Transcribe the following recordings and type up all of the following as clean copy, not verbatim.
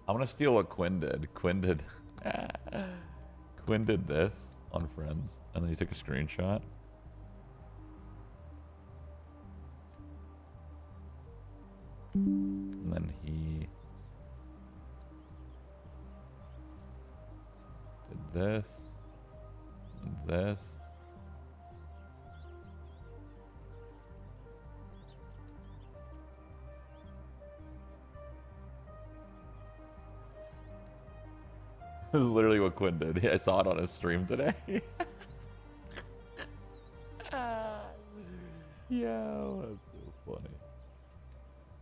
I'm gonna steal what Quinn did. Quinn did Quinn did this on Friends, and then he took a screenshot. And then he did this and this. This is literally what Quinn did. I saw it on his stream today. Yo, that's so funny.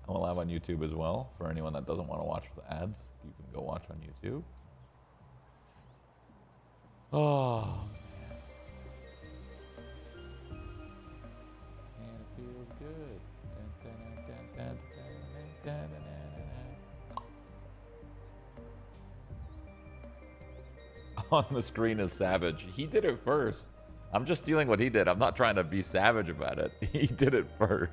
I'm live on YouTube as well. For anyone that doesn't want to watch the ads, you can go watch on YouTube. Oh, man. And it feels good. On the screen is Savage. He did it first. I'm just stealing what he did. I'm not trying to be savage about it. He did it first.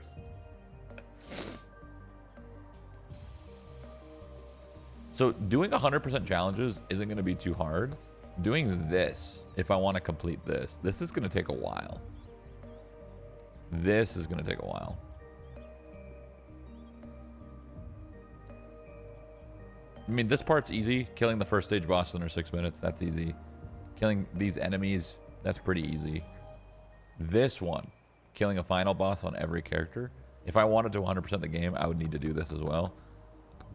So doing 100% challenges isn't going to be too hard. Doing this, if I want to complete this is going to take a while. This is going to take a while. I mean, this part's easy. Killing the first stage boss under 6 minutes, that's easy. Killing these enemies, that's pretty easy. This one, killing a final boss on every character. If I wanted to 100% the game, I would need to do this as well.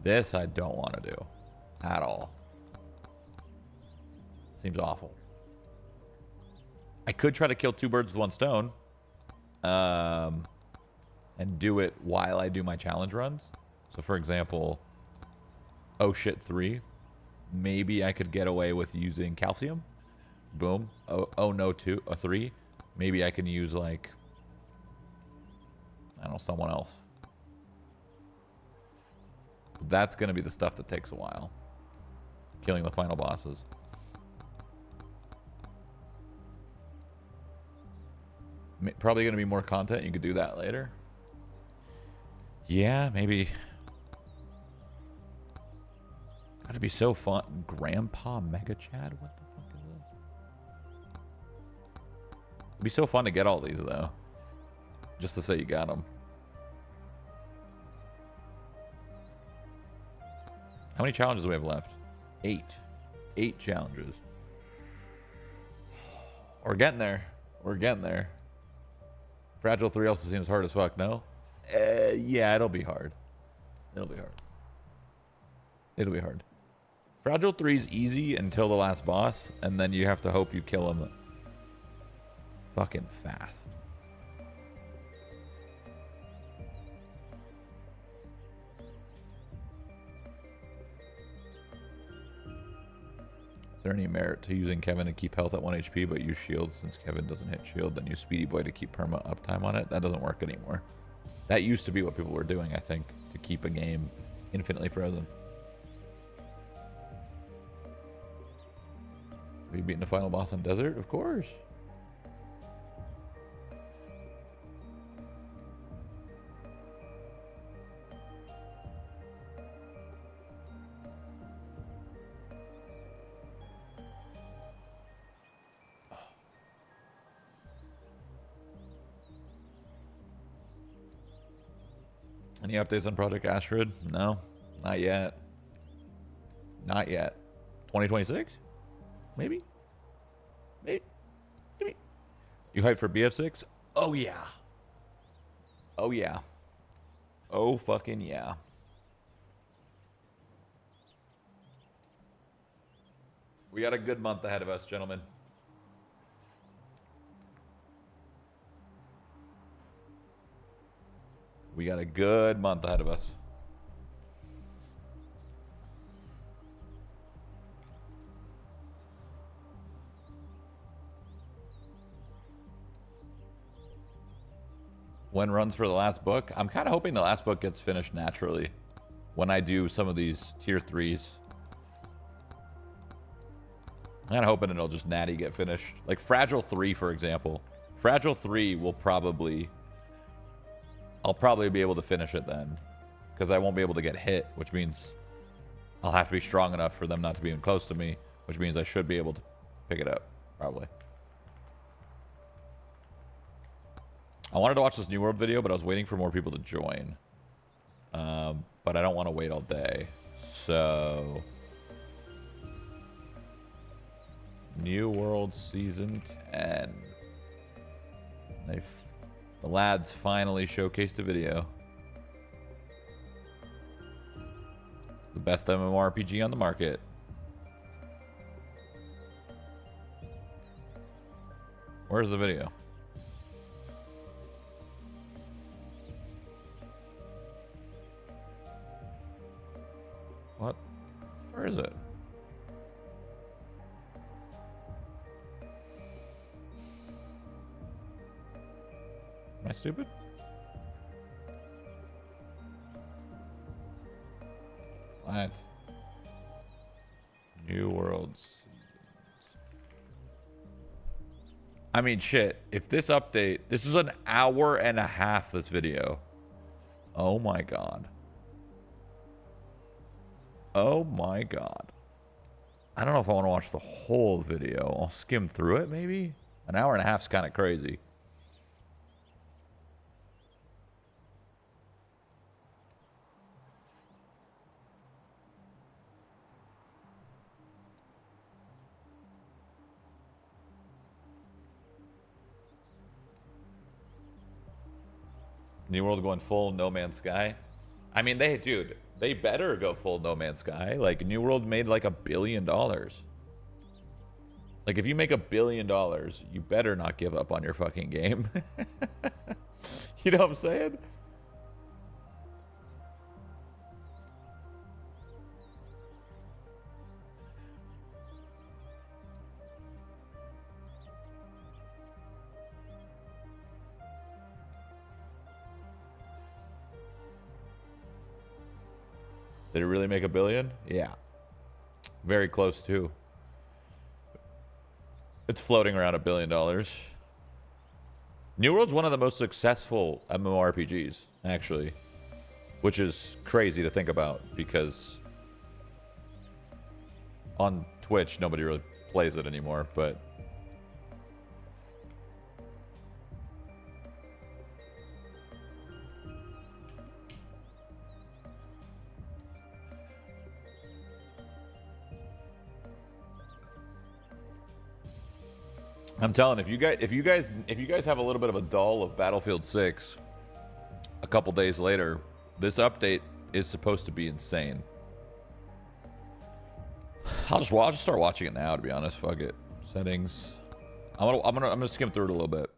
This I don't want to do at all. Seems awful. I could try to kill 2 birds with 1 stone. And do it while I do my challenge runs. So for example, oh shit 3. Maybe I could get away with using calcium. Boom. Oh no 3. Maybe I can use like, I don't know, someone else. That's going to be the stuff that takes a while. Killing the final bosses. Probably going to be more content. You could do that later. Yeah, maybe. That'd be so fun. Grandpa Mega Chad? What the fuck is this? It'd be so fun to get all these, though. Just to say you got them. How many challenges do we have left? 8. 8 challenges. We're getting there. We're getting there. Fragile 3 also seems hard as fuck, no? Yeah, it'll be hard. It'll be hard. It'll be hard. Fragile 3 is easy until the last boss, and then you have to hope you kill him fucking fast. Is there any merit to using Kevin to keep health at 1 HP but use shield? Since Kevin doesn't hit shield, then use Speedy Boy to keep perma uptime on it? That doesn't work anymore. That used to be what people were doing, I think, to keep a game infinitely frozen. Have you beaten the final boss on Desert? Of course. Any updates on Project Asteroid? No, not yet. Not yet. 2026? Maybe? Maybe? Maybe? You hyped for BF6? Oh, yeah. Oh, yeah. Oh, fucking yeah. We got a good month ahead of us, gentlemen. We got a good month ahead of us. When runs for the last book? I'm kind of hoping the last book gets finished naturally when I do some of these tier 3s. I'm kind of hoping it'll just natty get finished. Like Fragile 3, for example. Fragile 3 will probably... I'll probably be able to finish it then. Because I won't be able to get hit, which means I'll have to be strong enough for them not to be even close to me, which means I should be able to pick it up, probably. I wanted to watch this New World video, but I was waiting for more people to join. But I don't want to wait all day. So... New World Season 10. The lads finally showcased a video. The best MMORPG on the market. Where's the video? What? Where is it? Am I stupid? What? New Worlds. I mean, shit. If this update... This is an hour and a half, this video. Oh my god. Oh my god. I don't know if I want to watch the whole video. I'll skim through it, maybe? An hour and a half is kind of crazy. New World going full No Man's Sky. I mean, dude, they better go full No Man's Sky. Like, New World made like $1 billion. Like, if you make $1 billion, you better not give up on your fucking game. You know what I'm saying? Did it really make $1 billion? Yeah. Very close too. It's floating around $1 billion. New World's one of the most successful MMORPGs, actually. Which is crazy to think about because on Twitch nobody really plays it anymore, but I'm telling, if you guys have a little bit of a dull of Battlefield 6 a couple days later, this update is supposed to be insane. I'll just start watching it now, to be honest. Fuck it. Settings. I'm gonna skim through it a little bit.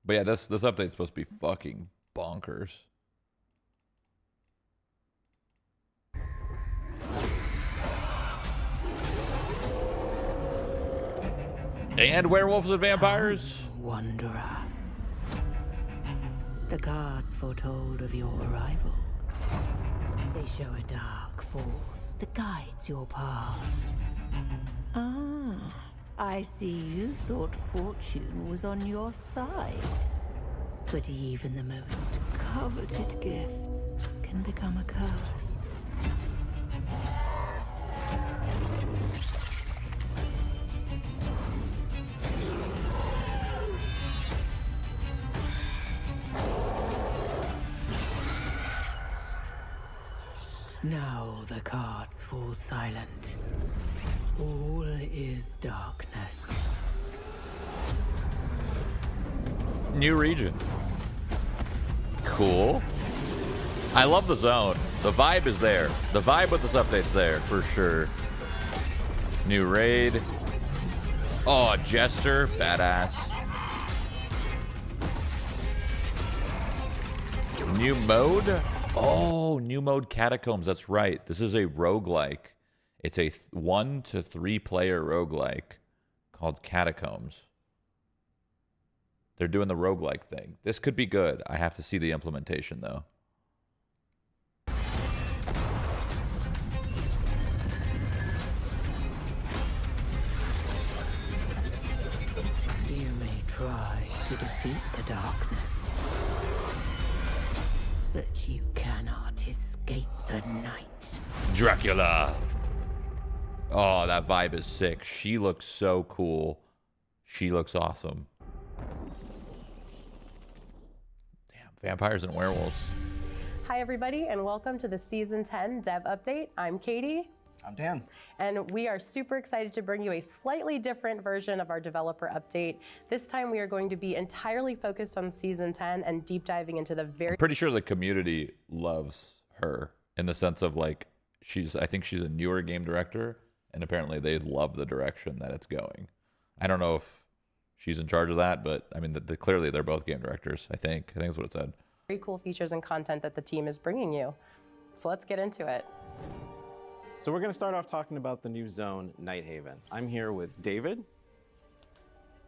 But yeah, this update's supposed to be fucking bonkers. And werewolves and vampires. Wanderer. The gods foretold of your arrival. They show a dark force that guides your path. Ah, I see you thought fortune was on your side. But even the most coveted gifts can become a curse. Now the cards fall silent. All is darkness. New region. Cool. I love the zone. The vibe is there. The vibe with this update's there for sure. New raid. Oh, Jester. Badass. New mode. Oh, new mode Catacombs. That's right. This is a roguelike. It's a 1 to 3 player roguelike called Catacombs. They're doing the roguelike thing. This could be good. I have to see the implementation, though. You may try to defeat the darkness, but you cannot escape the night. Dracula. Oh, that vibe is sick. She looks so cool. She looks awesome. Damn, vampires and werewolves. Hi, everybody, and welcome to the Season 10 Dev Update. I'm Katie. I'm Dan. And we are super excited to bring you a slightly different version of our developer update. This time we are going to be entirely focused on Season 10 and deep diving into the very... I'm pretty sure the community loves her in the sense of like, I think she's a newer game director, and apparently they love the direction that it's going. I don't know if she's in charge of that, but I mean, clearly they're both game directors, I think. I think that's what it said. Very cool features and content that the team is bringing you. So let's get into it. So we're going to start off talking about the new zone, Nighthaven. I'm here with David,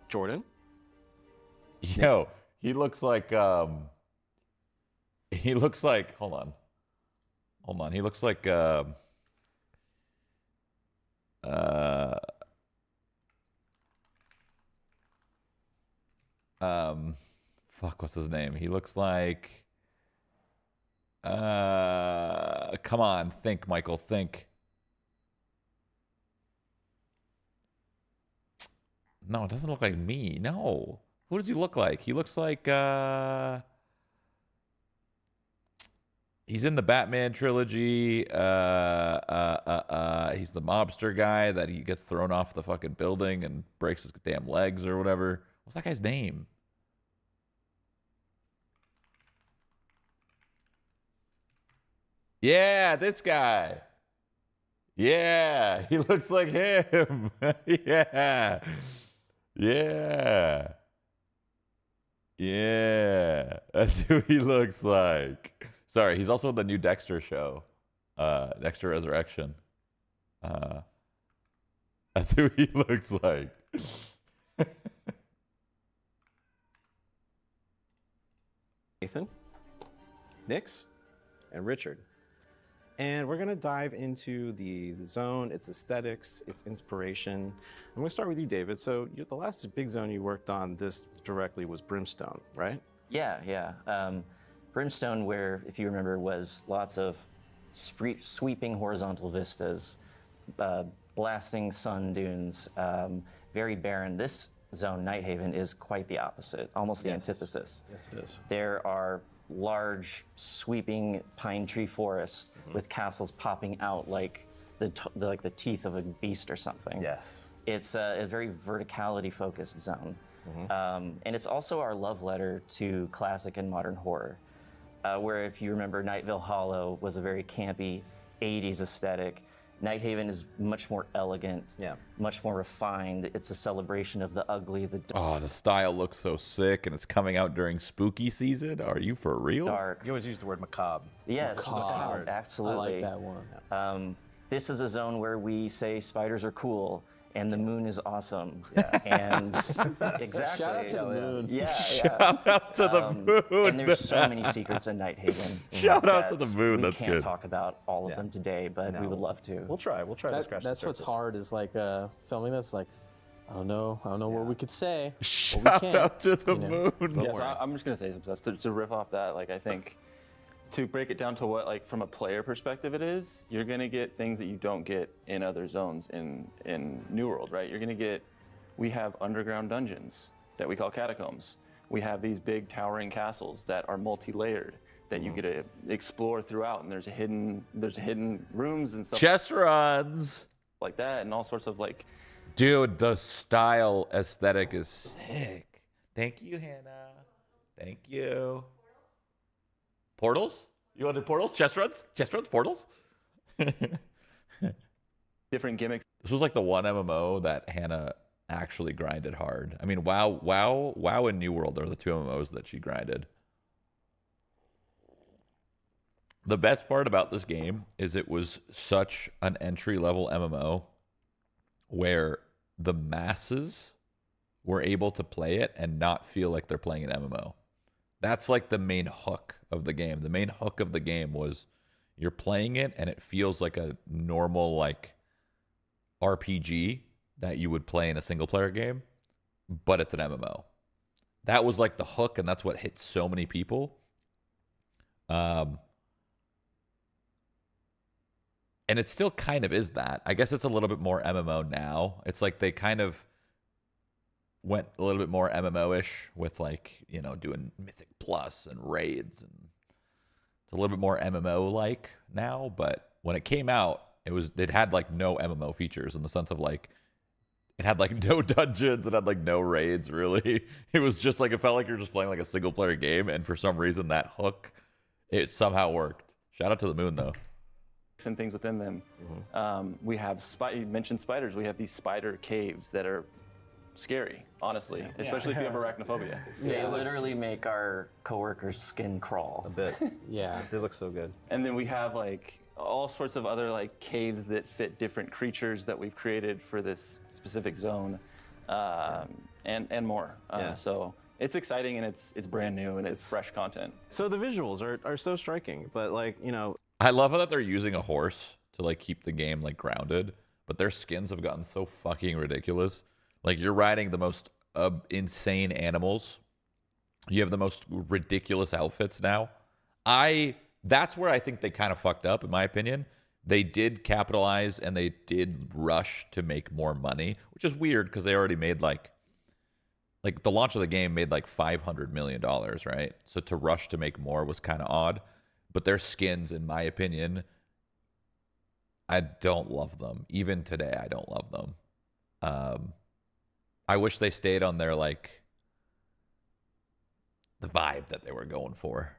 Jordan. Yo, he looks like, hold on. He looks like, fuck, what's his name? He looks like, come on, think, Michael, think. No, it doesn't look like me. No. Who does he look like? He looks like, he's in the Batman trilogy. He's the mobster guy that he gets thrown off the fucking building and breaks his damn legs or whatever. What's that guy's name? Yeah, this guy. Yeah, he looks like him. Yeah. Yeah. Yeah. That's who he looks like. Sorry, he's also in the new Dexter show. Dexter Resurrection. That's who he looks like. Nathan, Nix, and Richard. And we're going to dive into the zone, its aesthetics, its inspiration. I'm going to start with you, David. So the last big zone you worked on this directly was Brimstone, right? Yeah. Brimstone, where, if you remember, was lots of sweeping horizontal vistas, blasting sun dunes, very barren. This zone, Nighthaven, is quite the opposite, almost the antithesis. Yes, it is. There are large, sweeping pine tree forests with castles popping out like the teeth of a beast or something. Yes. It's a very verticality-focused zone. And it's also our love letter to classic and modern horror, where if you remember, Nightville Hollow was a very campy 80s aesthetic. Nighthaven is much more elegant, much more refined. It's a celebration of the ugly, the dark. Oh, the style looks so sick, and it's coming out during spooky season. Are you for real? Dark. You always use the word macabre. Yes, Macabre. absolutely. I like that one. This is a zone where we say spiders are cool and the moon is awesome. Yeah. And exactly. Shout out to the moon. Yeah. Shout out to the moon. And there's so many secrets in Nighthaven. Shout out to the moon. That's good. We can't talk about all of them today, but we would love to. We'll try to scratch the That's what's surface. hard is like filming this. Like, I don't know what we could say. Shout out to the moon. Yeah, so I'm just gonna say some stuff to riff off that. Like, I think to break it down to what, like, from a player perspective it is, you're gonna get things that you don't get in other zones in New World, right? You're gonna get, we have underground dungeons that we call catacombs. We have these big towering castles that are multi-layered that you get to explore throughout, and there's hidden rooms and stuff Chest runs. like that, and all sorts of like. Dude, the style aesthetic is sick. Thank you, Hannah. Thank you. Portals? You want to do portals? Chest runs? Chest runs? Portals? Different gimmicks. This was like the one MMO that Hannah actually grinded hard. I mean, WoW and New World are the two MMOs that she grinded. The best part about this game is it was such an entry-level MMO where the masses were able to play it and not feel like they're playing an MMO. That's like the main hook of the game. The main hook of the game was you're playing it and it feels like a normal like RPG that you would play in a single player game, but it's an MMO. That was like the hook, and that's what hit so many people. And it still kind of is that. I guess it's a little bit more MMO now. It's like they kind of went a little bit more MMO-ish with like, you know, doing Mythic Plus and raids, and it's a little bit more MMO-like now, but when it came out, it had like no MMO features in the sense of like it had like no dungeons, it had like no raids really. It was just like it felt like you're just playing like a single player game, and for some reason that hook, it somehow worked. Shout out to the moon though. And things within them. We have you mentioned spiders. We have these spider caves that are scary, honestly, especially if you have arachnophobia. They literally make our coworkers' skin crawl. A bit. Yeah. They look so good. And then we have like all sorts of other like caves that fit different creatures that we've created for this specific zone, and more. So it's exciting, and it's brand new, and it's fresh content. So the visuals are so striking, but like, you know, I love that they're using a horse to like keep the game like grounded, but their skins have gotten so fucking ridiculous. Like you're riding the most insane animals. You have the most ridiculous outfits now. That's where I think they kind of fucked up, in my opinion. They did capitalize and they did rush to make more money, which is weird because they already made like the launch of the game made like $500 million, right? So to rush to make more was kind of odd. But their skins, in my opinion, I don't love them. Even today, I don't love them. I wish they stayed on their like the vibe that they were going for.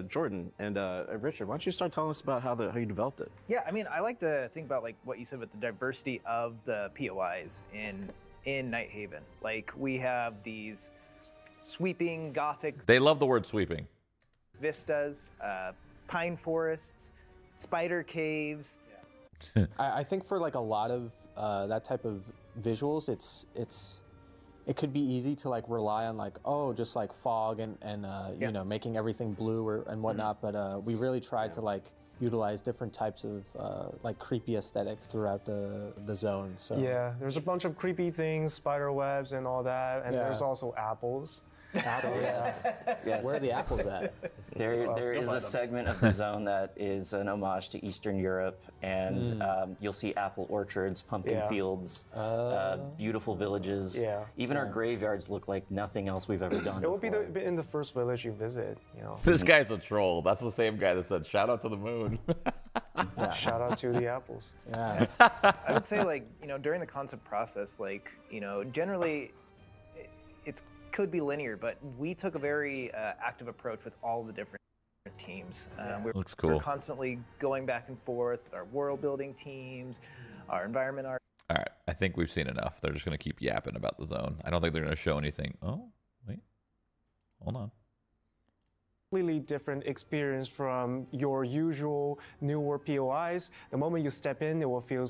Jordan and Richard, why don't you start telling us about how you developed it? Yeah, I mean, I like to think about like what you said with the diversity of the POIs in Nighthaven. Like we have these sweeping gothic They love the word sweeping. vistas, pine forests, spider caves. I think for like a lot of that type of visuals, it could be easy to like rely on like, oh, just like fog and you know, making everything blue and whatnot. But we really tried to like utilize different types of like creepy aesthetics throughout the zone. So yeah, there's a bunch of creepy things, spider webs and all that, and there's also apples. Apples. Yes. Where are the apples at? There is a segment of the zone that is an homage to Eastern Europe, and you'll see apple orchards, pumpkin fields, beautiful villages. Yeah. Even our graveyards look like nothing else we've ever done. It would be in the first village you visit, you know. This guy's a troll. That's the same guy that said, shout out to the moon. Shout out to the apples. Yeah. I would say like, you know, during the concept process, like, you know, generally it could be linear, but we took a very active approach with all the different teams. Looks cool. We're constantly going back and forth with our world building teams, our environment art. All right, I think we've seen enough. They're just going to keep yapping about the zone. I don't think they're going to show anything. Oh, wait. Hold on. Completely different experience from your usual New World POIs. The moment you step in, it will feel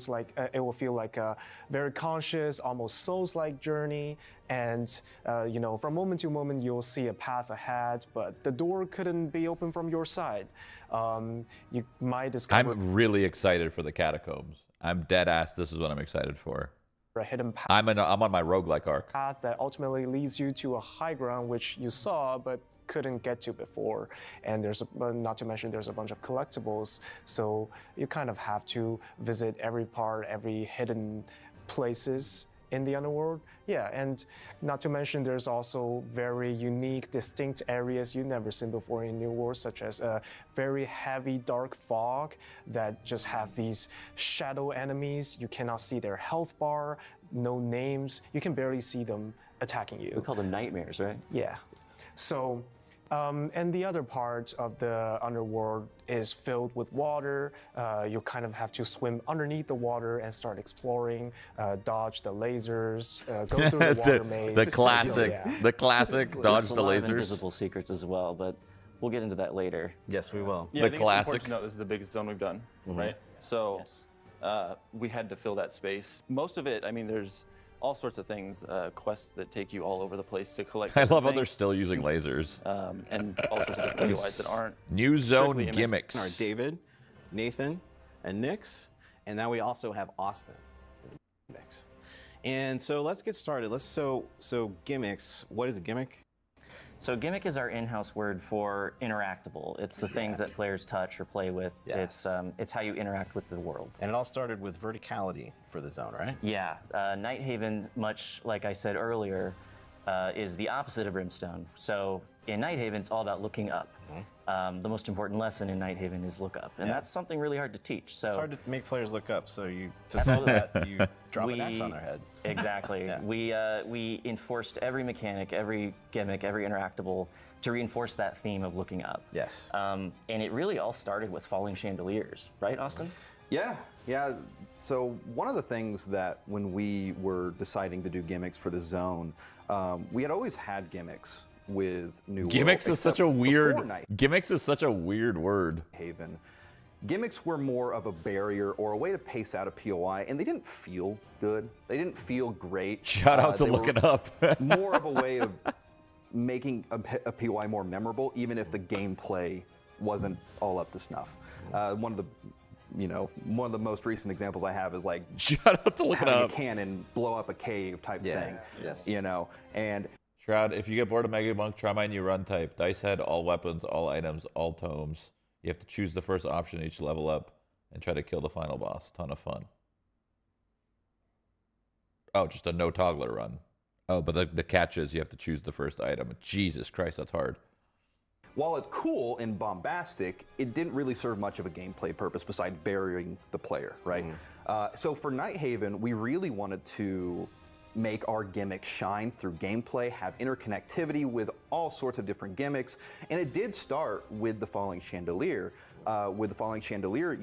like a very conscious, almost Souls-like journey. And you know, from moment to moment, you'll see a path ahead, but the door couldn't be open from your side. You might discover. I'm really excited for the Catacombs. I'm dead ass. This is what I'm excited for. A hidden path. I'm on my roguelike arc. Path that ultimately leads you to a high ground which you saw but couldn't get to before, and not to mention there's a bunch of collectibles, so you kind of have to visit every hidden places in the underworld. Yeah, and not to mention there's also very unique, distinct areas you've never seen before in New World, such as a very heavy dark fog that just have these shadow enemies. You cannot see their health bar, no names, you can barely see them attacking you. We call them nightmares, right? Yeah. So, and the other part of the underworld is filled with water. You kind of have to swim underneath the water and start exploring, dodge the lasers, go through the water maze. The classic, Yeah. the classic dodge There's a the lot of lasers. invisible secrets as well, but we'll get into that later. Yes, we will. Yeah, The I think classic. It's important to note this is the biggest zone we've done, right? So we had to fill that space. Most of it, I mean, there's all sorts of things, quests that take you all over the place to collect. I love how things, they're still using lasers. and all sorts of different POIs that aren't. New zone strictly MX. gimmicks. Are David, Nathan, and Nix, and now we also have Austin. Gimmicks. And so let's get started. So gimmicks. What is a gimmick? So gimmick is our in-house word for interactable. It's the things that players touch or play with. Yes. It's how you interact with the world. And it all started with verticality for the zone, right? Yeah, Nighthaven, much like I said earlier, is the opposite of Brimstone. So in Nighthaven, it's all about looking up. The most important lesson in Nighthaven is look up, and that's something really hard to teach. So It's hard to make players look up, so to solve that, you drop an axe on their head. Exactly. We enforced every mechanic, every gimmick, every interactable to reinforce that theme of looking up. Yes. And it really all started with falling chandeliers, right, Austin? Yeah. So one of the things that when we were deciding to do gimmicks for the zone, we had always had gimmicks with New Gimmicks World, is such a except weird. before Gimmicks is such a weird word. Nighthaven. Gimmicks were more of a barrier or a way to pace out a POI, and they didn't feel good. They didn't feel great. Shout out to they were looking up. more of a way of making a POI more memorable, even if the gameplay wasn't all up to snuff. One of the most recent examples I have is like Shout out to looking having up. a cannon blow up a cave type thing. Yes. And Shroud, if you get bored of Megabonk, try my new run type. Dice head, all weapons, all items, all tomes. You have to choose the first option each level up and try to kill the final boss. Ton of fun. Oh, just a no toggler run. Oh, but the catch is you have to choose the first item. Jesus Christ, that's hard. while it's cool and bombastic, it didn't really serve much of a gameplay purpose besides burying the player, right? So for Nighthaven, we really wanted to make our gimmicks shine through gameplay, have interconnectivity with all sorts of different gimmicks, and it did start with the Falling Chandelier. With the Falling Chandelier,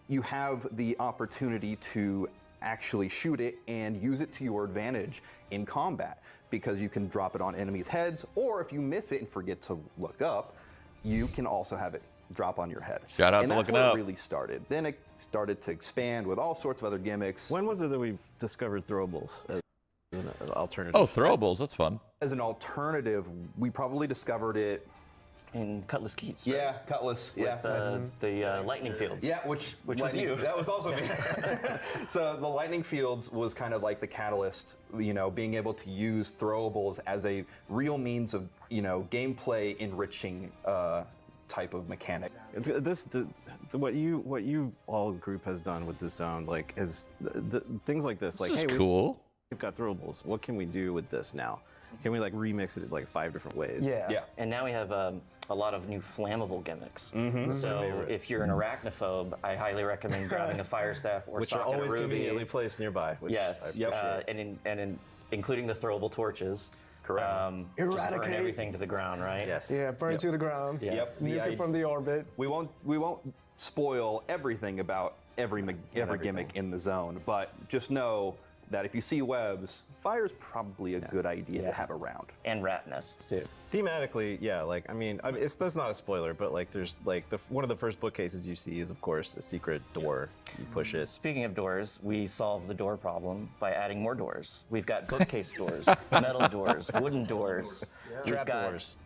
you have the opportunity to actually shoot it and use it to your advantage in combat, because you can drop it on enemies' heads, or if you miss it and forget to look up, you can also have it drop on your head. Shout out and to that's looking where up. it really started. Then it started to expand with all sorts of other gimmicks. When was it that we discovered throwables as an alternative? Oh, throwables, that's fun. As an alternative, we probably discovered it. In Cutlass Keys. Yeah, Cutlass. Yeah, The lightning fields. yeah, which was lightning- you. That was also me. So the lightning fields was kind of like the catalyst, being able to use throwables as a real means of, gameplay enriching type of mechanic. What you all group has done with this zone, like, is things like this. This Like, is hey, cool. we've got throwables. What can we do with this now? Can we like remix it like 5 different ways? Yeah. And now we have a lot of new flammable gimmicks. So if you're an arachnophobe, I highly recommend grabbing a fire staff or Which are socket always a ruby. conveniently placed nearby. Which Yes, I appreciate. including the throwable torches. Correct. Just burn Eradicate. everything to the ground, right? Yes. Yeah, burn to the ground. Yeah. Yep. Nuke it from the orbit. We won't spoil everything about every gimmick in the zone, but just know that if you see webs, fire's probably a good idea to have around. And rat nests too. Thematically, yeah. Like, I mean, that's not a spoiler, but like, there's like one of the first bookcases you see is, of course, a secret door. You push it. Speaking of doors, we solved the door problem by adding more doors. We've got bookcase doors, metal doors, wooden doors. We've Trap got, doors.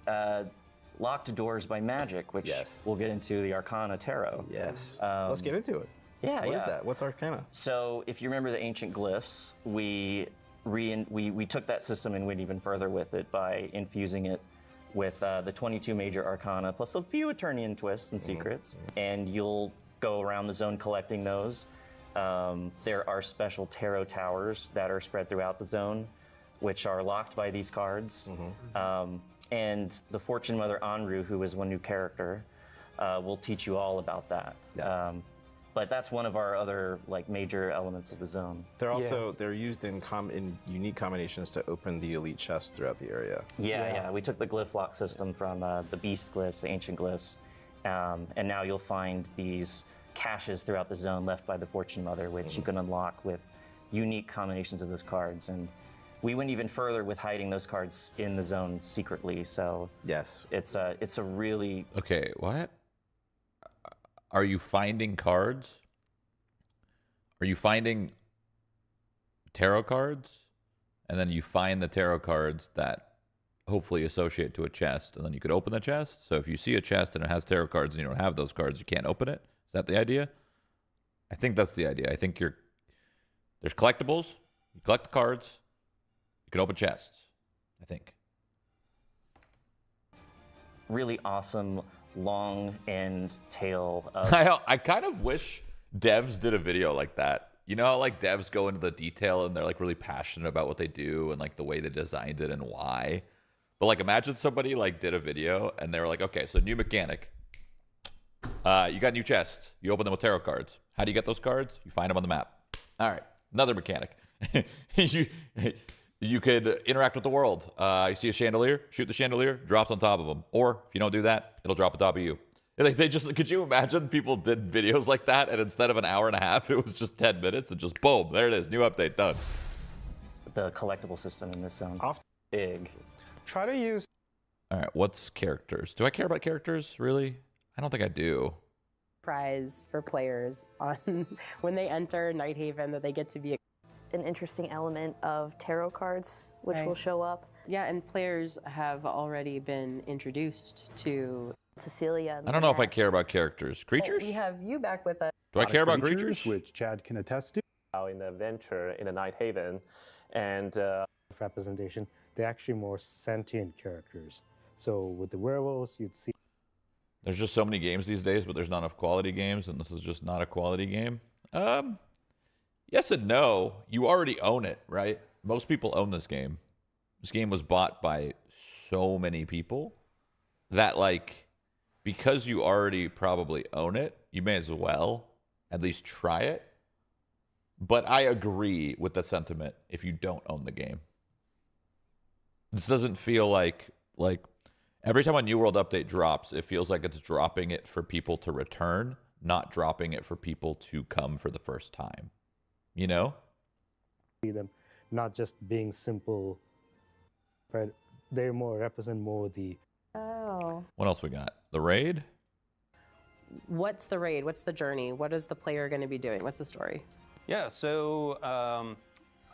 Locked doors by magic, which Yes. we'll get into the Arcana Tarot. Yes. Let's get into it. Yeah, What is yeah. that? What's Arcana? So if you remember the ancient glyphs, we took that system and went even further with it by infusing it with the 22 major arcana plus a few Eternian twists and secrets, and you'll go around the zone collecting those. There are special tarot towers that are spread throughout the zone, which are locked by these cards. And the Fortune Mother Anru, who is one new character, will teach you all about that. But that's one of our other major elements of the zone. They're also they're used in unique combinations to open the elite chests throughout the area. Yeah. We took the glyph lock system from the beast glyphs, the ancient glyphs, and now you'll find these caches throughout the zone left by the Fortune Mother, which you can unlock with unique combinations of those cards. And we went even further with hiding those cards in the zone secretly. So Yes. it's a really Okay, what? Are you finding cards? Are you finding tarot cards? And then you find the tarot cards that hopefully associate to a chest, and then you could open the chest? So if you see a chest and it has tarot cards and you don't have those cards, you can't open it? Is that the idea? I think that's the idea. I think there's collectibles, you collect the cards, you can open chests, I think. really awesome long end tail of I kind of wish devs did a video like that. You know how like devs go into the detail and they're like really passionate about what they do and like the way they designed it and why. But like imagine somebody like did a video and they were like, okay, so new mechanic. You got new chests. You open them with tarot cards. How do you get those cards? You find them on the map. All right, another mechanic. You could interact with the world. You see a chandelier, shoot the chandelier, drops on top of them. Or if you don't do that, it'll drop on top of you. Like they just, could you imagine people did videos like that and instead of an hour and a half, it was just 10 minutes and just boom, there it is, new update, done. the collectible system in this zone. Big. Try to use. All right, what's characters? Do I care about characters, really? I don't think I do. Prize for players on when they enter Nighthaven that they get to be an interesting element of tarot cards, which will show up. Yeah, and players have already been introduced to Cecilia. I don't know if I care about characters. Creatures? We have you back with us. Do I care about creatures? Which Chad can attest to. In the adventure in a Nighthaven and representation, they're actually more sentient characters. So with the werewolves, you'd see. There's just so many games these days, but there's not enough quality games, and this is just not a quality game. Yes and no. You already own it, right? Most people own this game. This game was bought by so many people that, like, because you already probably own it, you may as well at least try it. But I agree with the sentiment if you don't own the game. This doesn't feel like every time a New World update drops, it feels like it's dropping it for people to return, not dropping it for people to come for the first time. You know? See them not just being simple, but they represent more the. Oh. What else we got? The raid? What's the raid? What's the journey? What is the player going to be doing? What's the story? Yeah, so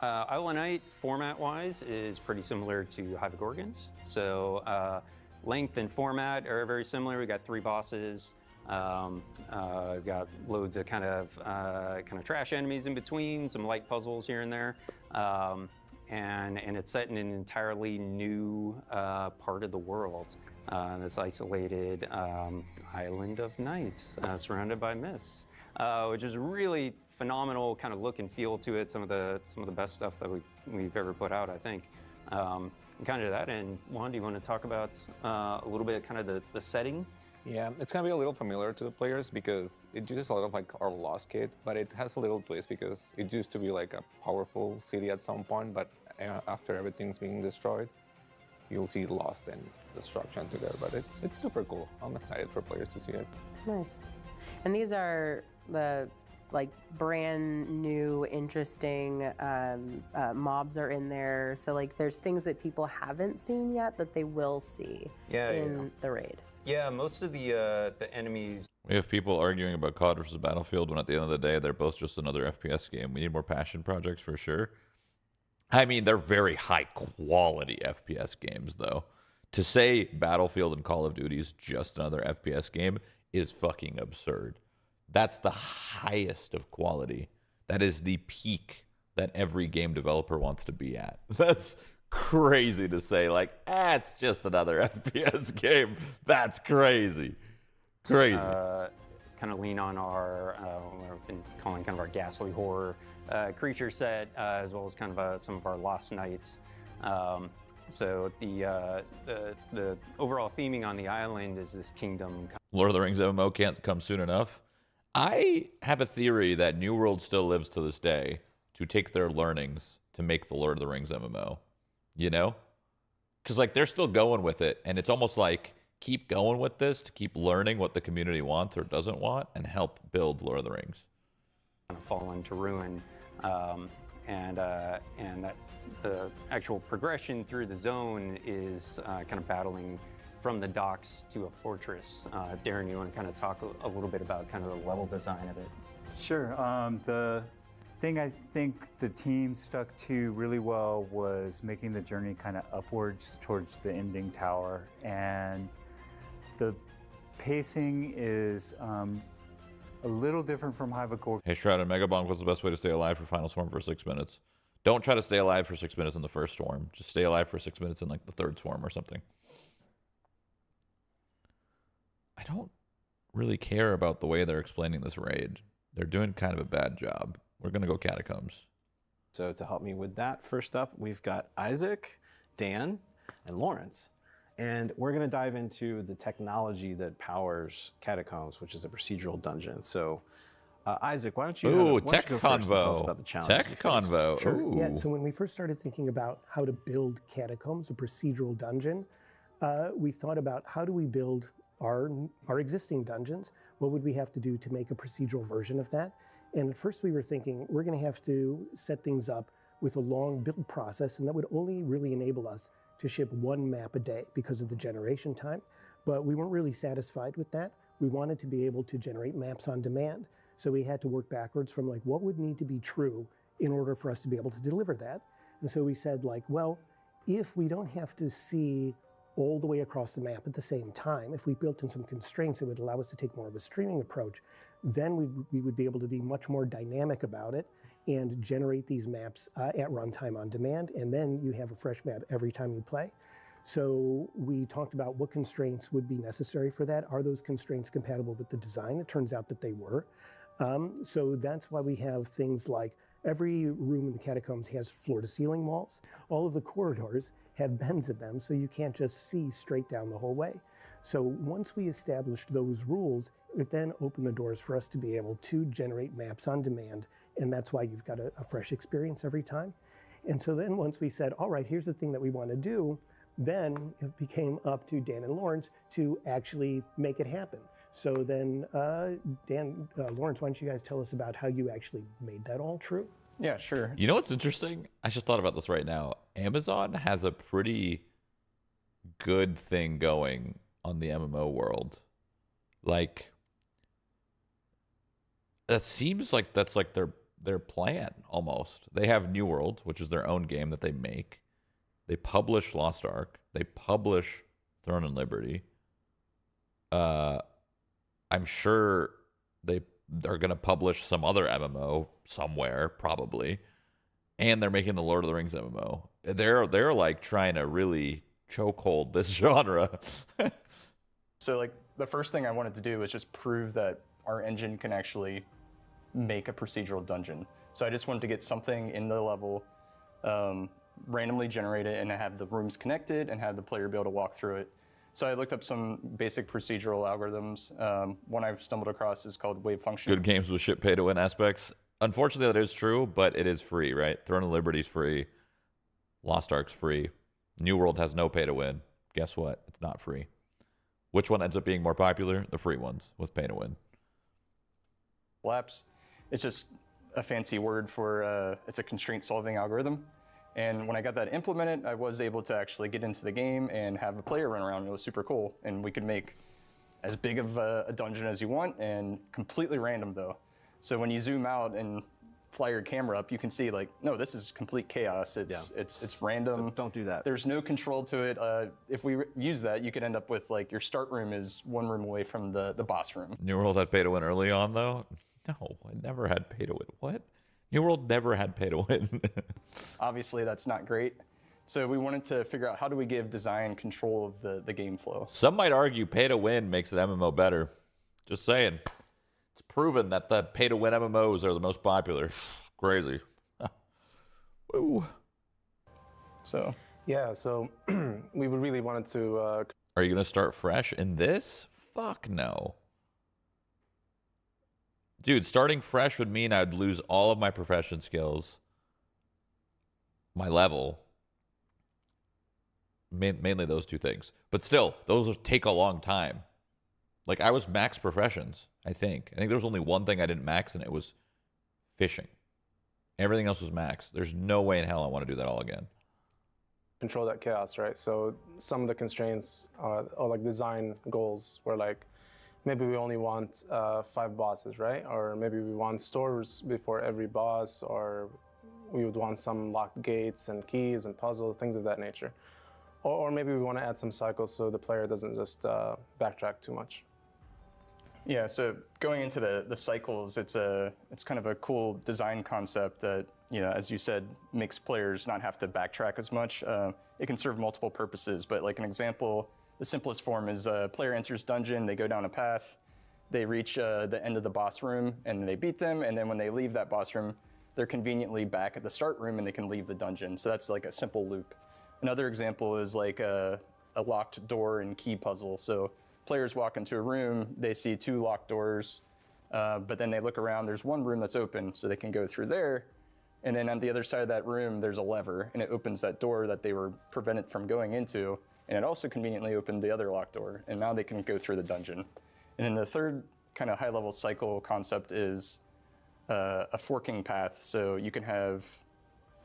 Isle of Night, format-wise, is pretty similar to Hive of Gorgons. So length and format are very similar. We got 3 bosses. We've got loads of kind of trash enemies in between, some light puzzles here and there. And it's set in an entirely new part of the world. This isolated island of night, surrounded by mist, which is really phenomenal kind of look and feel to it. Some of the best stuff that we've ever put out, I think. Kind of that. And Juan, do you want to talk about a little bit kind of the setting? Yeah, it's gonna be a little familiar to the players because it uses a lot of like our Lost kit, but it has a little twist because it used to be like a powerful city at some point, but after everything's being destroyed, you'll see Lost and destruction together. But it's super cool. I'm excited for players to see it. Nice. And these are the like brand new, interesting mobs are in there. So like there's things that people haven't seen yet that they will see in the raid. Yeah, most of the enemies. We have people arguing about COD versus Battlefield when at the end of the day, they're both just another FPS game. We need more passion projects for sure. I mean, they're very high quality FPS games, though. To say Battlefield and Call of Duty is just another FPS game is fucking absurd. That's the highest of quality. That is the peak that every game developer wants to be at. That's crazy to say, like, it's just another FPS game. That's crazy. Crazy. Kind of lean on our, we've been calling kind of our ghastly horror creature set, as well as kind of some of our Lost Nights. So the overall theming on the island is this kingdom. Lord of the Rings MMO can't come soon enough. I have a theory that New World still lives to this day to take their learnings to make the Lord of the Rings MMO. You know? Because, like, they're still going with it, and it's almost like keep going with this to keep learning what the community wants or doesn't want and help build Lord of the Rings. Kind of fall into ruin, and that the actual progression through the zone is kind of battling from the docks to a fortress. If Darren, you want to kind of talk a little bit about kind of the level design of it. Sure. The thing I think the team stuck to really well was making the journey kind of upwards towards the ending tower, and the pacing is a little different from Hive of Gorgons. Hey, Shroud and Megabonk, what's the best way to stay alive for Final Swarm for 6 minutes? Don't try to stay alive for 6 minutes in the first swarm. Just stay alive for 6 minutes in like the third swarm or something. don't really care about the way they're explaining this raid. They're doing kind of a bad job. We're going to go Catacombs. So to help me with that, first up, we've got Isaac, Dan, and Lawrence. And we're going to dive into the technology that powers Catacombs, which is a procedural dungeon. So Isaac, why don't you, Ooh, why don't tech you go first and tell us convo. about the challenges Tech you faced? convo. Sure. Ooh. Yeah. So when we first started thinking about how to build Catacombs, a procedural dungeon, we thought about how do we build our existing dungeons? What would we have to do to make a procedural version of that? And at first we were thinking we're going to have to set things up with a long build process, and that would only really enable us to ship one map a day because of the generation time. But we weren't really satisfied with that. We wanted to be able to generate maps on demand. So we had to work backwards from like what would need to be true in order for us to be able to deliver that. And so we said like, well, if we don't have to see all the way across the map at the same time, if we built in some constraints that would allow us to take more of a streaming approach, then we would be able to be much more dynamic about it and generate these maps at runtime on demand, and then you have a fresh map every time you play. So we talked about what constraints would be necessary for that. Are those constraints compatible with the design? It turns out that they were. So that's why we have things like every room in the Catacombs has floor-to-ceiling walls. All of the corridors have bends in them, so you can't just see straight down the whole way. So once we established those rules, it then opened the doors for us to be able to generate maps on demand, and that's why you've got a fresh experience every time. And so then once we said, all right, here's the thing that we want to do, then it became up to Dan and Lawrence to actually make it happen. So then Lawrence, why don't you guys tell us about how you actually made that all true? Yeah, sure. You know what's interesting? I just thought about this right now. Amazon has a pretty good thing going on the MMO world. Like, that seems like that's like their plan almost. They have New World, which is their own game that they make. They publish Lost Ark. They publish Throne and Liberty. I'm sure they're going to publish some other MMO somewhere, probably. And they're making the Lord of the Rings MMO. They're like trying to really chokehold this genre. So like the first thing I wanted to do was just prove that our engine can actually make a procedural dungeon. So I just wanted to get something in the level, randomly generate it, and have the rooms connected and have the player be able to walk through it. So I looked up some basic procedural algorithms. One I stumbled across is called wave function. Good games with shit pay to win aspects. Unfortunately, that is true, but it is free, right? Throne of Liberty's free. Lost Ark's free. New World has no pay to win. Guess what? It's not free. Which one ends up being more popular? The free ones with pay to win. Lapse. It's just a fancy word for it's a constraint solving algorithm. And when I got that implemented, I was able to actually get into the game and have a player run around. It was super cool. And we could make as big of a dungeon as you want, and completely random though. So when you zoom out and fly your camera up, you can see like, no, this is complete chaos. It's random. So don't do that. There's no control to it. If we use that, you could end up with like your start room is one room away from the boss room. New World had pay to win early on, though? No, I never had pay to win. What? New World never had pay to win. Obviously, that's not great. So we wanted to figure out how do we give design control of the game flow. Some might argue pay to win makes an MMO better. Just saying. It's proven that the pay to win MMOs are the most popular. Crazy. Woo. So yeah, so we really wanted to. Are you gonna start fresh in this? Fuck no. Dude, starting fresh would mean I'd lose all of my profession skills, my level, mainly those two things. But still, those would take a long time. Like, I was max professions, I think. I think there was only one thing I didn't max, and it was fishing. Everything else was max. There's no way in hell I want to do that all again. Control that chaos, right? So some of the constraints or like design goals were like, maybe we only want 5 bosses, right? Or maybe we want stores before every boss, or we would want some locked gates and keys and puzzles, things of that nature. Or maybe we want to add some cycles so the player doesn't just backtrack too much. Yeah, so going into the cycles, it's kind of a cool design concept that, you know, as you said, makes players not have to backtrack as much. It can serve multiple purposes, but like an example, the simplest form is a player enters dungeon, they go down a path, they reach the end of the boss room, and they beat them, and then when they leave that boss room, they're conveniently back at the start room and they can leave the dungeon. So that's like a simple loop. Another example is like a locked door and key puzzle. So players walk into a room, they see 2 locked doors, but then they look around, there's one room that's open, so they can go through there. And then on the other side of that room, there's a lever, and it opens that door that they were prevented from going into. And it also conveniently opened the other locked door, and now they can go through the dungeon. And then the third kind of high-level cycle concept is a forking path. So you can have,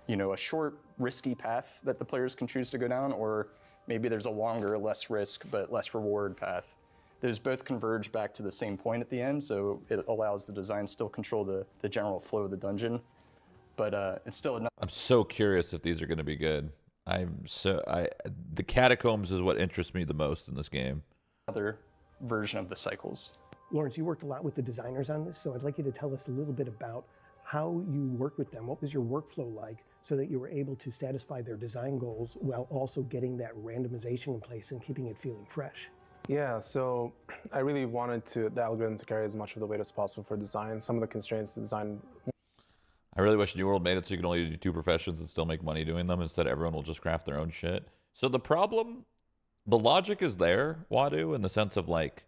a short, risky path that the players can choose to go down, or maybe there's a longer, less risk, but less reward path. Those both converge back to the same point at the end, so it allows the design still control the general flow of the dungeon. But it's still enough. I'm so curious if these are going to be good. The Catacombs is what interests me the most in this game. Another version of the cycles. Lawrence, you worked a lot with the designers on this, so I'd like you to tell us a little bit about how you worked with them. What was your workflow like so that you were able to satisfy their design goals while also getting that randomization in place and keeping it feeling fresh? Yeah, so I really wanted the algorithm to carry as much of the weight as possible for design. Some of the constraints to design. I really wish New World made it so you can only do 2 professions and still make money doing them. Instead, everyone will just craft their own shit. So the logic is there, Wadu, in the sense of like,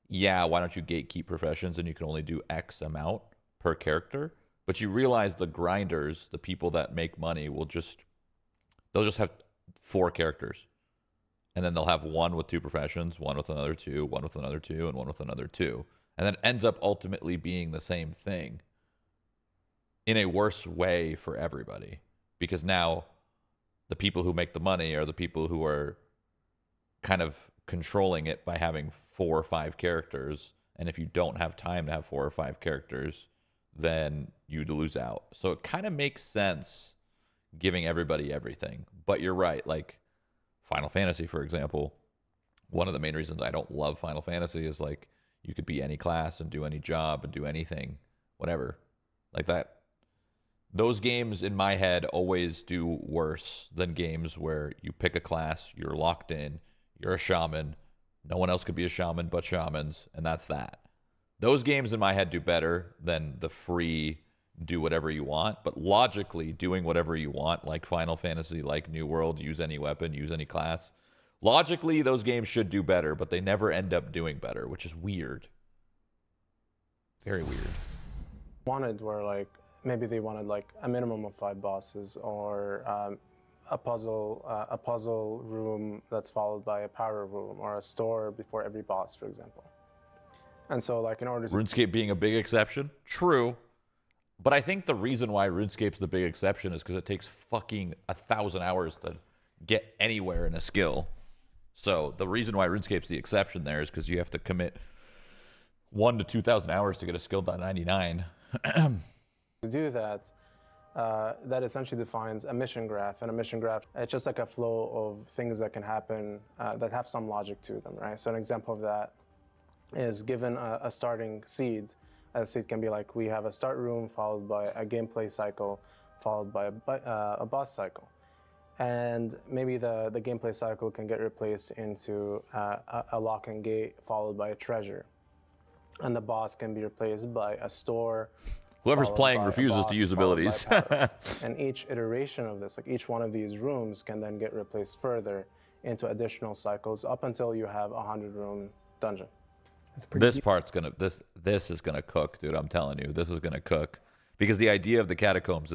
yeah, why don't you gatekeep professions and you can only do X amount per character? But you realize the grinders, the people that make money, they'll just have 4 characters. And then they'll have 1 with 2 professions, 1 with another 2, 1 with another 2, and 1 with another 2. And then it ends up ultimately being the same thing in a worse way for everybody. Because now the people who make the money are the people who are kind of controlling it by having 4 or 5 characters. And if you don't have time to have 4 or 5 characters, then you lose out. So it kind of makes sense giving everybody everything. But you're right, like Final Fantasy, for example, one of the main reasons I don't love Final Fantasy is like you could be any class and do any job and do anything, whatever. Like that. Those games in my head always do worse than games where you pick a class, you're locked in, you're a shaman, no one else could be a shaman but shamans, and that's that. Those games in my head do better than the free do whatever you want, but logically doing whatever you want, like Final Fantasy, like New World, use any weapon, use any class, logically those games should do better, but they never end up doing better, which is weird. Very weird. Maybe they wanted like a minimum of 5 bosses, or a puzzle room that's followed by a power room, or a store before every boss, for example. And so like in order to... RuneScape being a big exception? True. But I think the reason why RuneScape's the big exception is because it takes fucking 1,000 hours to get anywhere in a skill. So the reason why RuneScape's the exception there is because you have to commit 1,000 to 2,000 hours to get a skill dot 99. To do that, that essentially defines a mission graph. And a mission graph, it's just like a flow of things that can happen that have some logic to them, right? So an example of that is given a starting seed. A seed can be like, we have a start room followed by a gameplay cycle, followed by a boss cycle. And maybe the gameplay cycle can get replaced into a lock and gate followed by a treasure. And the boss can be replaced by a store. Whoever's playing refuses to use abilities. And each iteration of this, like each one of these rooms can then get replaced further into additional cycles up until you have a 100-room dungeon. This part's gonna this is gonna cook, dude. I'm telling you, this is gonna cook. Because the idea of the Catacombs,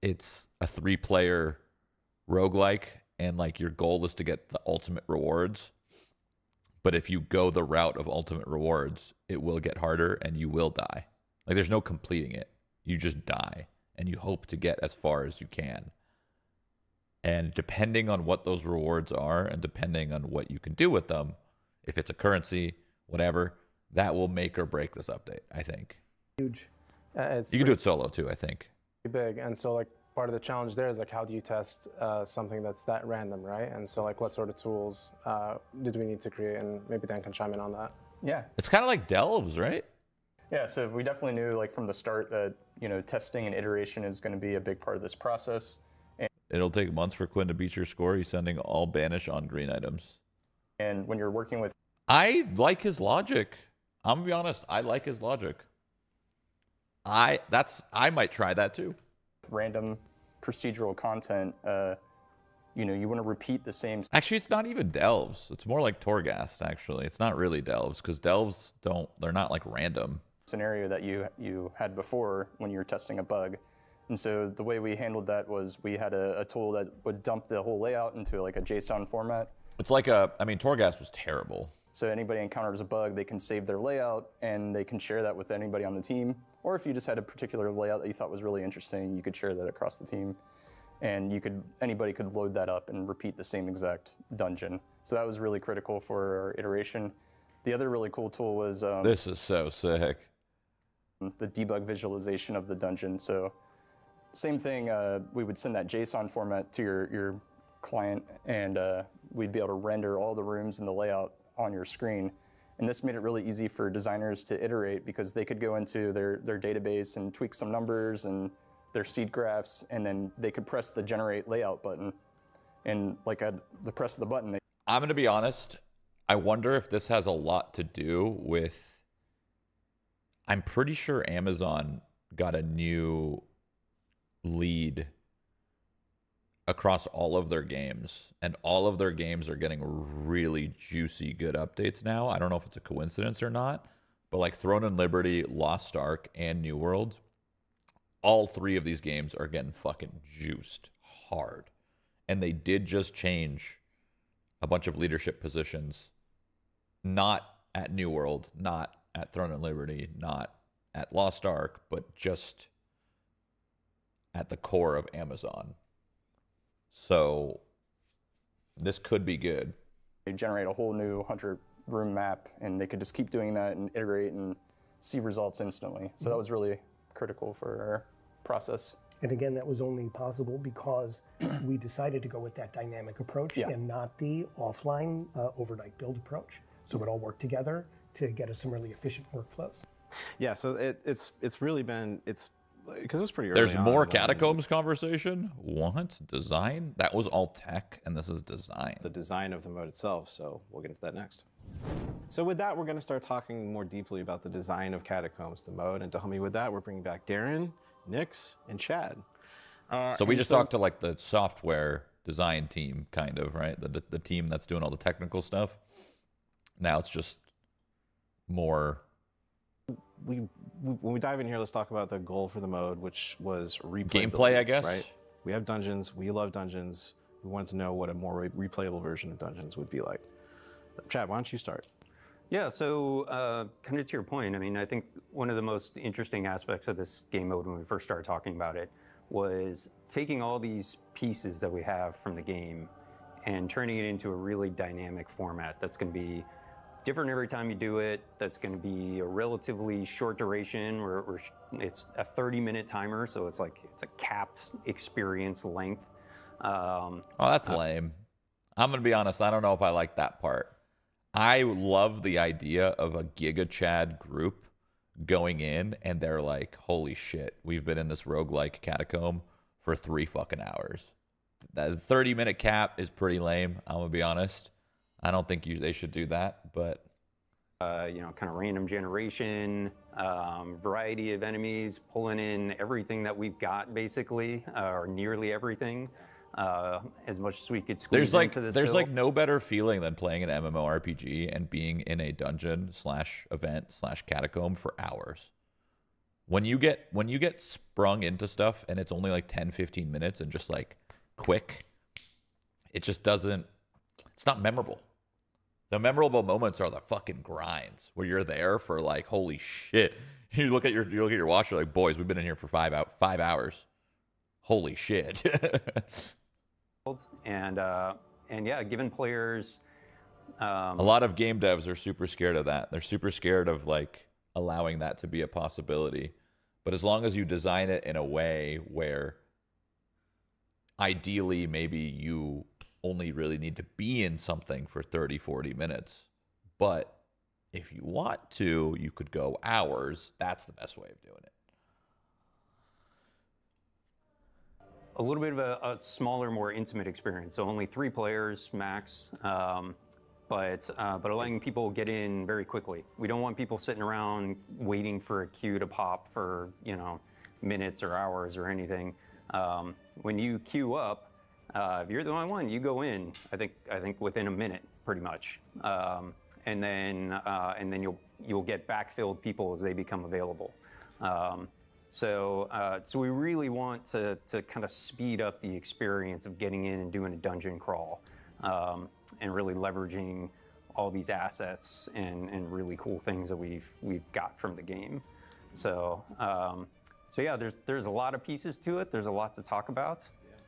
it's a 3-player roguelike, and like your goal is to get the ultimate rewards. But if you go the route of ultimate rewards, it will get harder and you will die. Like, there's no completing it. You just die, and you hope to get as far as you can. And depending on what those rewards are, and depending on what you can do with them, if it's a currency, whatever, that will make or break this update, I think. Huge. You can do it solo, too, I think. Big, and so, like, part of the challenge there is, like, how do you test something that's that random, right? And so, like, what sort of tools did we need to create? And maybe Dan can chime in on that. Yeah. It's kind of like Delves, right? Yeah, so we definitely knew like from the start that, testing and iteration is going to be a big part of this process. And it'll take months for Quinn to beat your score. He's sending all banish on green items. And when you're working with, I like his logic. I'm gonna be honest. I like his logic. I might try that too. random procedural content, you know, you want to repeat the same. Actually, it's not even delves. It's more like Torghast. Actually, it's not really delves because delves don't. They're not like random. Scenario that you had before when you were testing a bug. And so the way we handled that was we had a tool that would dump the whole layout into like a JSON format. It's like I mean, Torghast was terrible. So anybody encounters a bug, they can save their layout and they can share that with anybody on the team. Or if you just had a particular layout that you thought was really interesting, you could share that across the team. And anybody could load that up and repeat the same exact dungeon. So that was really critical for our iteration. The other really cool tool was this is so sick. The debug visualization of the dungeon. So same thing, we would send that JSON format to your client, and we'd be able to render all the rooms and the layout on your screen. And this made it really easy for designers to iterate because they could go into their database and tweak some numbers and their seed graphs, and then they could press the generate layout button. And like at the press of the button, I'm going to be honest. I wonder if this has a lot to do with, I'm pretty sure Amazon got a new lead across all of their games, and all of their games are getting really juicy good updates now. I don't know if it's a coincidence or not, but like Throne and Liberty, Lost Ark, and New World, all three of these games are getting fucking juiced hard. And they did just change a bunch of leadership positions, not at New World, not at Throne and Liberty, not at Lost Ark, but just at the core of Amazon. So this could be good. they generate a whole new 100-room map, and they could just keep doing that and iterate and see results instantly. So that was really critical for our process. And again, that was only possible because we decided to go with that dynamic approach and not the offline overnight build approach. So it all worked together to get us some really efficient workflows. Yeah, so it's really been, because it was pretty early There's on, more Catacombs conversation? What? Design? That was all tech, and this is design. The design of the mode itself, so we'll get into that next. So with that, we're going to start talking more deeply about the design of Catacombs, the mode, and to help me with that, we're bringing back Darren, Nix, and Chad. So we just talked to like the software design team, kind of, right? The team that's doing all the technical stuff. Now it's just more. When we dive in here, let's talk about the goal for the mode, which was gameplay, I guess. Right? We have dungeons. We love dungeons. We wanted to know what a more replayable version of dungeons would be like. Chad, why don't you start? Yeah, so kind of to your point, I mean, I think one of the most interesting aspects of this game mode when we first started talking about it was taking all these pieces that we have from the game and turning it into a really dynamic format that's going to be different every time you do it, that's going to be a relatively short duration, where it's a 30-minute timer, so it's a capped experience length. Oh, that's lame. I'm going to be honest, I don't know if I like that part. I love the idea of a Giga Chad group going in and they're like, holy shit, we've been in this roguelike catacomb for 3 fucking hours. That 30-minute cap is pretty lame, I'm going to be honest. I don't think they should do that, but... you know, kind of random generation, variety of enemies, pulling in everything that we've got, basically, or nearly everything, as much as we could squeeze into this There's build. like no better feeling than playing an MMORPG and being in a dungeon/event/catacomb for hours. When you get sprung into stuff and it's only like 10-15 minutes and just like quick, it just doesn't... It's not memorable. The memorable moments are the fucking grinds where you're there for like, holy shit. You look at your watch, you're like, boys, we've been in here for 5 hours. Holy shit. And yeah, given players... a lot of game devs are super scared of that. They're super scared of like allowing that to be a possibility. But as long as you design it in a way where ideally maybe you only really need to be in something for 30-40 minutes, but if you want to, you could go hours. That's the best way of doing it. A little bit of a smaller, more intimate experience. So only 3 players max, but letting people get in very quickly. We don't want people sitting around waiting for a queue to pop for minutes or hours or anything. When you queue up, if you're the only one, you go in. I think within a minute, pretty much, and then you'll get backfilled people as they become available. So we really want to kind of speed up the experience of getting in and doing a dungeon crawl, and really leveraging all these assets and really cool things that we've got from the game. So yeah, there's a lot of pieces to it. There's a lot to talk about.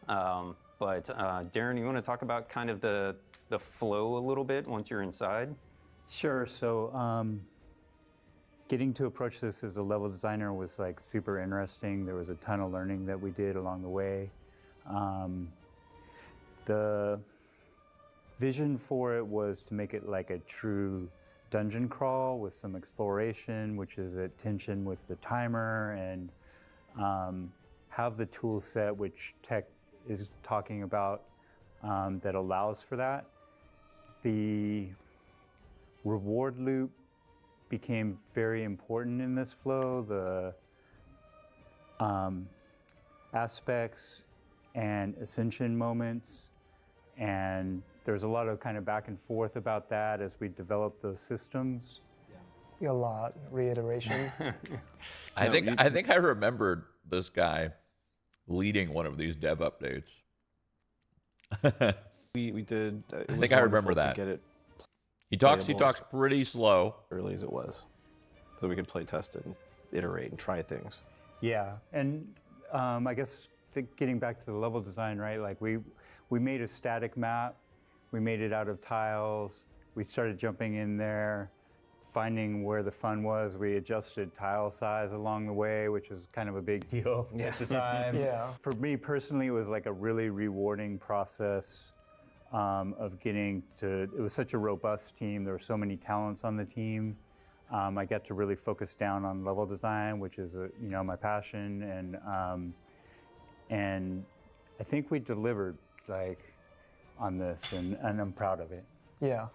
But Darren, you want to talk about kind of the flow a little bit once you're inside? Sure. So getting to approach this as a level designer was like super interesting. There was a ton of learning that we did along the way. The vision for it was to make it like a true dungeon crawl with some exploration, which is at tension with the timer, and have the tool set which tech is talking about that allows for that. The reward loop became very important in this flow. The aspects and ascension moments, and there's a lot of kind of back and forth about that as we develop those systems. A lot reiteration. I think I remembered this guy leading one of these dev updates. we did. I think I remember that. Get it. He talks pretty slow. Early as it was, so we could play test it and iterate and try things. Yeah, and I guess getting back to the level design, right? Like we made a static map. We made it out of tiles. We started jumping in there, finding where the fun was. We adjusted tile size along the way, which was kind of a big deal at the time. Yeah. For me personally, it was like a really rewarding process of getting to, it was such a robust team. There were so many talents on the team. I got to really focus down on level design, which is my passion, and I think we delivered on this, and I'm proud of it. Yeah.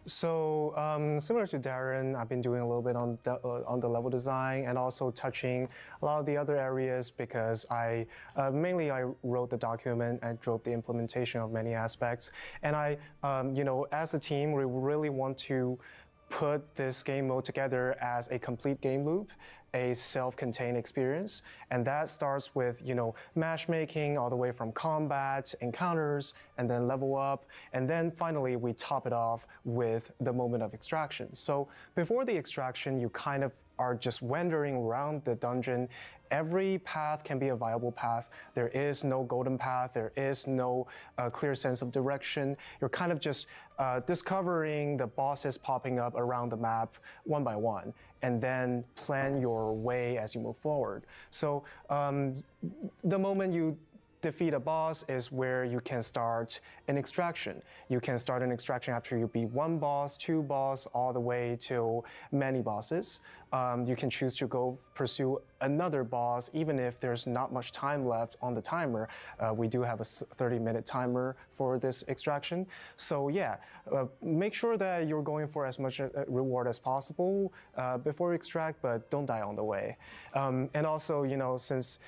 So similar to Darren, I've been doing a little bit on the level design and also touching a lot of the other areas because mainly I wrote the document and drove the implementation of many aspects. And as a team, we really want to put this game mode together as a complete game loop, a self-contained experience, and that starts with matchmaking all the way from combat, encounters, and then level up, and then finally we top it off with the moment of extraction. So before the extraction, you kind of are just wandering around the dungeon. Every path can be a viable path. There is no golden path. There is no clear sense of direction. You're kind of just discovering the bosses popping up around the map one by one, and then plan your way as you move forward. So the moment you defeat a boss is where you can start an extraction. You can start an extraction after you beat one boss, two boss, all the way to many bosses. You can choose to go pursue another boss, even if there's not much time left on the timer. We do have a 30-minute timer for this extraction. So yeah, make sure that you're going for as much reward as possible before you extract, but don't die on the way. And also, since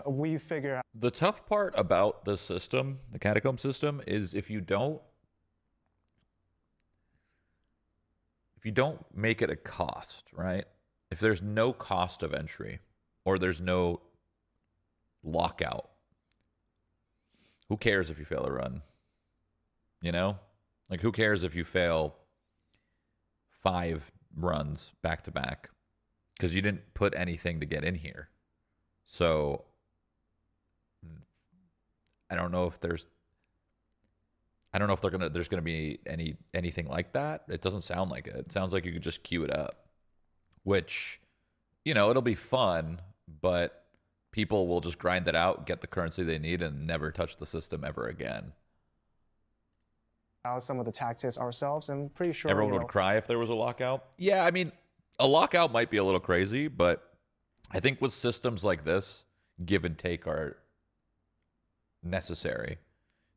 we figure out the tough part about the system, the Catacomb system, is if you don't make it a cost, right? If there's no cost of entry or there's no lockout, who cares if you fail a run? Who cares if you fail 5 runs back to back because you didn't put anything to get in here. So I don't know if there's gonna be anything like that. It doesn't sound like it. It sounds like you could just queue it up, which, it'll be fun, but people will just grind it out, get the currency they need, and never touch the system ever again. Some of the tactics ourselves, I'm pretty sure everyone would cry if there was a lockout. Yeah, I mean, a lockout might be a little crazy, but I think with systems like this, give and take are necessary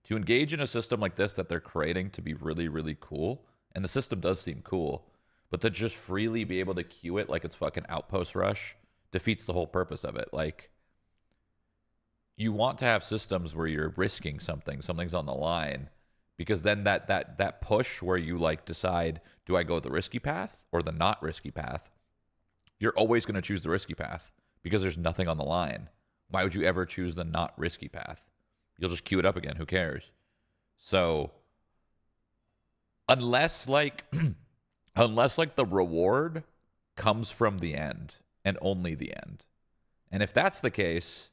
to engage in a system like this that they're creating to be really, really cool, and the system does seem cool, but to just freely be able to queue it like it's fucking Outpost Rush defeats the whole purpose of it. Like, you want to have systems where you're risking something, something's on the line, because then that push where you like decide, do I go the risky path or the not risky path? You're always going to choose the risky path because there's nothing on the line. Why would you ever choose the not risky path? You'll just queue it up again. Who cares? So unless like the reward comes from the end and only the end. And if that's the case,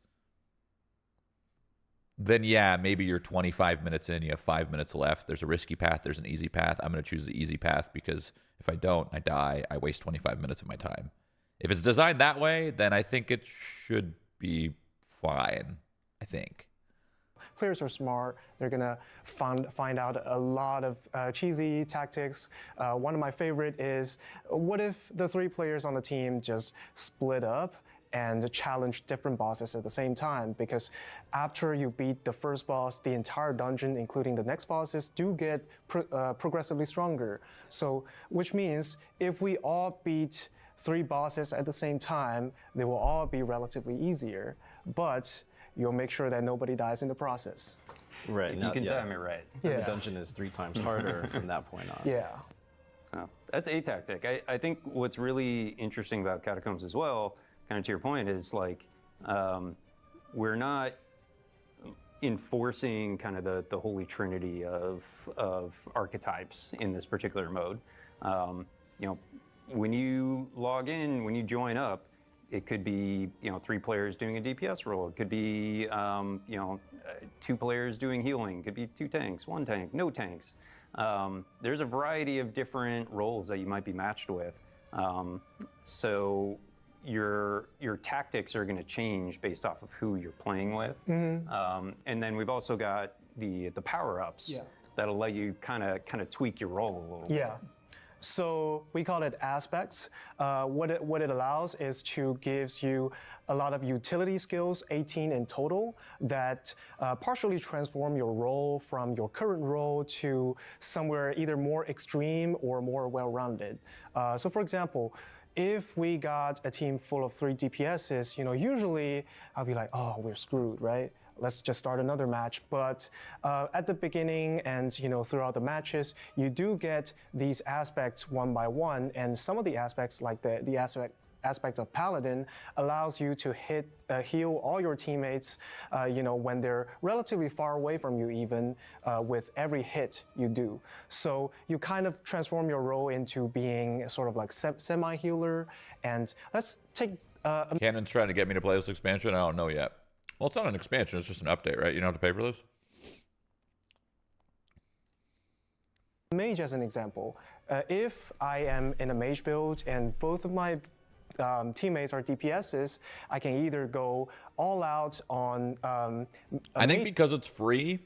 then yeah, maybe you're 25 minutes in, you have 5 minutes left. There's a risky path, there's an easy path. I'm going to choose the easy path because if I don't, I die. I waste 25 minutes of my time. If it's designed that way, then I think it should be fine, I think. Players are smart. They're gonna find out a lot of cheesy tactics. One of my favorite is, what if the 3 players on the team just split up and challenge different bosses at the same time? Because after you beat the first boss, the entire dungeon, including the next bosses, do get progressively stronger. So, which means if we all beat 3 bosses at the same time, they will all be relatively easier. But you'll make sure that nobody dies in the process. Right. If you can time it right. And the dungeon is 3 times harder from that point on. Yeah. So that's a tactic. I think what's really interesting about Catacombs as well, kind of to your point, is like we're not enforcing kind of the holy trinity of archetypes in this particular mode. You know, when you log in, when you join up, it could be 3 players doing a DPS role. It could be 2 players doing healing. It could be 2 tanks, 1 tank, no tanks. There's a variety of different roles that you might be matched with. So your tactics are going to change based off of who you're playing with. Mm-hmm. And then we've also got the power-ups that'll let you kind of tweak your role a little bit. So we call it aspects. What it allows is to gives you a lot of utility skills, 18 in total, that partially transform your role from your current role to somewhere either more extreme or more well-rounded. So for example, if we got a team full of 3 DPSs, usually I'll be like, oh, we're screwed, right? Let's just start another match. But at the beginning and throughout the matches, you do get these aspects one by one, and some of the aspects, like the aspect of Paladin, allows you to heal all your teammates, when they're relatively far away from you, even with every hit you do. So you kind of transform your role into being sort of like semi-healer. And let's take. Cannon's trying to get me to play this expansion. I don't know yet. Well, it's not an expansion, it's just an update, right? You don't have to pay for this? Mage as an example. If I am in a mage build and both of my teammates are DPSs, I can either go all out on I think because it's free,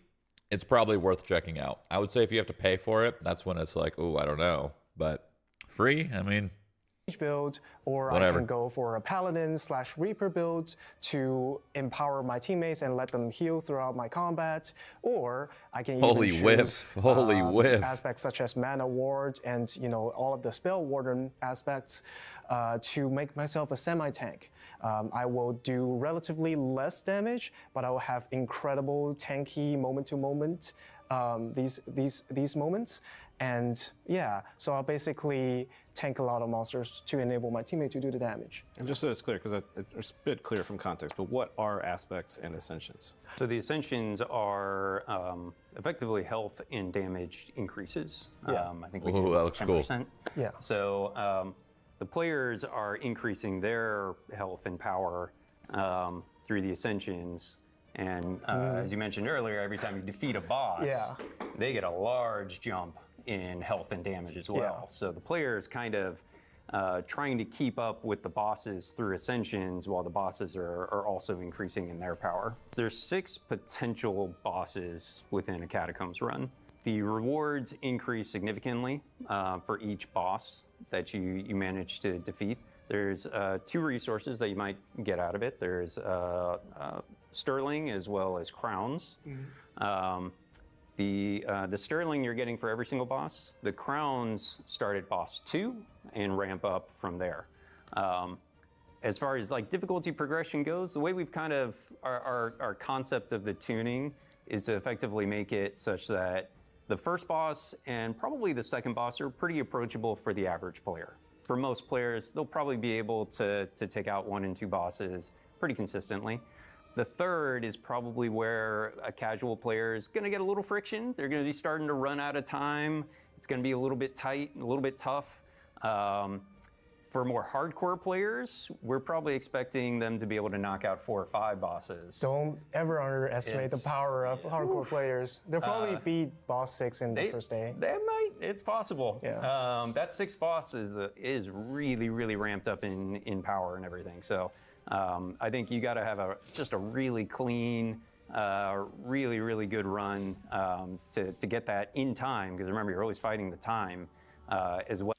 it's probably worth checking out. I would say if you have to pay for it, that's when it's like, oh, I don't know. But free, I mean... build, or whatever. I can go for a Paladin/Reaper build to empower my teammates and let them heal throughout my combat, or I can even choose Holy whiff. aspects such as Mana Ward and all of the Spell Warden aspects to make myself a semi-tank. I will do relatively less damage, but I will have incredible tanky moment-to-moment these moments. And yeah, so I'll basically tank a lot of monsters to enable my teammate to do the damage. And just so it's clear, because it's a bit clear from context, but what are aspects and ascensions? So the ascensions are effectively health and damage increases. I think we that looks 10%. cool. Yeah. So the players are increasing their health and power through the ascensions. And as you mentioned earlier, every time you defeat a boss, they get a large jump in health and damage as well. So the player is kind of trying to keep up with the bosses through ascensions while the bosses are also increasing in their power. There's 6 potential bosses within a Catacombs run. The rewards increase significantly for each boss that you manage to defeat. There's 2 resources that you might get out of it. There's Sterling as well as crowns. The sterling you're getting for every single boss. The crowns start at boss 2 and ramp up from there. As far as like difficulty progression goes, the way we've kind of, our concept of the tuning is to effectively make it such that the first boss and probably the second boss are pretty approachable for the average player. For most players, they'll probably be able to take out 1 and 2 bosses pretty consistently. The third is probably where a casual player is going to get a little friction. They're going to be starting to run out of time. It's going to be a little bit tight, a little bit tough. For more hardcore players, we're probably expecting them to be able to knock out 4 or 5 bosses. Don't ever underestimate the power of hardcore players. They'll probably beat boss 6 in the first day. They might. It's possible. Yeah. That 6th boss is really, really ramped up in power and everything. So I think you got to have just a really clean, really, really good run to get that in time. Because remember, you're always fighting the time as well.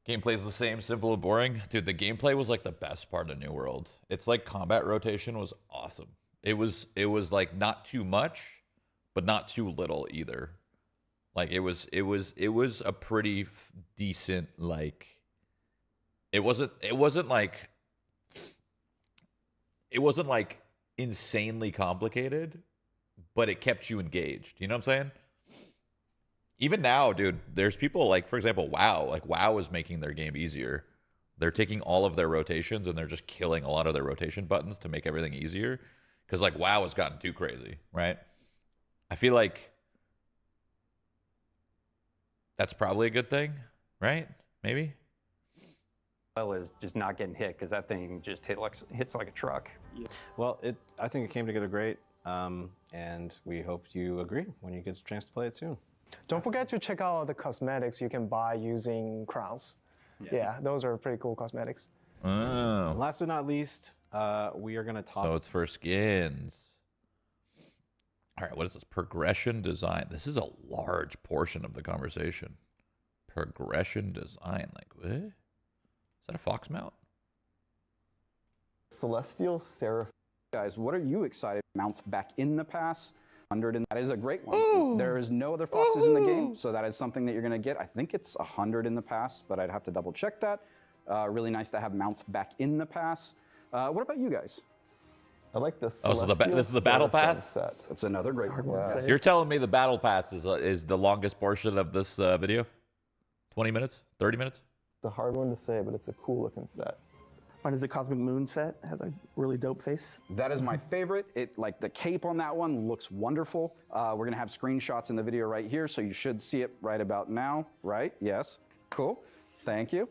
Gameplay's the same, simple and boring. Dude, the gameplay was like the best part of New World. It's like combat rotation was awesome. It was like not too much, but not too little either. Like it was a pretty decent, like it wasn't like insanely complicated, but it kept you engaged. You know what I'm saying? Even now, dude, there's people like, for example, WoW. Like WoW is making their game easier. They're taking all of their rotations and they're just killing a lot of their rotation buttons to make everything easier. Because like WoW has gotten too crazy, right? I feel like that's probably a good thing, right? Maybe. Well as just not getting hit because that thing just hits like a truck. Well, I think it came together great, and we hope you agree when you get a chance to play it soon. Don't forget to check out the cosmetics you can buy using crowns. Yeah, those are pretty cool cosmetics. Oh. Last but not least, we are going to talk. So it's for skins. All right, what is this? Progression design. This is a large portion of the conversation. Progression design. Like, what? Is that a fox mount? Celestial Seraph. Guys, what are you excited? Mounts back in the pass. 100, and that is a great one. Ooh. There is no other foxes in the game, so that is something that you're going to get. I think it's 100 in the pass, but I'd have to double check that. Really nice to have mounts back in the pass. What about you guys? I like this. Oh, so this is the battle pass set. That's another great one. Yeah. You're telling me the battle pass is the longest portion of this video? 20 minutes? 30 minutes? It's a hard one to say, but it's a cool looking set. Mine is the Cosmic Moon set. It has a really dope face. That is my favorite. Like the cape on that one looks wonderful. We're gonna have screenshots in the video right here, so you should see it right about now, right? Yes, cool, thank you.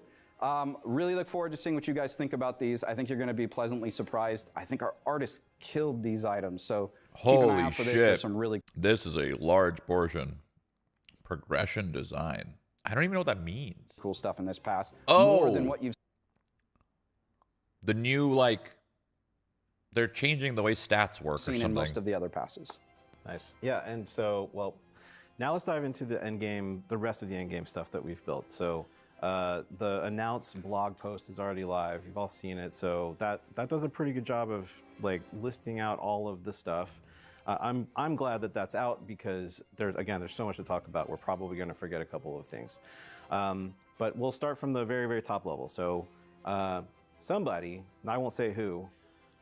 Really look forward to seeing what you guys think about these. I think you're gonna be pleasantly surprised. I think our artists killed these items, so keep an eye out for this. There's some really... This is a large portion. Progression design. I don't even know what that means. Cool stuff in this pass. Oh! More than what you've The new, like, they're changing the way stats work or something. Seen in most of the other passes. Nice. Yeah, and so, well, now let's dive into the endgame, the rest of the endgame stuff that we've built. So the announced blog post is already live. You've all seen it. So that does a pretty good job of like listing out all of the stuff. I'm glad that that's out because there's so much to talk about. We're probably going to forget a couple of things. But we'll start from the very, very top level. So somebody, and I won't say who,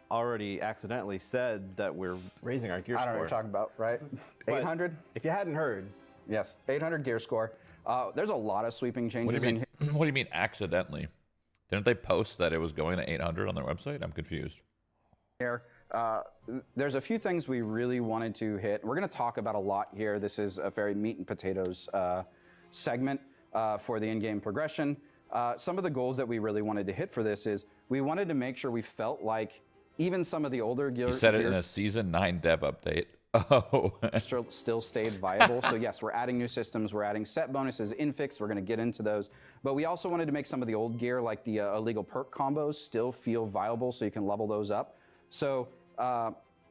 already accidentally said that we're raising our gear score. I don't know what you're talking about, right? 800? If you hadn't heard. Yes, 800 gear score. There's a lot of sweeping changes in here. What do you mean accidentally? Didn't they post that it was going to 800 on their website? I'm confused. There's a few things we really wanted to hit. We're going to talk about a lot here. This is a very meat and potatoes segment for the in-game progression. Some of the goals that we really wanted to hit for this is we wanted to make sure we felt like even some of the older gear... You said it in a Season 9 dev update. Oh. still stayed viable. So yes, we're adding new systems. We're adding set bonuses, infix. We're going to get into those. But we also wanted to make some of the old gear, like the illegal perk combos, still feel viable so you can level those up. So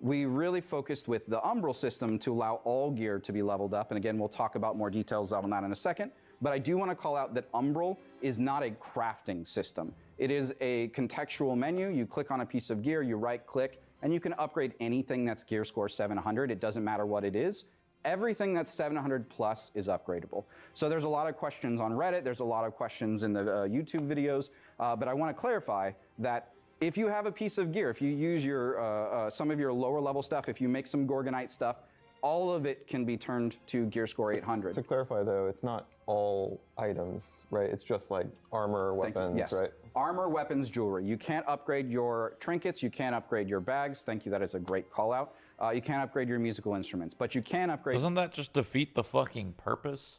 we really focused with the Umbral system to allow all gear to be leveled up. And again, we'll talk about more details on that in a second. But I do want to call out that Umbral is not a crafting system. It is a contextual menu. You click on a piece of gear, you right click, and you can upgrade anything that's gear score 700. It doesn't matter what it is. Everything that's 700 plus is upgradable. So there's a lot of questions on Reddit, there's a lot of questions in the YouTube videos, but I want to clarify that if you have a piece of gear, if you use your some of your lower level stuff, if you make some Gorgonite stuff, all of it can be turned to gear score 800. To clarify though, it's not all items, right? It's just like armor, weapons, yes. right? Armor, weapons, jewelry. You can't upgrade your trinkets, you can't upgrade your bags. Thank you, that is a great call out. You can't upgrade your musical instruments, but you can upgrade. Doesn't that just defeat the fucking purpose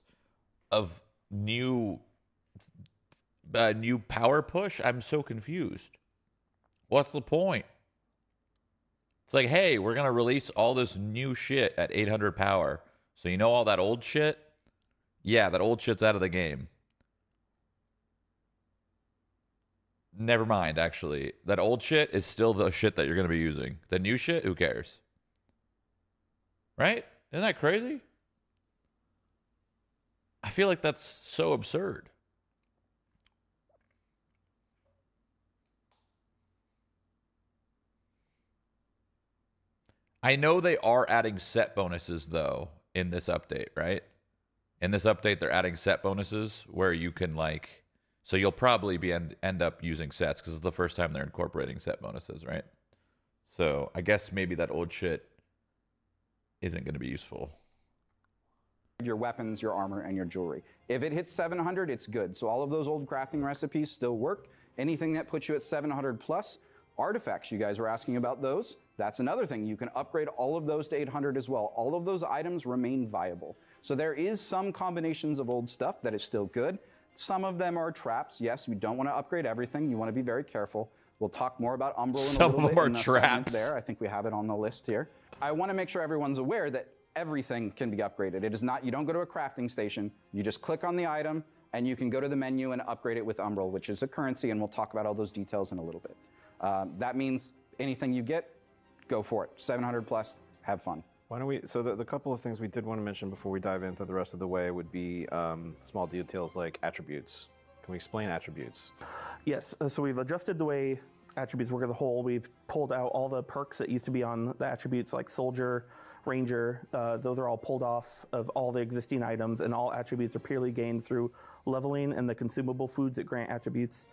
of new power push? I'm so confused. What's the point? It's like, hey, we're going to release all this new shit at 800 power. So you know all that old shit? Yeah, that old shit's out of the game. Never mind, actually. That old shit is still the shit that you're going to be using. The new shit, who cares? Right? Isn't that crazy? I feel like that's so absurd. I know they are adding set bonuses, though, in this update, right? In this update, they're adding set bonuses where you can, like... So you'll probably be end up using sets because it's the first time they're incorporating set bonuses, right? So I guess maybe that old shit isn't going to be useful. Your weapons, your armor, and your jewelry. If it hits 700, it's good. So all of those old crafting recipes still work. Anything that puts you at 700 plus, artifacts, you guys were asking about those. That's another thing. You can upgrade all of those to 800 as well. All of those items remain viable. So there is some combinations of old stuff that is still good. Some of them are traps. Yes, you don't want to upgrade everything. You want to be very careful. We'll talk more about Umbral in a little bit. Some of them are in the segment traps. there. I think we have it on the list here. I want to make sure everyone's aware that everything can be upgraded. It is not, you don't go to a crafting station. You just click on the item and you can go to the menu and upgrade it with Umbral, which is a currency, and we'll talk about all those details in a little bit. That means anything you get, go for it. 700 plus, have fun. Why don't we, so the couple of things we did want to mention before we dive into the rest of the way would be small details like attributes. Can we explain attributes? Yes, so we've adjusted the way attributes work as a whole. We've pulled out all the perks that used to be on the attributes like Soldier, Ranger. Those are all pulled off of all the existing items, and all attributes are purely gained through leveling and the consumable foods that grant attributes.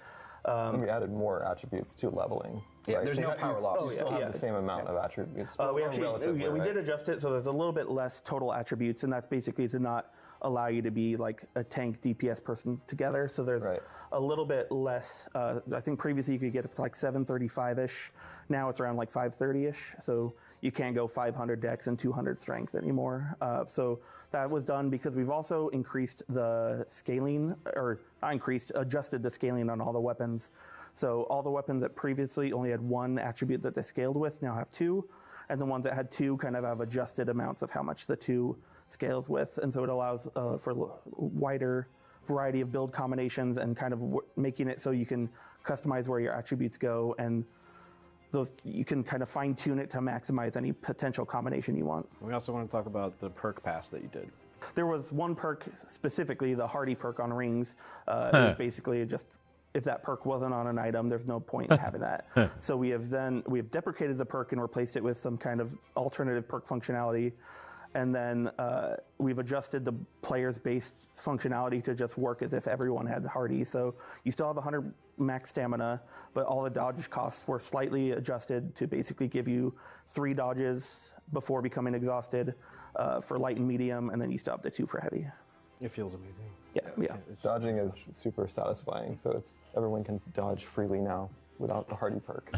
And we added more attributes to leveling. Yeah, right? there's So no power loss. You still have the same amount of attributes. We did adjust it, so there's a little bit less total attributes, and that's basically to not allow you to be like a tank DPS person together. So there's a little bit less. I think previously you could get up to like 735-ish. Now it's around like 530-ish. So you can't go 500 dex and 200 strength anymore. So that was done because we've also increased the scaling, or not increased, adjusted the scaling on all the weapons. So all the weapons that previously only had one attribute that they scaled with now have two, and the ones that had two kind of have adjusted amounts of how much the two scales with, and so it allows for a wider variety of build combinations and kind of making it so you can customize where your attributes go, and those you can kind of fine tune it to maximize any potential combination you want. We also want to talk about the perk pass that you did. There was one perk specifically, the Hardy perk on rings. It was basically just, if that perk wasn't on an item, there's no point in having that. So we have deprecated the perk and replaced it with some kind of alternative perk functionality. And then we've adjusted the player's base functionality to just work as if everyone had Hardy. So you still have 100 max stamina, but all the dodge costs were slightly adjusted to basically give you 3 dodges before becoming exhausted for light and medium, and then you still have the 2 for heavy. It feels amazing. Yeah. Dodging is super satisfying, so everyone can dodge freely now without the Hardy perk.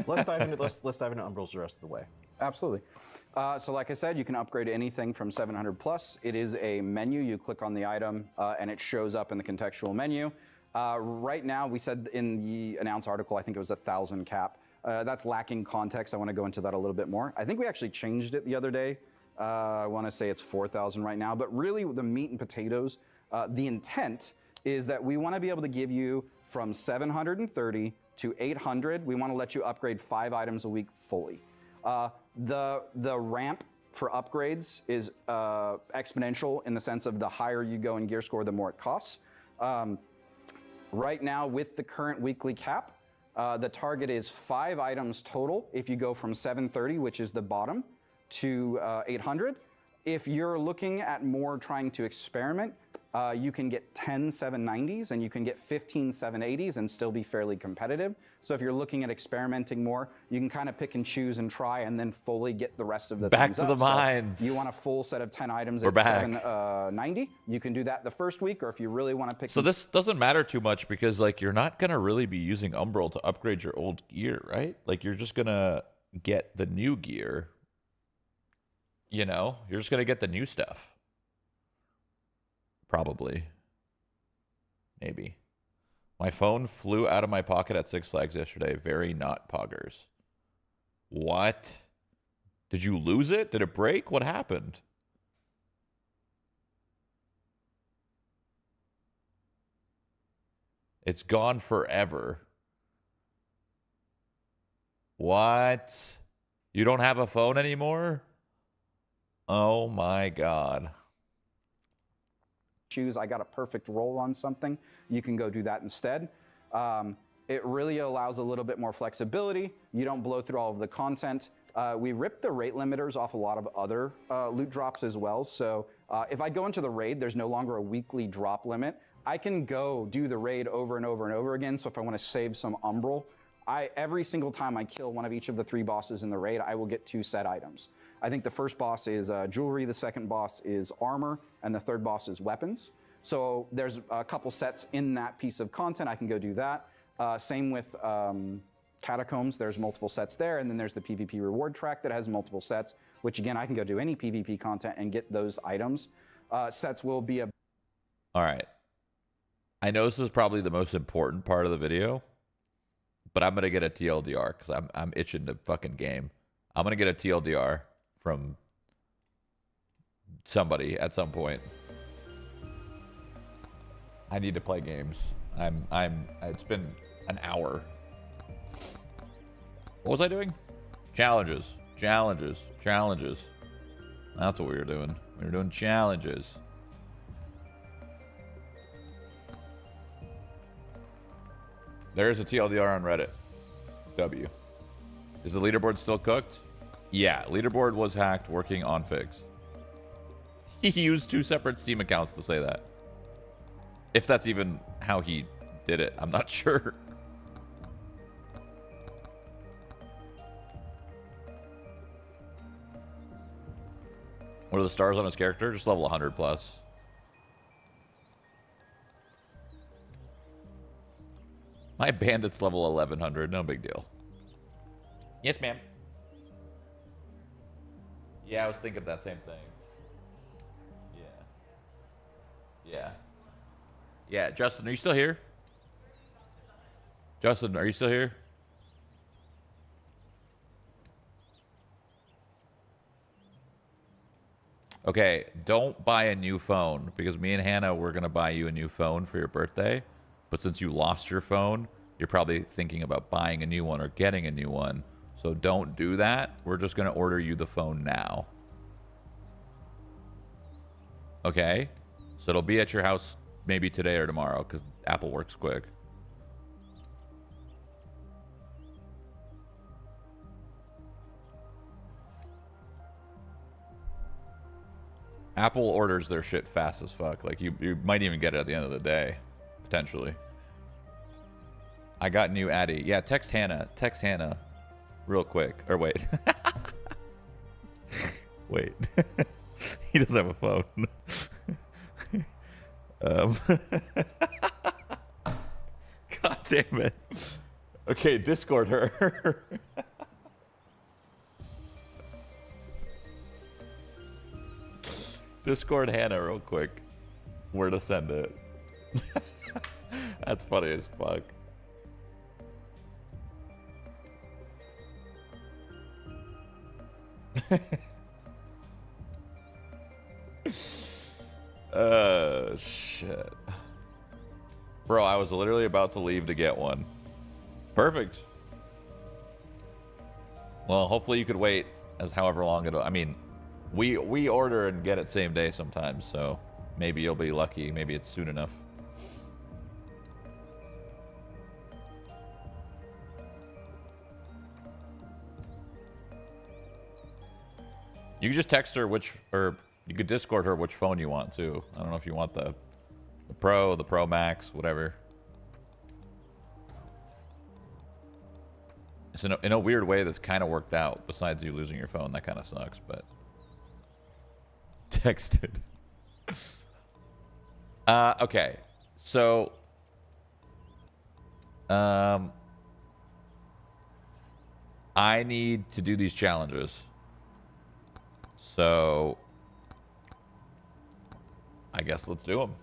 Let's dive into Umbrals the rest of the way. Absolutely. So like I said, you can upgrade anything from 700 plus. It is a menu. You click on the item and it shows up in the contextual menu. Right now, we said in the announced article, I think it was 1,000 cap. That's lacking context. I want to go into that a little bit more. I think we actually changed it the other day. I want to say it's 4,000 right now, but really the meat and potatoes, the intent is that we want to be able to give you from 730 to 800. We want to let you upgrade 5 items a week fully. The ramp for upgrades is exponential in the sense of the higher you go in gear score, the more it costs. Right now, with the current weekly cap, the target is 5 items total if you go from 730, which is the bottom, to 800. if you're looking at more trying to experiment, you can get 10 790s and you can get 15 780s and still be fairly competitive. So if you're looking at experimenting more, you can kind of pick and choose and try and then fully get the rest of the Back things to up. the mines. So you want a full set of 10 items We're at back. 790, you can do that the first week, or if you really want to pick. So this doesn't matter too much because like you're not gonna really be using Umbral to upgrade your old gear, right? Like you're just gonna get the new gear. You know, you're just gonna get the new stuff. Probably. Maybe. My phone flew out of my pocket at Six Flags yesterday. Very not poggers. What? Did you lose it? Did it break? What happened? It's gone forever. What? You don't have a phone anymore? Oh my God. Choose, I got a perfect roll on something, you can go do that instead. It really allows a little bit more flexibility. You don't blow through all of the content. We ripped the rate limiters off a lot of other loot drops as well. So if I go into the raid, there's no longer a weekly drop limit. I can go do the raid over and over and over again. So if I want to save some Umbral, every single time I kill one of each of the 3 bosses in the raid, I will get 2 set items. I think the first boss is jewelry, the second boss is armor, and the third boss is weapons. So there's a couple sets in that piece of content. I can go do that. Same with Catacombs. There's multiple sets there, and then there's the PvP reward track that has multiple sets, which again, I can go do any PvP content and get those items. Sets will be a... All right. I know this is probably the most important part of the video, but I'm going to get a TLDR because I'm itching to fucking game. I'm going to get a TLDR from somebody at some point. I need to play games. It's been an hour. What was I doing? Challenges. That's what we were doing. We were doing challenges. There's a TLDR on Reddit. W. Is the leaderboard still cooked? Yeah, leaderboard was hacked working on Figs. He used 2 separate Steam accounts to say that. If that's even how he did it, I'm not sure. What are the stars on his character? Just level 100 plus. My bandit's level 1100, no big deal. Yes, ma'am. Yeah, I was thinking that same thing. Yeah, Justin, are you still here? Justin, are you still here? Okay, don't buy a new phone because me and Hannah, we're going to buy you a new phone for your birthday. But since you lost your phone, you're probably thinking about buying a new one or getting a new one. So don't do that. We're just going to order you the phone now. Okay? So it'll be at your house maybe today or tomorrow because Apple works quick. Apple orders their shit fast as fuck. Like you might even get it at the end of the day, potentially. I got new Addy. Yeah, text Hannah. Text Hannah real quick. Or wait. Wait. He doesn't have a phone. God damn it. Okay, Discord her. Discord Hannah real quick. Where to send it. That's funny as fuck. Shit. Bro, I was literally about to leave to get one. Perfect. Well, hopefully you could wait as however long it'll... I mean, we order and get it same day sometimes, so maybe you'll be lucky. Maybe it's soon enough. You can just text her which, or You could Discord her which phone you want too. I don't know if you want the Pro, the Pro Max, whatever. It's in a weird way that's kind of worked out. Besides you losing your phone, that kind of sucks. But texted. Okay, so I need to do these challenges. So I guess let's do them.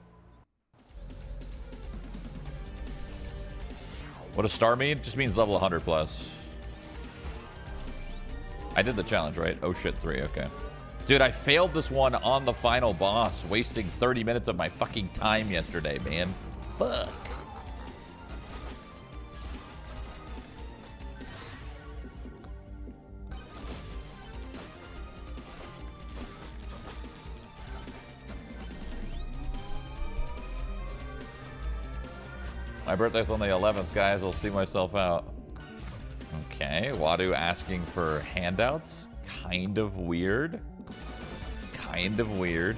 What does star mean? Just means level 100 plus. I did the challenge, right? Oh shit, 3, okay. Dude, I failed this one on the final boss, wasting 30 minutes of my fucking time yesterday, man. Fuck. My birthday's on the 11th, guys. I'll see myself out. Okay, Wadu asking for handouts. Kind of weird. Kind of weird.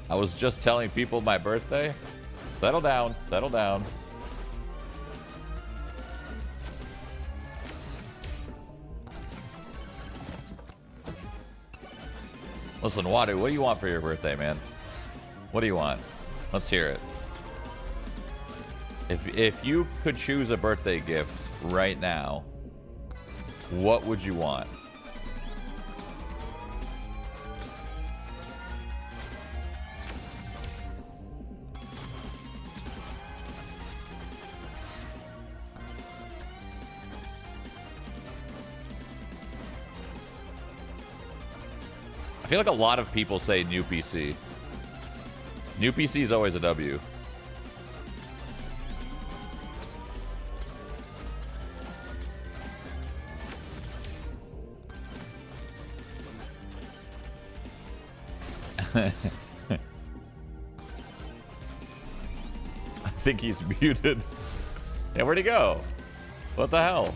I was just telling people my birthday. Settle down, settle down. Listen, Wadu, what do you want for your birthday, man? What do you want? Let's hear it. If you could choose a birthday gift right now, what would you want? I feel like a lot of people say new PC. New PC is always a W. I think he's muted. Yeah, where'd he go? What the hell?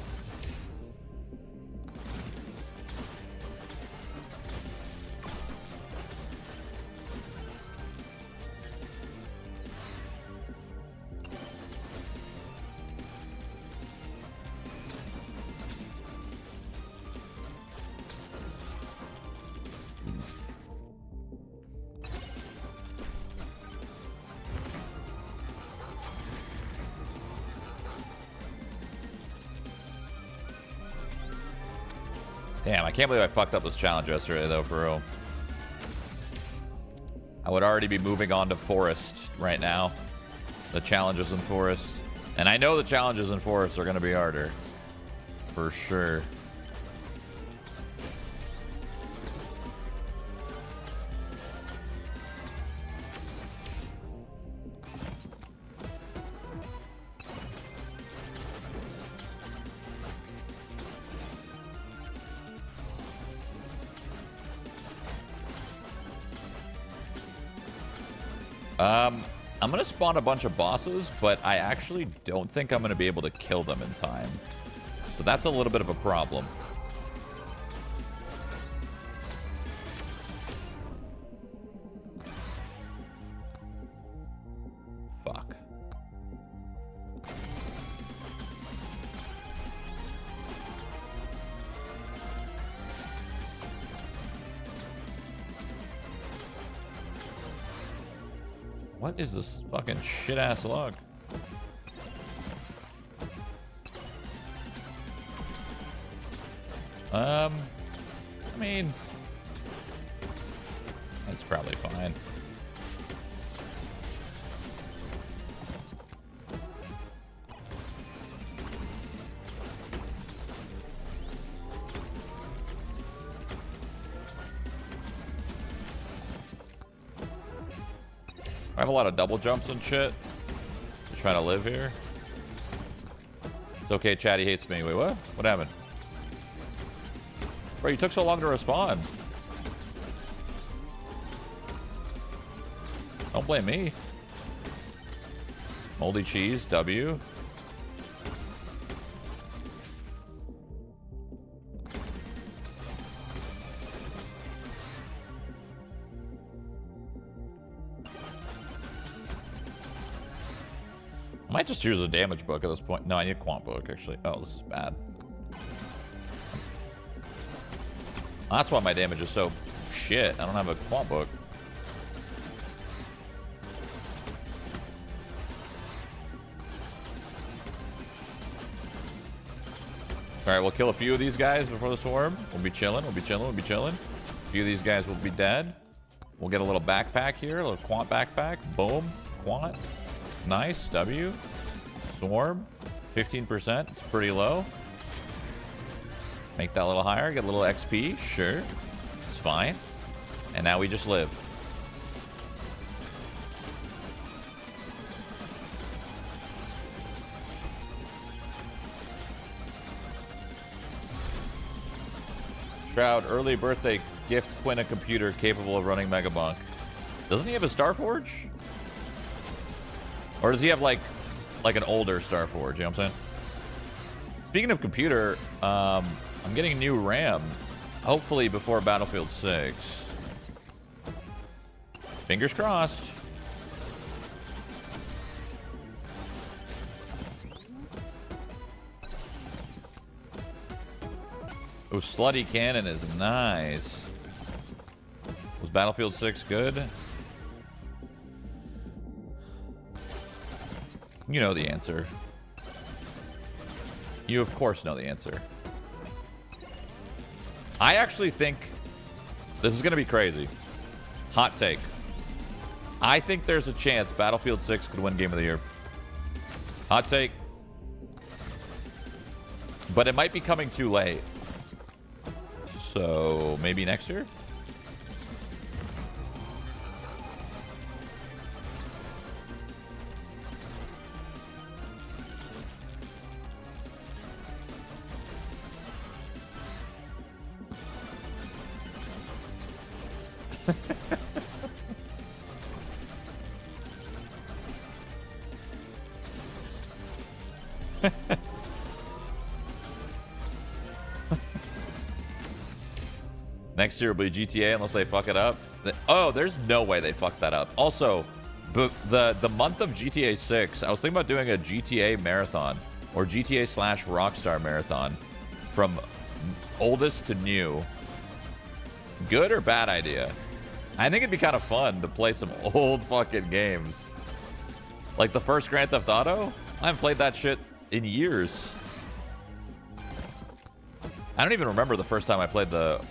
Damn, I can't believe I fucked up this challenge yesterday, though, for real. I would already be moving on to Forest right now. The challenges in Forest. And I know the challenges in Forest are going to be harder. For sure. I'm going to spawn a bunch of bosses, but I actually don't think I'm going to be able to kill them in time. So that's a little bit of a problem. Fuck. What is this fucking shit-ass log? I mean, that's probably fine. I have a lot of double jumps and shit to try to live here. It's okay, Chatty hates me. Wait, what? What happened? Bro, you took so long to respond. Don't blame me. Moldy cheese, W. I might just use a damage book at this point. No, I need a quant book, actually. Oh, this is bad. That's why my damage is so shit. I don't have a quant book. All right, we'll kill a few of these guys before the swarm. We'll be chilling. We'll be chilling. We'll be chilling. A few of these guys will be dead. We'll get a little backpack here, a little quant backpack. Boom, quant. Nice, W. Swarm, 15%. It's pretty low. Make that a little higher. Get a little XP. Sure, it's fine. And now we just live. Shroud, early birthday gift Quinn a computer capable of running Megabonk. Doesn't he have a Starforge? Or does he have like an older Starforge? You know what I'm saying? Speaking of computer, I'm getting a new RAM. Hopefully before Battlefield 6. Fingers crossed. Oh, Slutty Cannon is nice. Was Battlefield 6 good? You know the answer. You, of course, know the answer. I actually think this is going to be crazy. Hot take. I think there's a chance Battlefield 6 could win Game of the Year. Hot take. But it might be coming too late. So maybe next year? Next year will be GTA unless they fuck it up. Oh, there's no way they fucked that up. Also, the month of GTA 6, I was thinking about doing a GTA marathon or GTA / Rockstar marathon from oldest to new. Good or bad idea? I think it'd be kind of fun to play some old fucking games. Like the first Grand Theft Auto? I haven't played that shit in years. I don't even remember the first time I played the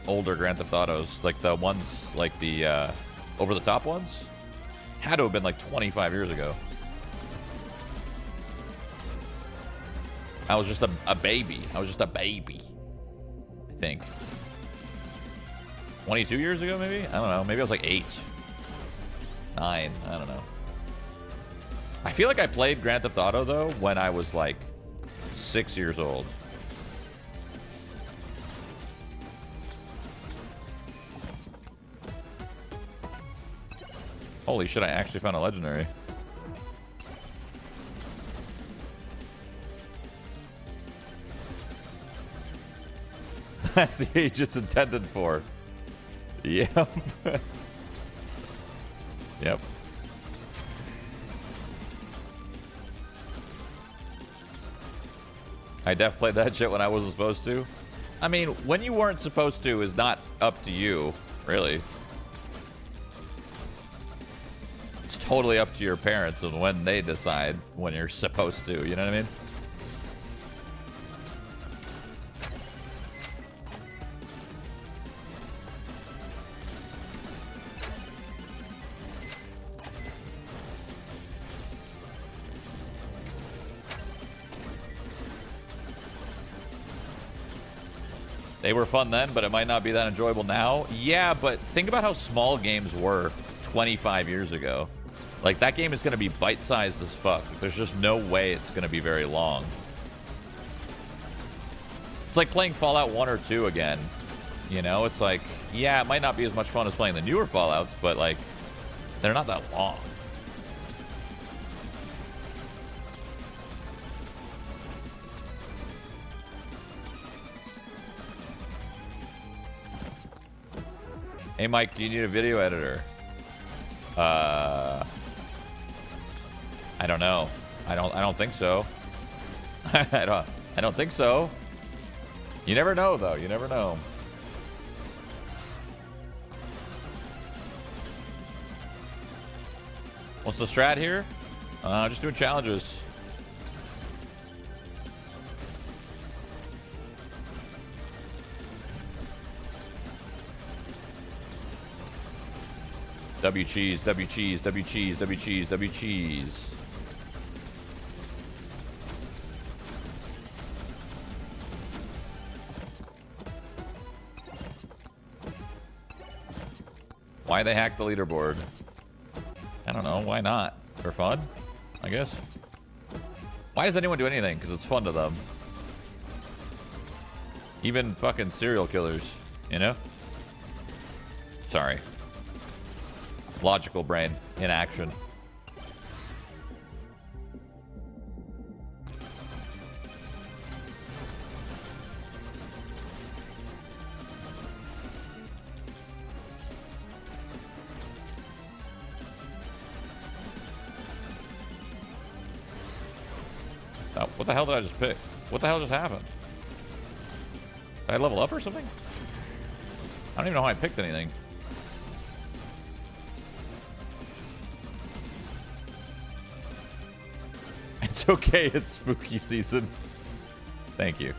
older Grand Theft Autos, like the ones, like the over-the-top ones. Had to have been like 25 years ago. I was just a baby. I was just a baby, I think. 22 years ago, maybe? I don't know. Maybe I was like 8. 9. I don't know. I feel like I played Grand Theft Auto, though, when I was like 6 years old. Holy shit, I actually found a legendary. That's the age it's intended for. Yep. Yep. I def played that shit when I wasn't supposed to. I mean, when you weren't supposed to is not up to you, really. It's totally up to your parents and when they decide when you're supposed to, you know what I mean? They were fun then, but it might not be that enjoyable now. Yeah, but think about how small games were 25 years ago. Like, that game is going to be bite-sized as fuck. There's just no way it's going to be very long. It's like playing Fallout 1 or 2 again. You know, it's like, yeah, it might not be as much fun as playing the newer Fallouts, but, like, They're not that long. Hey Mike, do you need a video editor? I don't know. I don't think so. I don't think so. You never know though. You never know. What's the strat here? Just doing challenges. W cheese, W cheese, W cheese, W cheese, W cheese. Why they hack the leaderboard? I don't know. Why not? For fun, I guess. Why does anyone do anything? Because it's fun to them. Even fucking serial killers, you know? Sorry. Logical brain in action. Oh, what the hell did I just pick? What the hell just happened? Did I level up or something? I don't even know how I picked anything. It's okay, it's spooky season. Thank you.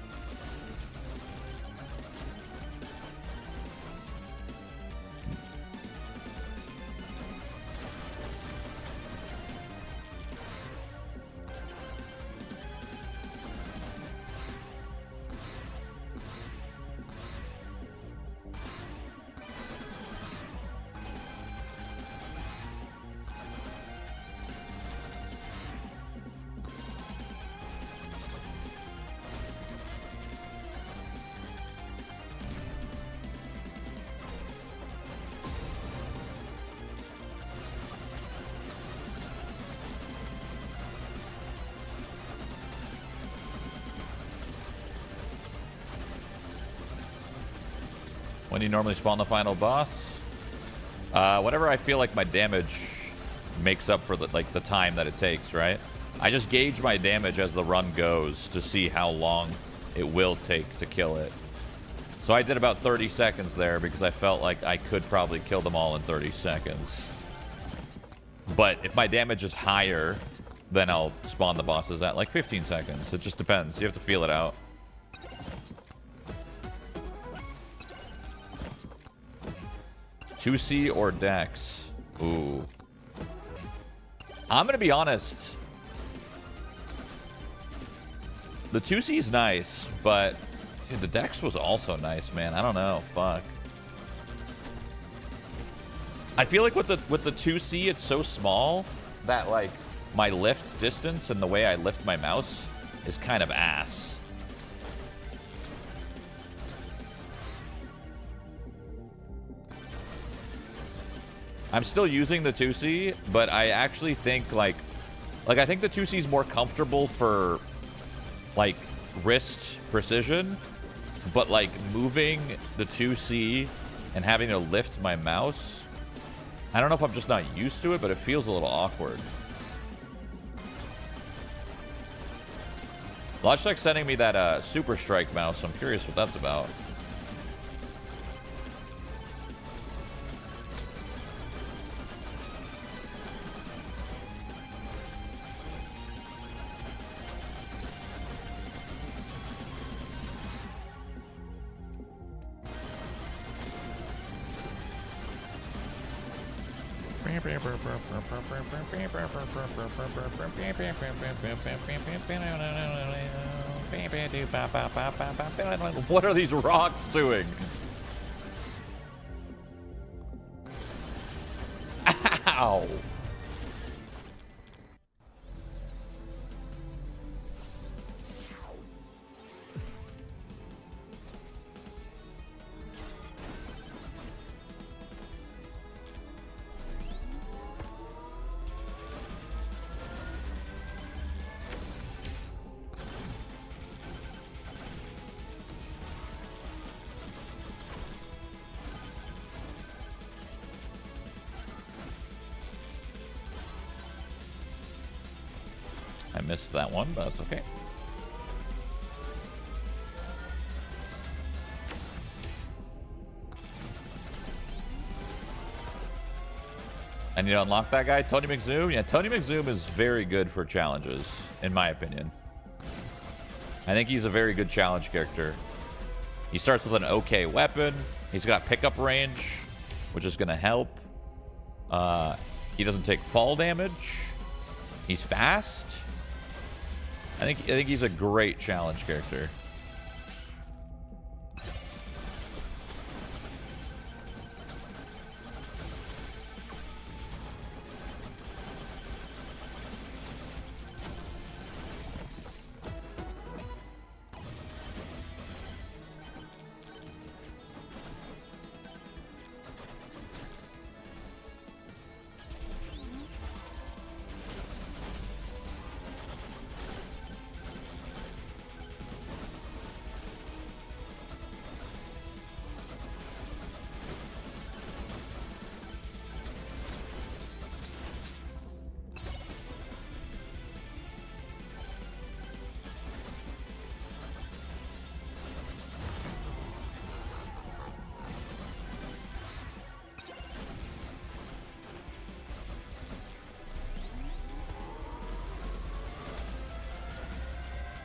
When do you normally spawn the final boss? Whenever I feel like my damage makes up for the time that it takes, right? I just gauge my damage as the run goes to see how long it will take to kill it. So I did about 30 seconds there because I felt like I could probably kill them all in 30 seconds. But if my damage is higher, then I'll spawn the bosses at like 15 seconds. It just depends. You have to feel it out. (2C) or Dex? Ooh. I'm gonna be honest. The 2C is nice, but dude, the Dex was also nice, man. I don't know. Fuck. I feel like with the 2C, it's so small that like my lift distance and the way I lift my mouse is kind of ass. I'm still using the 2C, but I actually think like I think the 2C is more comfortable for like wrist precision, but like moving the 2C and having to lift my mouse, I don't know if I'm just not used to it, but it feels a little awkward. Logitech's sending me that Super Strike mouse, so I'm curious what that's about. What are these rocks doing? Ow. I missed that one, but that's okay. I need to unlock that guy, Tony McZoom. Yeah, Tony McZoom is very good for challenges, in my opinion. I think he's a very good challenge character. He starts with an okay weapon. He's got pickup range, which is going to help. He doesn't take fall damage. He's fast. I think he's a great challenge character.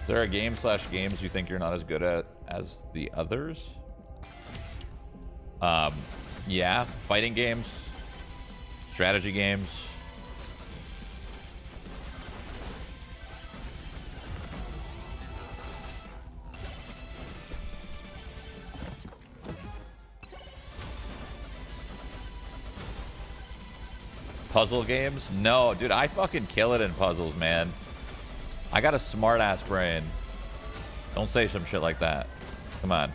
Is there a game/games you think you're not as good at as the others? Yeah, fighting games, strategy games. Puzzle games? No, dude, I fucking kill it in puzzles, man. I got a smart ass brain. Don't say some shit like that. Come on.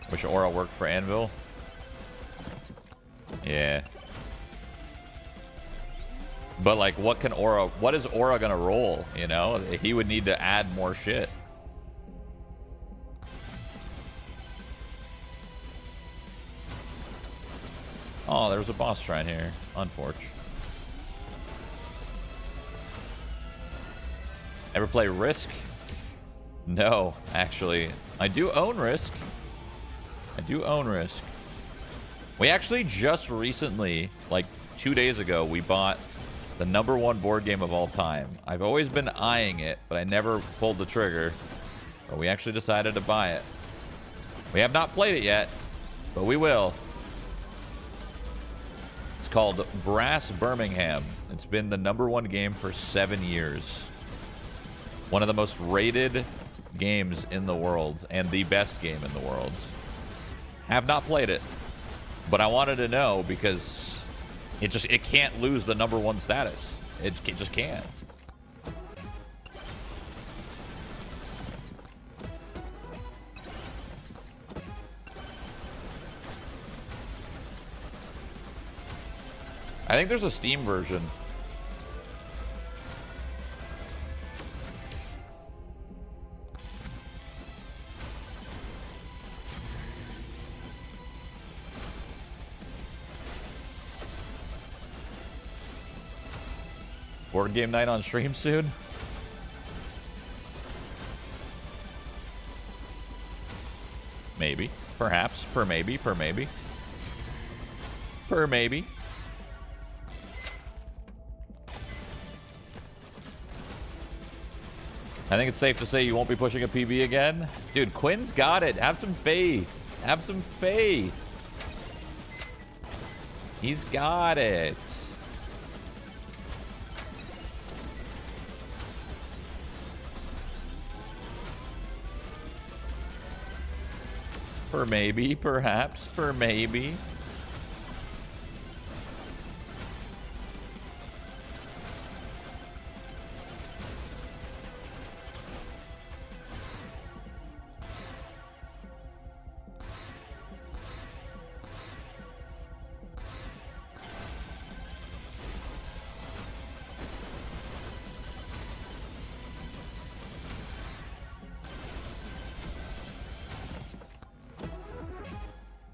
Wish Aura worked for Anvil. Yeah. But like, what is Aura gonna roll? You know, he would need to add more shit. Oh, there was a boss shrine here. Unfortunate. Ever play Risk? No, actually. I do own Risk. I do own Risk. We actually just recently, like 2 days ago, we bought the #1 board game of all time. I've always been eyeing it, but I never pulled the trigger. But we actually decided to buy it. We have not played it yet, but we will. It's called Brass Birmingham. It's been the #1 game for 7 years. One of the most rated games in the world, and the best game in the world. Have not played it, but I wanted to know because it can't lose the #1 status. It just can't. I think there's a Steam version. Board game night on stream soon? Maybe. Perhaps. Per maybe. Per maybe. Per maybe. I think it's safe to say you won't be pushing a PB again. Dude, Quinn's got it. Have some faith. Have some faith. He's got it. Per maybe, perhaps, per maybe.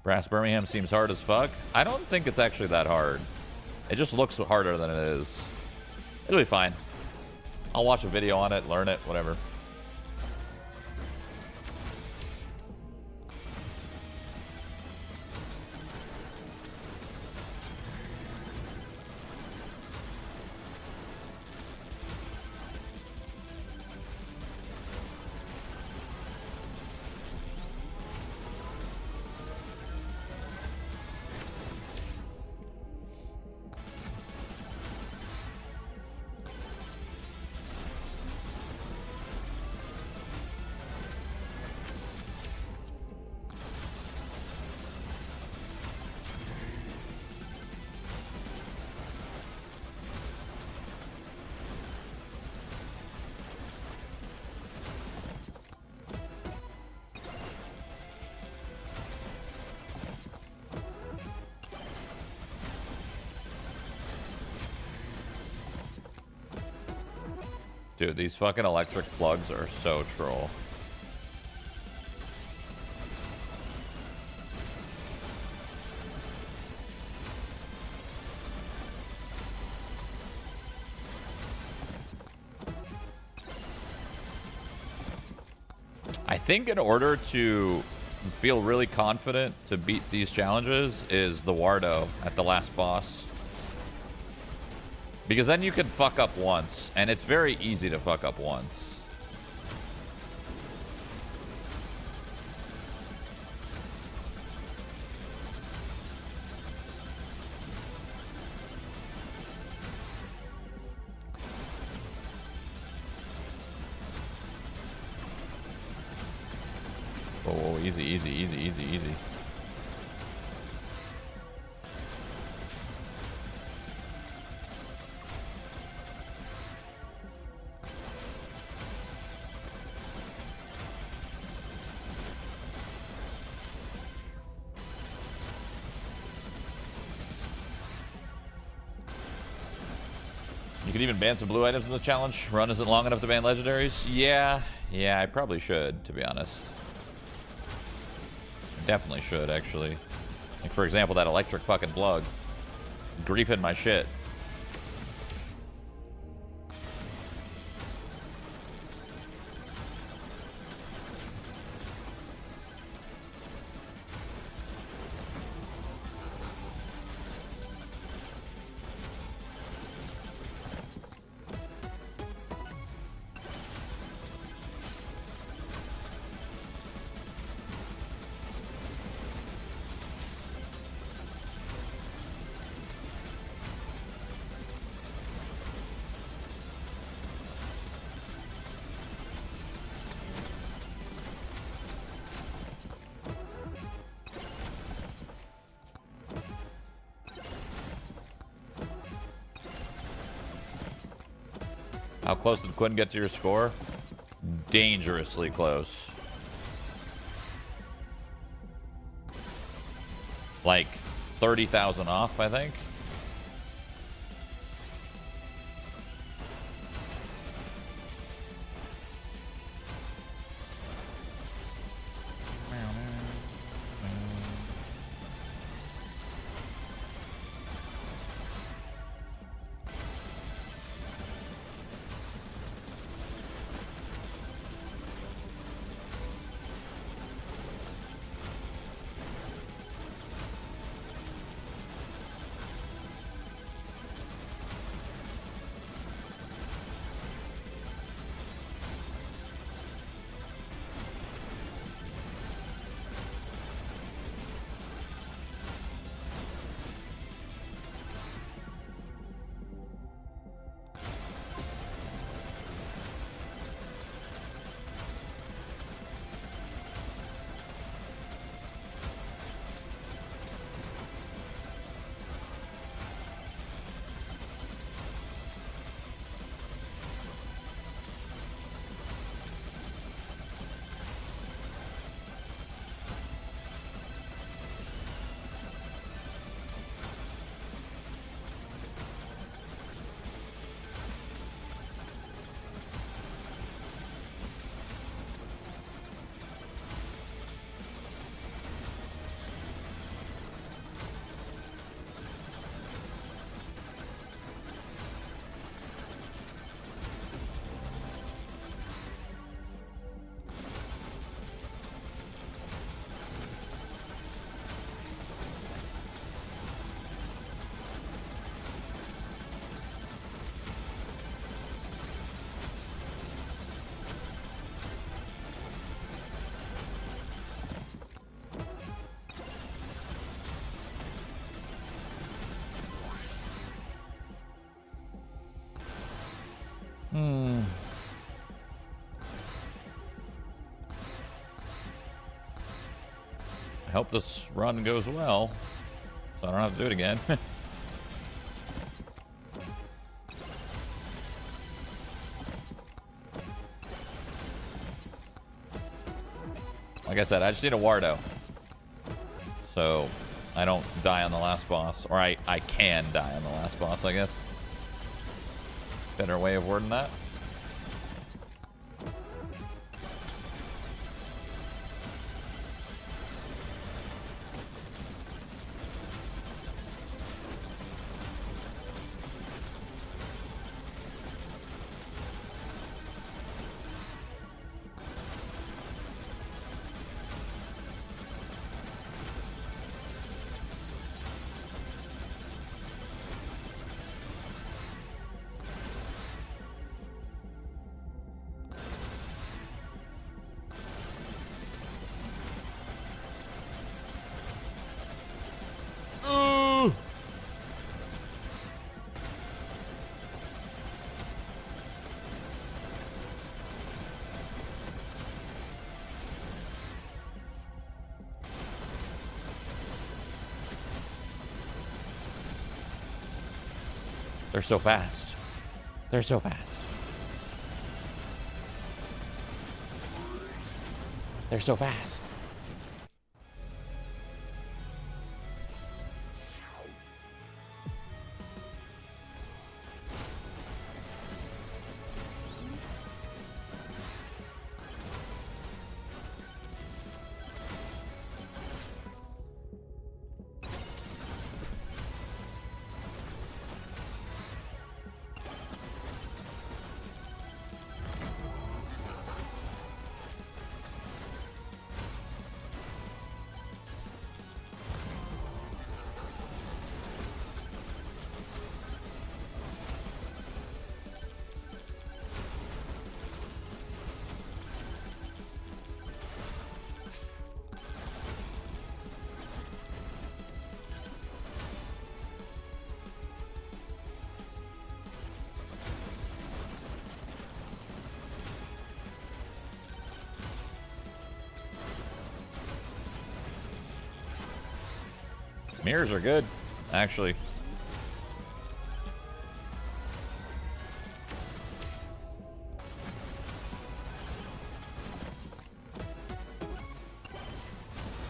Brass Birmingham seems hard as fuck. I don't think it's actually that hard. It just looks harder than it is. It'll be fine. I'll watch a video on it, learn it, whatever. Dude, these fucking electric plugs are so troll. I think in order to feel really confident to beat these challenges is the Wardo at the last boss. Because then you can fuck up once, and it's very easy to fuck up once. Whoa, easy, easy, easy, easy, easy. You could even ban some blue items in the challenge. Run isn't long enough to ban legendaries. Yeah, I probably should, to be honest. Definitely should, actually. Like, for example, that electric fucking plug. Griefing my shit. How close did Quinn get to your score? Dangerously close. Like 30,000 off, I think. I hope this run goes well, so I don't have to do it again. Like I said, I just need a Wardo, so I don't die on the last boss, or I can die on the last boss, I guess. Better way of wording that. They're so fast. They're so fast. They're so fast. Mirrors are good, actually.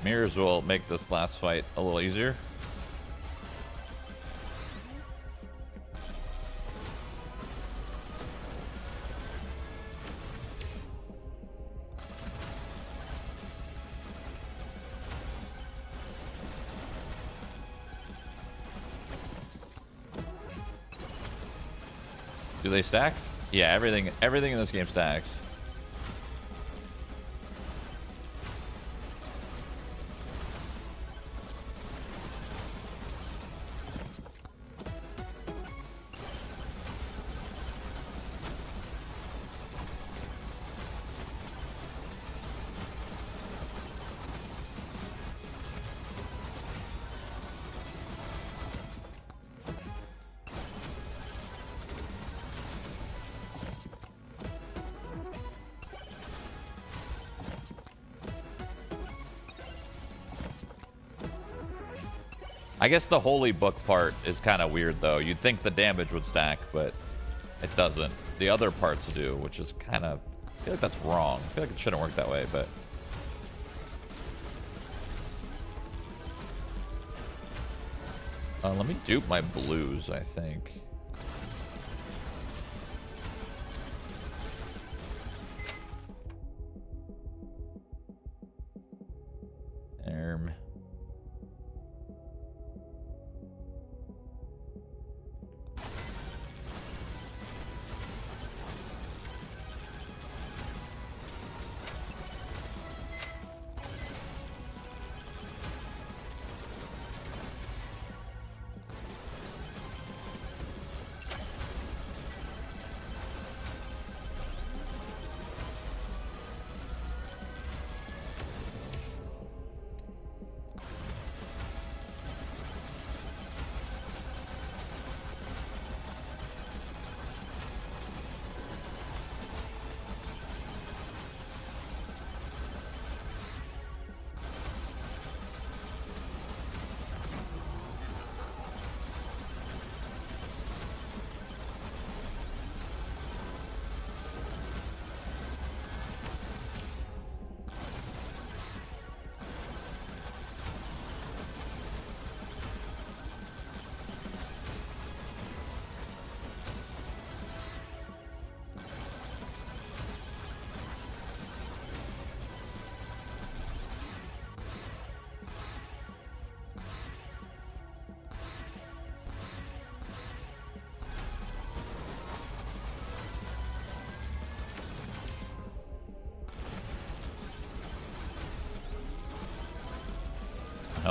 Mirrors will make this last fight a little easier. Do they stack? Yeah, everything in this game stacks. I guess the holy book part is kind of weird, though. You'd think the damage would stack, but it doesn't. The other parts do, which is kind of... I feel like that's wrong. I feel like it shouldn't work that way, but... let me dupe my blues, I think.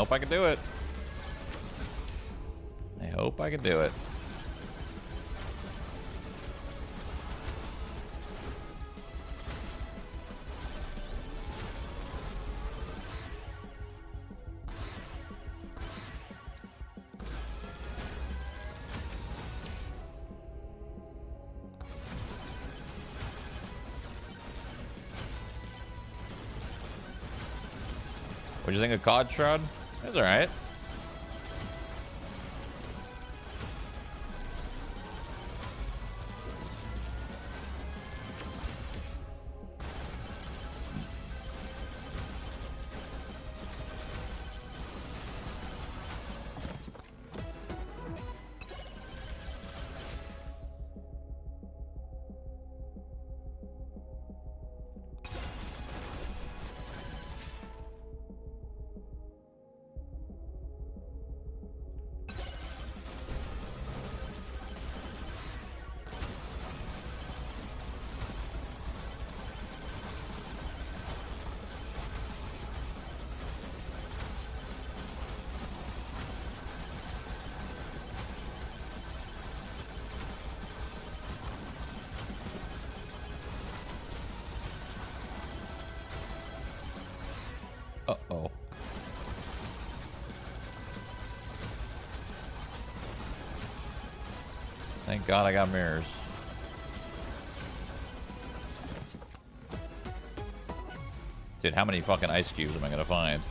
hope I can do it. I hope I can do it. What'd you think of COD, Shroud? It was alright. Uh-oh. Thank God I got mirrors. Dude, how many fucking ice cubes am I gonna find?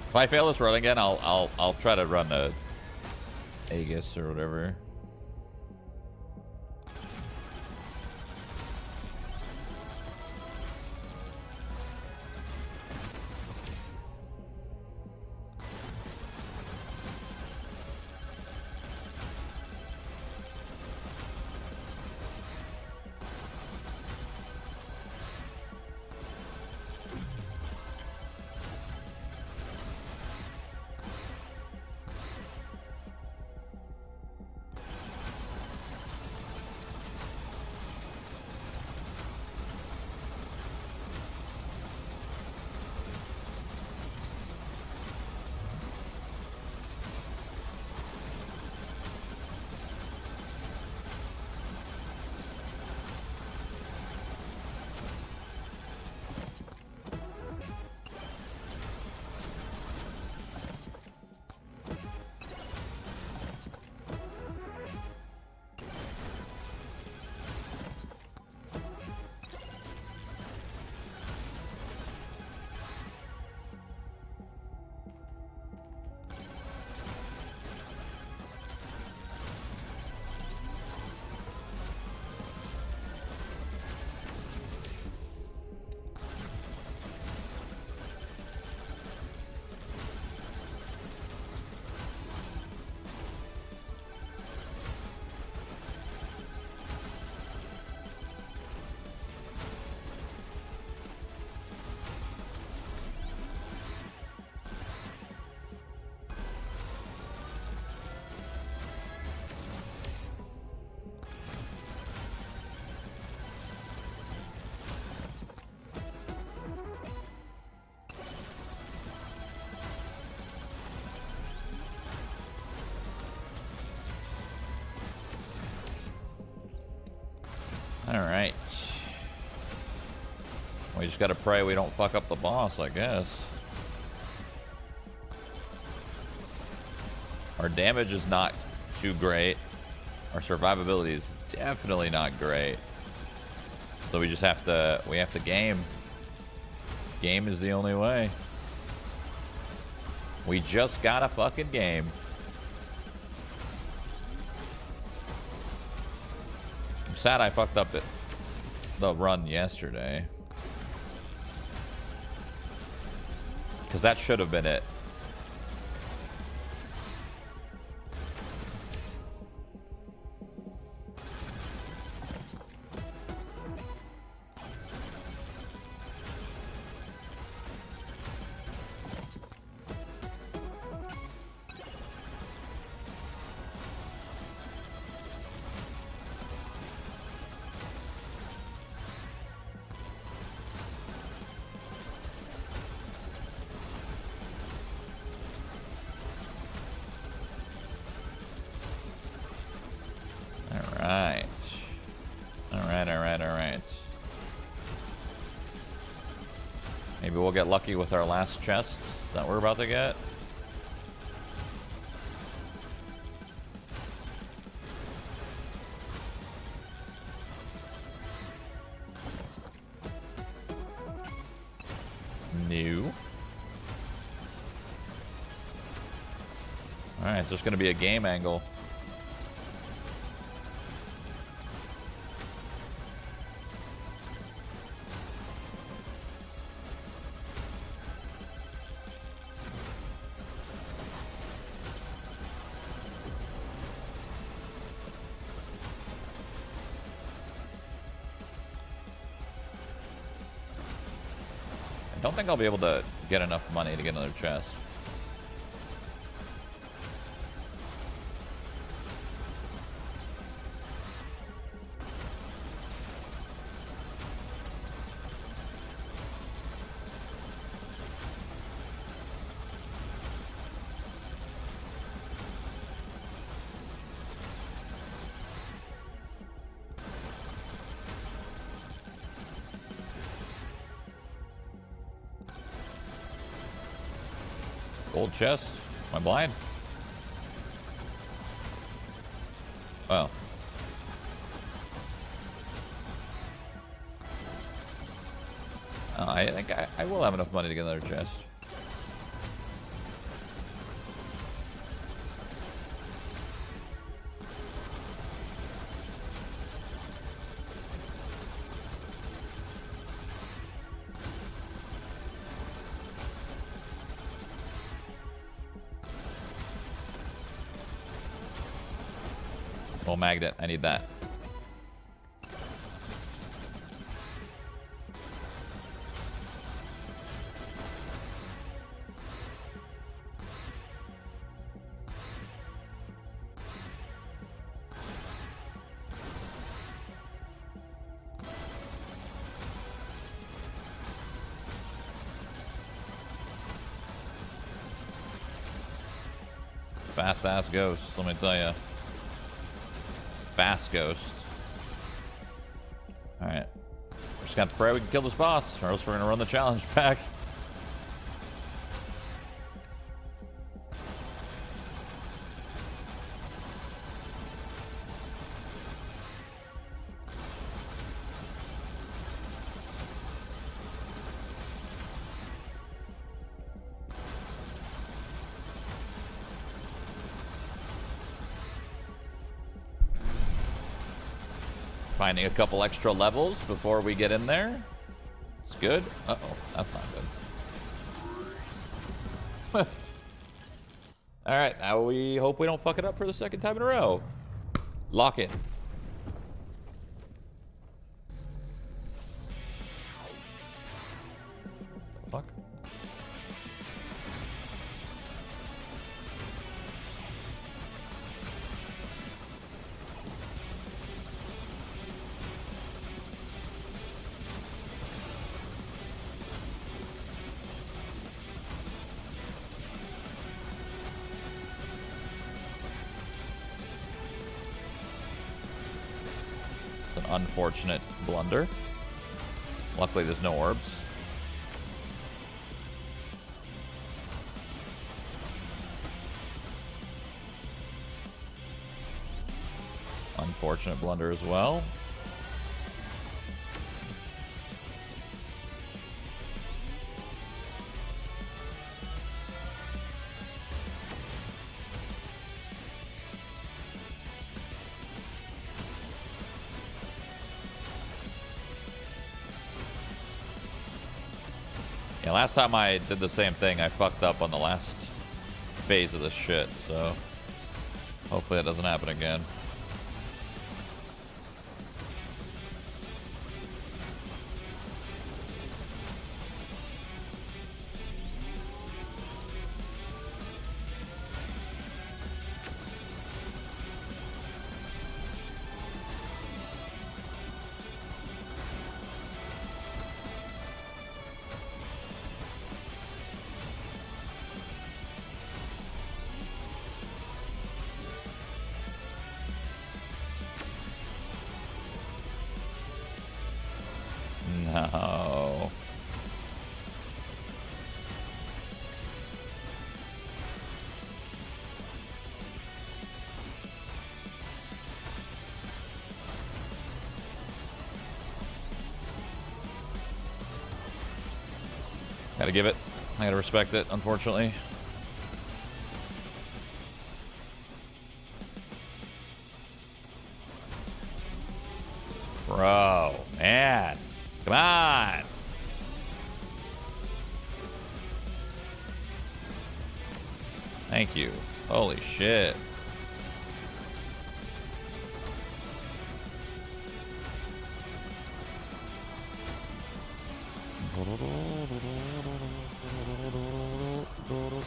If I fail this run again, I'll try to run a Aegis or whatever. All right. We just gotta pray we don't fuck up the boss, I guess. Our damage is not too great. Our survivability is definitely not great. So we just have to, game. Game is the only way. We just gotta fucking game. I'm sad I fucked up the run yesterday. Because that should have been it. Maybe we'll get lucky with our last chest that we're about to get. New. Alright, it's just going to be a game angle. I don't think I'll be able to get enough money to get another chest. Gold chest. Am I blind? Well. I think I will have enough money to get another chest. Oh, magnet. I need that. Fast ass ghost, let me tell you. Fast ghost. Alright. We're just gonna have to pray we can kill this boss, or else we're gonna run the challenge pack. Finding a couple extra levels before we get in there. It's good. Uh-oh, that's not good. Alright, now we hope we don't fuck it up for the second time in a row. Lock it. Fuck. Unfortunate blunder. Luckily there's no orbs. Unfortunate blunder as well. Yeah, last time I did the same thing, I fucked up on the last phase of this shit, so hopefully that doesn't happen again. No. Gotta give it. I gotta respect it, unfortunately. Bro, man. Come on. Thank you. Holy shit.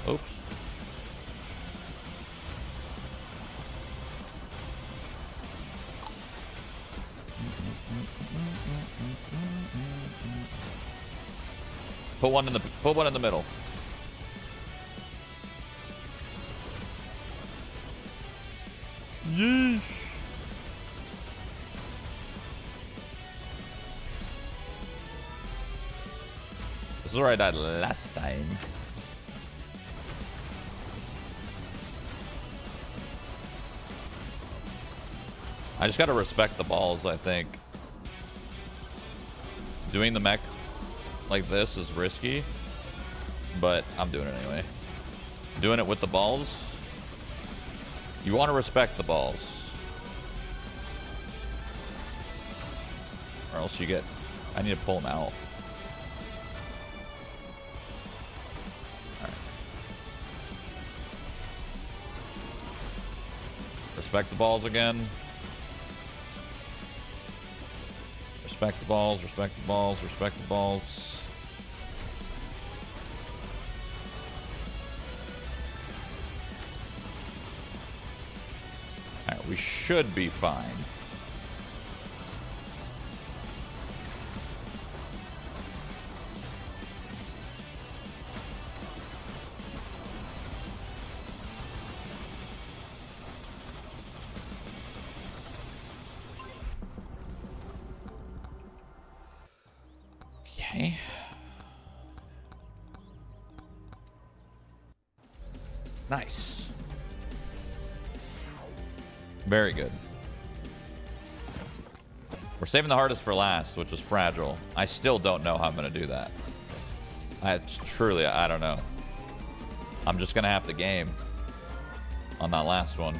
Oops. Put one in the middle. Yeesh. This is where I died last time. I just gotta respect the balls, I think. Doing the mech like this is risky, but I'm doing it anyway. Doing it with the balls. You want to respect the balls. Or else you get... I need to pull them out. Alright. Respect the balls again. Respect the balls, respect the balls, respect the balls. Alright, we should be fine. Okay. Nice. Very good. We're saving the hardest for last, which is fragile. I still don't know how I'm going to do that. Truly, I don't know. I'm just going to have to game on that last one.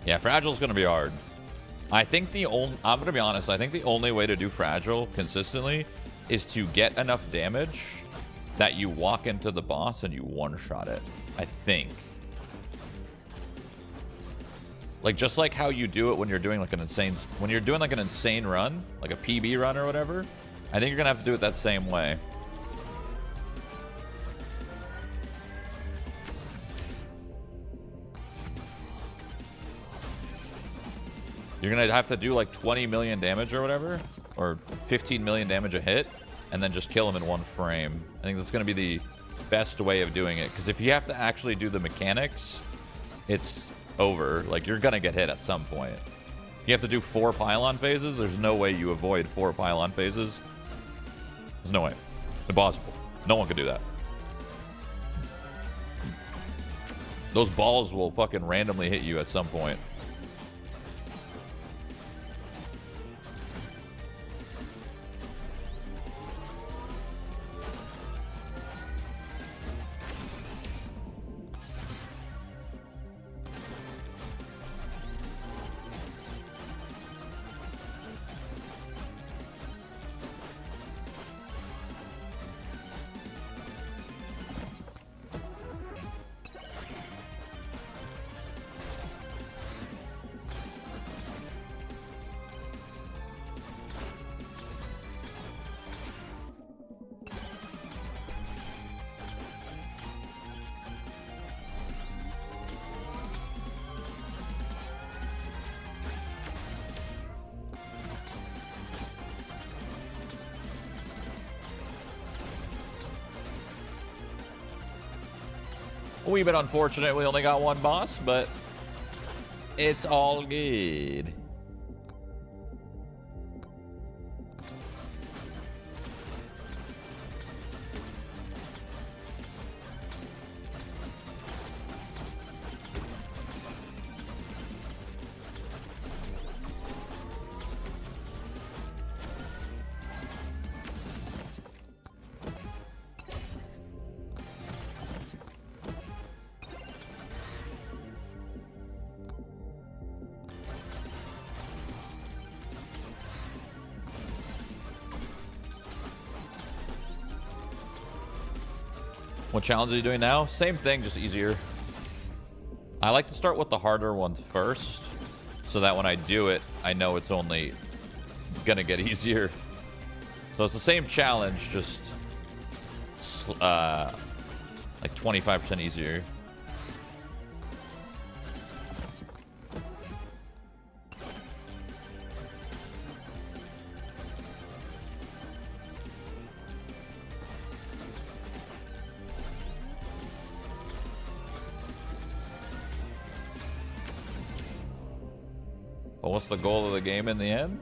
Yeah, Fragile's going to be hard. I think I'm going to be honest, I think the only way to do Fragile consistently is to get enough damage that you walk into the boss and you one-shot it. I think. Like, just like how you do it when you're doing like an insane run, like a PB run or whatever, I think you're going to have to do it that same way. You're going to have to do like 20 million damage or whatever, or 15 million damage a hit, and then just kill him in one frame. I think that's going to be the best way of doing it, because if you have to actually do the mechanics, it's over. Like, you're going to get hit at some point. You have to do 4 pylon phases. There's no way you avoid 4 pylon phases. There's no way. Impossible. No one could do that. Those balls will fucking randomly hit you at some point. A wee bit unfortunate we only got one boss, but it's all good. What challenge are you doing now? Same thing, just easier. I like to start with the harder ones first, so that when I do it, I know it's only gonna get easier. So it's the same challenge, just like 25% easier. But what's the goal of the game in the end?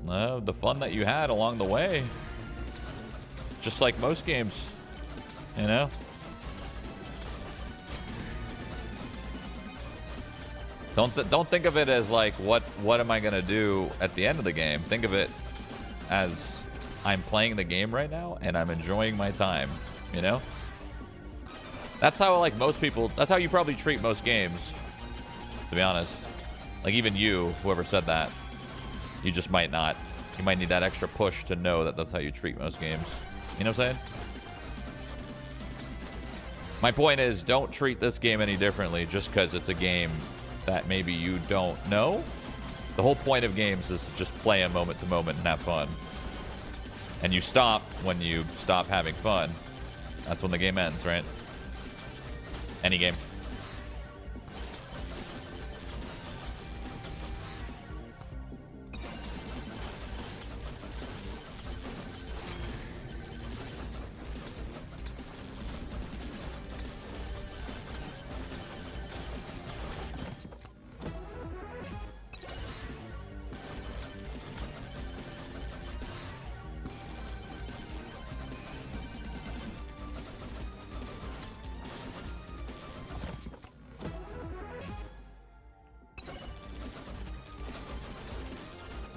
The fun that you had along the way. Just like most games, you know? Don't think of it as like, what am I gonna do at the end of the game? Think of it as I'm playing the game right now and I'm enjoying my time, you know? That's how like most people, that's how you probably treat most games, to be honest. Like even you, whoever said that, you just might not. You might need that extra push to know that that's how you treat most games. You know what I'm saying? My point is, don't treat this game any differently just because it's a game that maybe you don't know. The whole point of games is to just play them moment to moment and have fun. And you stop when you stop having fun. That's when the game ends, right? Any game.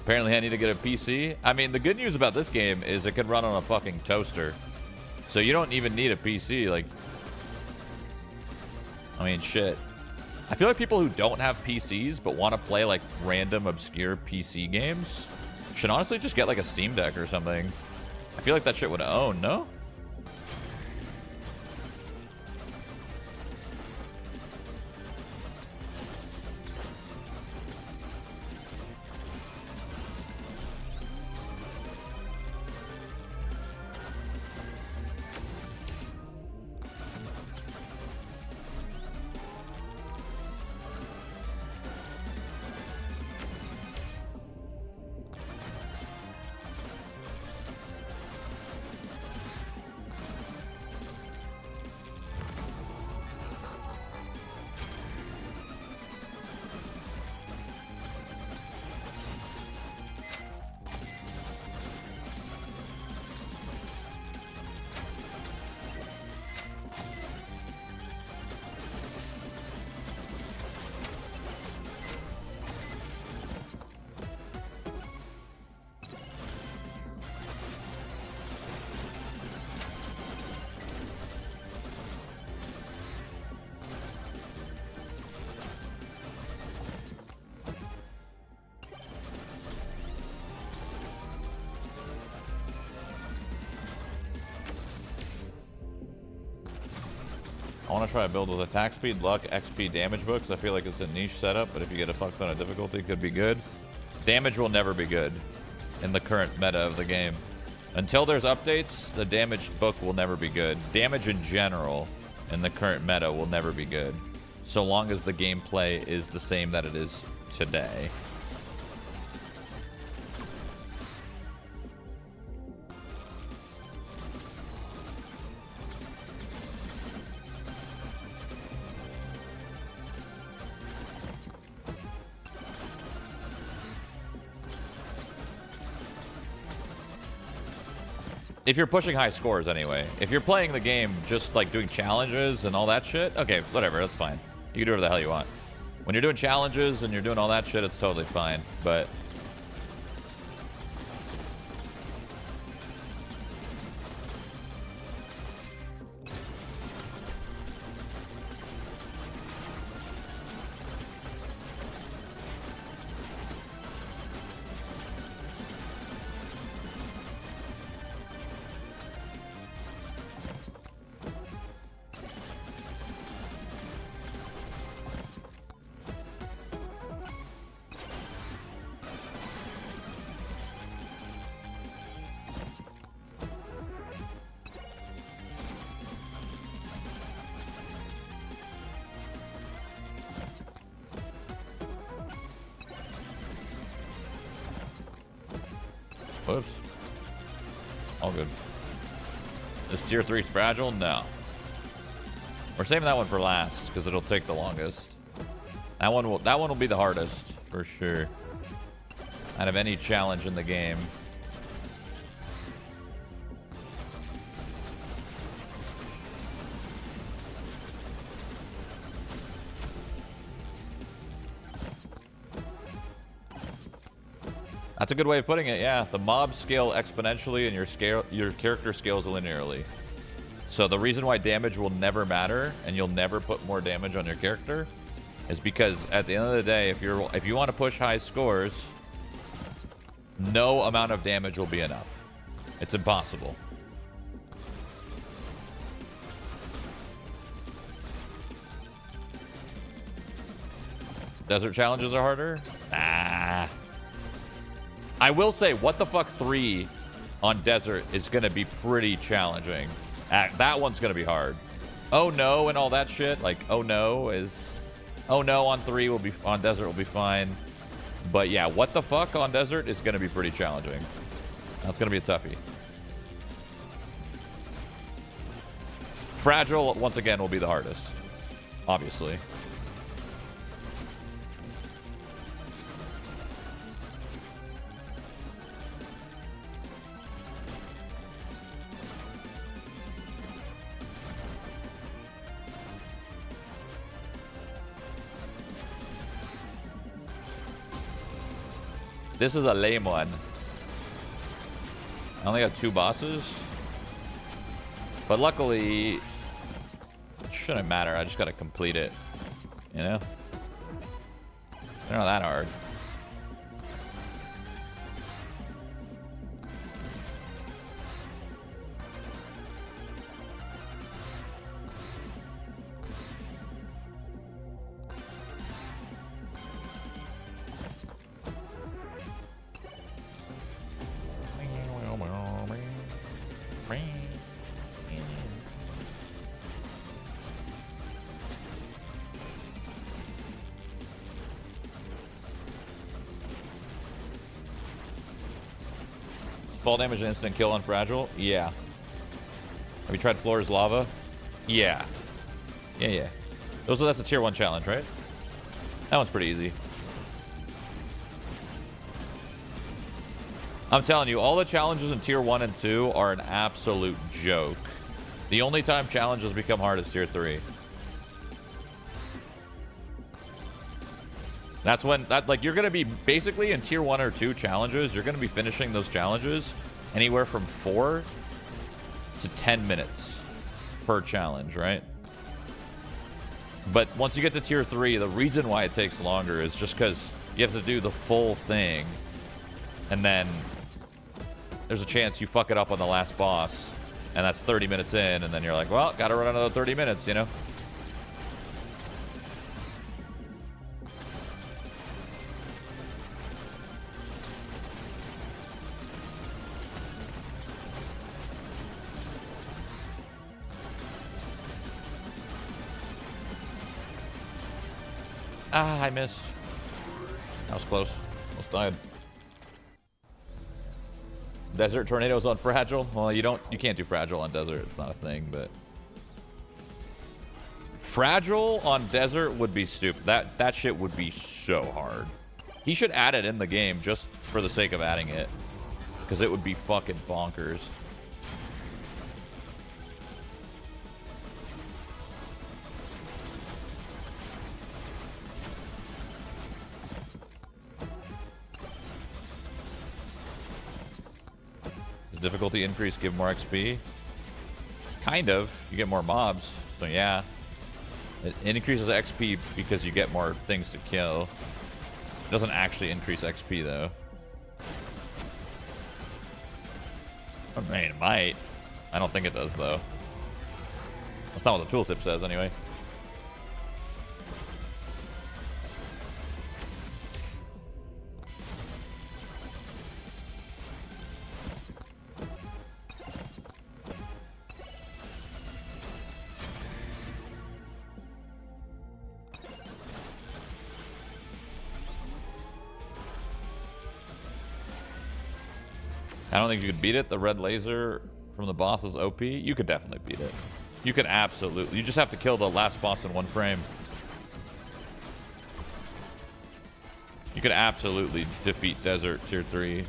Apparently I need to get a PC. I mean, the good news about this game is it can run on a fucking toaster. So you don't even need a PC. Like, I mean, shit. I feel like people who don't have PCs but want to play like random obscure PC games should honestly just get like a Steam Deck or something. I feel like that shit would own, no? I want to try a build with attack speed, luck, XP, damage books. I feel like it's a niche setup, but if you get a fuck ton of difficulty, it could be good. Damage will never be good in the current meta of the game. Until there's updates, the damage book will never be good. Damage in general in the current meta will never be good, so long as the gameplay is the same that it is today. If you're pushing high scores anyway. If you're playing the game just like doing challenges and all that shit, okay, whatever, that's fine. You can do whatever the hell you want. When you're doing challenges and you're doing all that shit, it's totally fine. But whoops. All good. Is tier 3 fragile? No. We're saving that one for last because it'll take the longest. That one will be the hardest for sure. Out of any challenge in the game. That's a good way of putting it, yeah. The mobs scale exponentially and your character scales linearly. So the reason why damage will never matter and you'll never put more damage on your character is because at the end of the day, if you want to push high scores, no amount of damage will be enough. It's impossible. Desert challenges are harder? Nah. I will say, what the fuck 3 on desert is going to be pretty challenging. That one's going to be hard. Oh no and all that shit. Like, oh no on 3 will be on desert will be fine. But yeah, what the fuck on desert is going to be pretty challenging. That's going to be a toughie. Fragile, once again, will be the hardest. Obviously. This is a lame one. I only got 2 bosses. But luckily, it shouldn't matter. I just gotta complete it. You know? They're not that hard. Fall damage and instant kill on fragile? Yeah. Have you tried Floor's Lava? Yeah. Yeah. That's a tier 1 challenge, right? That one's pretty easy. I'm telling you, all the challenges in tier 1 and 2 are an absolute joke. The only time challenges become hard is tier 3. That's when, like, you're going to be basically in tier 1 or 2 challenges, you're going to be finishing those challenges anywhere from 4 to 10 minutes per challenge, right? But once you get to tier 3, the reason why it takes longer is just because you have to do the full thing. And then there's a chance you fuck it up on the last boss. And that's 30 minutes in. And then you're like, well, got to run another 30 minutes, you know? Ah, I missed. That was close. Almost died. Desert tornadoes on fragile? Well, you can't do fragile on desert. It's not a thing, but fragile on desert would be stupid. That shit would be so hard. He should add it in the game just for the sake of adding it, because it would be fucking bonkers. Does difficulty increase give more XP? Kind of. You get more mobs, so yeah. It increases XP because you get more things to kill. It doesn't actually increase XP though. I mean, it might. I don't think it does though. That's not what the tooltip says anyway. I don't think you could beat it. The red laser from the boss is OP. You could definitely beat it. You could absolutely. You just have to kill the last boss in one frame. You could absolutely defeat Desert Tier 3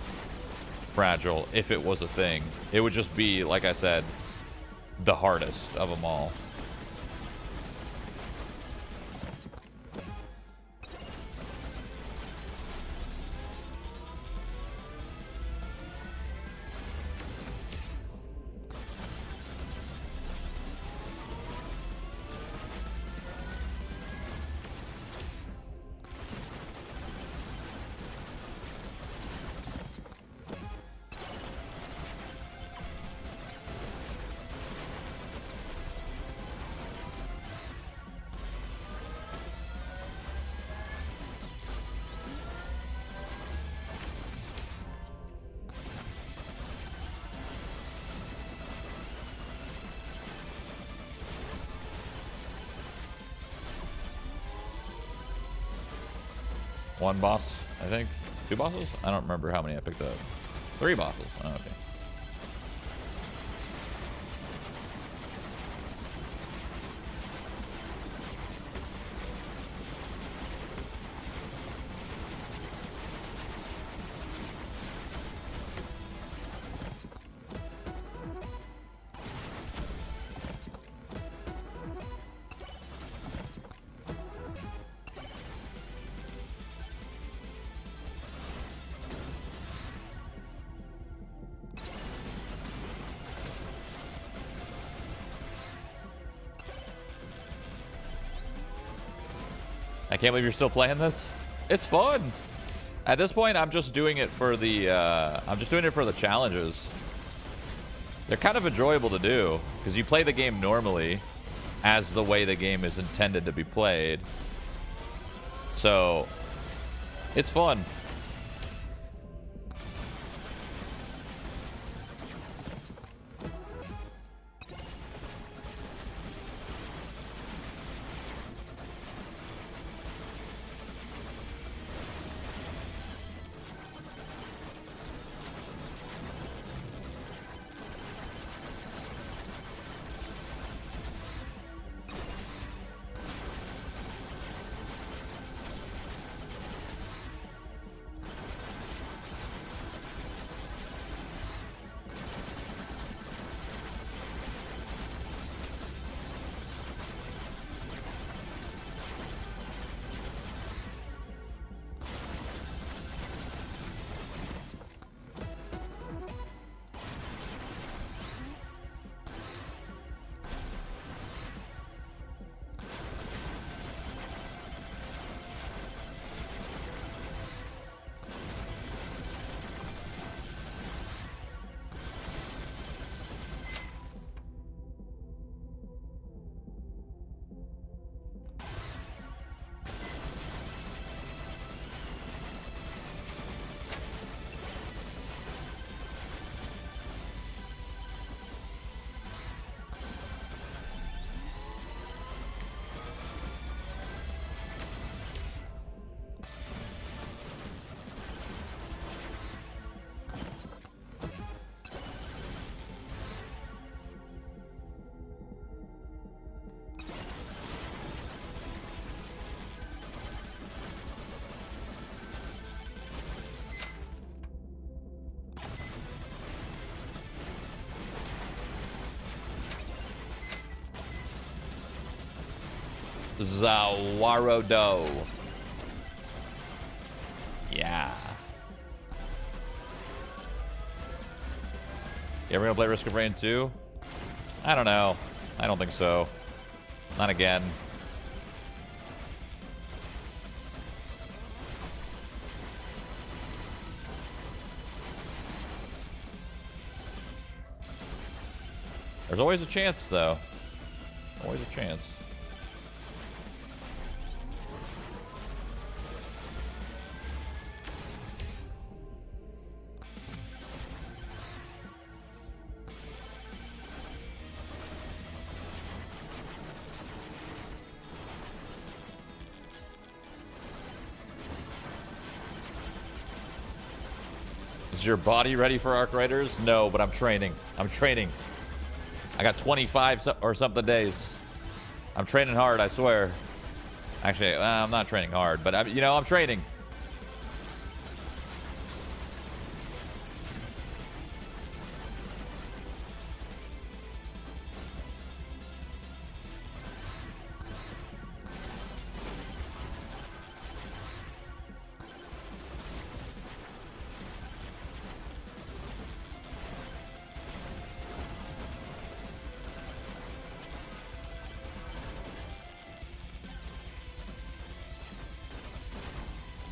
Fragile if it was a thing. It would just be, like I said, the hardest of them all. One boss, I think. 2 bosses? I don't remember how many I picked up. 3 bosses. Oh, okay. I can't believe you're still playing this. It's fun. At this point, I'm just doing it for the challenges. They're kind of enjoyable to do because you play the game normally as the way the game is intended to be played. So it's fun. Zawarodo. Yeah. Yeah, we're gonna play Risk of Rain 2? I don't know. I don't think so. Not again. There's always a chance, though. Always a chance. Is your body ready for Arc Raiders? No, but I'm training. I'm training. I got 25 or something days. I'm training hard, I swear. Actually, I'm not training hard, but I'm training.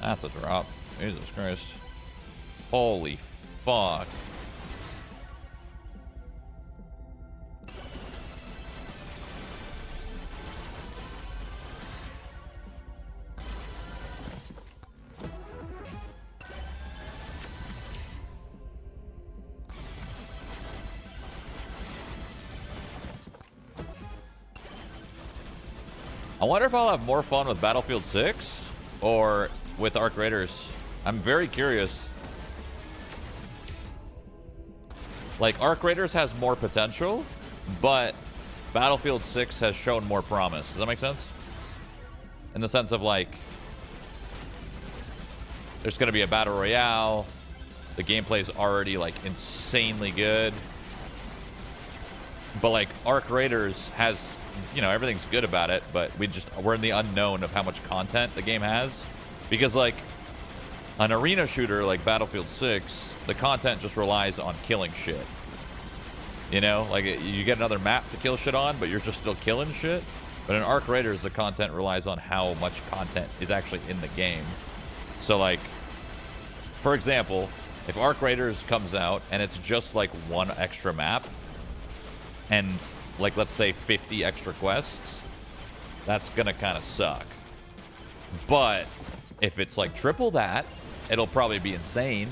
That's a drop. Jesus Christ. Holy fuck. I wonder if I'll have more fun with Battlefield 6 or with Arc Raiders. I'm very curious. Like, Arc Raiders has more potential, but Battlefield 6 has shown more promise. Does that make sense? In the sense of, like, there's going to be a battle royale. The gameplay is already, like, insanely good. But, like, Arc Raiders has, you know, everything's good about it, but we're in the unknown of how much content the game has. Because, like, an arena shooter like Battlefield 6, the content just relies on killing shit. You know? Like, you get another map to kill shit on, but you're just still killing shit. But in Arc Raiders, the content relies on how much content is actually in the game. So, like, for example, if Arc Raiders comes out and it's just, like, one extra map and, like, let's say 50 extra quests, that's gonna kind of suck. But if it's like triple that, it'll probably be insane.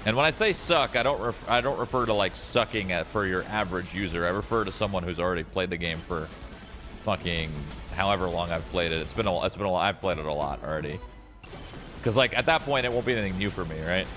And when I say suck, I don't refer to like sucking for your average user. I refer to someone who's already played the game for fucking however long I've played it. It's been a while. I've played it a lot already. Because like at that point, it won't be anything new for me, right?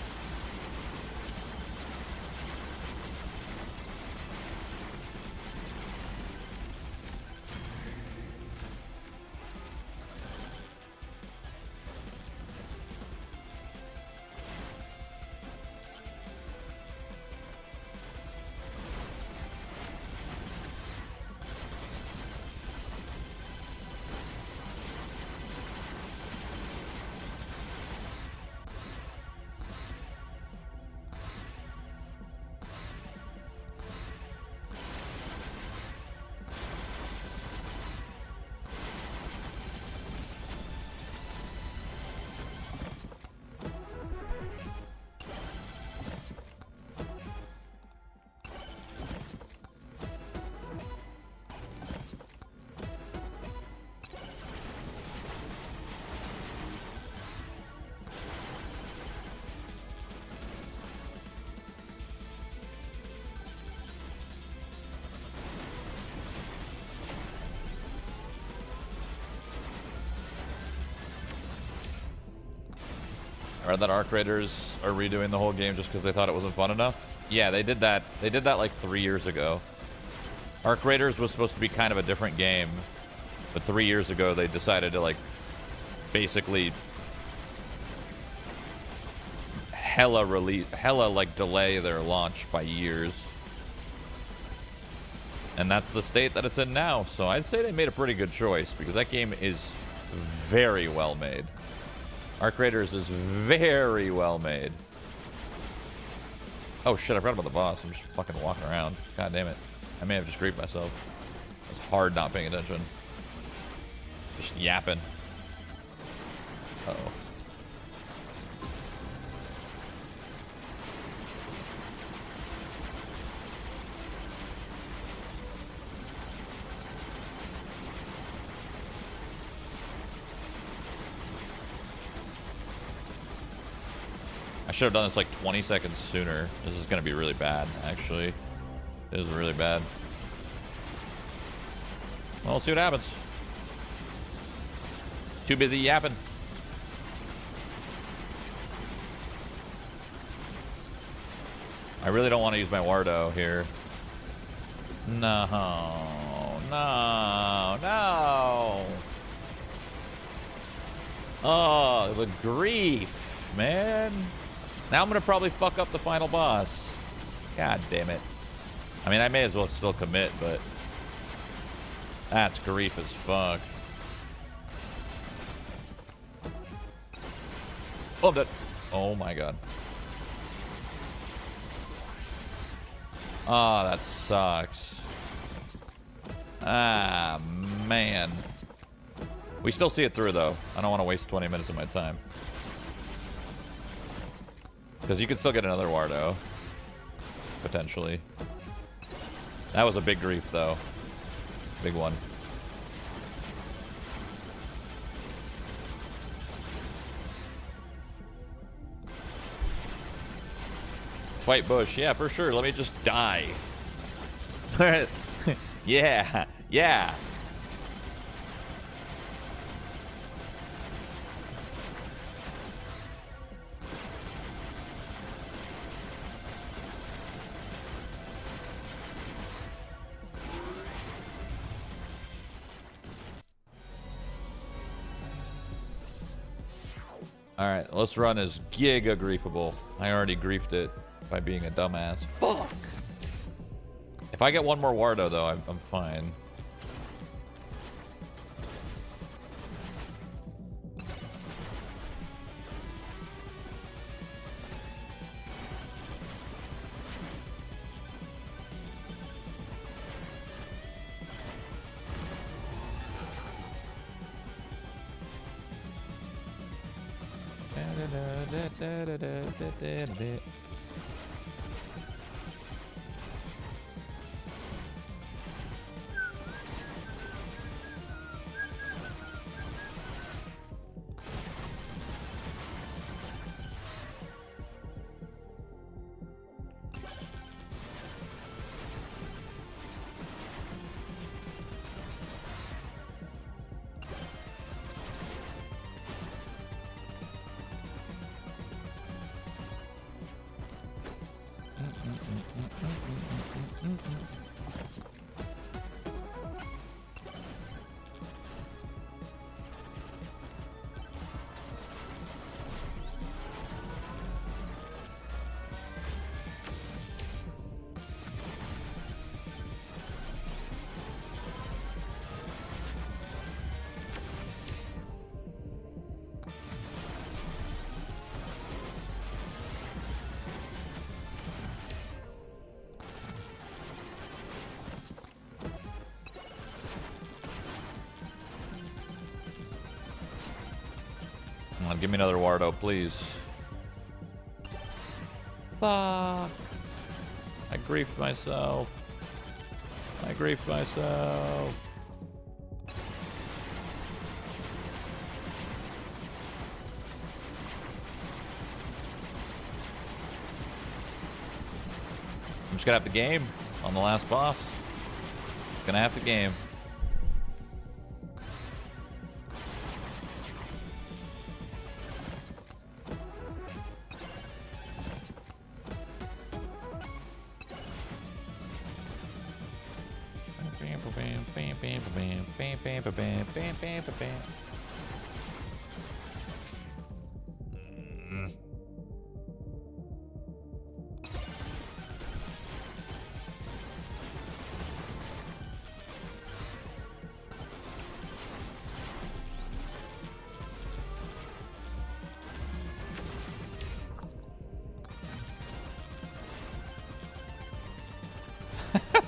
Or that Arc Raiders are redoing the whole game just because they thought it wasn't fun enough? Yeah, they did that. They did that like 3 years ago. Arc Raiders was supposed to be kind of a different game, but 3 years ago they decided to like basically hella like delay their launch by years. And that's the state that it's in now. So I'd say they made a pretty good choice because that game is very well made. Our creators is very well made. Oh shit, I forgot about the boss. I'm just fucking walking around. God damn it. I may have just griefed myself. It's hard not paying attention. Just yapping. Uh-oh. I should have done this like 20 seconds sooner. This is going to be really bad, actually. This is really bad. Well, we'll see what happens. Too busy yapping. I really don't want to use my Wardo here. No. No. No. Oh, the grief, man. Now I'm going to probably fuck up the final boss. God damn it. I mean, I may as well still commit, but that's grief as fuck. Oh, I'm dead. Oh my god. Oh, that sucks. Ah, man. We still see it through, though. I don't want to waste 20 minutes of my time. Because you could still get another Wardo. Potentially. That was a big grief, though. Big one. Fight Bush. Yeah, for sure. Let me just die. Yeah. Yeah. Alright, this run is giga griefable. I already griefed it by being a dumbass. Fuck! If I get one more Wardo, though, I'm fine. Come on, give me another Wardo, please. Fuck. I griefed myself. I griefed myself. I'm just gonna have to game on the last boss. Gonna have to game.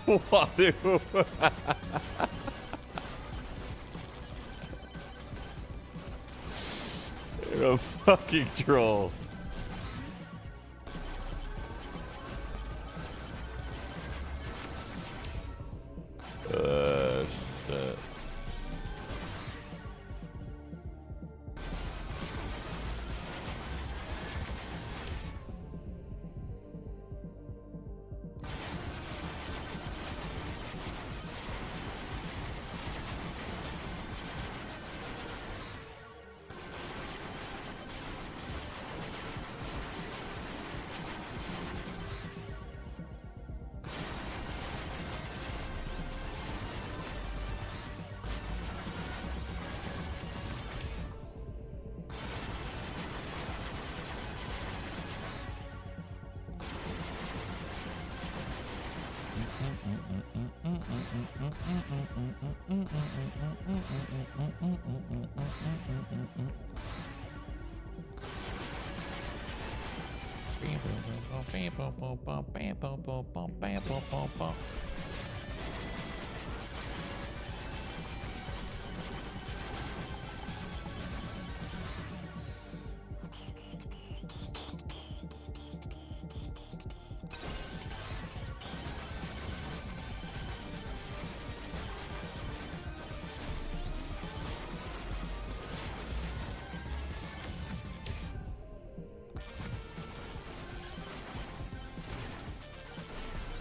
Wadu. You're a fucking troll. Shit.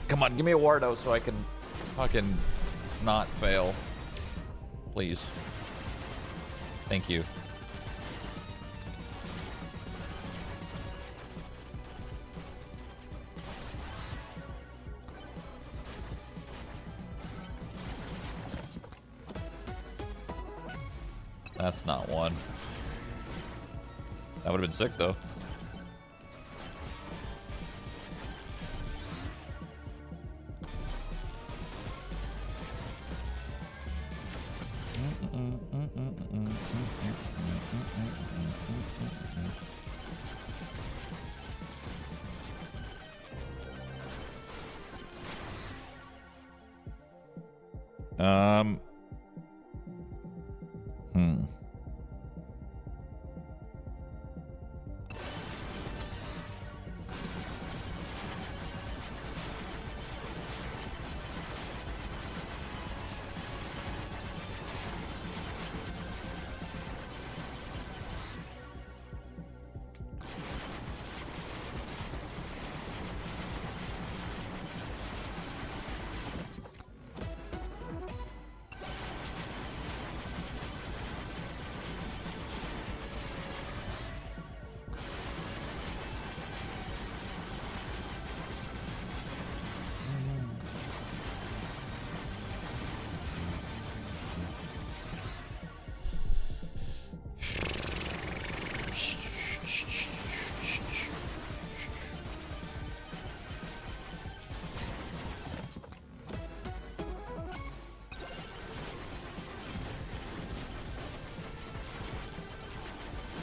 Come on, give me a Wardo so I can fucking not fail. Please. Thank you. That's not one. That would have been sick though.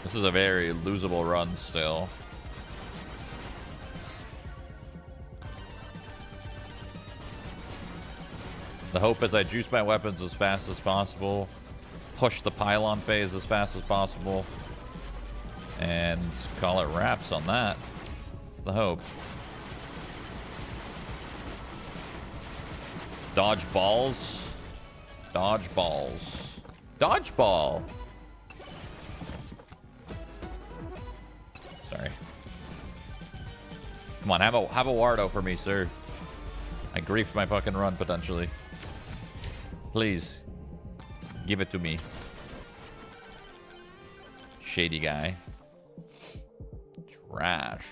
This is a very losable run still. The hope is I juice my weapons as fast as possible, push the pylon phase as fast as possible, and call it wraps on that. That's the hope. Dodge balls. Dodge balls. Dodge ball. Sorry. Come on, have a Wardo for me, sir. I griefed my fucking run potentially. Please, give it to me. Shady guy. Trash.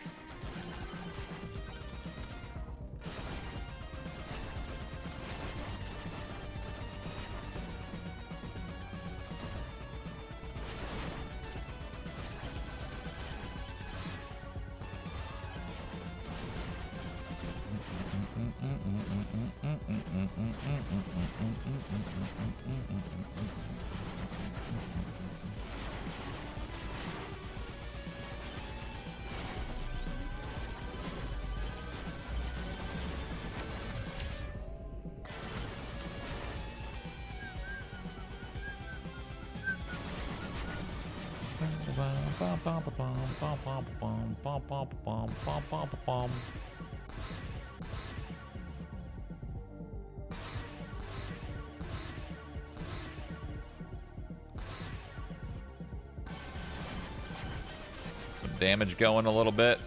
Damage going a little bit.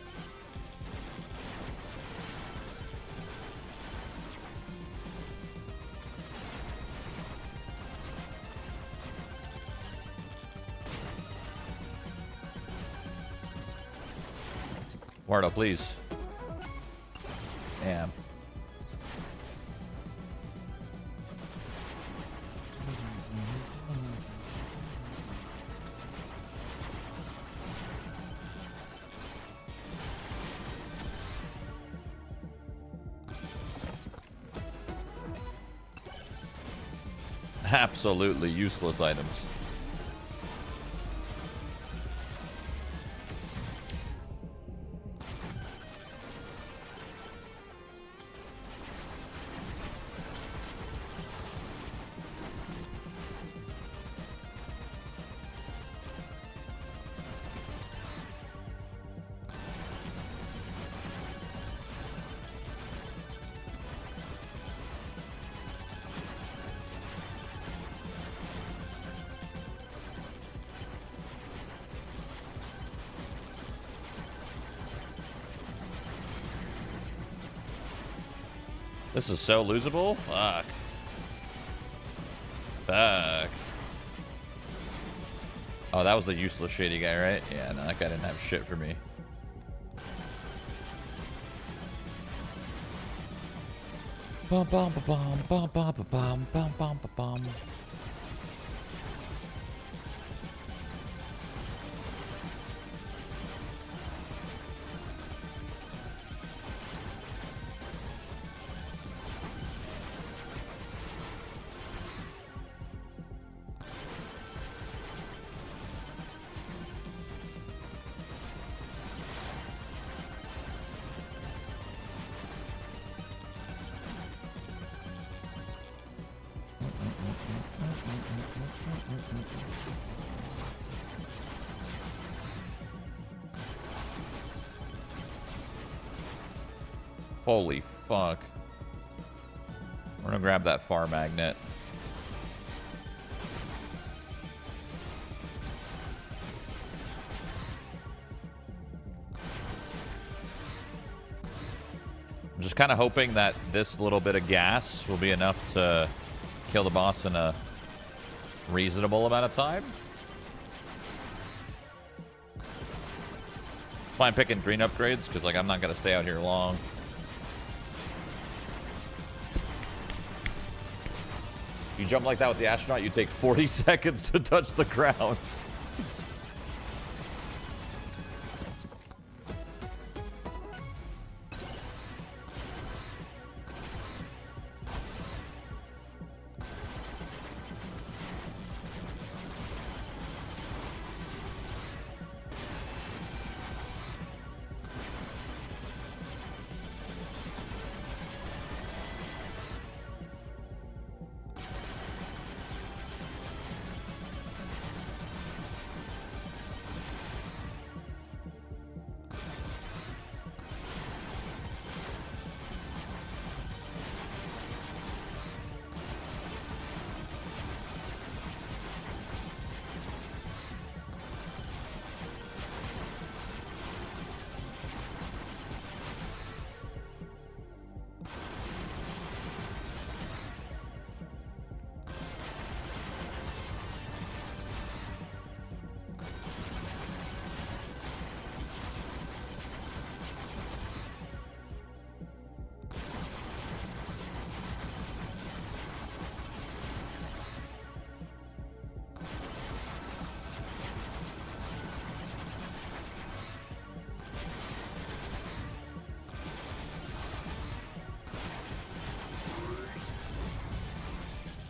Wardo, please. Damn. Absolutely useless items. This is so losable? Fuck. Fuck. Oh, that was the useless shady guy, right? Yeah, no, that guy didn't have shit for me. Bum bum ba bum bum bum ba bum bum bum ba bum. Holy fuck. We're gonna grab that far magnet. I'm just kind of hoping that this little bit of gas will be enough to kill the boss in a reasonable amount of time. That's why I'm picking green upgrades, because like I'm not gonna stay out here long. You jump like that with the astronaut, you take 40 seconds to touch the ground.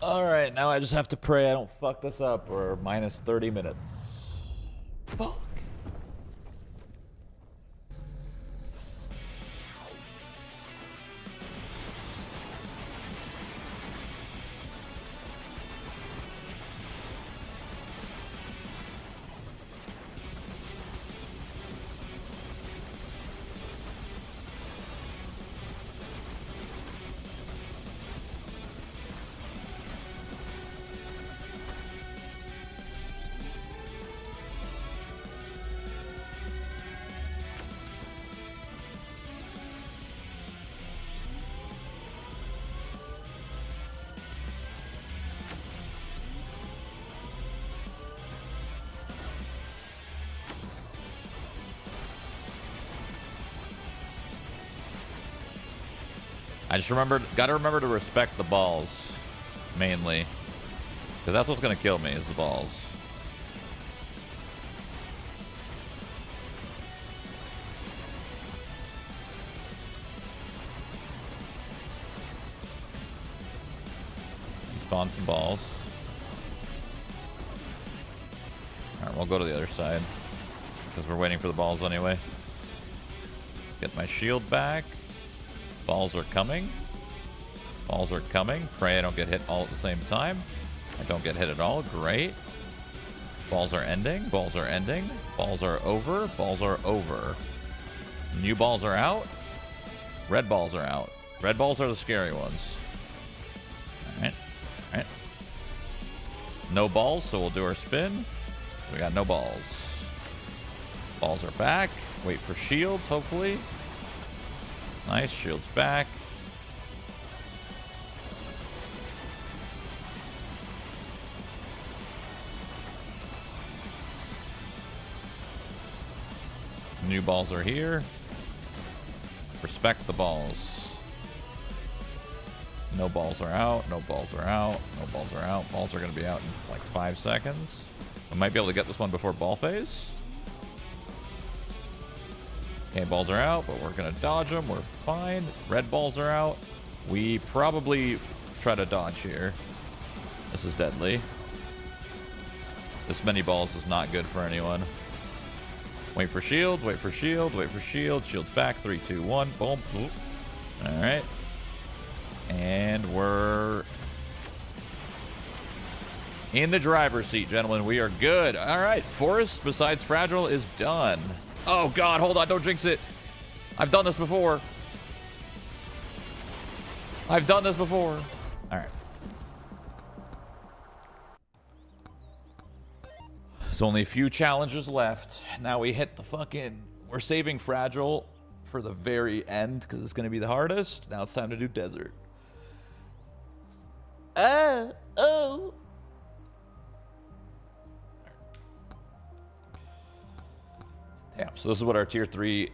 Alright, now I just have to pray I don't fuck this up, or minus 30 minutes. Fuck. I just gotta remember to respect the balls, mainly. Because that's what's gonna kill me, is the balls. Spawn some balls. Alright, we'll go to the other side. Because we're waiting for the balls anyway. Get my shield back. Balls are coming. Balls are coming. Pray I don't get hit all at the same time. I don't get hit at all. Great. Balls are ending. Balls are ending. Balls are over. Balls are over. New balls are out. Red balls are out. Red balls are the scary ones. Alright. Alright. No balls, so we'll do our spin. We got no balls. Balls are back. Wait for shields, hopefully. Nice, shields back. New balls are here. Respect the balls. No balls are out. No balls are out. No balls are out. Balls are going to be out in like 5 seconds. I might be able to get this one before ball phase. Okay, balls are out, but we're going to dodge them. We're fine. Red balls are out. We probably try to dodge here. This is deadly. This many balls is not good for anyone. Wait for shield. Wait for shield. Wait for shield. Shield's back. 3, 2, 1. Boom. All right. And we're in the driver's seat, gentlemen. We are good. All right. Forest, besides Fragile, is done. Oh, God. Hold on. Don't jinx it. I've done this before. I've done this before. All right. There's only a few challenges left. Now we hit the fucking... We're saving Fragile for the very end because it's going to be the hardest. Now it's time to do Desert. Oh. Damn, so this is what our tier 3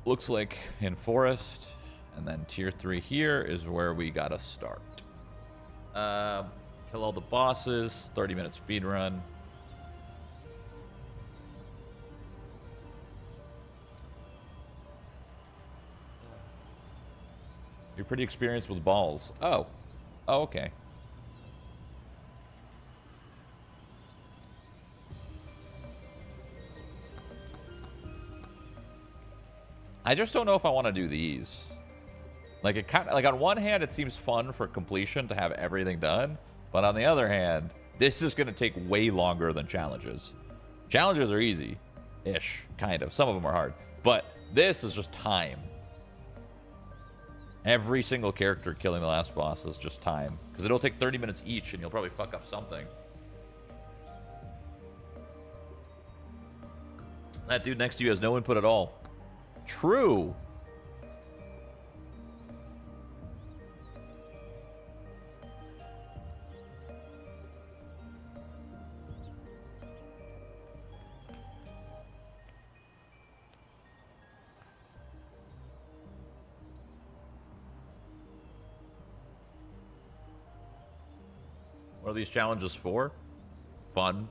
looks like in Forest. And then tier 3 here is where we gotta start. Kill all the bosses, 30-minute speed run. You're pretty experienced with balls. Oh. Oh, okay. I just don't know if I want to do these. Like it kind of, like on one hand, it seems fun for completion to have everything done, but on the other hand, this is going to take way longer than challenges. Challenges are easy-ish, kind of. Some of them are hard, but this is just time. Every single character killing the last boss is just time, because it'll take 30 minutes each, and you'll probably fuck up something. That dude next to you has no input at all. True. What are these challenges for? Fun.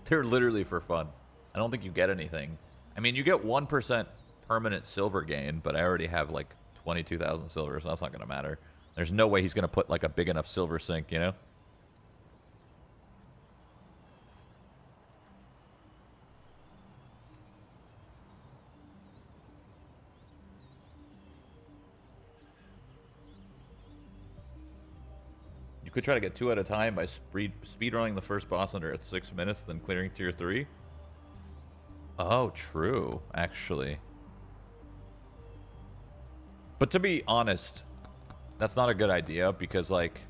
They're literally for fun. I don't think you get anything. I mean, you get 1% permanent silver gain, but I already have like 22,000 silver, so that's not going to matter. There's no way he's going to put like a big enough silver sink, you know? You could try to get 2 at a time by speedrunning the first boss under 6 minutes, then clearing tier 3. Oh, true, actually. But to be honest, that's not a good idea because, like,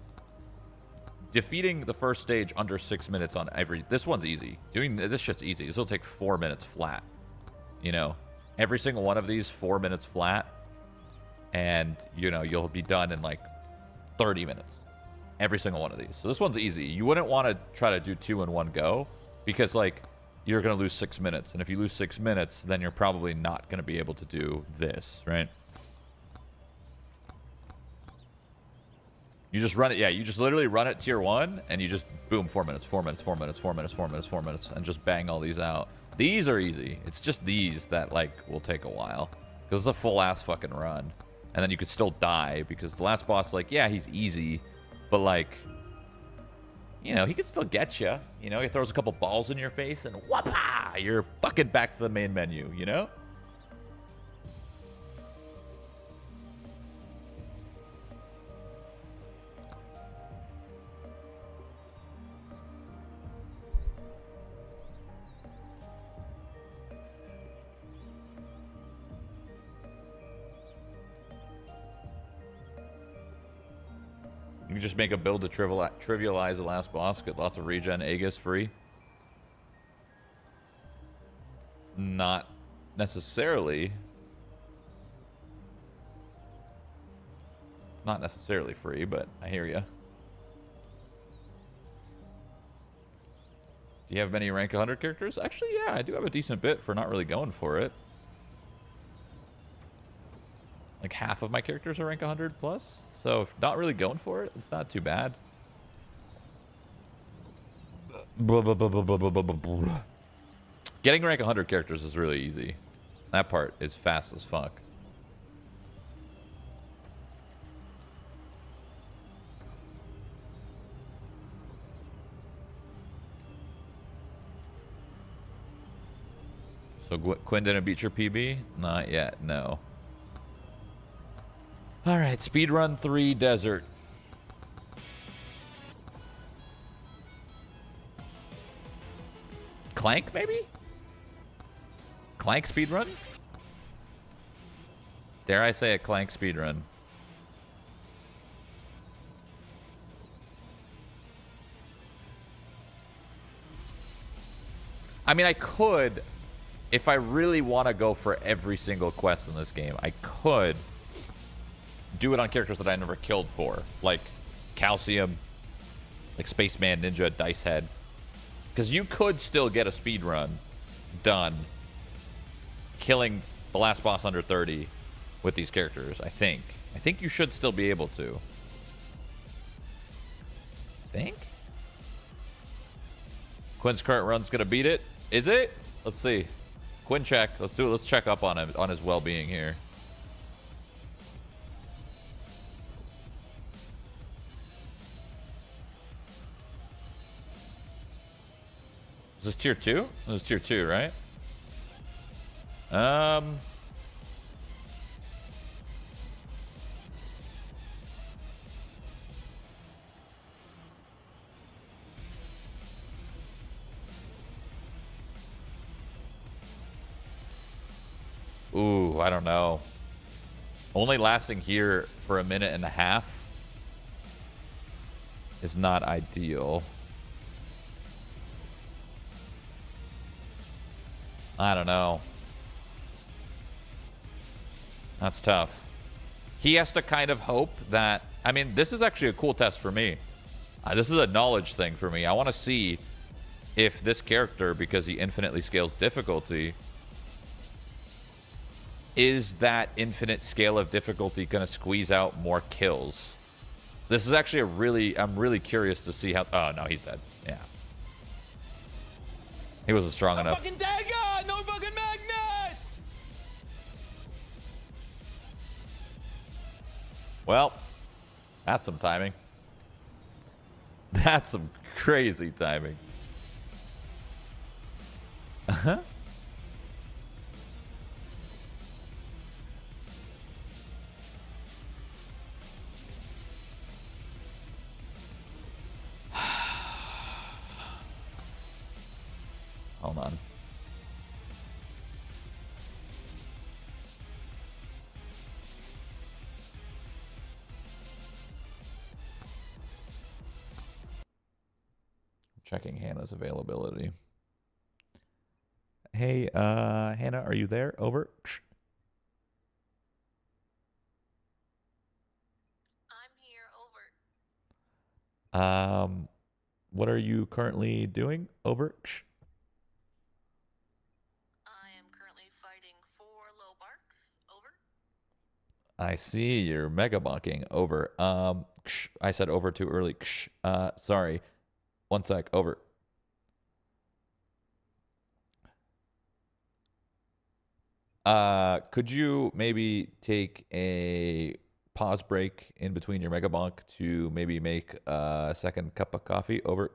defeating the first stage under 6 minutes on every... This one's easy. Doing this shit's easy. This will take 4 minutes flat. You know? Every single one of these, 4 minutes flat. And, you know, you'll be done in, like, 30 minutes. Every single one of these. So this one's easy. You wouldn't want to try to do 2 in one go because, like... You're going to lose 6 minutes. And if you lose 6 minutes, then you're probably not going to be able to do this, right? You just run it. Yeah, you just literally run it tier 1, and you just boom, 4 minutes, 4 minutes, 4 minutes, 4 minutes, 4 minutes, 4 minutes, and just bang all these out. These are easy. It's just these that like will take a while because it's a full ass fucking run, and then you could still die because the last boss, like, yeah, he's easy, but like, you know, he could still get you. You know, he throws a couple balls in your face, and whapa, you're fucking back to the main menu. You know. You can just make a build to trivialize the last boss, get lots of regen, Aegis free. Not necessarily. It's not necessarily free, but I hear ya. Do you have many rank 100 characters? Actually, yeah, I do have a decent bit for not really going for it. Like half of my characters are rank 100 plus. So if not really going for it, it's not too bad. Getting rank 100 characters is really easy. That part is fast as fuck. So Quinn didn't beat your PB? Not yet, no. All right, speedrun 3 desert. Clank, maybe? Clank speedrun? Dare I say a Clank speedrun? I mean, I could, if I really want to go for every single quest in this game, I could do it on characters that I never killed for, like Calcium, like Spaceman, Ninja, Dice Head. Because you could still get a speed run done killing the last boss under 30 with these characters, I think. I think you should still be able to. Think? Quinn's current run's gonna beat it. Is it? Let's see. Quinn check. Let's do it. Let's check up on him, on his well-being here. Is this tier 2? This is tier 2, right? Ooh, I don't know. Only lasting here for a minute and a half is not ideal. I don't know. That's tough. He has to kind of hope that... I mean, this is actually a cool test for me. This is a knowledge thing for me. I want to see if this character, because he infinitely scales difficulty, is that infinite scale of difficulty going to squeeze out more kills? This is actually a really... I'm really curious to see how... Oh, no, he's dead. Yeah. He wasn't strong enough. Fucking dagger! No fucking magnet! Well, that's some timing. That's some crazy timing. Uh-huh. Hold on. Checking Hannah's availability. Hey, Hannah, are you there? Over. What are you currently doing? Over. I see you're mega bonking. Over. I said over too early. Sorry. One sec. Over. Could you maybe take a pause break in between your mega bonk to maybe make a second cup of coffee? Over.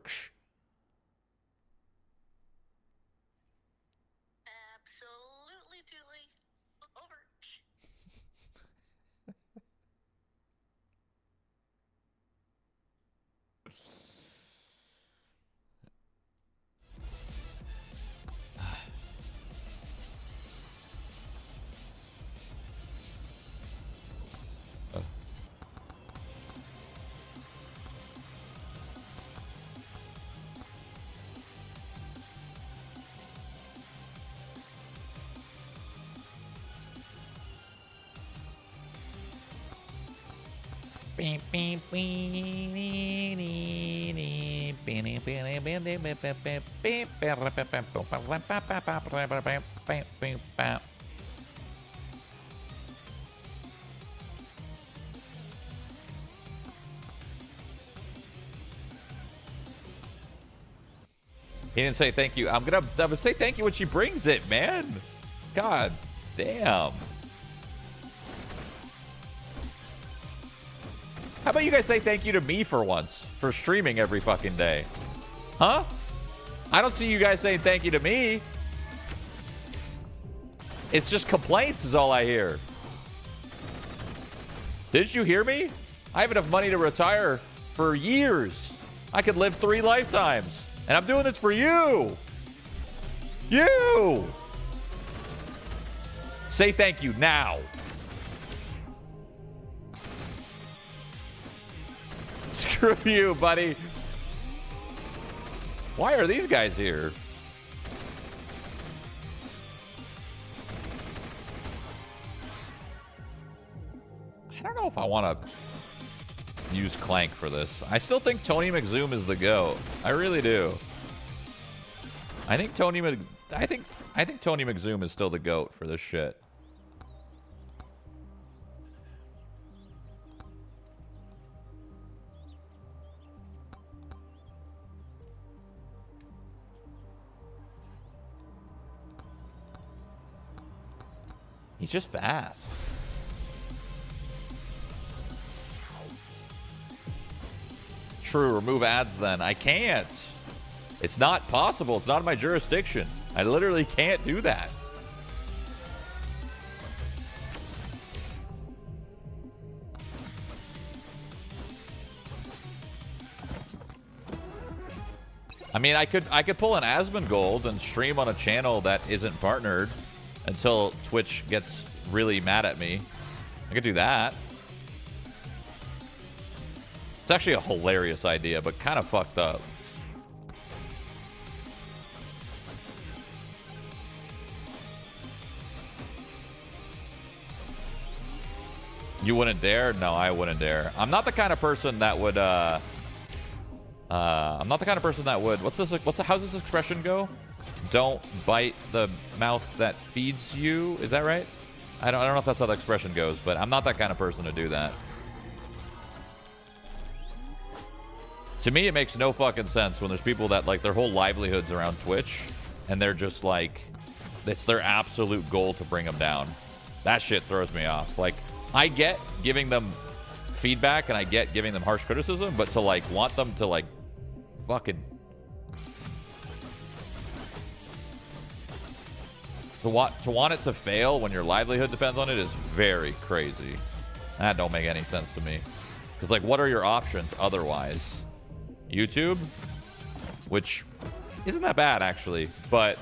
He didn't say thank you. I'm gonna say thank you when she brings it, man. God damn. How about you guys say thank you to me for once for streaming every fucking day? Huh? I don't see you guys saying thank you to me. It's just complaints is all I hear. Didn't you hear me? I have enough money to retire for years. I could live 3 lifetimes. And I'm doing this for you. You. Say thank you now. Screw you, buddy. Why are these guys here? I don't know if I want to use Clank for this. I still think Tony McZoom is the GOAT. I really do. I think Tony McZoom is still the GOAT for this shit. He's just fast. True, remove ads then. I can't. It's not possible. It's not in my jurisdiction. I literally can't do that. I mean, I could pull an Asmongold and stream on a channel that isn't partnered until Twitch gets really mad at me. I could do that. It's actually a hilarious idea, but kind of fucked up. You wouldn't dare? No, I wouldn't dare. I'm not the kind of person that would, I'm not the kind of person that would, how's this expression go? Don't bite the mouth that feeds you. Is that right? I don't know if that's how the expression goes, but I'm not that kind of person to do that. To me, it makes no fucking sense when there's people that, like, their whole livelihood's around Twitch, and they're just, like, it's their absolute goal to bring them down. That shit throws me off. Like, I get giving them feedback, and I get giving them harsh criticism, but to, like, want them to, like, fucking... To want it to fail when your livelihood depends on it is very crazy. That don't make any sense to me. Because, like, what are your options otherwise? YouTube, which isn't that bad actually, but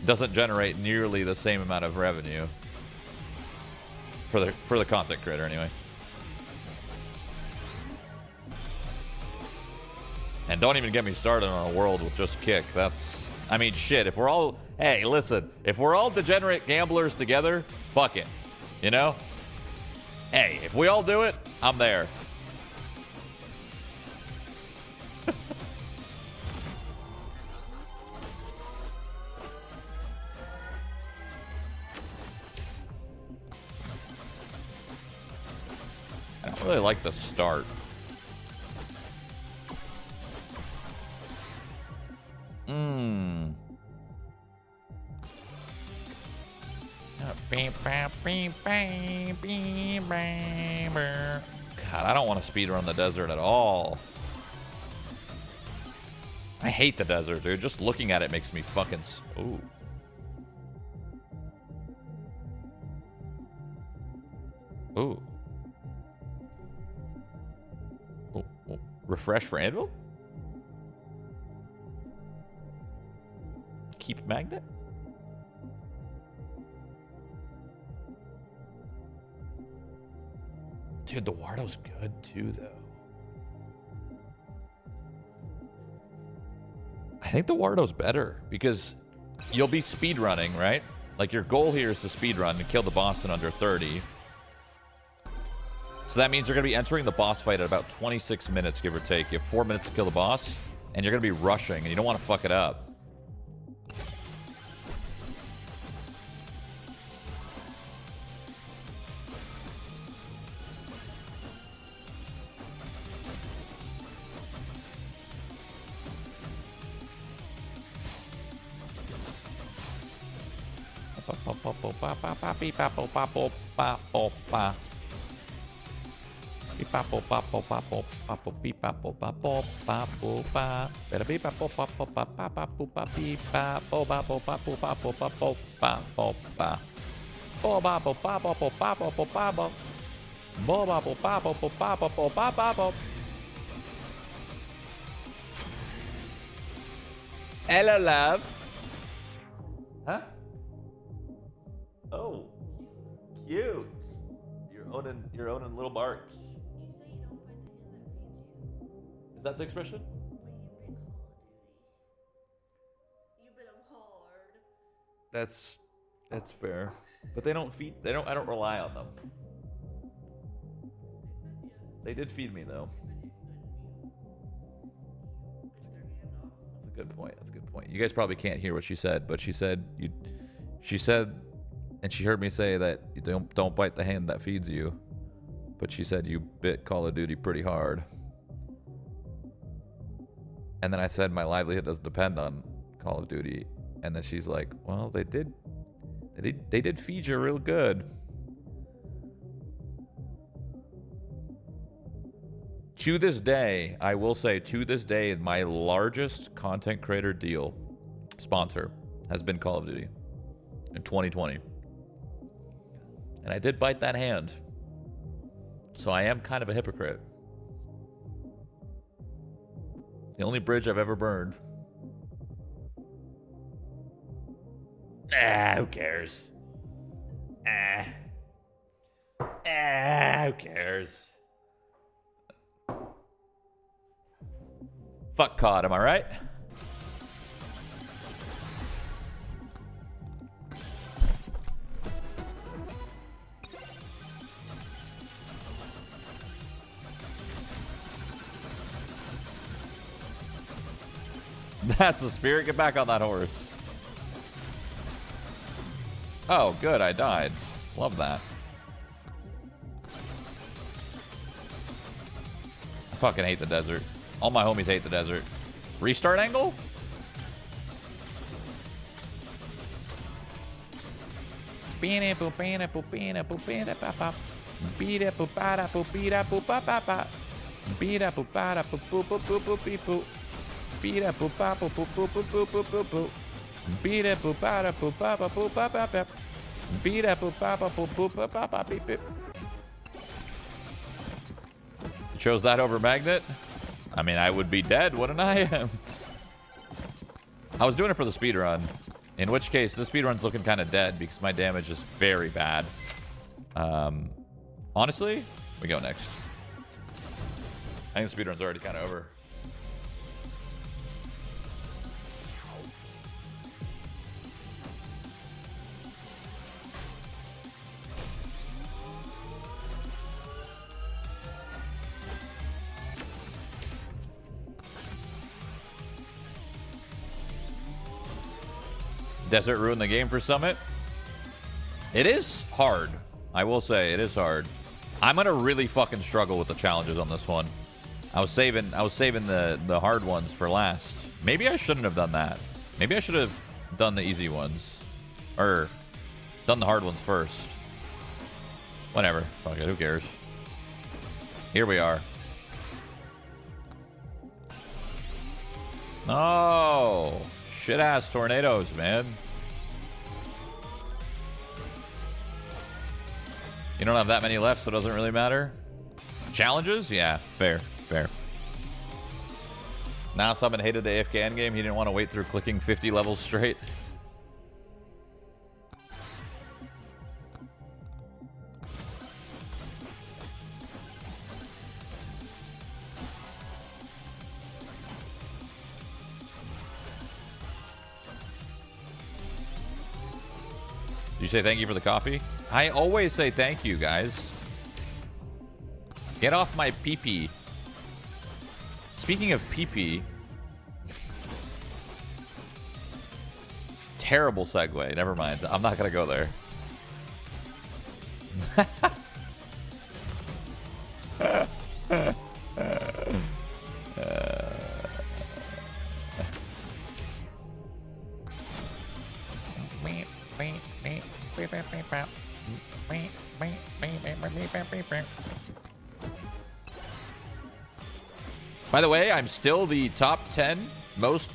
doesn't generate nearly the same amount of revenue for the content creator anyway. And don't even get me started on a world with just Kick. That's, I mean, shit, if we're all, hey, listen, if we're all degenerate gamblers together, fuck it, you know? Hey, if we all do it, I'm there. I really like the start. Mmm. God, I don't want to speedrun the desert at all. I hate the desert, dude. Just looking at it makes me fucking... Ooh. Ooh. Oh, oh. Refresh for Anvil? Keep magnet? Dude, the Wardo's good too, though. I think the Wardo's better because you'll be speedrunning, right? Like your goal here is to speedrun and kill the boss in under 30. So that means you're going to be entering the boss fight at about 26 minutes, give or take. You have 4 minutes to kill the boss, and you're going to be rushing, and you don't want to fuck it up. Hello, love. Huh? Oh, cute. You're owning little Mark. Is that the expression? That's fair. But they don't feed. I don't rely on them. They did feed me though. That's a good point. That's a good point. You guys probably can't hear what she said, but she said, and she heard me say that you don't bite the hand that feeds you. But she said you bit Call of Duty pretty hard. And then I said my livelihood doesn't depend on Call of Duty. And then she's like, well, they did feed you real good. To this day, I will say, to this day, my largest content creator deal sponsor has been Call of Duty in 2020. And I did bite that hand. So I am kind of a hypocrite. The only bridge I've ever burned. Who cares? Who cares? Fuck COD, am I right? That's the spirit. Get back on that horse. Oh, good. I died. Love that. I fucking hate the desert. All my homies hate the desert. Restart angle? Chose that over magnet? I mean, I would be dead, wouldn't I? I was doing it for the speedrun. In which case, the speedrun's looking kind of dead because my damage is very bad. Honestly, we go next. I think the speedrun's already kind of over. Desert ruined the game for Summit. It is hard. I will say it is hard. I'm gonna really fucking struggle with the challenges on this one. I was saving the hard ones for last. Maybe I shouldn't have done that. Maybe I should have done the easy ones. Or done the hard ones first. Whatever. Fuck it, who cares? Here we are. No! Shit-ass tornadoes, man. You don't have that many left, so it doesn't really matter. Challenges? Yeah, fair, fair. Now someone hated the AFK endgame. He didn't want to wait through clicking 50 levels straight. Did you say thank you for the coffee? I always say thank you, guys. Get off my pee-pee. Speaking of pee-pee. Terrible segue. Never mind. I'm not going to go there. By the way, I'm still the top 10 most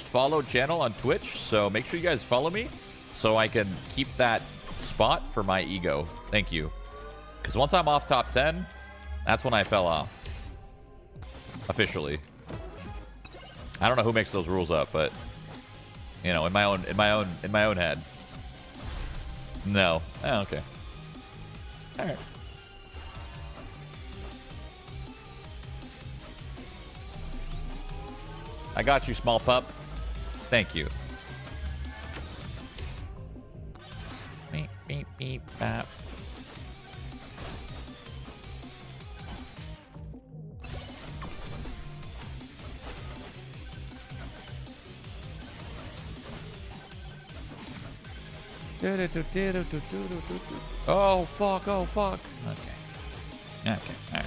followed channel on Twitch, so make sure you guys follow me so I can keep that spot for my ego. Thank you. Because once I'm off top 10, that's when I fell off. Officially. I don't know who makes those rules up, but you know, in my own head. No. Oh, okay. All right. I got you, small pup. Thank you. Beep, beep, beep, bap. Oh, fuck. Oh, fuck. Okay. Okay. All right.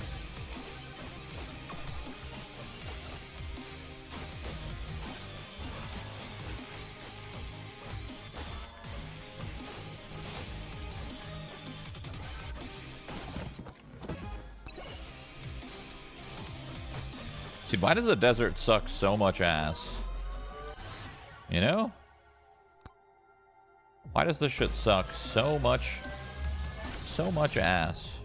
Dude, why does the desert suck so much ass? You know? Why does this shit suck so much ass?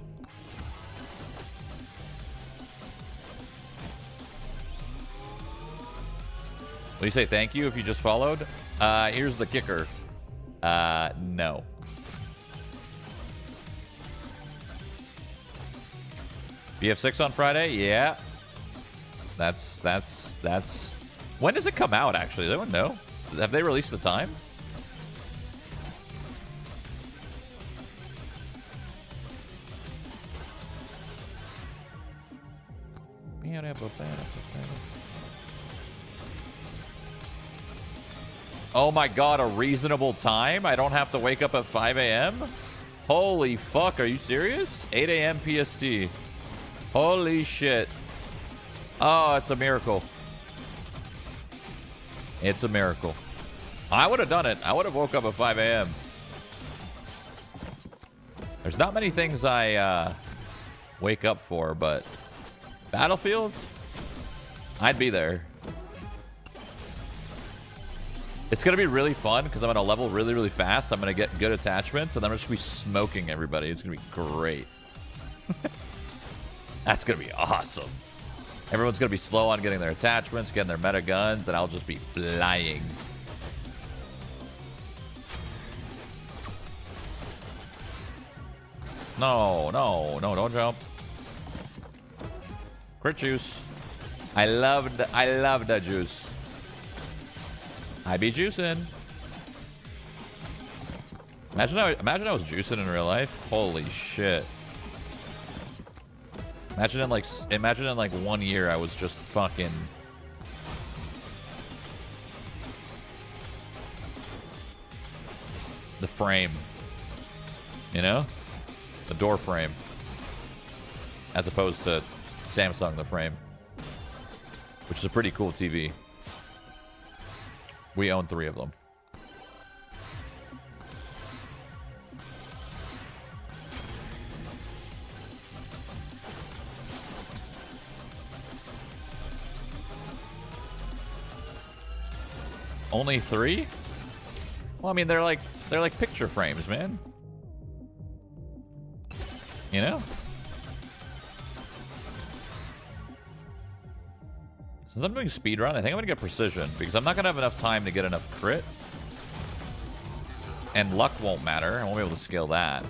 Will you say thank you if you just followed? Here's the kicker. No. BF6 on Friday? Yeah. That's when does it come out, actually? Does anyone know? Have they released the time? Oh my god, a reasonable time? I don't have to wake up at 5 a.m.? Holy fuck, are you serious? 8 a.m. PST. Holy shit. Oh, it's a miracle. It's a miracle. I would have done it. I would have woke up at 5 a.m. There's not many things I wake up for, but Battlefields? I'd be there. It's going to be really fun because I'm going to level really, really fast. I'm going to get good attachments, and then I'm just going to be smoking everybody. It's going to be great. That's going to be awesome. Everyone's going to be slow on getting their attachments, getting their meta guns, and I'll just be flying. No, no, no, don't jump. Crit juice. I love the juice. I be juicing. Imagine I was juicing in real life. Holy shit. Imagine in like 1 year I was just fucking the frame. You know? The door frame. as opposed to Samsung the Frame, which is a pretty cool TV. We own 3 of them. Only 3? Well, I mean, they're like picture frames, man. You know? Since I'm doing speedrun, I think I'm gonna get precision because I'm not gonna have enough time to get enough crit. And luck won't matter. I won't be able to scale that.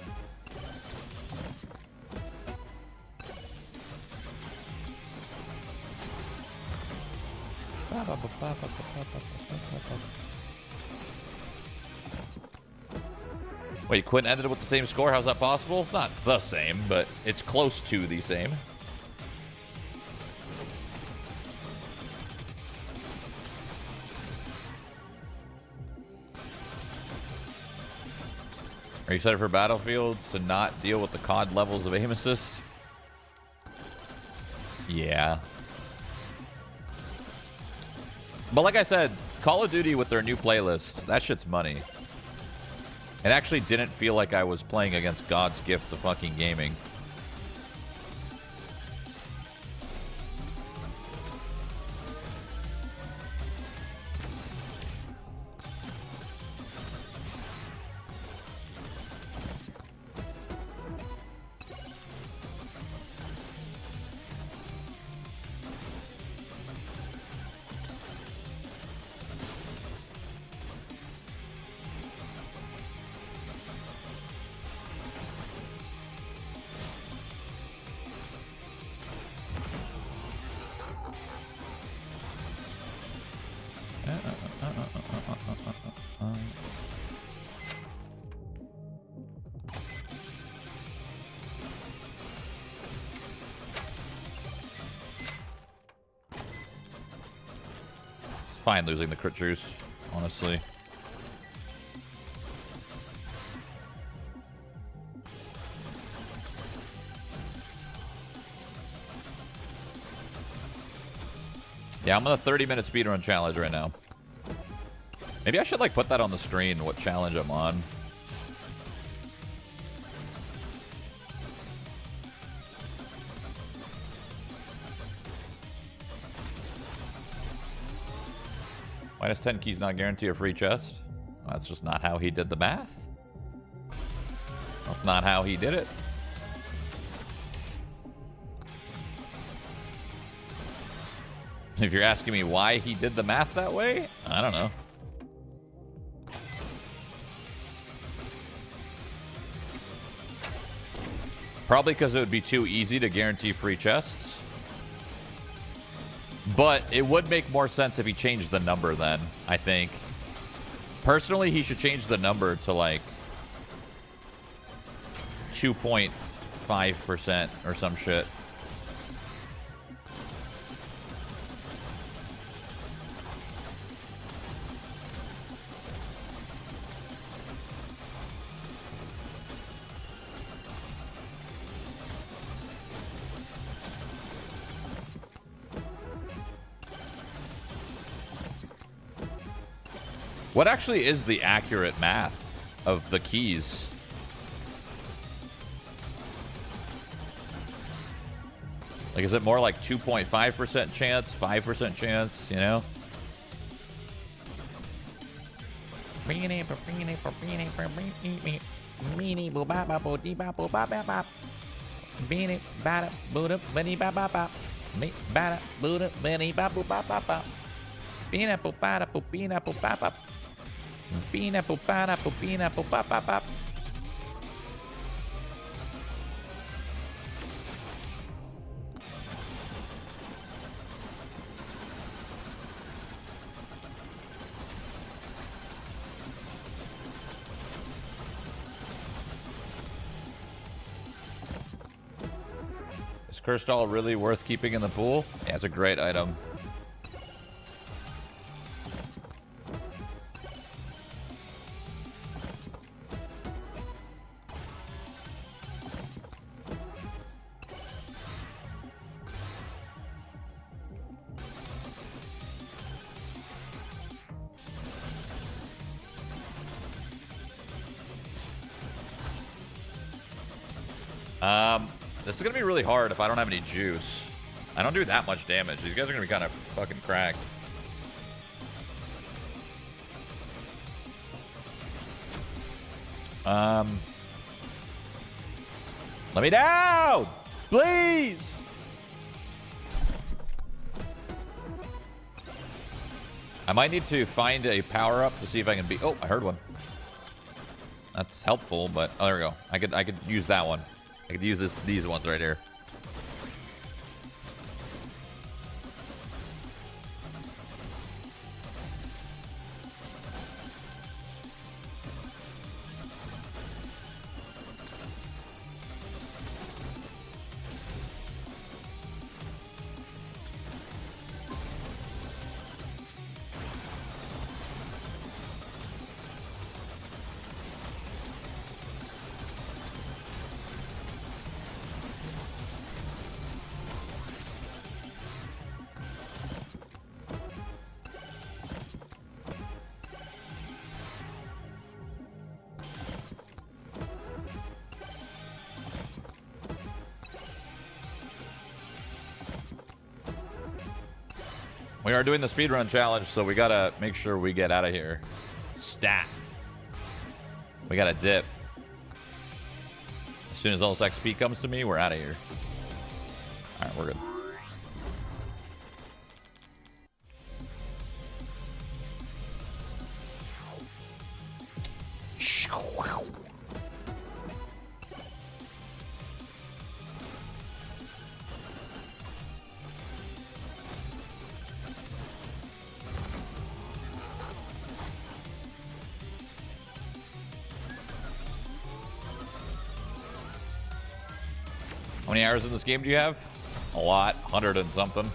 Wait, Quinn ended with the same score? How's that possible? It's not the same, but it's close to the same. Are you excited for Battlefields to not deal with the COD levels of aim assist? Yeah. But like I said, Call of Duty with their new playlist, that shit's money. It actually didn't feel like I was playing against God's gift to fucking gaming. Fine losing the crit juice, honestly. Yeah, I'm on a 30-minute speedrun challenge right now. Maybe I should like put that on the screen, what challenge I'm on. Minus 10 keys not guarantee a free chest. Well, that's just not how he did the math. That's not how he did it. If you're asking me why he did the math that way, I don't know. Probably because it would be too easy to guarantee free chests. But it would make more sense if he changed the number then, I think. Personally, he should change the number to like 2.5% or some shit. What actually is the accurate math of the keys? Like, is it more like 2.5% chance, 5% chance, you know? Is Cursed Doll really worth keeping in the pool? Yeah, it's a great item. This is gonna be really hard if I don't have any juice. I don't do that much damage. These guys are gonna be kind of fucking cracked. Let me down, please. I might need to find a power up to see if I can beat. Oh, I heard one. That's helpful, but oh, there we go. I could use that one. I could use these ones right here. We are doing the speedrun challenge, so we gotta make sure we get out of here. Stat. We gotta dip. As soon as all this XP comes to me, we're out of here. All right, we're good. How many hours in this game do you have? A lot. 100 and something.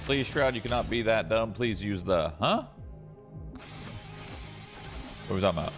Please, Shroud, you cannot be that dumb. Please use the... Huh? What are we talking about?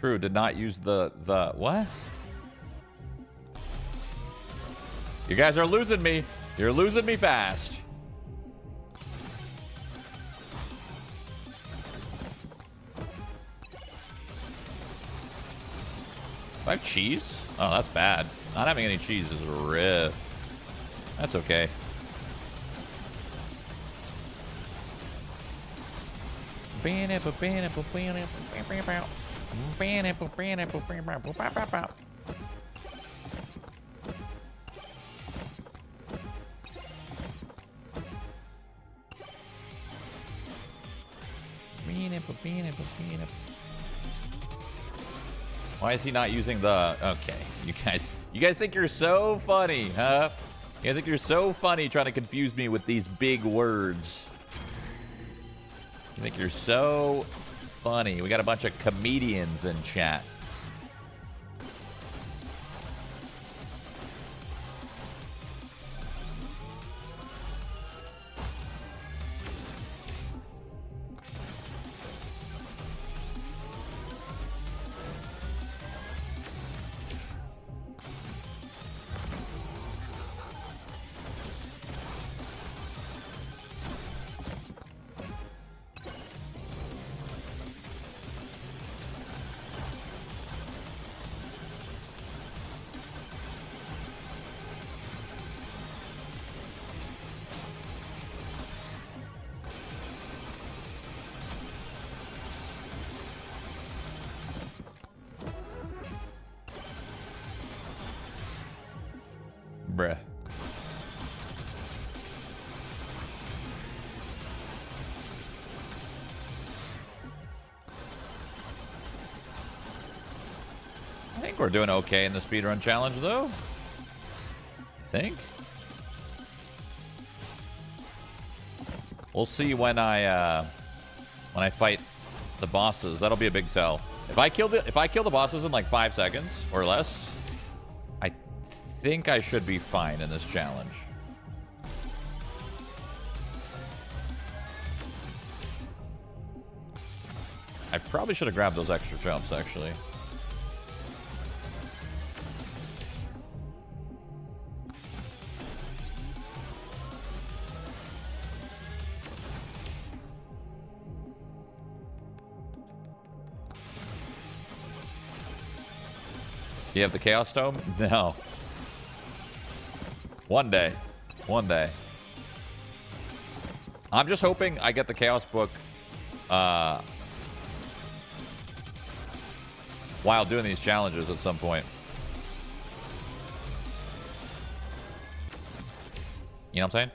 True, did not use the what? You guys are losing me. You're losing me fast. Do I have cheese? Oh, that's bad. Not having any cheese is a riff. That's okay. Why is he not using the... Okay, you guys think you're so funny, huh? You guys think you're so funny trying to confuse me with these big words. You think you're so funny. We got a bunch of comedians in chat. Bruh. I think we're doing okay in the speedrun challenge, though. I think. We'll see when I fight the bosses. That'll be a big tell. If I kill the bosses in like 5 seconds or less, I think I should be fine in this challenge. I probably should have grabbed those extra jumps, actually. Do you have the Chaos Tome? No. One day. One day. I'm just hoping I get the Chaos Book while doing these challenges at some point. You know what I'm saying?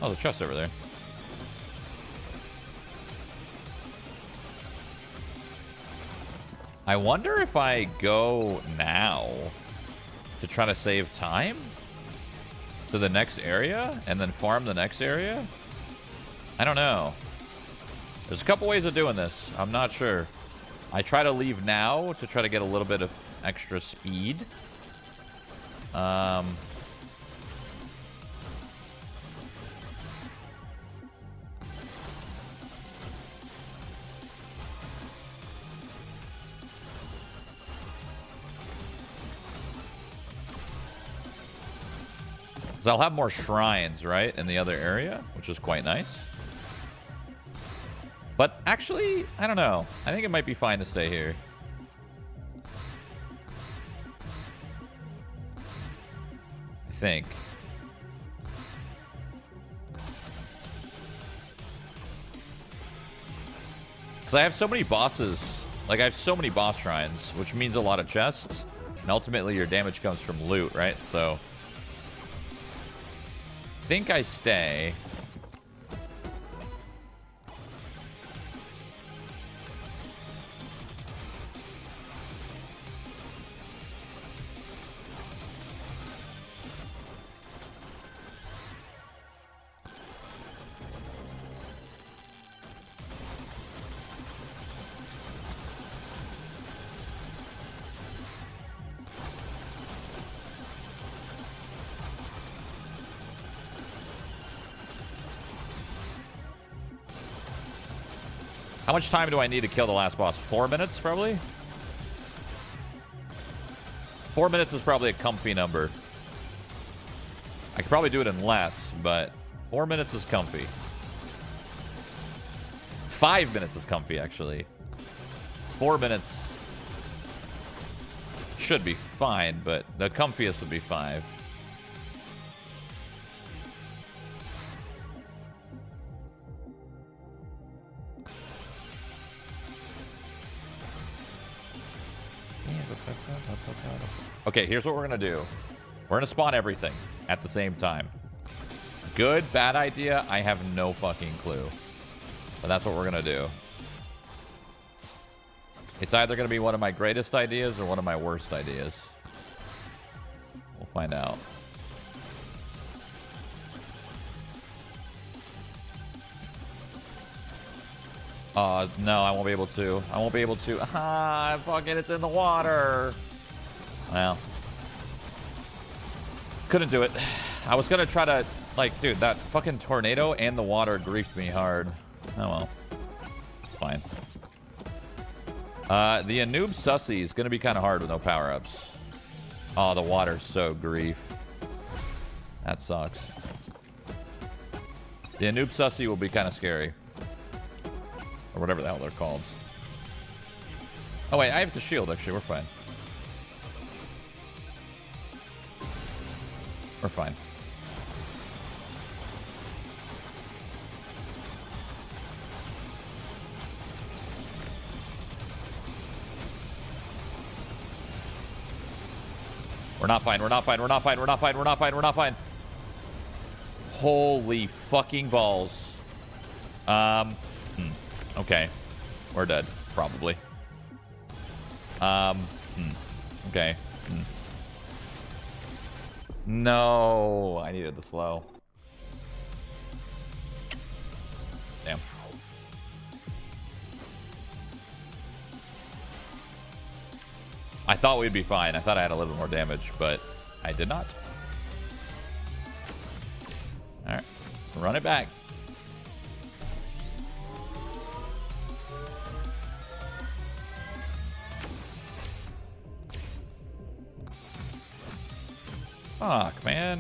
Oh, there's a chest over there. I wonder if I go now to try to save time to the next area and then farm the next area. I don't know. There's a couple ways of doing this. I'm not sure. I try to leave now to try to get a little bit of extra speed. So I'll have more shrines, right, in the other area, which is quite nice. But actually, I don't know. I think it might be fine to stay here. I think. Because I have so many bosses. Like, I have so many boss shrines, which means a lot of chests. And ultimately, your damage comes from loot, right? So I think I stay. How much time do I need to kill the last boss? 4 minutes, probably? 4 minutes is probably a comfy number. I could probably do it in less, but 4 minutes is comfy. 5 minutes is comfy, actually. 4 minutes should be fine, but the comfiest would be 5. Okay, here's what we're gonna do. We're gonna spawn everything at the same time. Good, bad idea, I have no fucking clue. But that's what we're gonna do. It's either gonna be one of my greatest ideas or one of my worst ideas. We'll find out. No, I won't be able to. I won't be able to. Ah, fucking, it's in the water. Well. Couldn't do it. I was gonna try to, like, dude, that fucking tornado and the water griefed me hard. Oh well. It's fine. The Anub Sussy is gonna be kind of hard with no power-ups. Oh, the water's so grief. That sucks. The Anub Sussy will be kind of scary. Or whatever the hell they're called. Oh wait, I have the shield actually, we're fine. We're fine. We're not fine, we're not fine, we're not fine, we're not fine, we're not fine, we're not fine. Holy fucking balls. Okay. We're dead, probably. Okay. No, I needed the slow. Damn. I thought we'd be fine. I thought I had a little more damage, but I did not. All right, run it back. Fuck, man.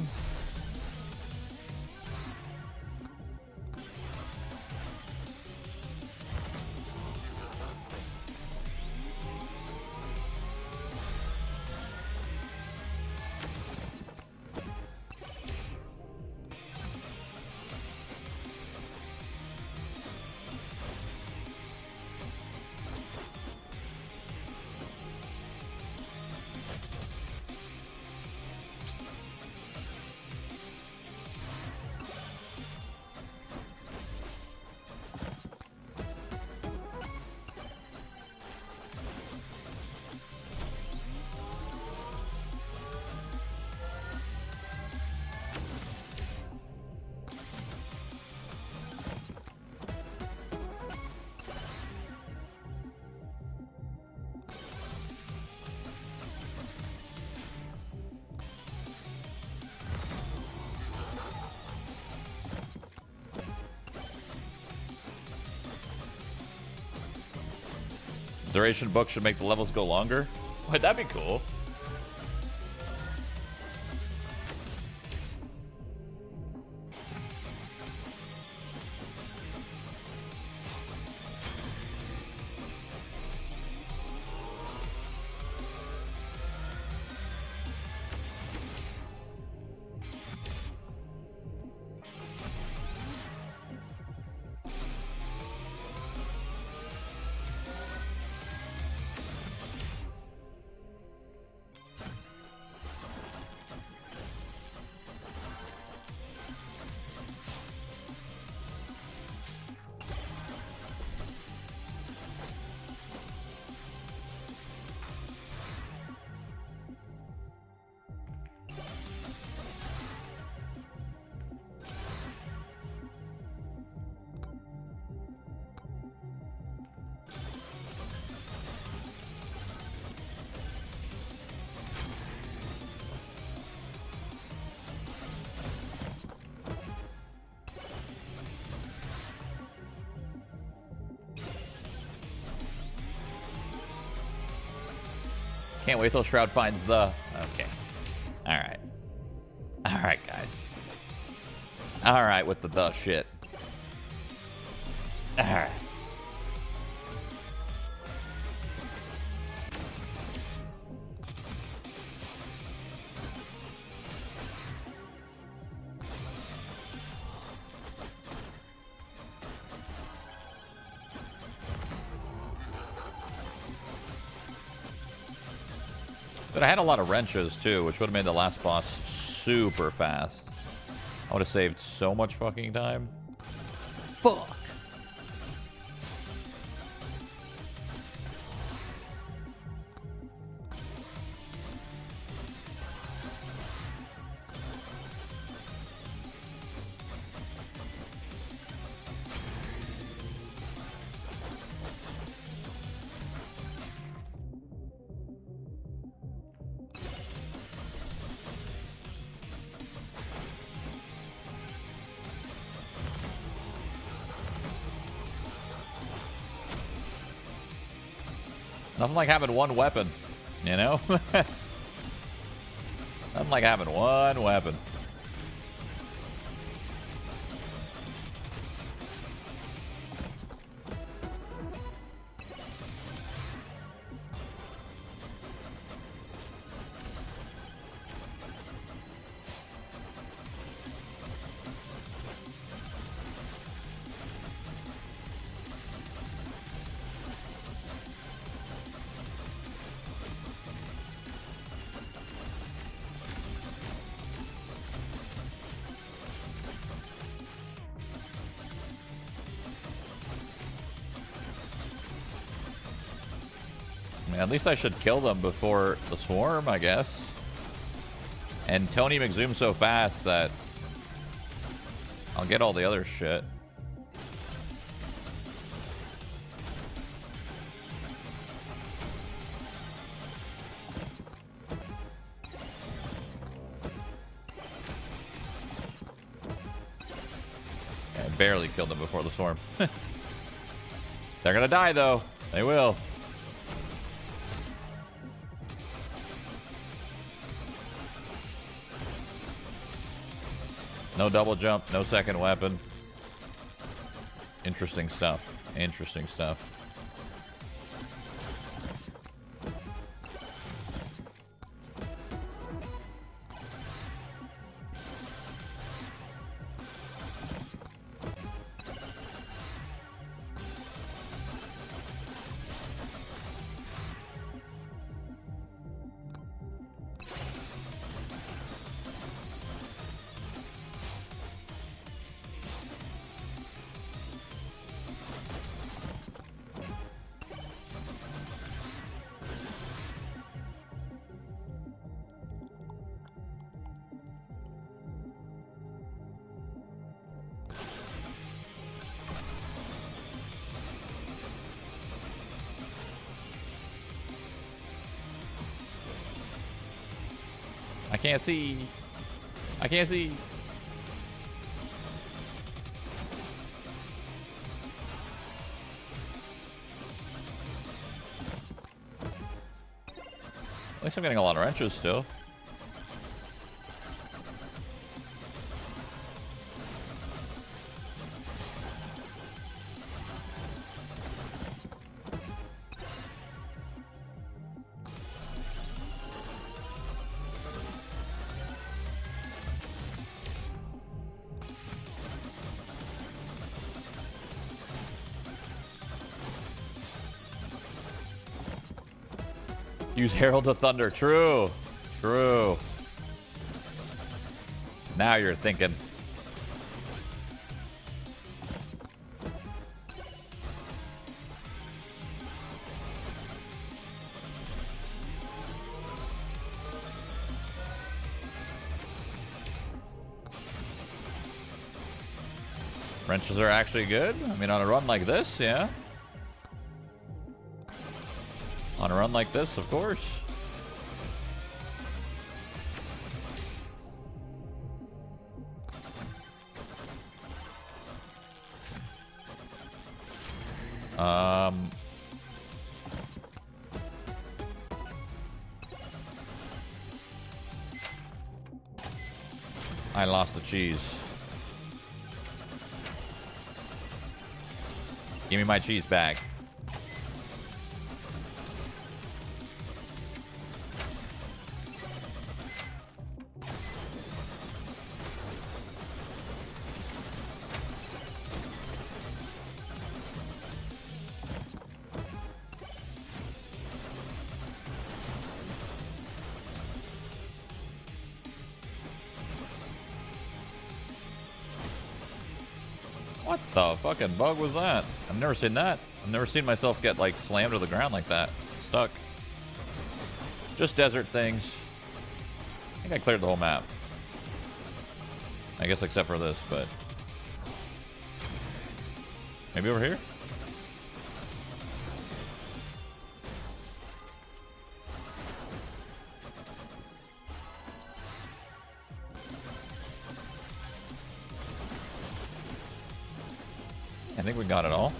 Duration book should make the levels go longer. Wait, that'd be cool. Can't wait till Shroud finds the... Okay. Alright. Alright, guys. Alright with the shit. Alright. But I had a lot of wrenches too, which would have made the last boss super fast. I would have saved so much fucking time. Fuck. Nothing like having one weapon, you know? Nothing like having one weapon. At least I should kill them before the swarm, I guess. And Tony McZoom so fast that I'll get all the other shit. I barely killed them before the swarm. They're gonna die though. They will. No double jump, no second weapon. Interesting stuff. Interesting stuff. I can't see. I can't see. At least I'm getting a lot of wrenches still. Use Herald of Thunder. True. True. Now you're thinking. Wrenches are actually good. I mean, on a run like this, yeah. On a run like this, of course. I lost the cheese. Give me my cheese back. What the fucking bug was that? I've never seen that. I've never seen myself get like slammed to the ground like that. Stuck. Just desert things. I think I cleared the whole map. I guess except for this, but maybe over here? I think we got it all.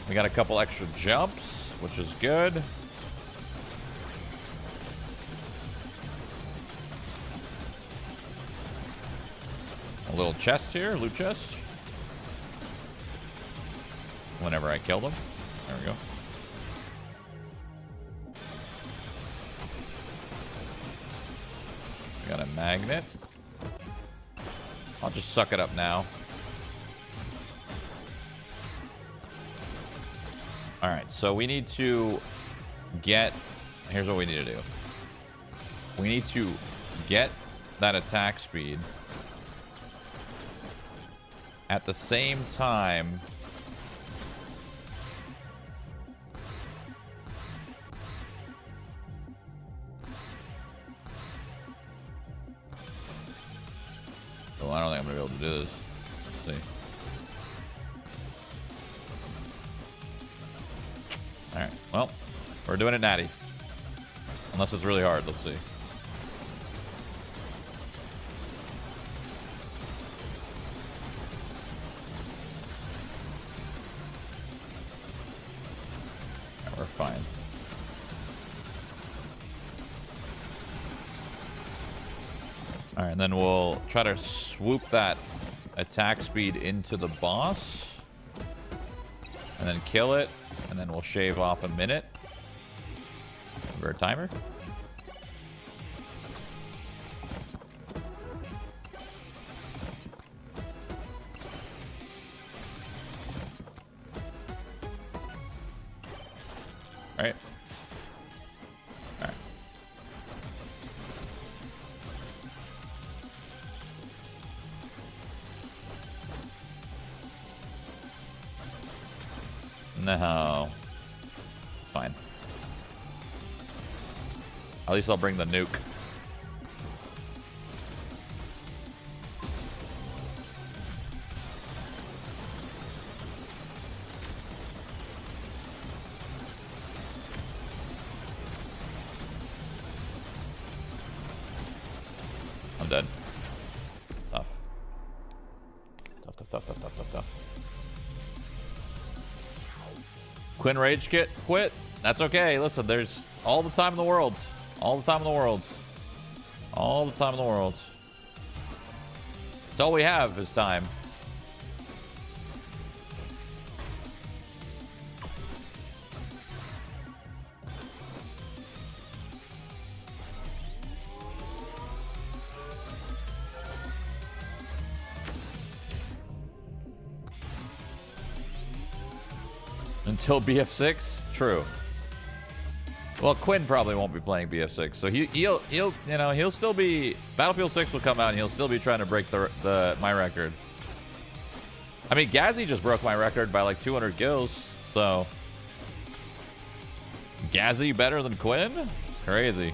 We got a couple extra jumps, which is good. A little chest here, loot chest. Whenever I kill them. There we go. We got a magnet. I'll just suck it up now. Alright, so we need to get... Here's what we need to do. We need to get that attack speed at the same time well, I don't think I'm gonna be able to do this. Let's see. Alright, well, we're doing it natty. Unless it's really hard, let's see. We're fine. Alright, and then we'll try to swoop that attack speed into the boss. And then kill it. And then we'll shave off a minute. For a timer. Alright. Alright. No. It's fine. At least I'll bring the nuke. I'm dead. Tough. Tough. Quinn rage quit. That's okay. Listen, there's all the time in the world. All the time in the world. All the time in the world. It's all we have is time. Until BF6? True. Well, Quinn probably won't be playing BF6, so he'll still be... Battlefield 6 will come out and he'll still be trying to break my record. I mean, Gazzy just broke my record by like 200 kills, so... Gazzy better than Quinn? Crazy.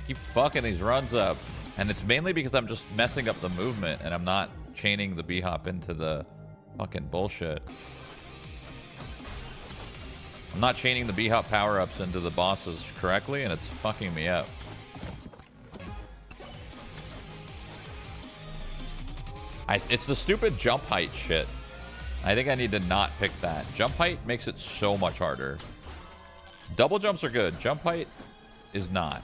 Keep keep fucking these runs up. And it's mainly because I'm just messing up the movement and I'm not chaining the B-hop into the fucking bullshit. I'm not chaining the B-hop power-ups into the bosses correctly, and it's fucking me up. It's the stupid jump height shit. I think I need to not pick that. Jump height makes it so much harder. Double jumps are good. Jump height is not.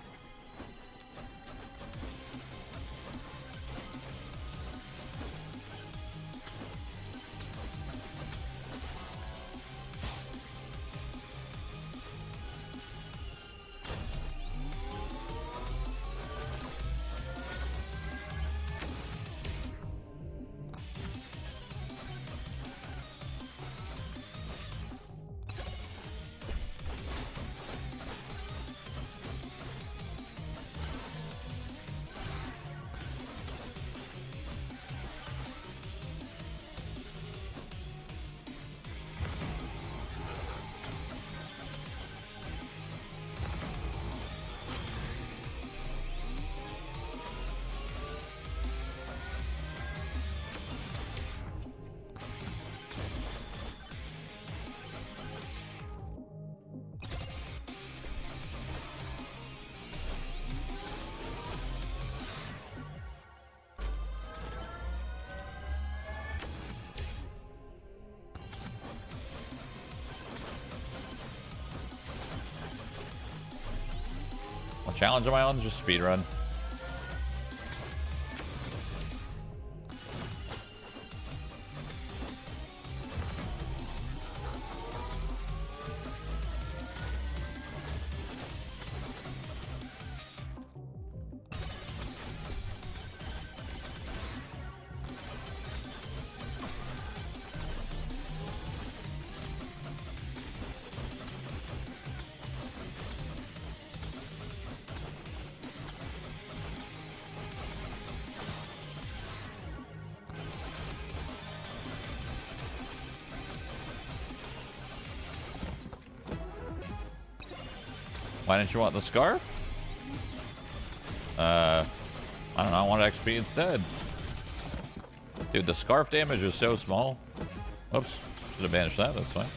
What challenge am I on? Just speedrun. Why didn't you want the scarf? I don't know. I wanted XP instead. Dude, the scarf damage is so small. Oops. Should have banished that. That's fine.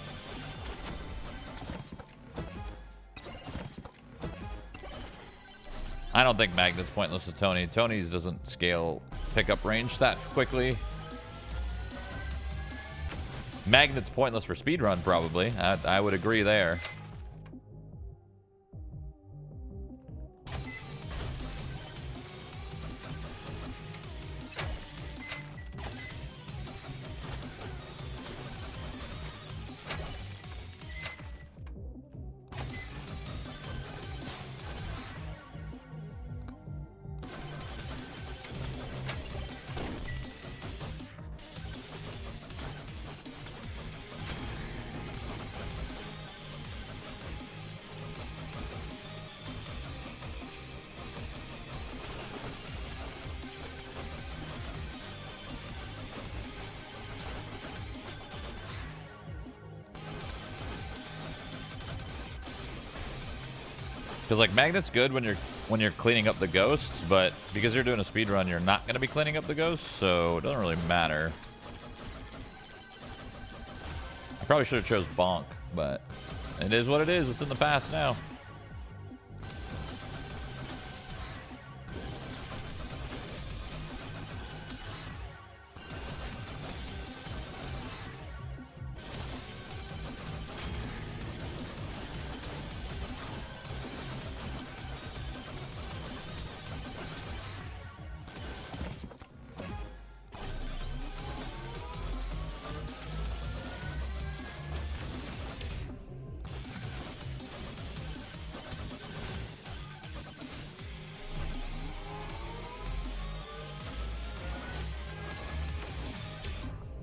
I don't think Magnet's pointless to Tony. Tony's doesn't scale pickup range that quickly. Magnet's pointless for speedrun, probably. I would agree there. Because like Magnet's good when you're cleaning up the ghosts, but because you're doing a speed run, you're not going to be cleaning up the ghosts, so it doesn't really matter. I probably should have chose Bonk, but it is what it is. It's in the past now.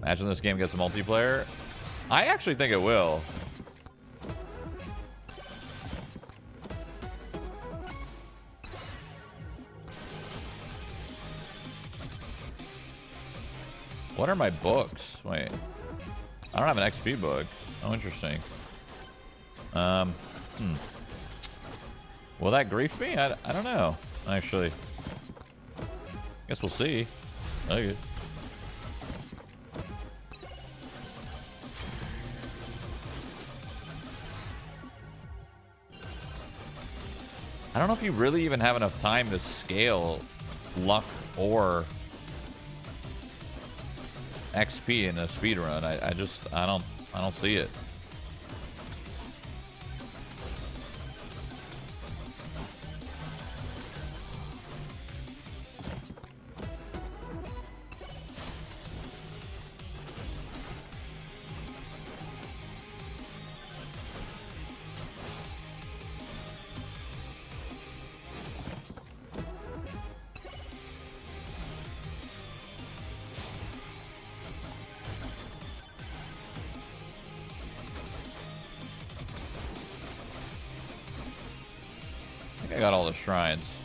Imagine this game gets multiplayer. I actually think it will. What are my books? Wait. I don't have an XP book. Oh, interesting. Will that grief me? I don't know. Actually, guess we'll see. Okay. I don't know if you really even have enough time to scale luck or XP in a speedrun. I don't see it. I got all the shrines.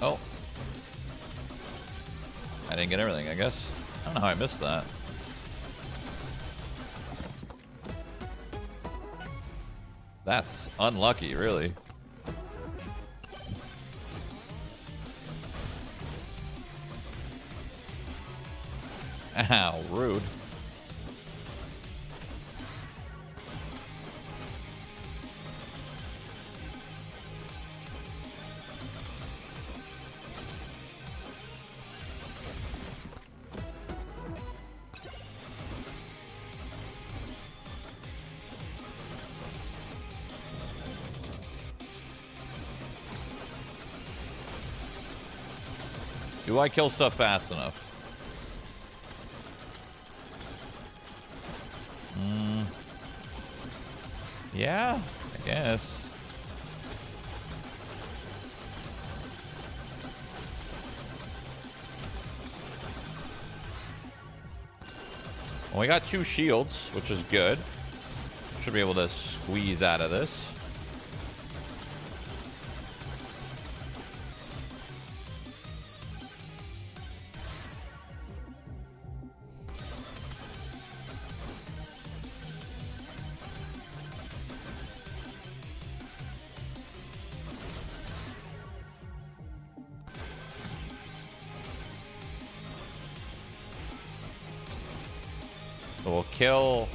Oh. I didn't get everything, I guess. I don't know how I missed that. That's unlucky, really. Ow, rude. Do I kill stuff fast enough? Yeah, I guess. Well, we got 2 shields, which is good. Should be able to squeeze out of this. So we'll kill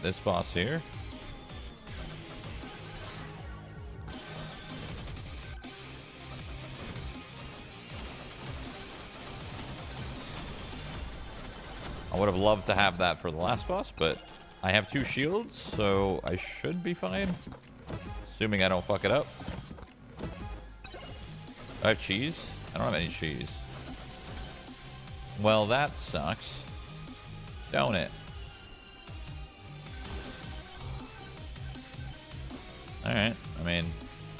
this boss here. I would have loved to have that for the last boss, but I have 2 shields, so I should be fine. Assuming I don't fuck it up. Do I have cheese? I don't have any cheese. Well, that sucks. Don't it? Alright. I mean,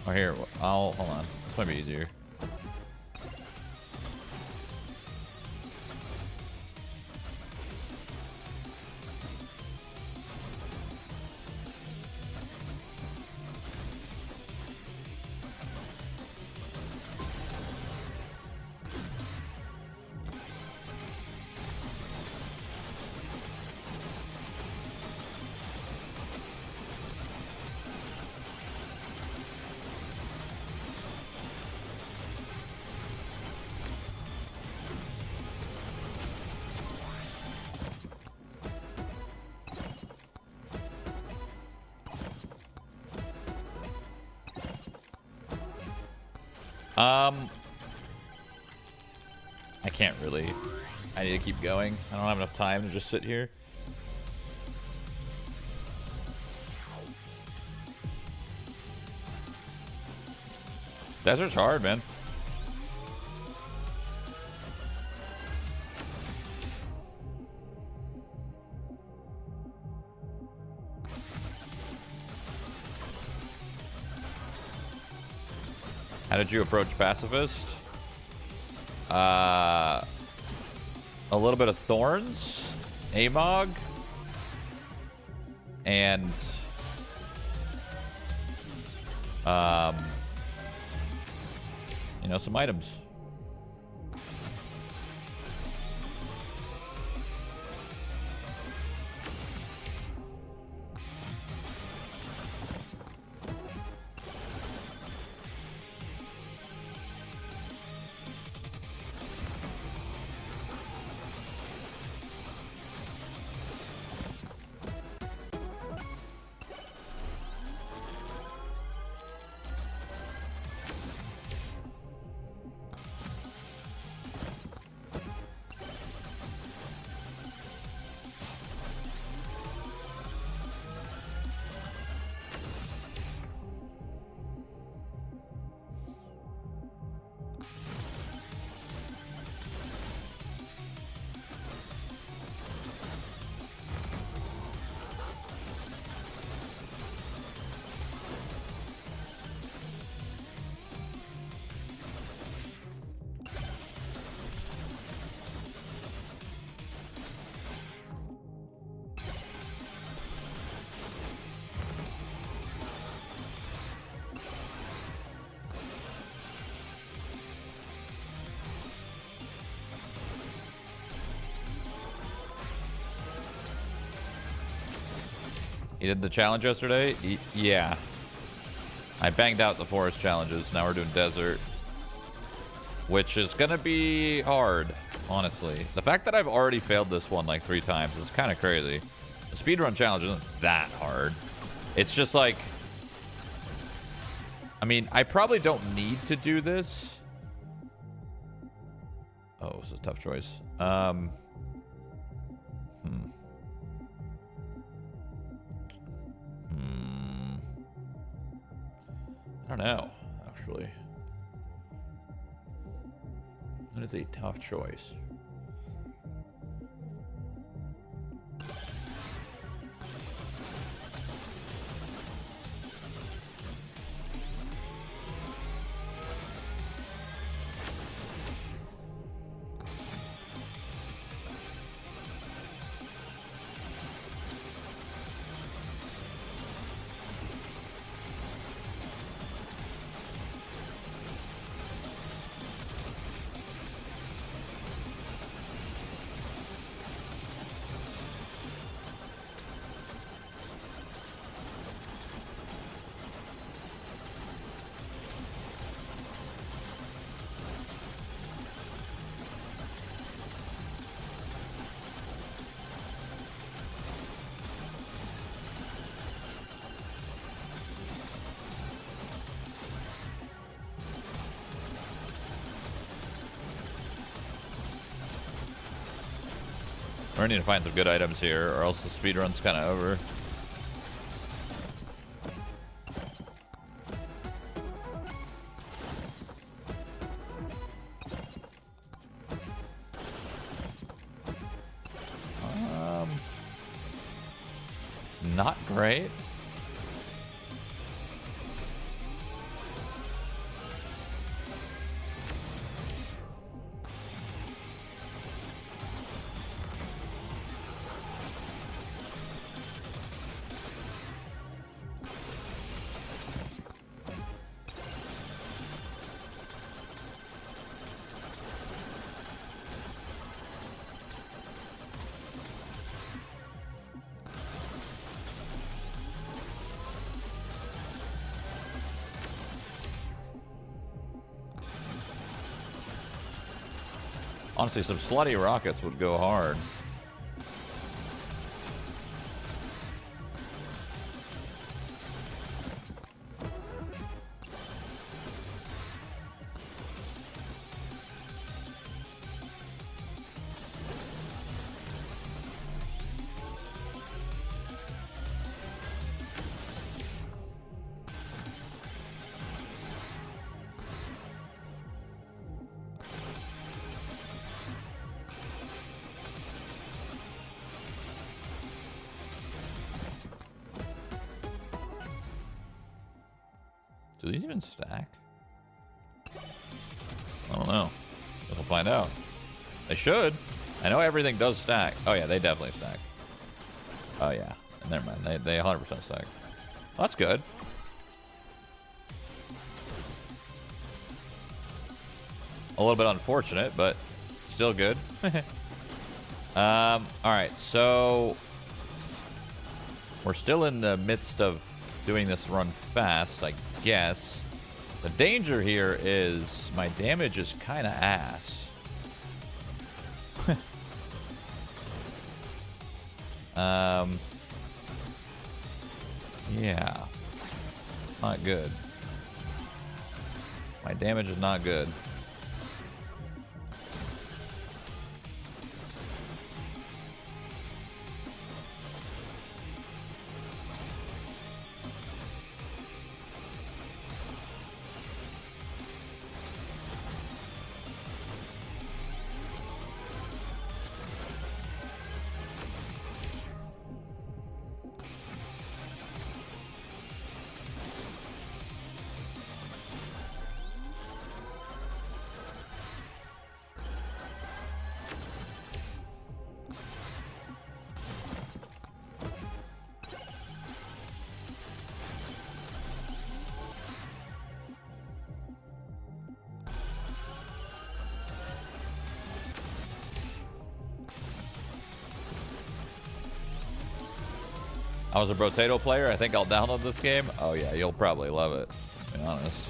or here, hold on. This might be easier. I can't really. I need to keep going. I don't have enough time to just sit here. Desert's hard, man. How did you approach pacifist? a little bit of thorns, Amog, and you know, some items. You did the challenge yesterday? Yeah. I banged out the forest challenges. Now we're doing desert. Which is going to be hard, honestly. The fact that I've already failed this one like 3 times is kind of crazy. The speedrun challenge isn't that hard. It's just like... I mean, I probably don't need to do this. Oh, it's a tough choice. I don't know, actually. That is a tough choice. I need to find some good items here, or else the speedrun's kind of over. Not great. Honestly, some slutty rockets would go hard. Do these even stack? I don't know. Guess we'll find out. They should. I know everything does stack. Oh yeah, they definitely stack. Oh yeah, never mind. They 100% stack. Well, that's good. A little bit unfortunate, but still good. All right, so we're still in the midst of doing this run fast, I guess. The danger here is my damage is kind of ass. Yeah, not good. My damage is not good. I was a Brotato player. I think I'll download this game. Oh yeah, you'll probably love it, to be honest.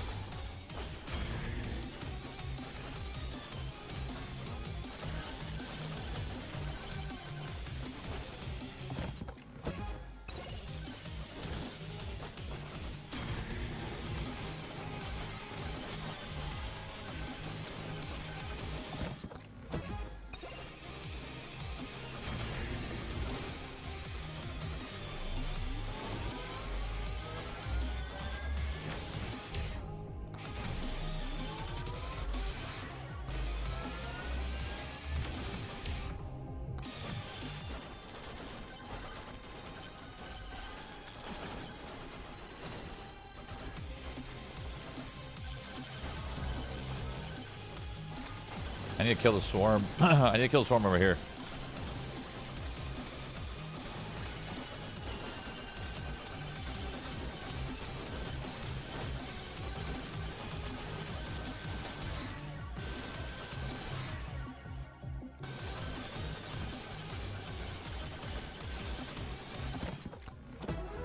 I need to kill the swarm. I need to kill the swarm over here.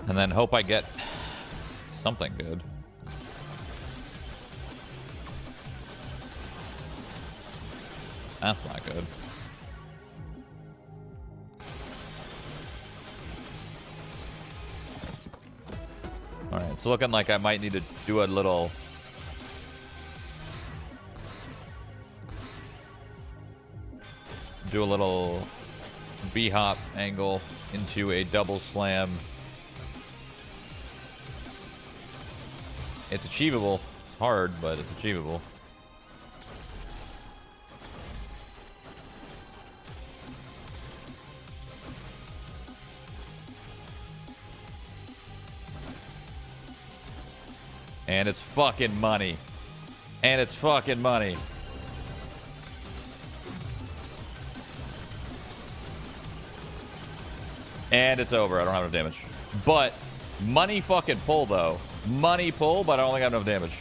And then hope I get something good. That's not good. All right, it's looking like I might need to do a little B-hop angle into a double slam. It's achievable. It's hard, but it's achievable. And it's fucking money. And it's fucking money. And it's over. I don't have enough damage. But money fucking pull, though. Money pull, but I only got enough damage.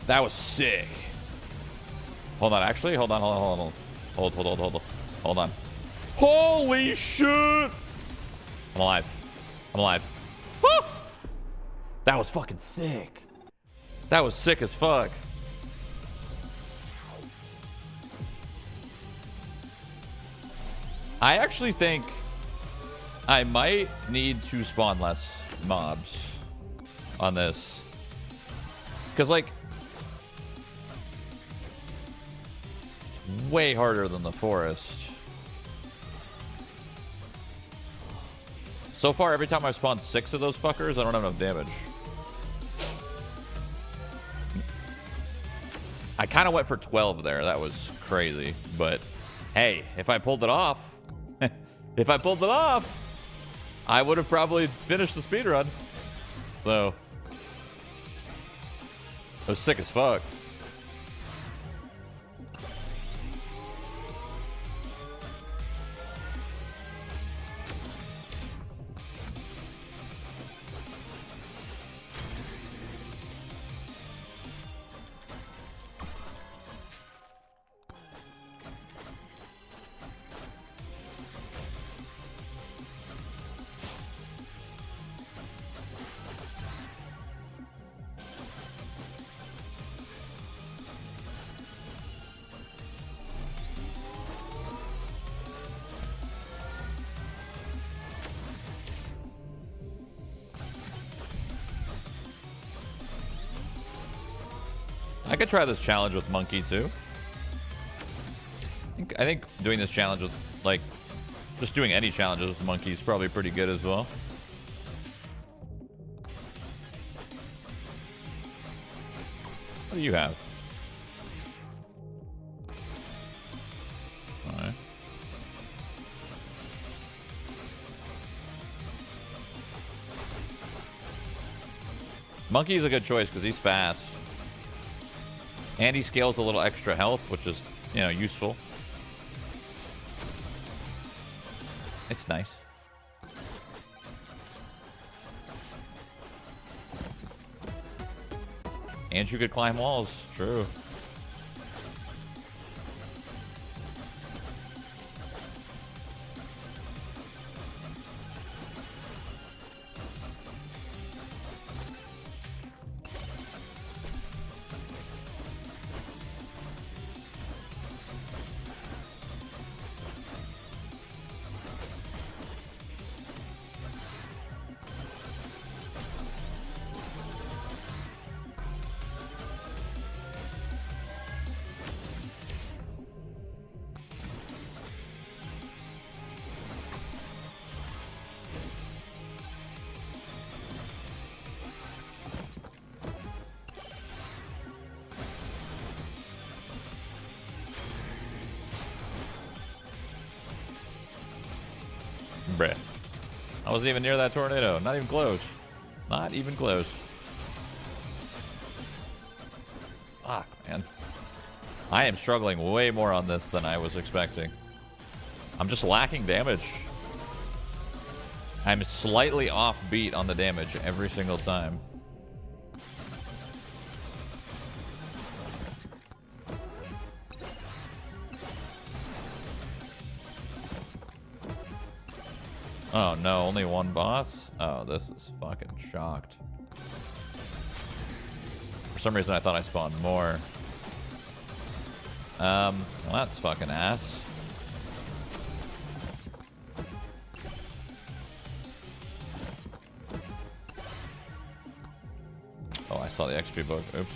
That was sick. Hold on. Actually, hold on. Hold on. Holy shit! I'm alive. I'm alive. Woo! That was fucking sick. That was sick as fuck. I actually think I might need to spawn less mobs on this. Because, like, it's way harder than the forest. So far, every time I've spawned 6 of those fuckers, I don't have enough damage. I kind of went for 12 there. That was crazy. But, hey, if I pulled it off, I would have probably finished the speedrun. So, it was sick as fuck. I could try this challenge with Monkey too. I think doing this challenge with, like, just doing any challenges with Monkey is probably pretty good as well. What do you have? All right. Monkey's a good choice because he's fast. And he scales a little extra health, which is, you know, useful. It's nice. And you could climb walls. True. Bruh. I wasn't even near that tornado. Not even close. Not even close. Fuck, man. I am struggling way more on this than I was expecting. I'm just lacking damage. I'm slightly off beat on the damage every single time. Oh no, only one boss? Oh, this is fucking shocked. For some reason I thought I spawned more. Well, that's fucking ass. Oh, I saw the XP book. Oops.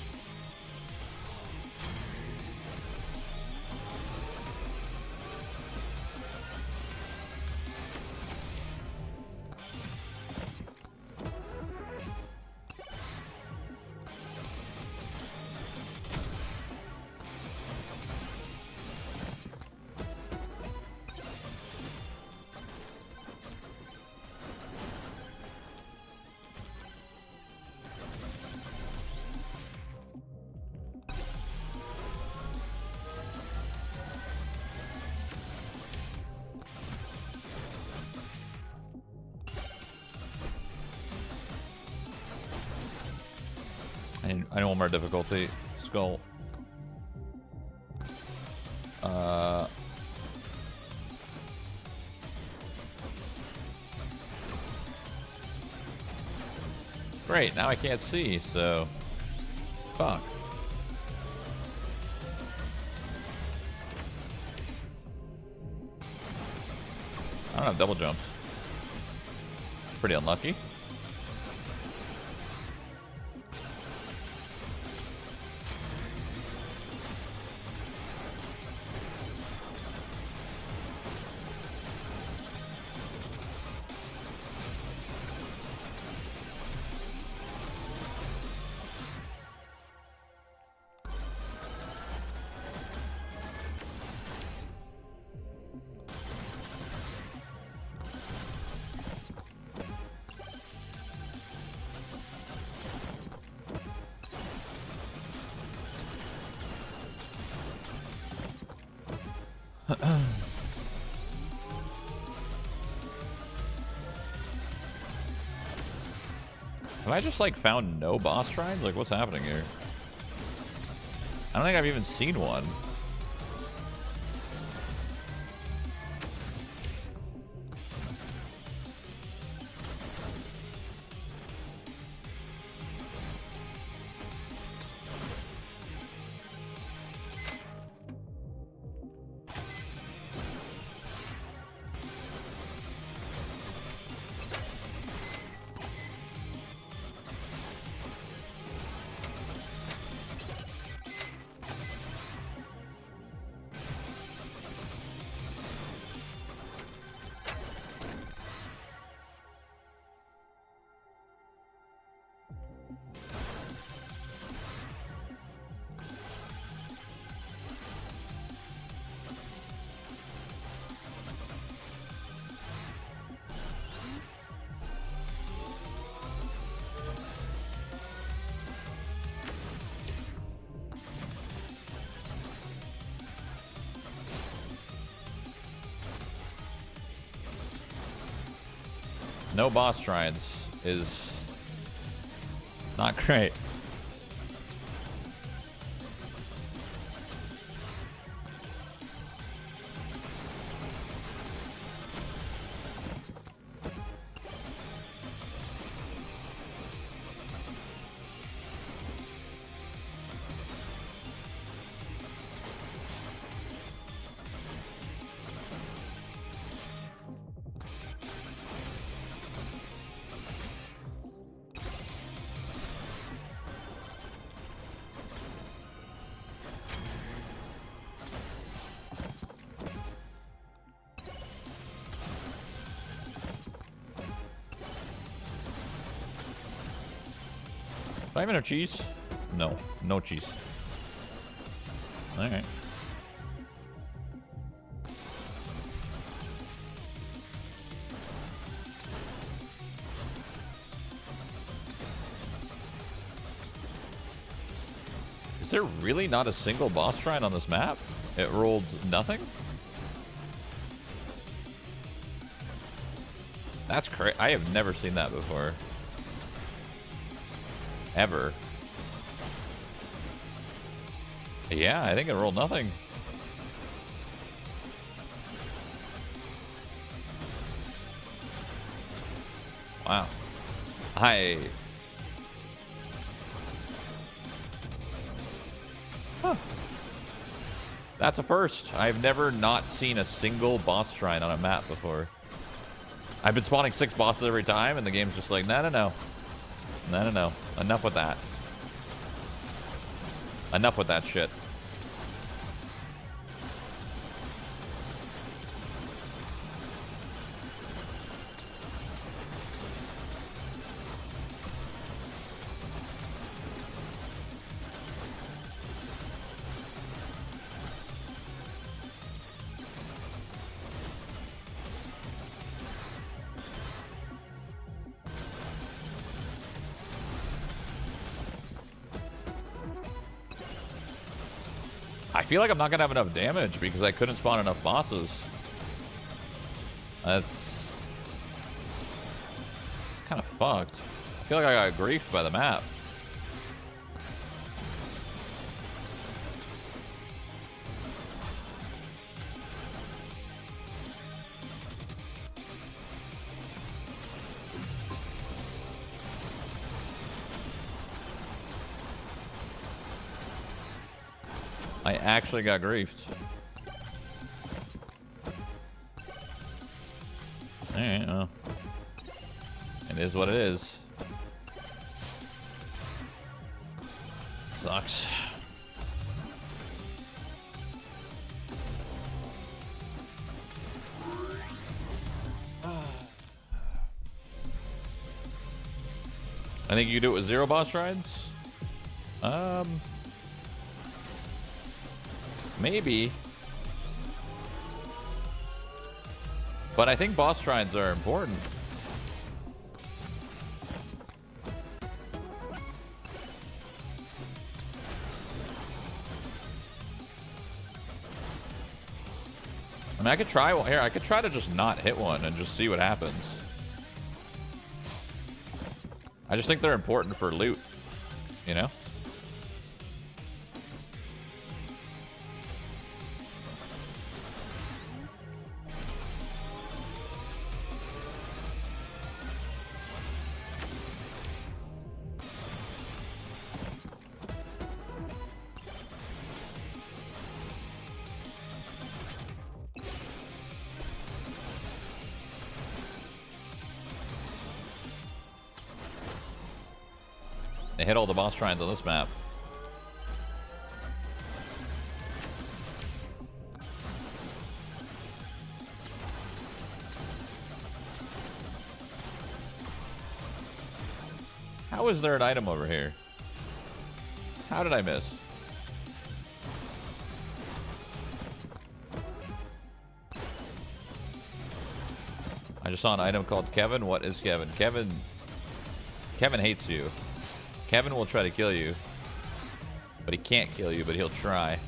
I know one more difficulty. Skull. Great, now I can't see, so fuck. I don't have double jumps. Pretty unlucky. Have I just like found no boss shrines? Like what's happening here? I don't think I've even seen one. no boss shrines is not great. Do I have enough cheese? No, no cheese. Alright. Is there really not a single boss shrine on this map? It rolled nothing? That's crazy. I have never seen that before. Ever. Yeah, I think it rolled nothing. Wow. Huh. That's a first. I've never not seen a single boss shrine on a map before. I've been spawning 6 bosses every time, and the game's just like, no, no, no. No, no, no. Enough with that. Enough with that shit. I feel like I'm not gonna have enough damage because I couldn't spawn enough bosses. That's kind of fucked. I feel like I got griefed by the map. I actually got griefed. Alright, well. It is what it is. Sucks. I think you do it with 0 boss shrines. Maybe. But I think boss shrines are important. I mean, I could try one here. I could try to just not hit one and just see what happens. I just think they're important for loot, you know? They hit all the boss shrines on this map. How is there an item over here? How did I miss? I just saw an item called Kevin. What is Kevin? Kevin hates you. Kevin will try to kill you, but he can't kill you, but he'll try.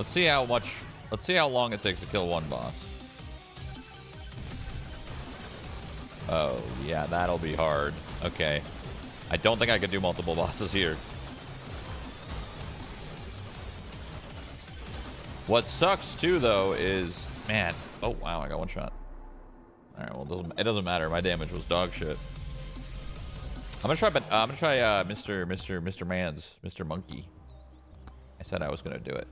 Let's see how long it takes to kill one boss. Oh, yeah, that'll be hard. Okay. I don't think I could do multiple bosses here. What sucks, too, though, is... Man. Oh, wow, I got one shot. Alright, well, it doesn't matter. My damage was dog shit. I'm gonna try Mr. Monkey. I said I was gonna do it.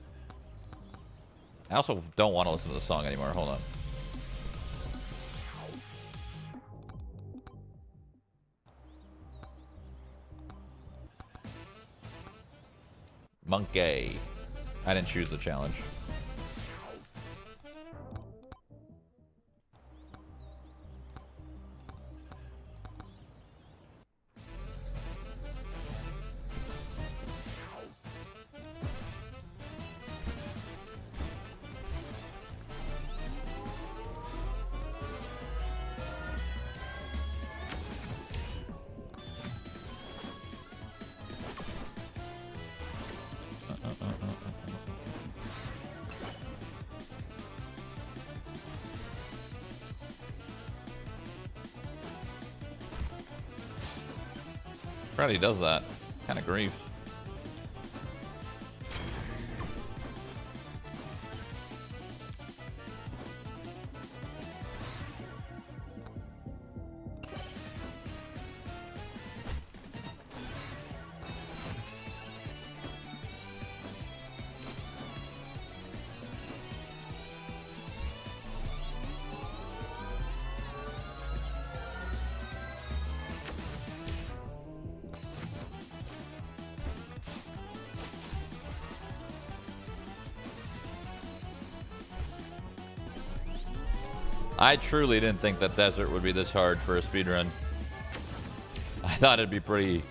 I also don't want to listen to the song anymore. Hold on. Monkey. I didn't choose the challenge. He does that. Kind of grief. I truly didn't think that desert would be this hard for a speedrun. I thought it'd be pretty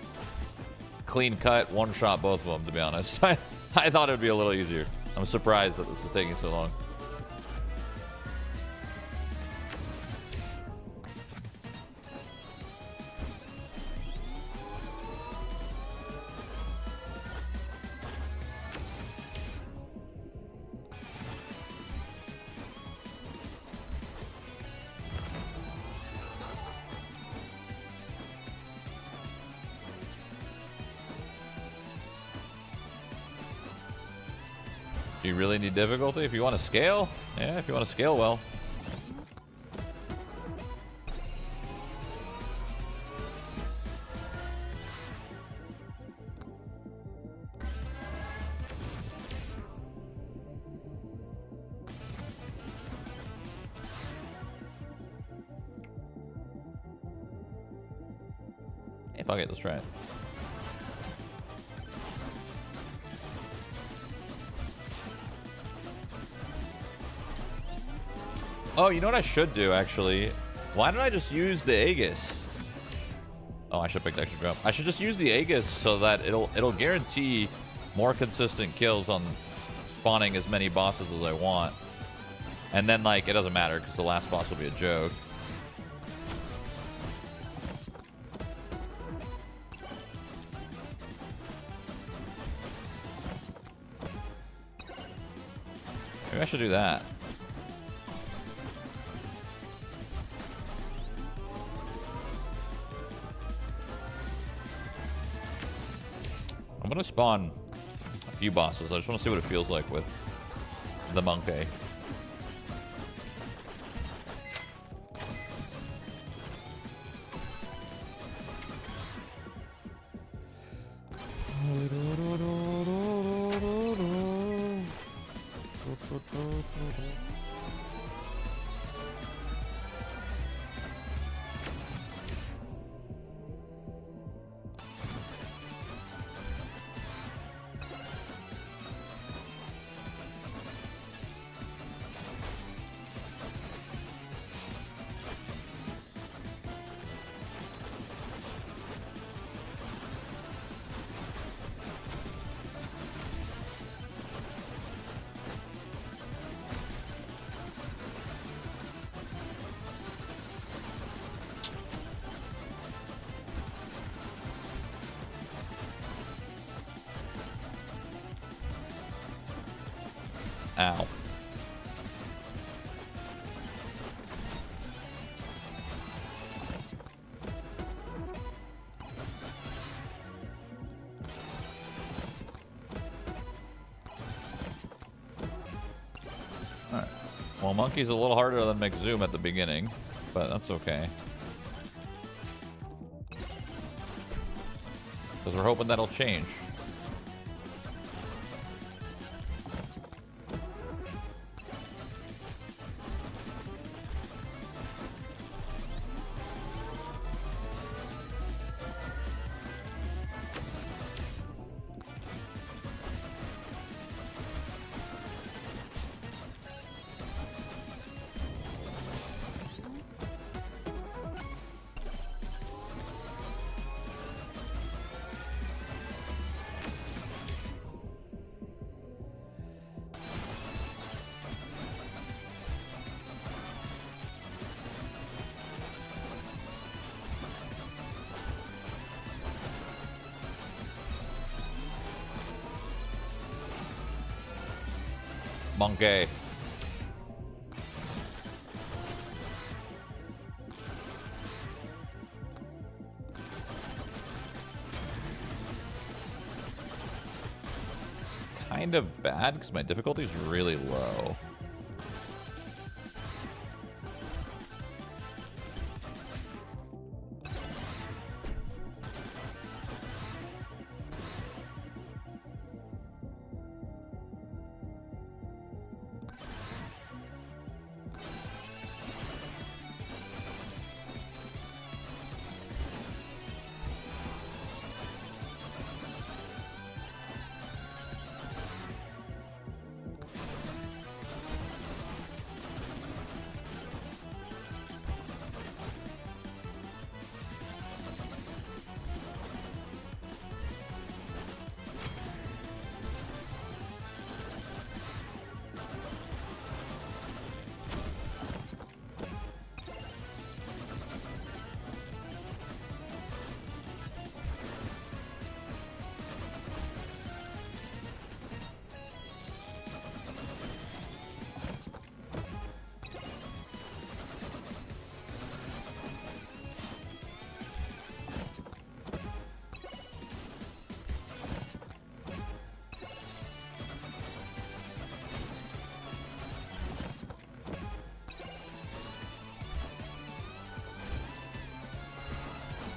clean cut, one shot both of them, to be honest. I thought it would be a little easier. I'm surprised that this is taking so long. Do you really need difficulty if you want to scale? Yeah, if you want to scale well. Hey, fuck it, let's try it. Oh, you know what I should do, actually? Why don't I just use the Aegis? Oh, I should pick the extra jump. I should just use the Aegis so that it'll guarantee more consistent kills on spawning as many bosses as I want. And then, like, it doesn't matter because the last boss will be a joke. Maybe I should do that. I'm gonna spawn a few bosses. I just want to see what it feels like with the monkey. Ow. Alright. Well, Monkey's a little harder than McZoom at the beginning, but that's okay. Because we're hoping that'll change. Monkey. Kind of bad because my difficulty is really low.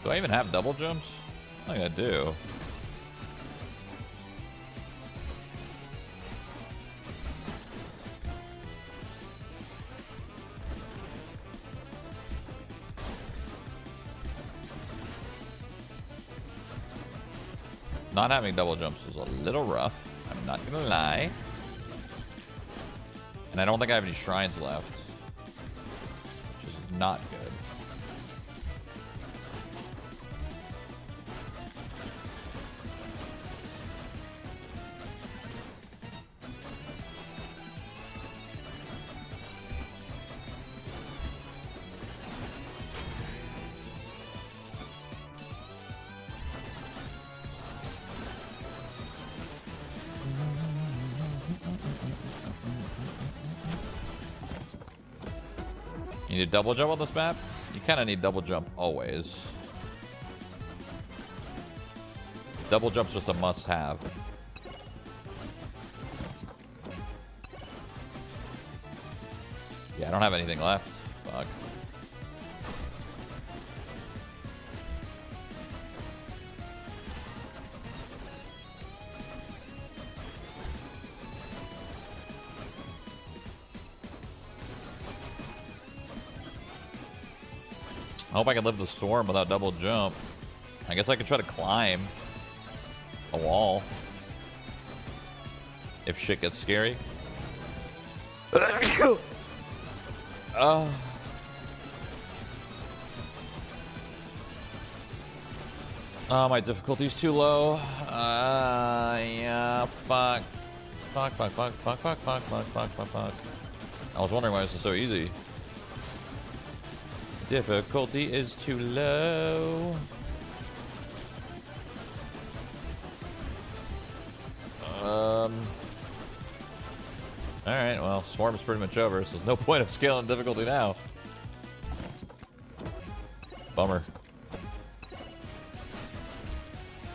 Do I even have double jumps? I think I do. Not having double jumps is a little rough. I'm not gonna lie. And I don't think I have any shrines left, which is not good. You need double jump on this map? You kind of need double jump always. Double jump's just a must-have. Yeah, I don't have anything left. Fuck. I hope I can live the storm without double jump. I guess I could try to climb a wall if shit gets scary. Oh, my difficulty's too low. Yeah, fuck. Fuck. I was wondering why this is so easy. Difficulty is too low. Alright, well, Swarm's pretty much over, so there's no point of scaling difficulty now. Bummer.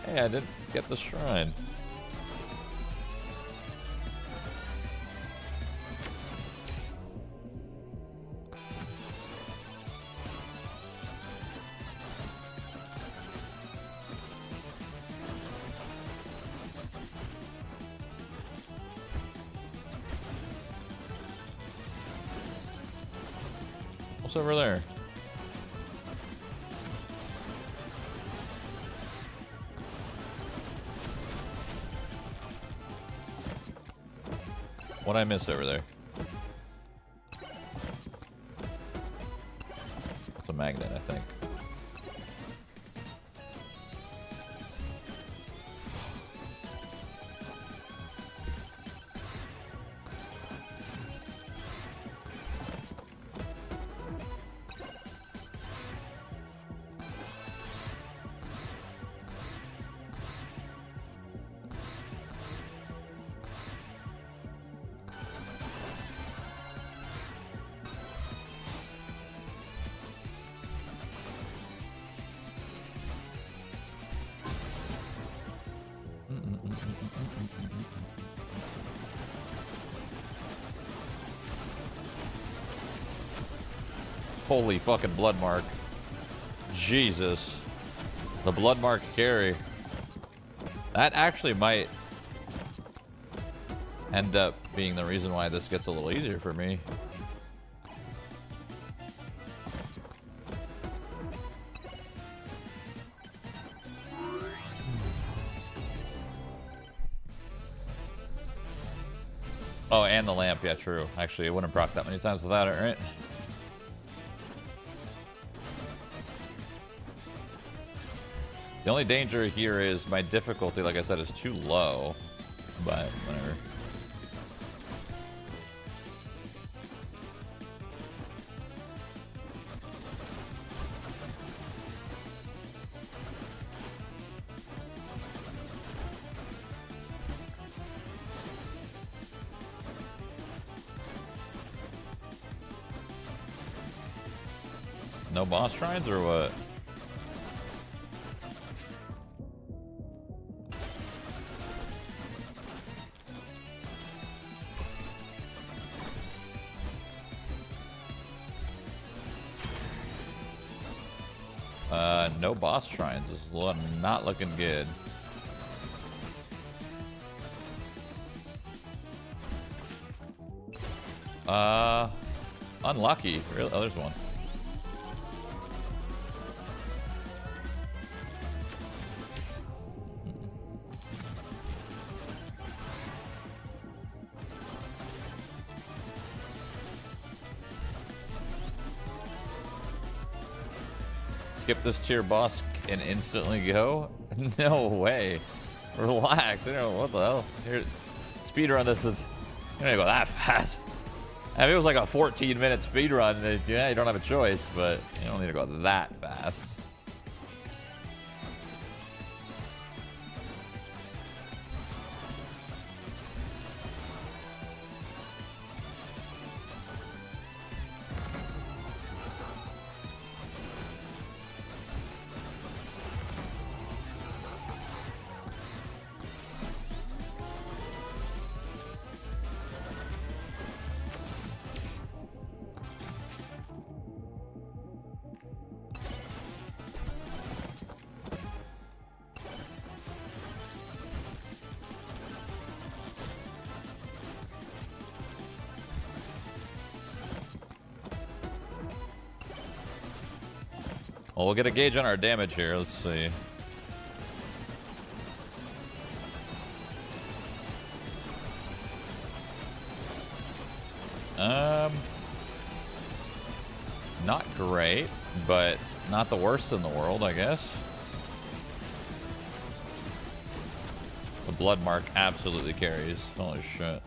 Hey, I didn't get the shrine. What's over there? What'd I miss over there? It's a magnet, I think. Holy fucking blood mark. Jesus. The blood mark carry. That actually might end up being the reason why this gets a little easier for me. Oh, and the lamp. Yeah, true. Actually, it wouldn't proc that many times without it, right? The only danger here is my difficulty, like I said, is too low, but whatever. No boss shrines or what? No boss shrines. This is not looking good. Unlucky. Really? Oh, there's one. Skip this tier boss and instantly go? No way. Relax. You know what the hell? Here, speedrun this is. You're not gonna go that fast. I mean, it was like a 14-minute speedrun. Yeah, you don't have a choice, but you don't need to go that fast. Well, we'll get a gauge on our damage here. Let's see. Not great, but not the worst in the world, I guess. The blood mark absolutely carries. Holy shit.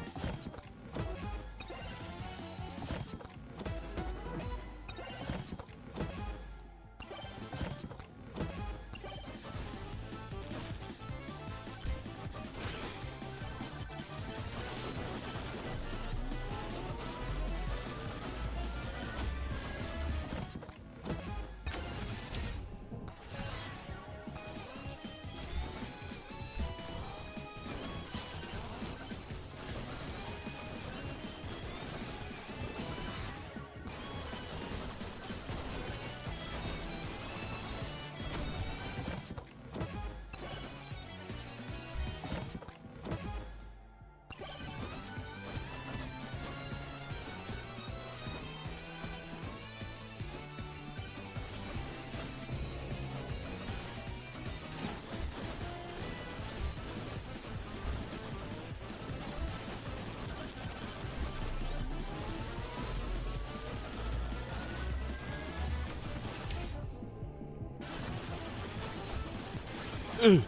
I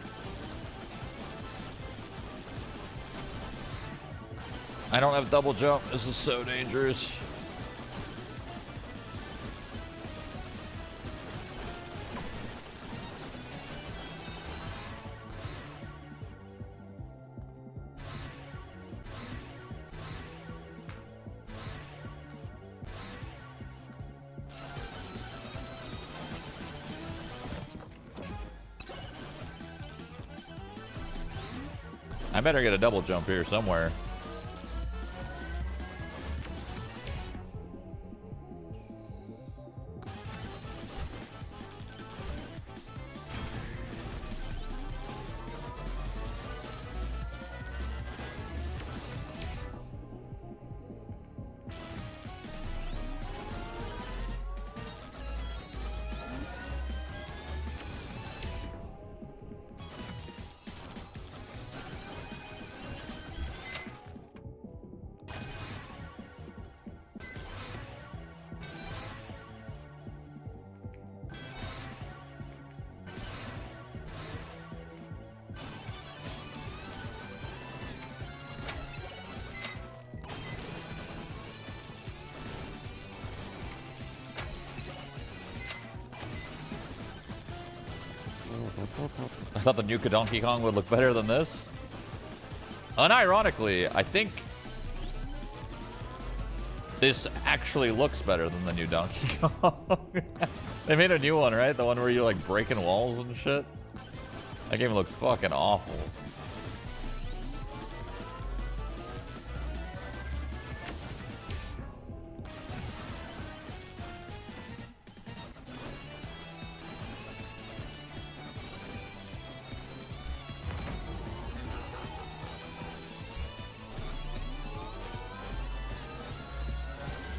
don't have double jump. This is so dangerous. I better get a double jump here somewhere. I thought the new Donkey Kong would look better than this. Unironically, I think this actually looks better than the new Donkey Kong. They made a new one, right? The one where you're like breaking walls and shit. That game looked fucking awful.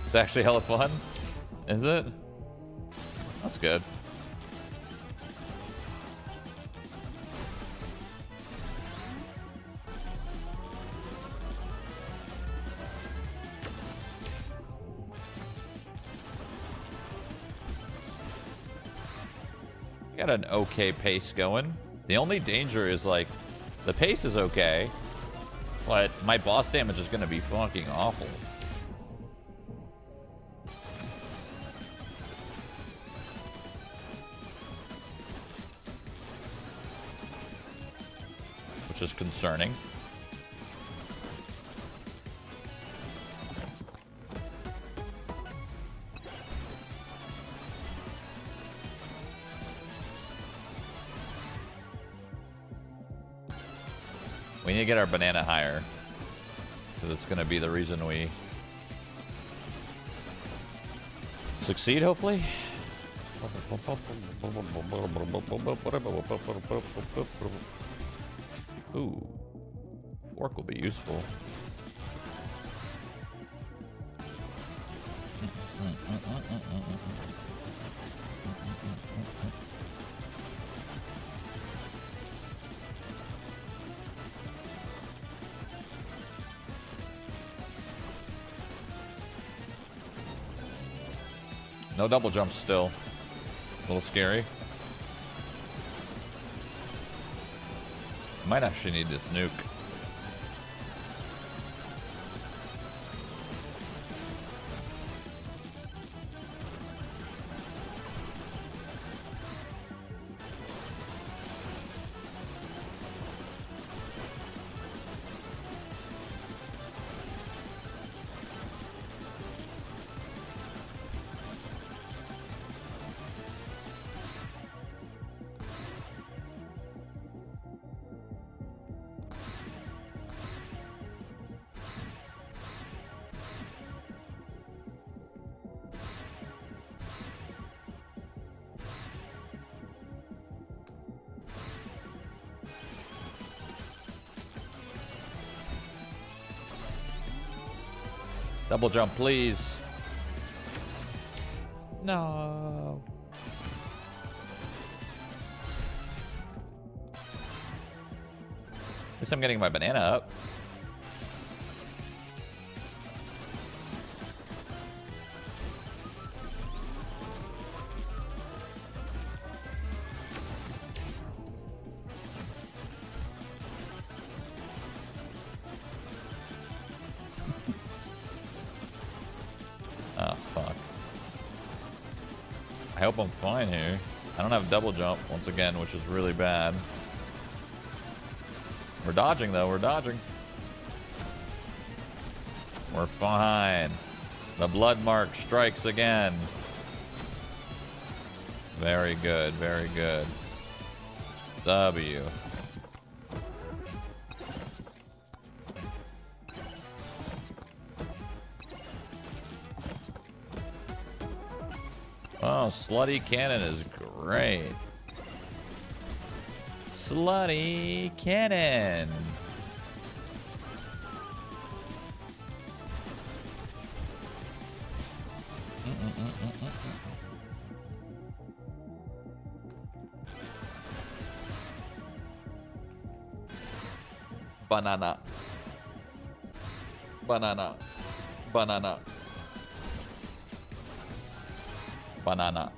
It's actually hella fun. Is it? That's good. Got an okay pace going. The only danger is like the pace is okay, but my boss damage is gonna be fucking awful. Which is concerning. We need to get our banana higher, because it's going to be the reason we succeed, hopefully. Ooh, fork will be useful. No double jumps still. A little scary. Might actually need this nuke. Double jump, please. No. At least I'm getting my banana up. hope I'm fine here. I don't have double jump once again, which is really bad. We're dodging though, we're dodging. We're fine. The blood mark strikes again. Very good, very good. W. Oh, Slutty Cannon is great. Slutty Cannon. Banana. Banana. Banana. Banana.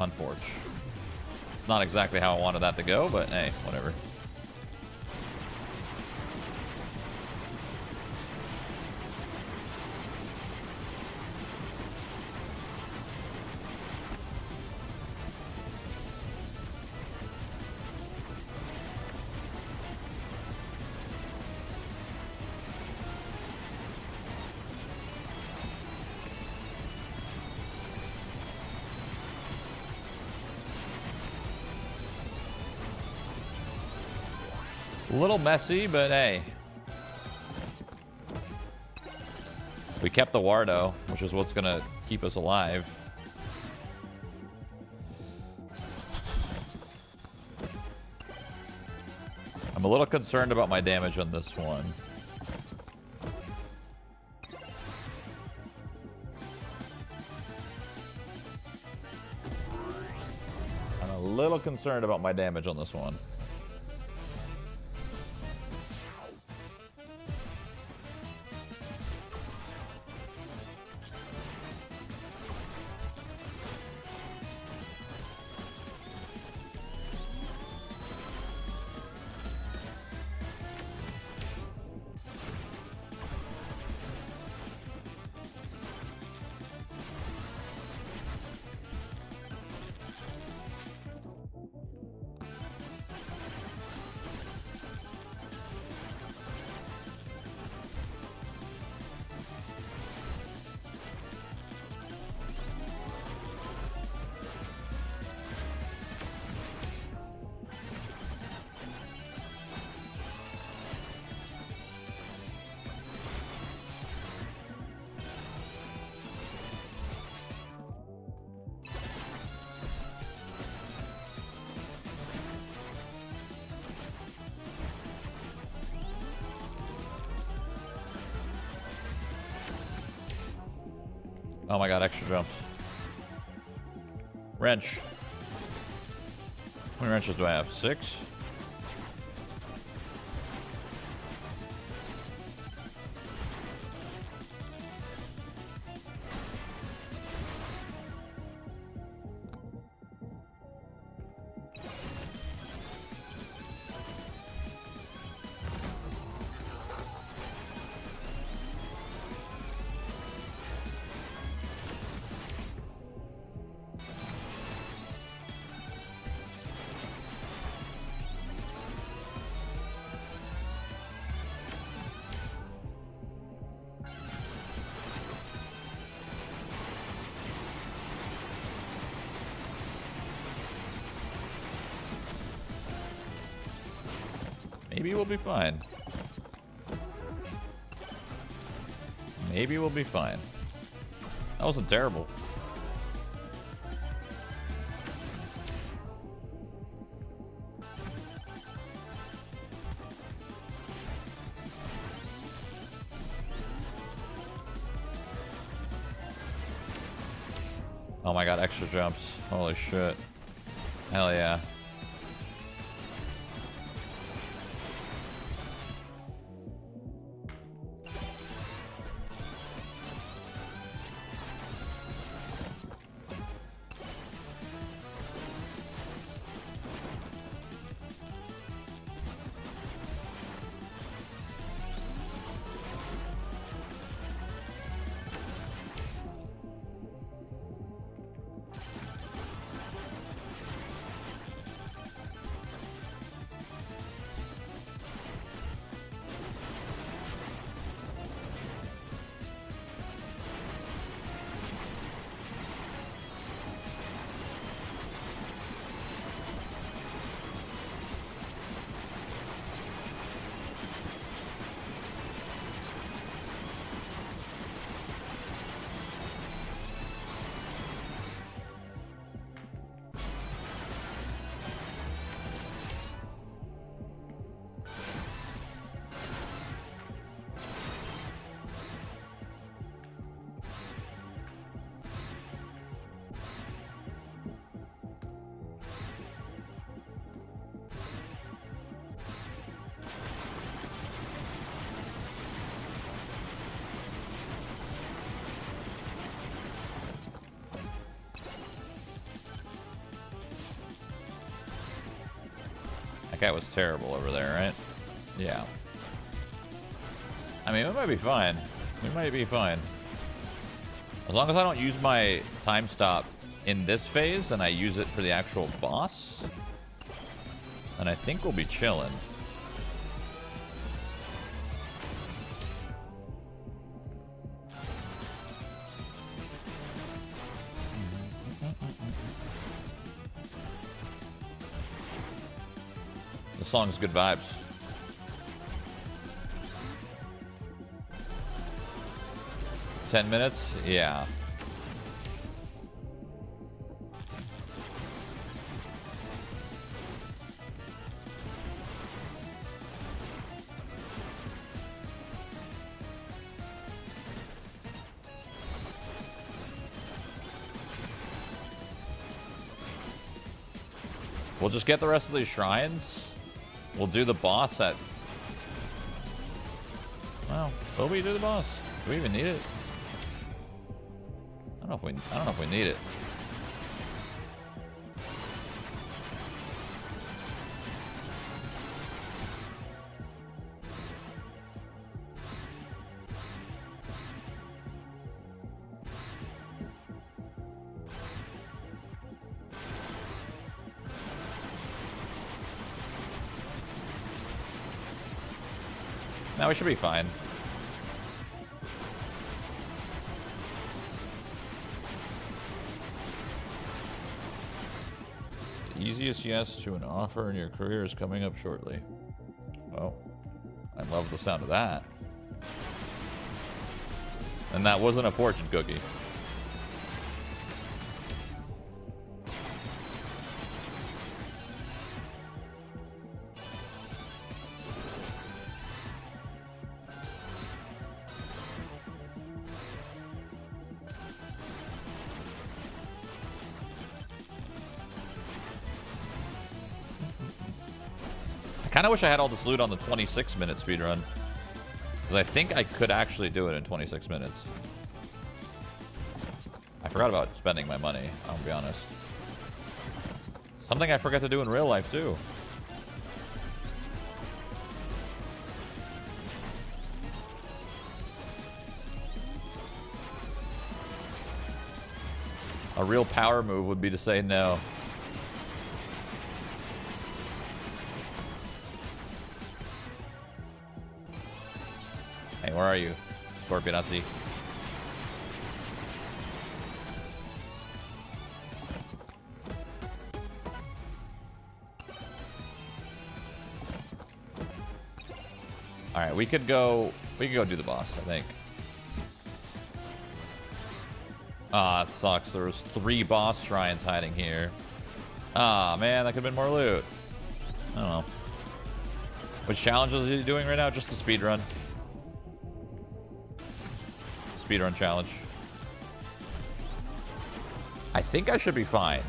Unforge. Not exactly how I wanted that to go, but hey, whatever. A little messy, but hey. We kept the Wardo, which is what's gonna keep us alive. I'm a little concerned about my damage on this one. I'm a little concerned about my damage on this one. Oh my god, extra jumps. Wrench. How many wrenches do I have? 6? Maybe we'll be fine. Maybe we'll be fine. That wasn't terrible. Oh my god, extra jumps. Holy shit. Hell yeah. That guy was terrible over there, right? Yeah. I mean, we might be fine. We might be fine. As long as I don't use my time stop in this phase and I use it for the actual boss, then I think we'll be chilling. The song's good vibes. $10 minutes? Yeah. We'll just get the rest of these shrines. We'll do the boss at... Well, will we do the boss? Do we even need it? I don't know if we need it. Now we should be fine. The easiest yes to an offer in your career is coming up shortly. Well, I love the sound of that. And that wasn't a fortune cookie. I kind of wish I had all this loot on the 26-minute speedrun. Because I think I could actually do it in 26 minutes. I forgot about spending my money, I'll be honest. Something I forgot to do in real life, too. A real power move would be to say no. Hey, where are you, Scorpionazzi? All right, we could go do the boss, I think. Ah, it sucks. There was 3 boss shrines hiding here. Ah, man, that could have been more loot. I don't know. Which challenges are you doing right now? Just the speed run. Speedrun challenge. I think I should be fine.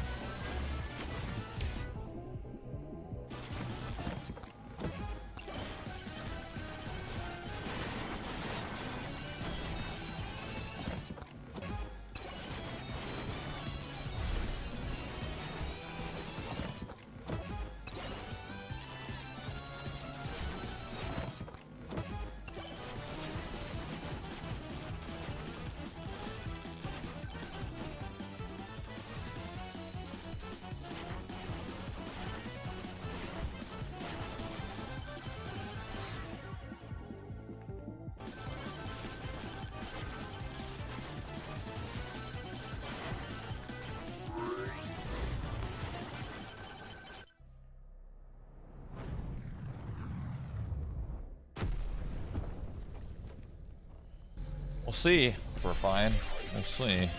We'll see if we're fine. We'll see.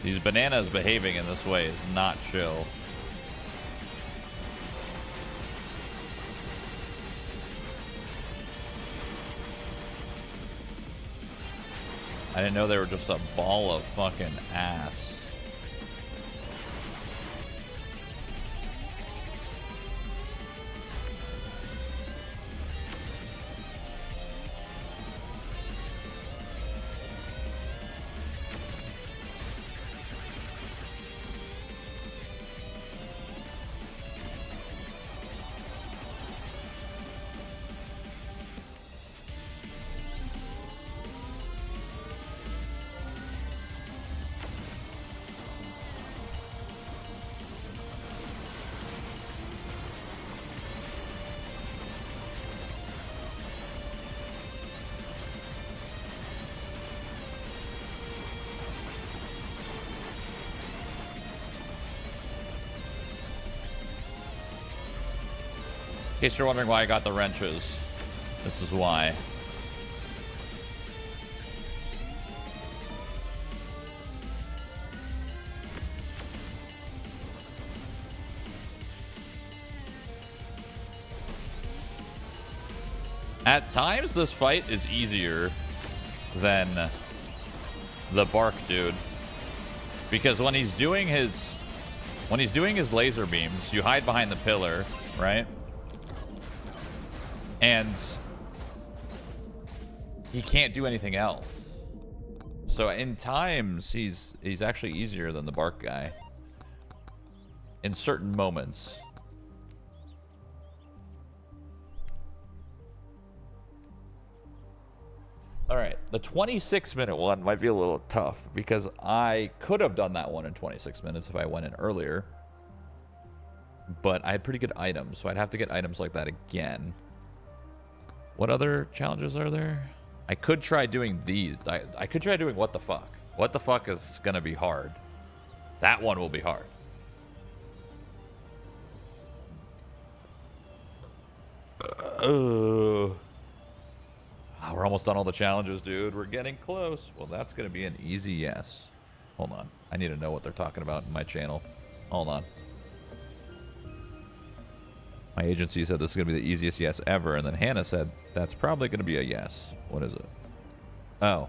These bananas behaving in this way is not chill. I didn't know they were just a ball of fucking ass. In case you're wondering why I got the wrenches, this is why. At times, this fight is easier than the Bark dude, because when he's doing his laser beams, you hide behind the pillar, right? And he can't do anything else. So in times, he's actually easier than the Bark guy. In certain moments. Alright, the 26-minute one might be a little tough, because I could have done that one in 26 minutes if I went in earlier. But I had pretty good items, so I'd have to get items like that again. What other challenges are there? I could try doing these. I could try doing what the fuck. What the fuck is gonna be hard? That one will be hard. We're almost done all the challenges, dude. We're getting close. Well, that's gonna be an easy yes. Hold on. I need to know what they're talking about in my channel. Hold on. My agency said this is going to be the easiest yes ever, and then Hannah said that's probably going to be a yes. What is it? Oh.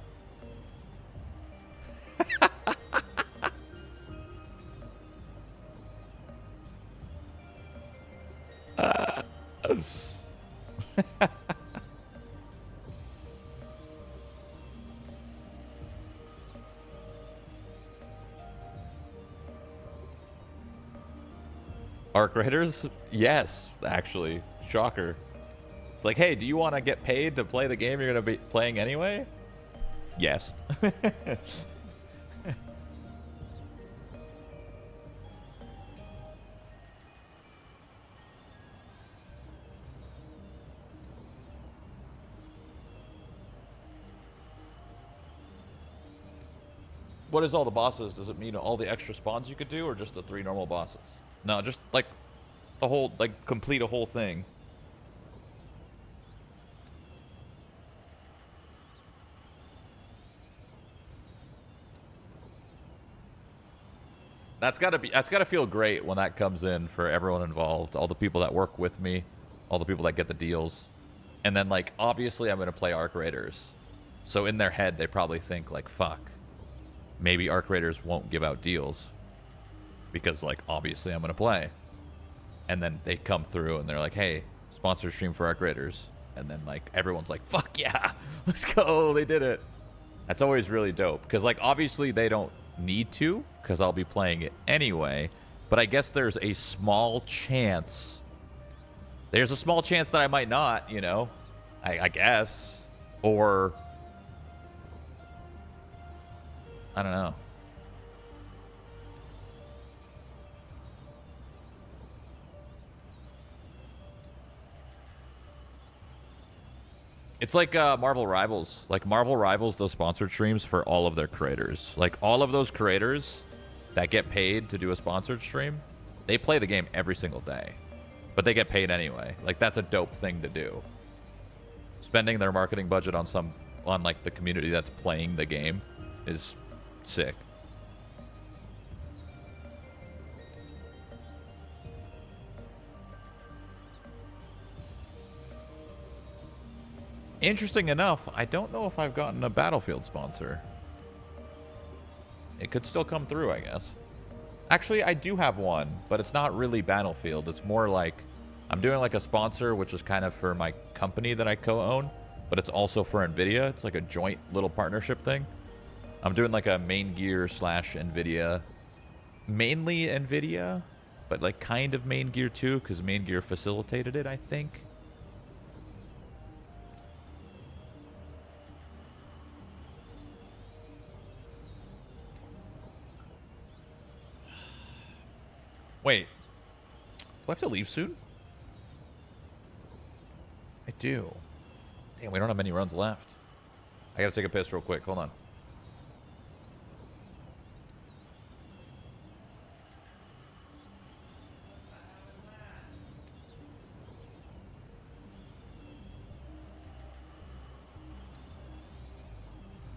Arc Raiders? Yes, actually. Shocker. It's like, hey, do you want to get paid to play the game you're going to be playing anyway? Yes. What is all the bosses? Does it mean all the extra spawns you could do, or just the 3 normal bosses? No, just like the whole, like complete a whole thing. That's gotta feel great when that comes in for everyone involved, all the people that work with me, all the people that get the deals. And then like obviously I'm gonna play Arc Raiders. So in their head they probably think like, fuck, maybe Arc Raiders won't give out deals. Because like obviously I'm gonna play. And then they come through and they're like, hey, sponsor stream for Arc Raiders. And then like everyone's like, fuck yeah, let's go, they did it. That's always really dope. Because like obviously they don't need to, because I'll be playing it anyway. But I guess there's a small chance. There's a small chance that I might not, you know, I guess. Or I don't know. It's like Marvel Rivals. Like Marvel Rivals does sponsored streams for all of their creators. Like all of those creators that get paid to do a sponsored stream, they play the game every single day. But they get paid anyway. Like that's a dope thing to do. Spending their marketing budget on like the community that's playing the game is sick. Interesting enough, I don't know if I've gotten a Battlefield sponsor. It could still come through, I guess. Actually, I do have one, but it's not really Battlefield. It's more like I'm doing like a sponsor, which is kind of for my company that I co-own, but it's also for NVIDIA. It's like a joint little partnership thing. I'm doing like a main gear / NVIDIA. Mainly NVIDIA, but like kind of main gear too, because main gear facilitated it, I think. Wait, do I have to leave soon? I do. Damn, we don't have many runs left. I gotta take a piss real quick. Hold on.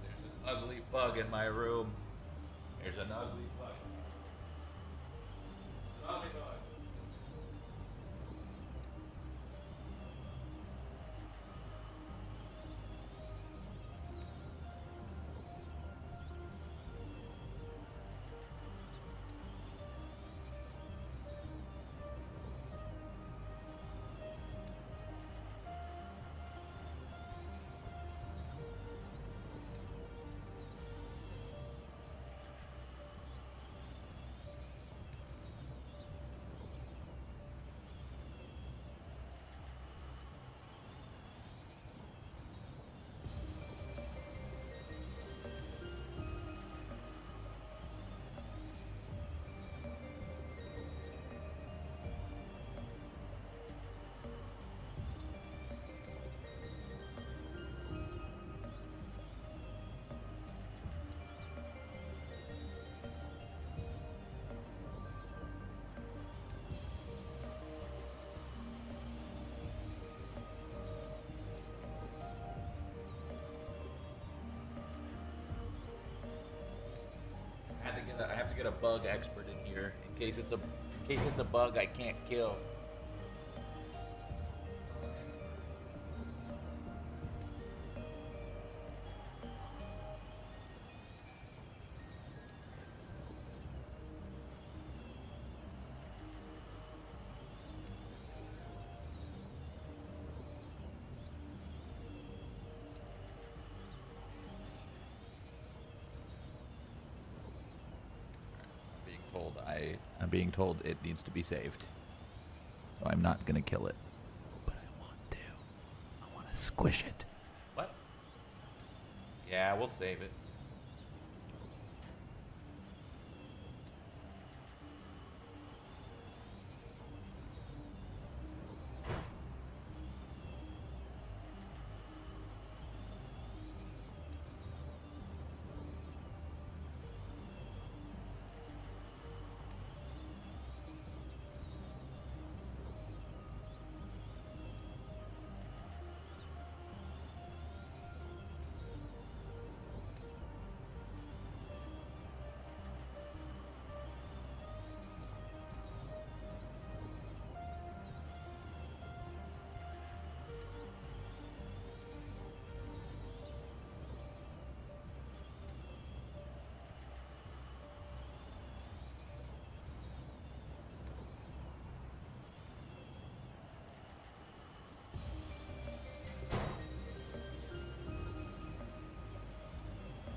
There's an ugly bug in my room. There's an ugly bug. Ugly bug. I have to get a bug expert in here in case it's a bug I can't kill. I'm being told it needs to be saved. So I'm not gonna kill it. But I want to. I want to squish it. What? Yeah, we'll save it.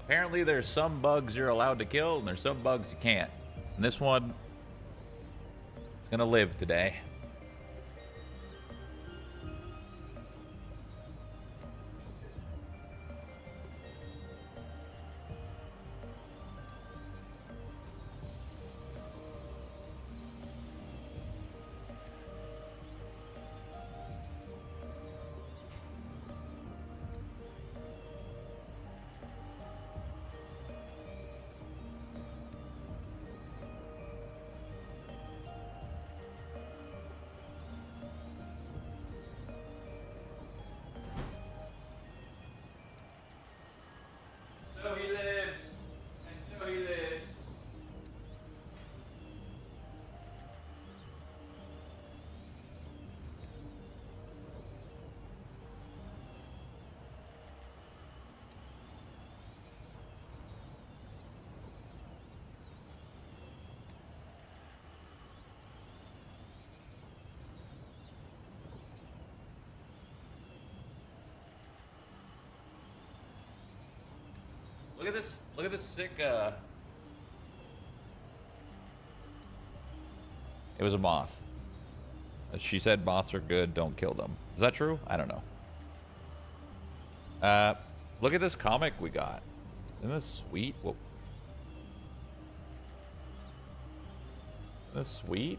Apparently there's some bugs you're allowed to kill and there's some bugs you can't. And this one is gonna live today. Look at this. Look at this sick. It was a moth. She said moths are good. Don't kill them. Is that true? I don't know. Look at this comic we got. Isn't this sweet? Whoa. Isn't this sweet?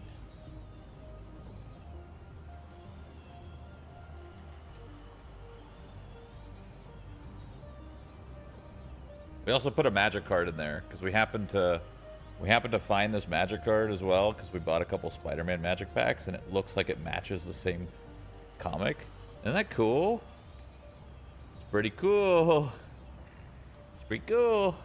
We also put a magic card in there because we happened to find this magic card as well because we bought a couple Spider-Man magic packs and it looks like it matches the same comic. Isn't that cool? It's pretty cool. It's pretty cool.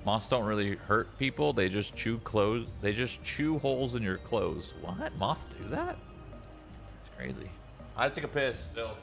Moths don't really hurt people. They just chew clothes. They just chew holes in your clothes. What? Moths do that? It's crazy. I had to take a piss still.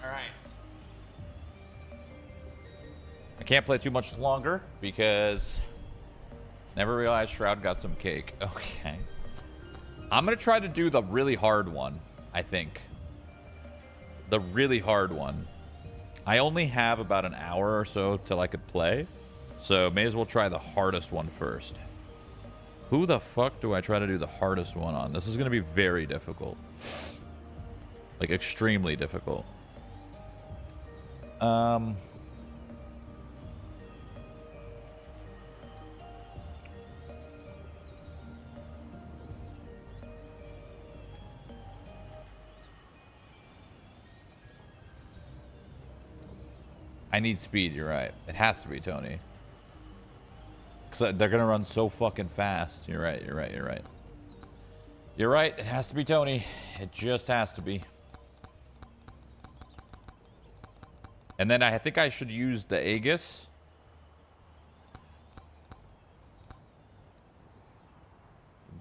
Alright. I can't play too much longer because never realized Shroud got some cake. Okay. I'm going to try to do the really hard one, I think. The really hard one. I only have about an hour or so till I could play, so may as well try the hardest one first. Who the fuck do I try to do the hardest one on? This is going to be very difficult. Like, extremely difficult. I need speed, you're right. It has to be Tony. Because they're going to run so fucking fast. You're right, you're right, you're right. You're right, it has to be Tony. It just has to be. And then I think I should use the Aegis.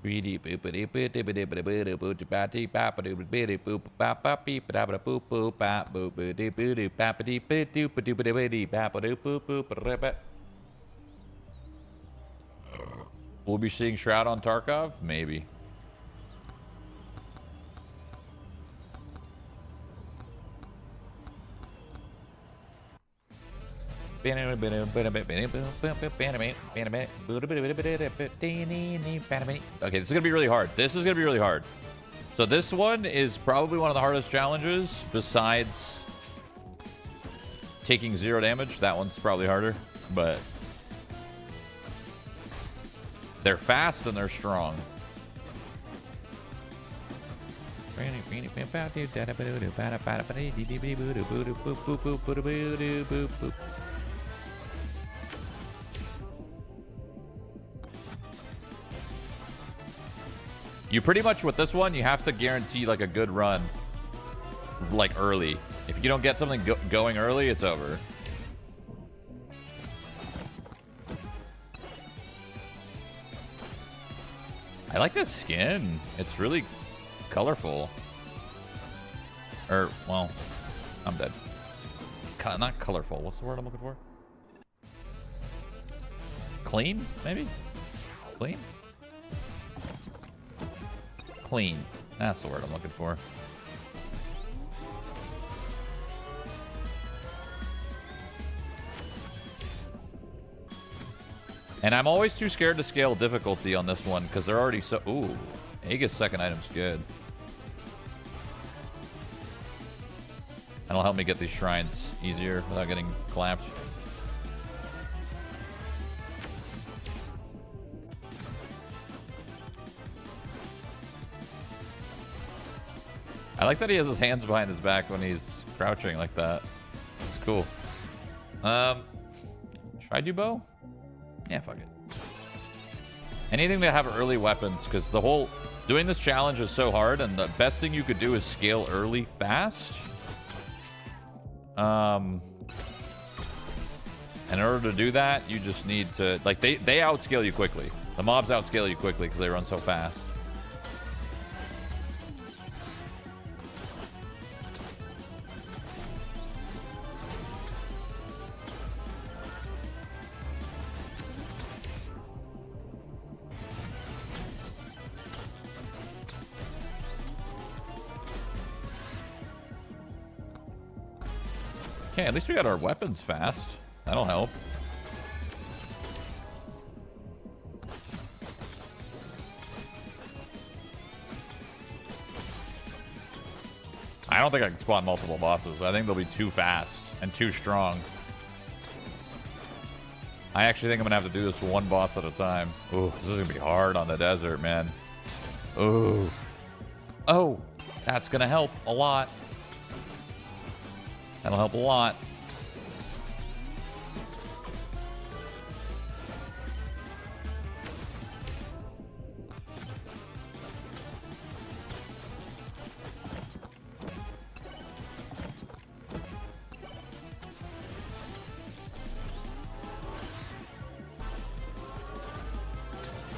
We'll be seeing Shroud on Tarkov? Maybe. Okay, this is gonna be really hard. This is gonna be really hard. So this one is probably one of the hardest challenges besides taking 0 damage. That one's probably harder, but They're fast and they're strong. You pretty much, with this one, you have to guarantee like a good run, like early. If you don't get something going early, it's over. I like this skin. It's really colorful. Or, well, I'm dead. Not colorful. What's the word I'm looking for? Clean, maybe? Clean? Clean. That's the word I'm looking for. And I'm always too scared to scale difficulty on this one because they're already so... Ooh, Aegis second item's good. That'll help me get these shrines easier without getting collapsed. I like that he has his hands behind his back when he's crouching like that. It's cool. Should I do bow? Yeah, fuck it. Anything to have early weapons, because the whole... Doing this challenge is so hard, and the best thing you could do is scale early fast. In order to do that, you just need to... Like, they outscale you quickly. The mobs outscale you quickly because they run so fast. Okay, at least we got our weapons fast. That'll help. I don't think I can spawn multiple bosses. I think they'll be too fast and too strong. I actually think I'm gonna have to do this one boss at a time. Ooh, this is gonna be hard on the desert, man. Ooh. Oh, that's gonna help a lot. That'll help a lot.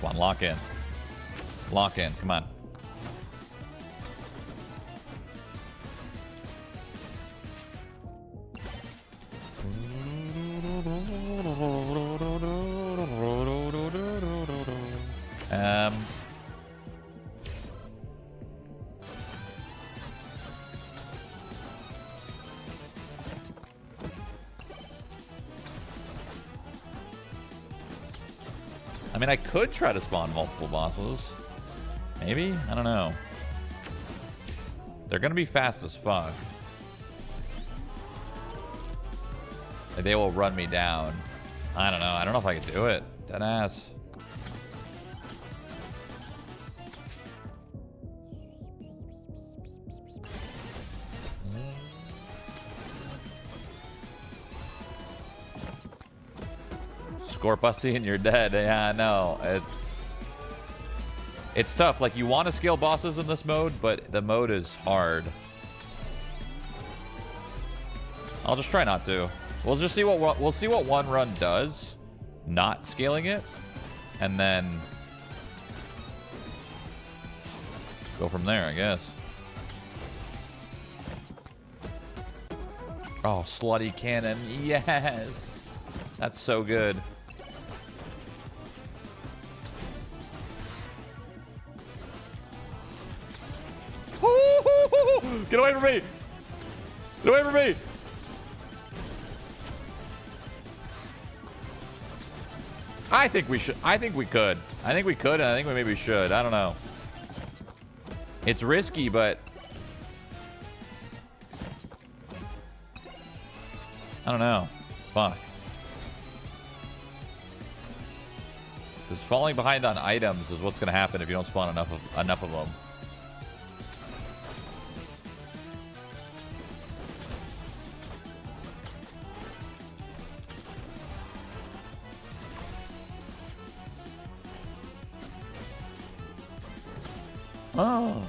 Come on, lock in. Lock in, come on. I mean, I could try to spawn multiple bosses. Maybe? I don't know. They're gonna be fast as fuck. Like, they will run me down. I don't know. I don't know if I can do it. Deadass. Scorpussy and you're dead. Yeah, I know. It's tough. Like, you want to scale bosses in this mode, but the mode is hard. I'll just try not to. We'll just see what we'll see what one run does, not scaling it, and then go from there, I guess. Oh, slutty cannon. Yes. That's so good. Get away from me! Get away from me! I think we should. I think we could. I think we could, and I think we maybe should. I don't know. It's risky, but I don't know. Fuck. Because falling behind on items is what's going to happen if you don't spawn enough of them. Oh.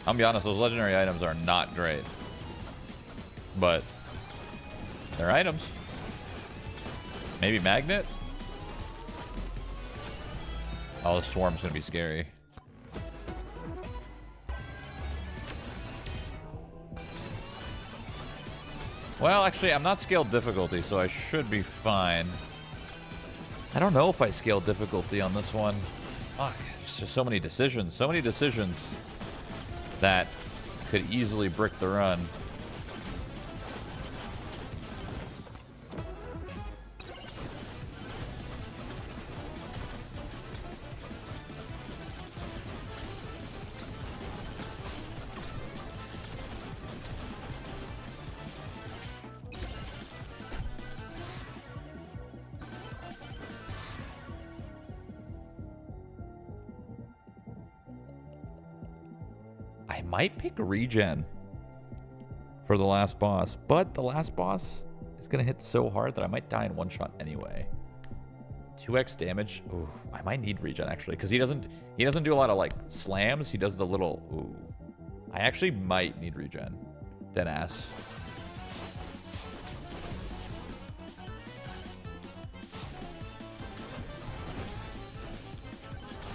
I'll be honest, those legendary items are not great. But they're items. Maybe magnet? Oh, the swarm's gonna be scary. Well, actually, I'm not scaled difficulty, so I should be fine. I don't know if I scaled difficulty on this one. Fuck, it's just so many decisions. So many decisions that could easily brick the run. I might pick regen for the last boss, but the last boss is gonna hit so hard that I might die in one shot anyway. 2x damage. Ooh, I might need regen actually, because he doesn't do a lot of like slams. He does the little. Ooh, I actually might need regen. Dead ass.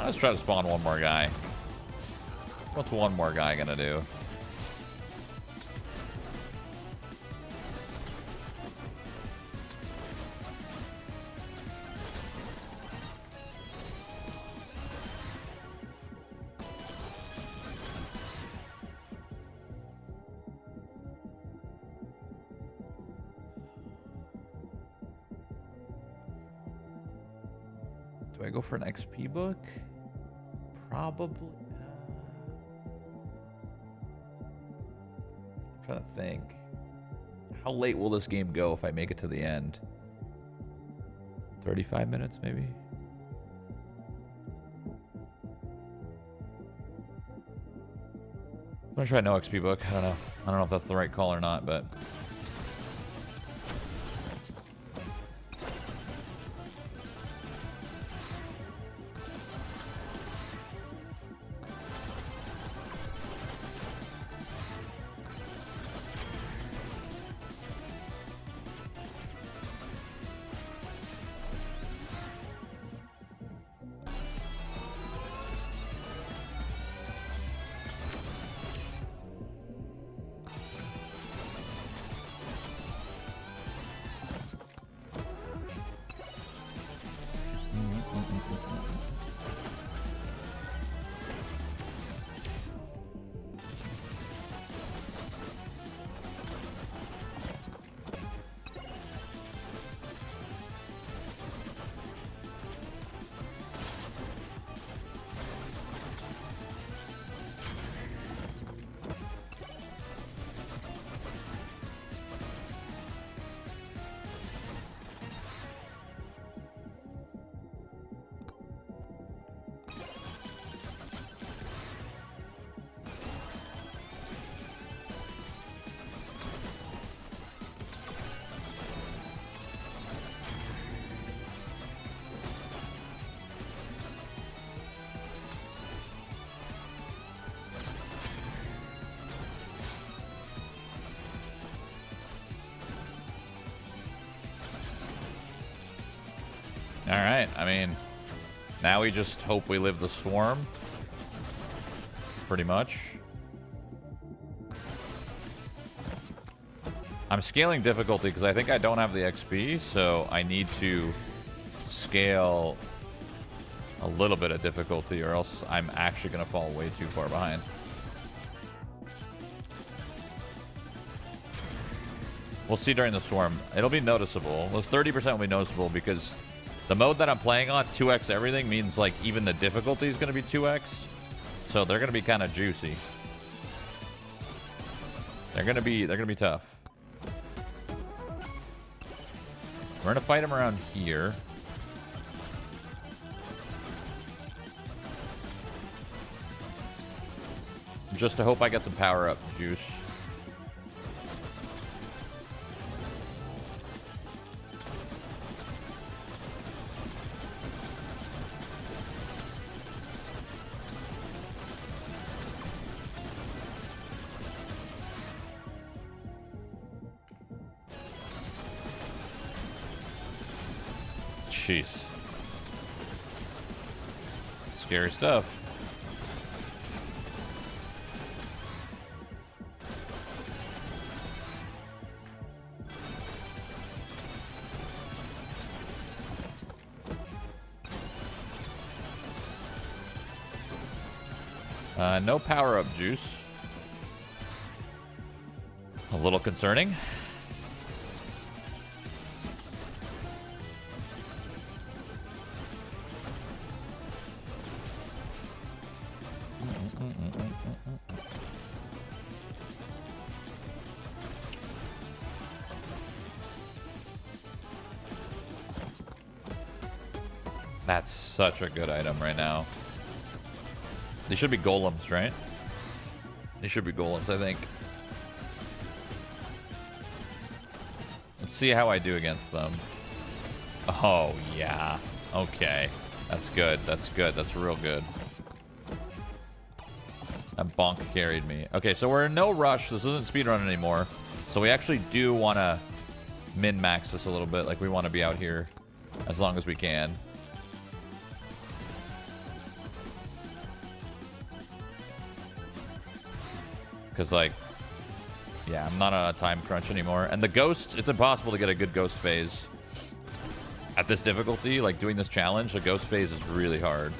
Let's try to spawn one more guy. What's one more guy gonna do? Do I go for an XP book? Probably. I'm trying to think. How late will this game go if I make it to the end? 35 minutes, maybe? I'm gonna try no XP book. I don't know. I don't know if that's the right call or not, but... Alright, I mean, now we just hope we live the swarm. Pretty much. I'm scaling difficulty because I think I don't have the XP, so I need to scale a little bit of difficulty or else I'm actually going to fall way too far behind. We'll see during the swarm. It'll be noticeable. Those 30% will be noticeable because the mode that I'm playing on, 2x everything, means like even the difficulty is going to be 2x'd. So they're going to be kind of juicy. They're going to be tough. We're going to fight them around here. Just to hope I get some power up juice. Jeez. Scary stuff. No power-up juice. A little concerning. That's such a good item right now. They should be golems, right? They should be golems, I think. Let's see how I do against them. Oh, yeah. Okay. That's good. That's good. That's real good. That bonk carried me. Okay, so we're in no rush. This isn't speedrun anymore. So we actually do want to min-max this a little bit. Like, we want to be out here as long as we can. Because, like, yeah, I'm not on a time crunch anymore. And the ghost, it's impossible to get a good ghost phase at this difficulty. Like, doing this challenge, a ghost phase is really hard.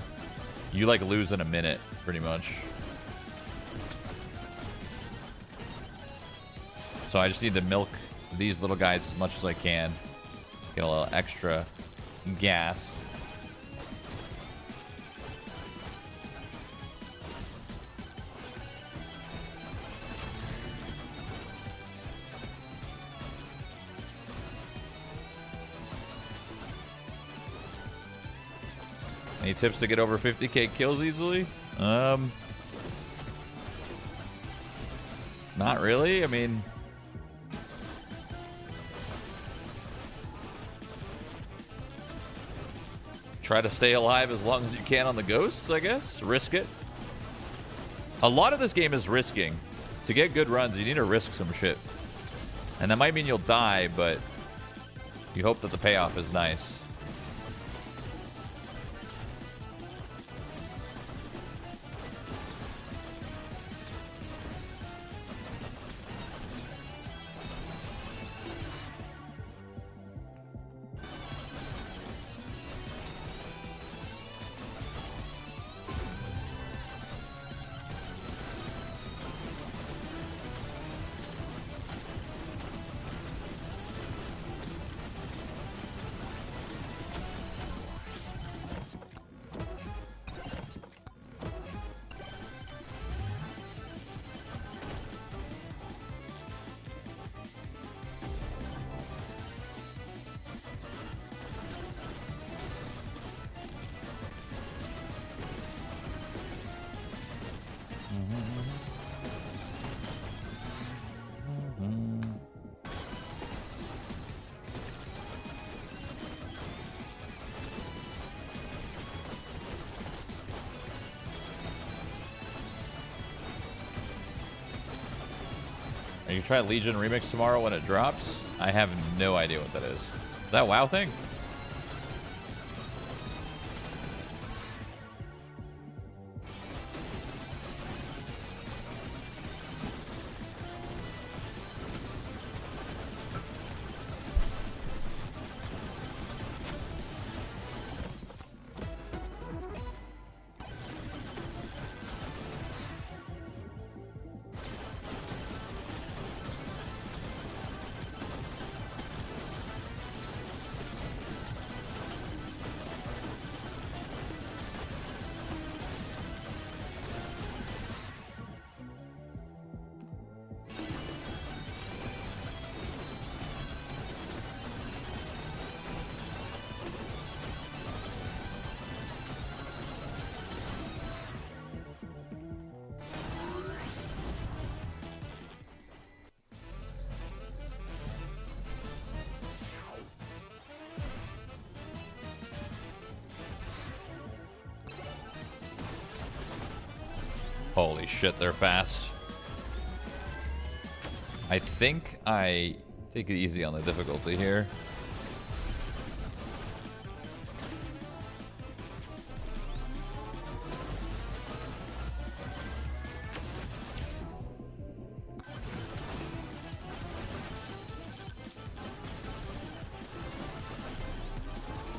You, like, lose in a minute, pretty much. So I just need to milk these little guys as much as I can. Get a little extra gas. Any tips to get over 50k kills easily? Not really. I mean, try to stay alive as long as you can on the ghosts, I guess. Risk it. A lot of this game is risking. To get good runs, you need to risk some shit. And that might mean you'll die, but you hope that the payoff is nice. You try Legion Remix tomorrow when it drops? I have no idea what that is. Is that WoW thing? Holy shit, they're fast. I think I take it easy on the difficulty here.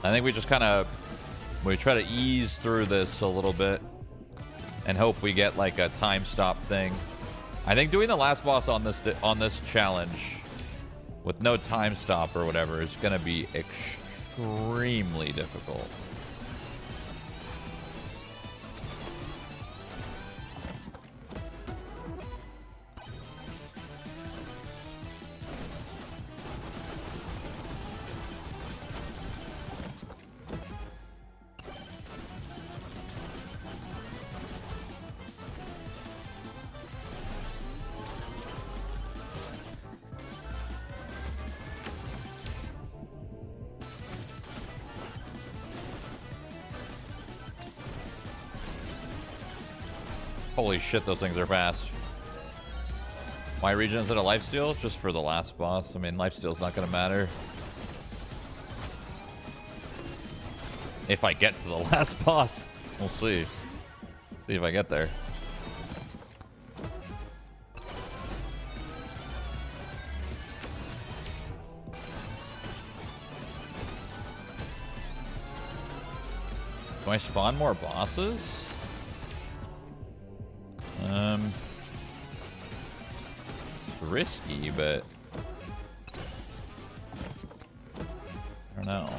I think we just kind of try to ease through this a little bit and hope we get like a time stop thing. I think doing the last boss on this challenge with no time stop or whatever is going to be extremely difficult. Holy shit, those things are fast. Why regen instead of lifesteal? Just for the last boss. I mean, lifesteal's not gonna matter. If I get to the last boss. We'll see. See if I get there. Do I spawn more bosses? It's risky, but I don't know.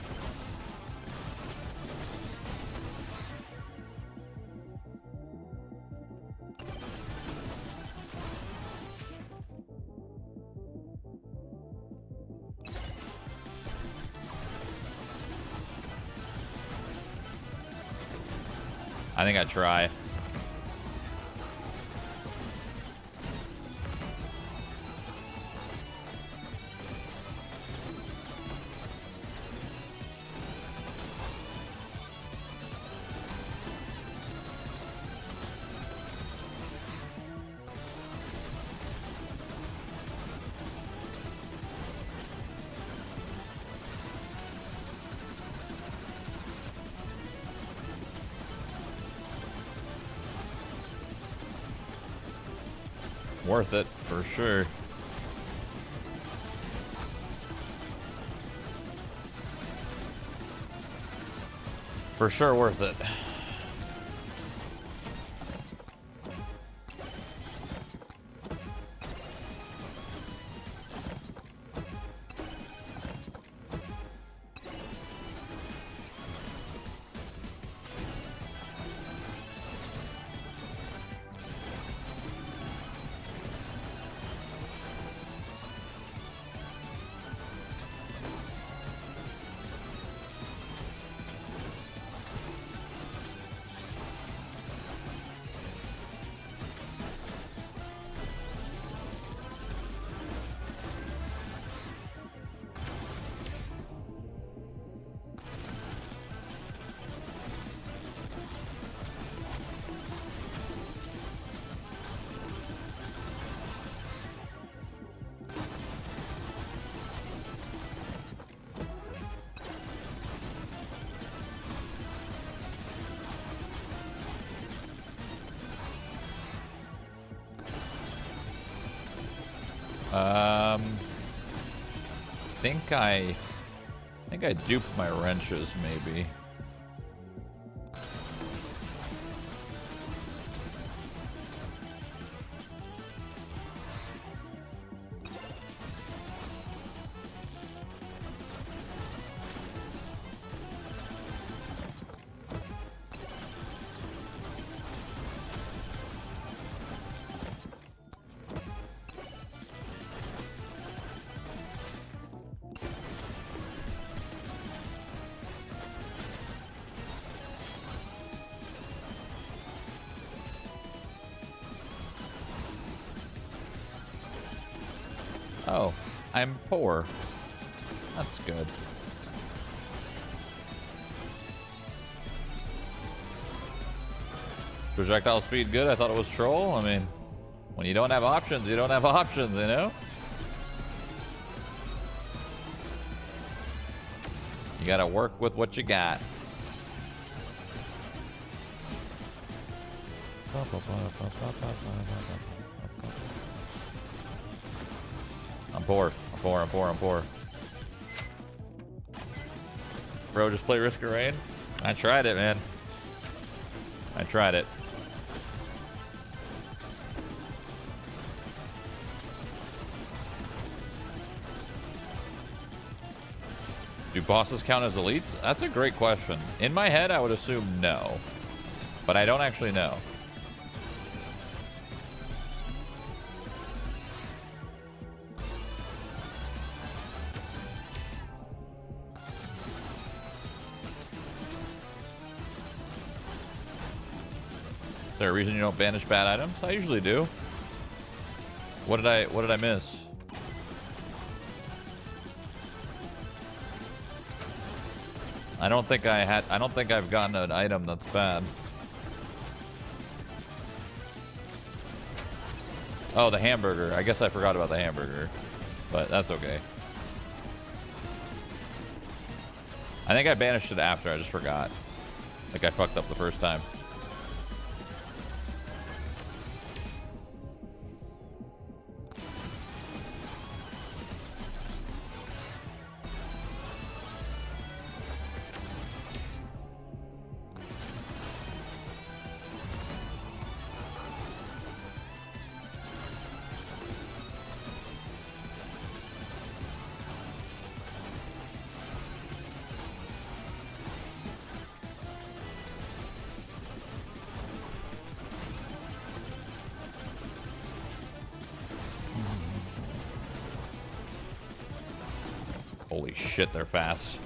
I think I'd try. Worth it, for sure. For sure worth it. I think I duped my wrenches, maybe. Oh, I'm poor. That's good. Projectile speed good? I thought it was troll. I mean, when you don't have options, you don't have options, you know? You gotta work with what you got. I'm poor. I'm poor. I'm poor. I'm poor. Bro, just play Risk of Rain. I tried it, man. I tried it. Do bosses count as elites? That's a great question. In my head, I would assume no. But I don't actually know. Is there a reason you don't banish bad items? I usually do. What did I miss? I don't think I've gotten an item that's bad. Oh, the hamburger. I guess I forgot about the hamburger. But that's okay. I think I banished it after. I just forgot. Like I fucked up the first time. Holy shit, they're fast.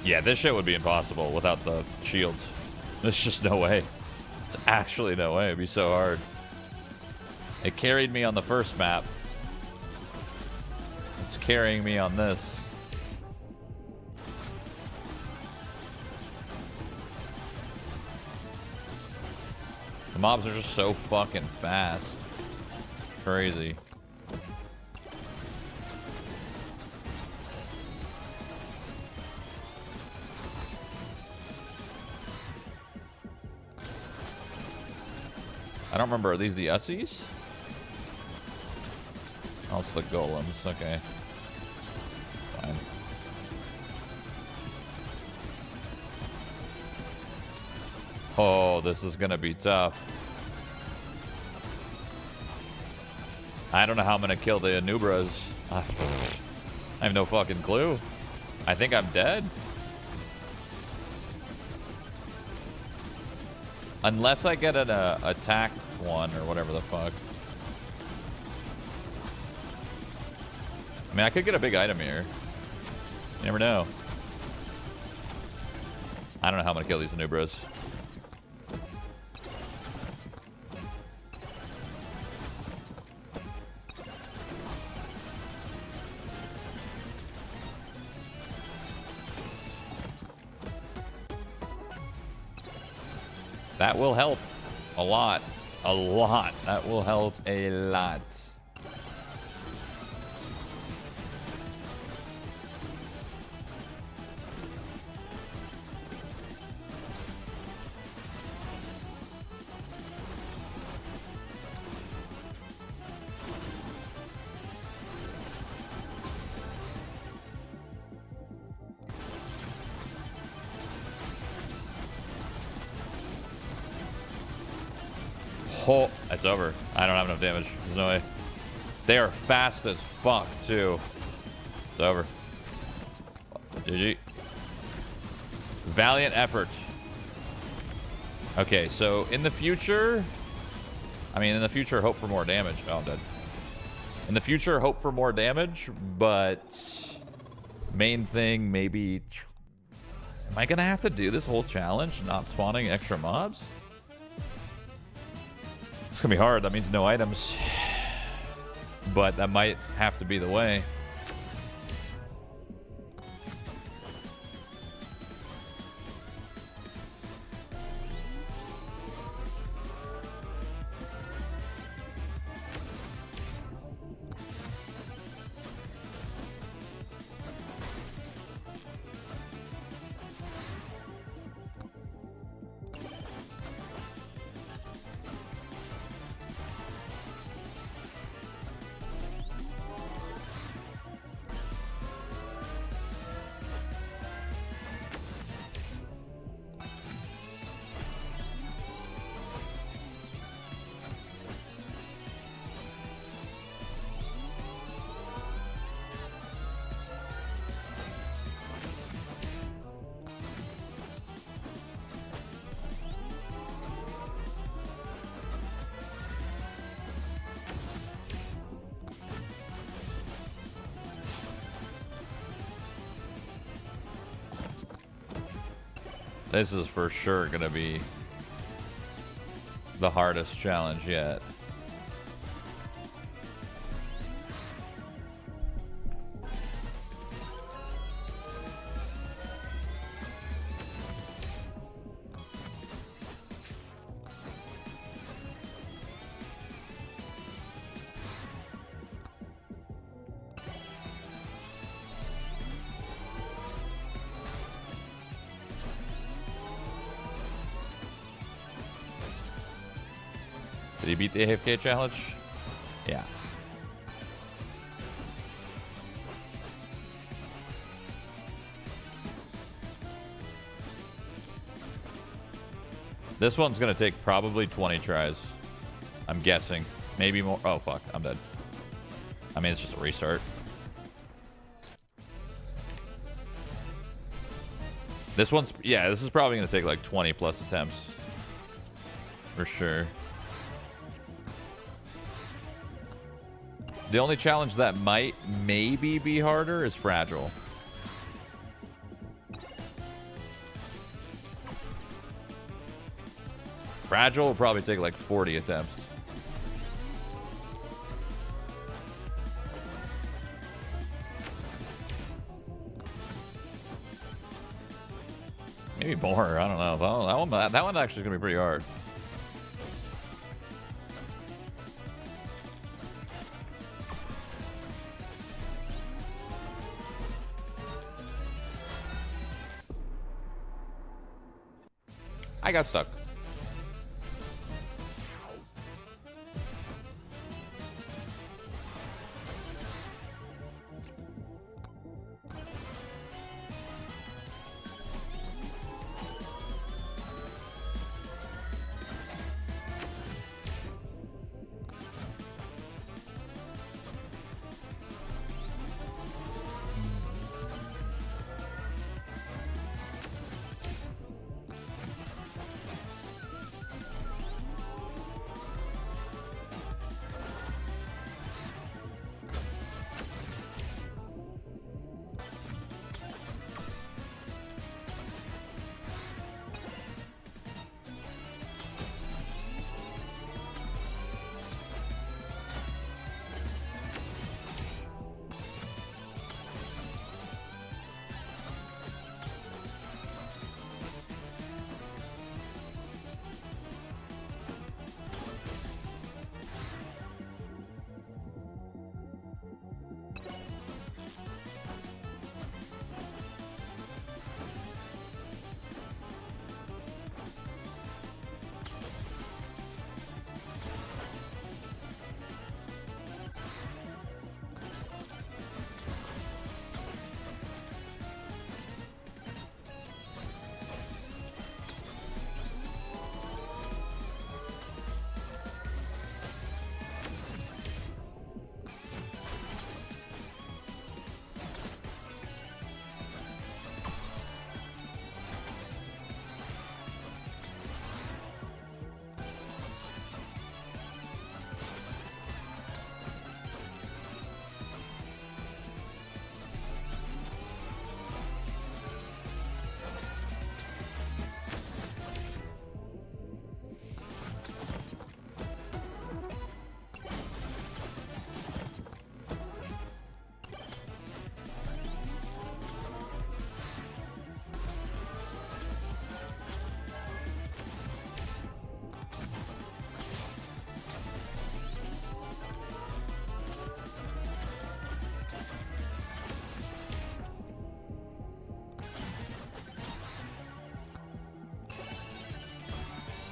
Yeah, this shit would be impossible without the shields. There's just no way. It's actually no way. It'd be so hard. It carried me on the first map. It's carrying me on this. The mobs are just so fucking fast. Crazy. I don't remember. Are these the Ussies? Oh, it's the golems. Okay. Fine. Oh, this is gonna be tough. I don't know how I'm gonna kill the Anubras. I have no fucking clue. I think I'm dead. Unless I get an attack one or whatever the fuck. I mean, I could get a big item here. You never know. I don't know how I'm gonna kill these Anubras. That will help a lot. A lot. That will help a lot. Oh, it's over. I don't have enough damage. There's no way. They are fast as fuck, too. It's over. GG. Valiant effort. Okay, so in the future, I mean, in the future, hope for more damage. Oh, I'm dead. In the future, hope for more damage, but main thing, maybe... Am I going to have to do this whole challenge, not spawning extra mobs? It's going to be hard. That means no items. But that might have to be the way. This is for sure going to be the hardest challenge yet. Did he beat the AFK challenge? Yeah. This one's gonna take probably 20 tries. I'm guessing. Maybe more. Oh, fuck. I'm dead. I mean, it's just a restart. This one's... Yeah, this is probably gonna take like 20 plus attempts. For sure. The only challenge that might maybe be harder is Fragile. Fragile will probably take like 40 attempts. Maybe more. I don't know. That one actually is gonna be pretty hard. I got stuck.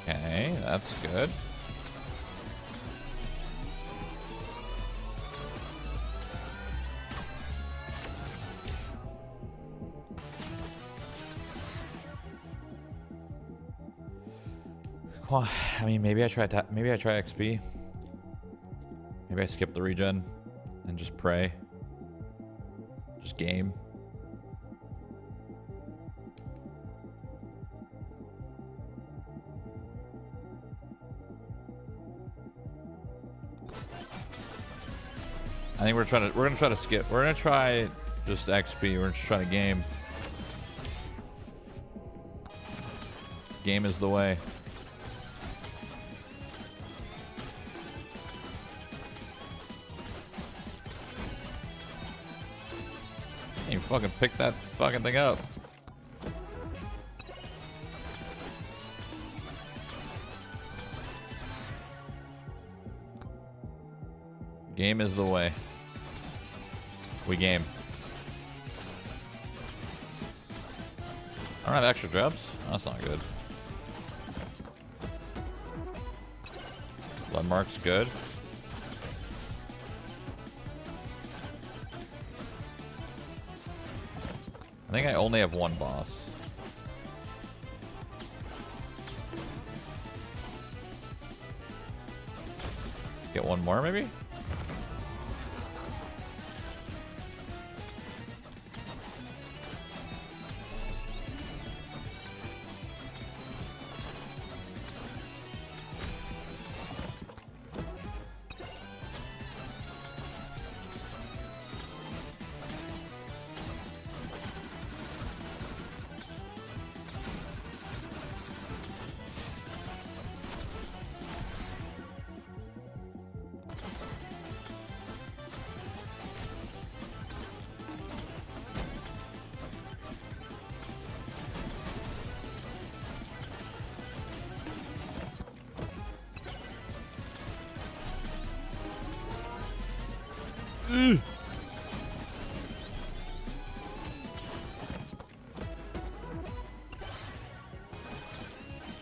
Okay, that's good. Well, I mean, maybe I try XP. Maybe I skip the regen and just pray. Just game. I think we're gonna try to skip. We're gonna try just XP. We're just trying to game. Game is the way. You fucking pick that fucking thing up. Game is the way. We game. I don't have extra drops. That's not good. Blood mark's good. I think I only have one boss. Get one more maybe?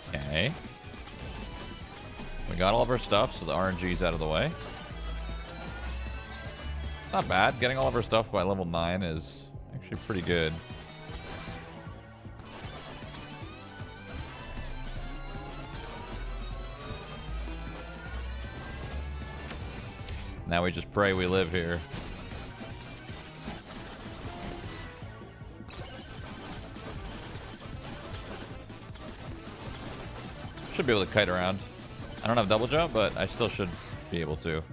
Okay. We got all of our stuff, so the RNG's out of the way. It's not bad. Getting all of our stuff by level 9 is actually pretty good. Now we just pray we live here. Should be able to kite around. I don't have double jump, but I still should be able to.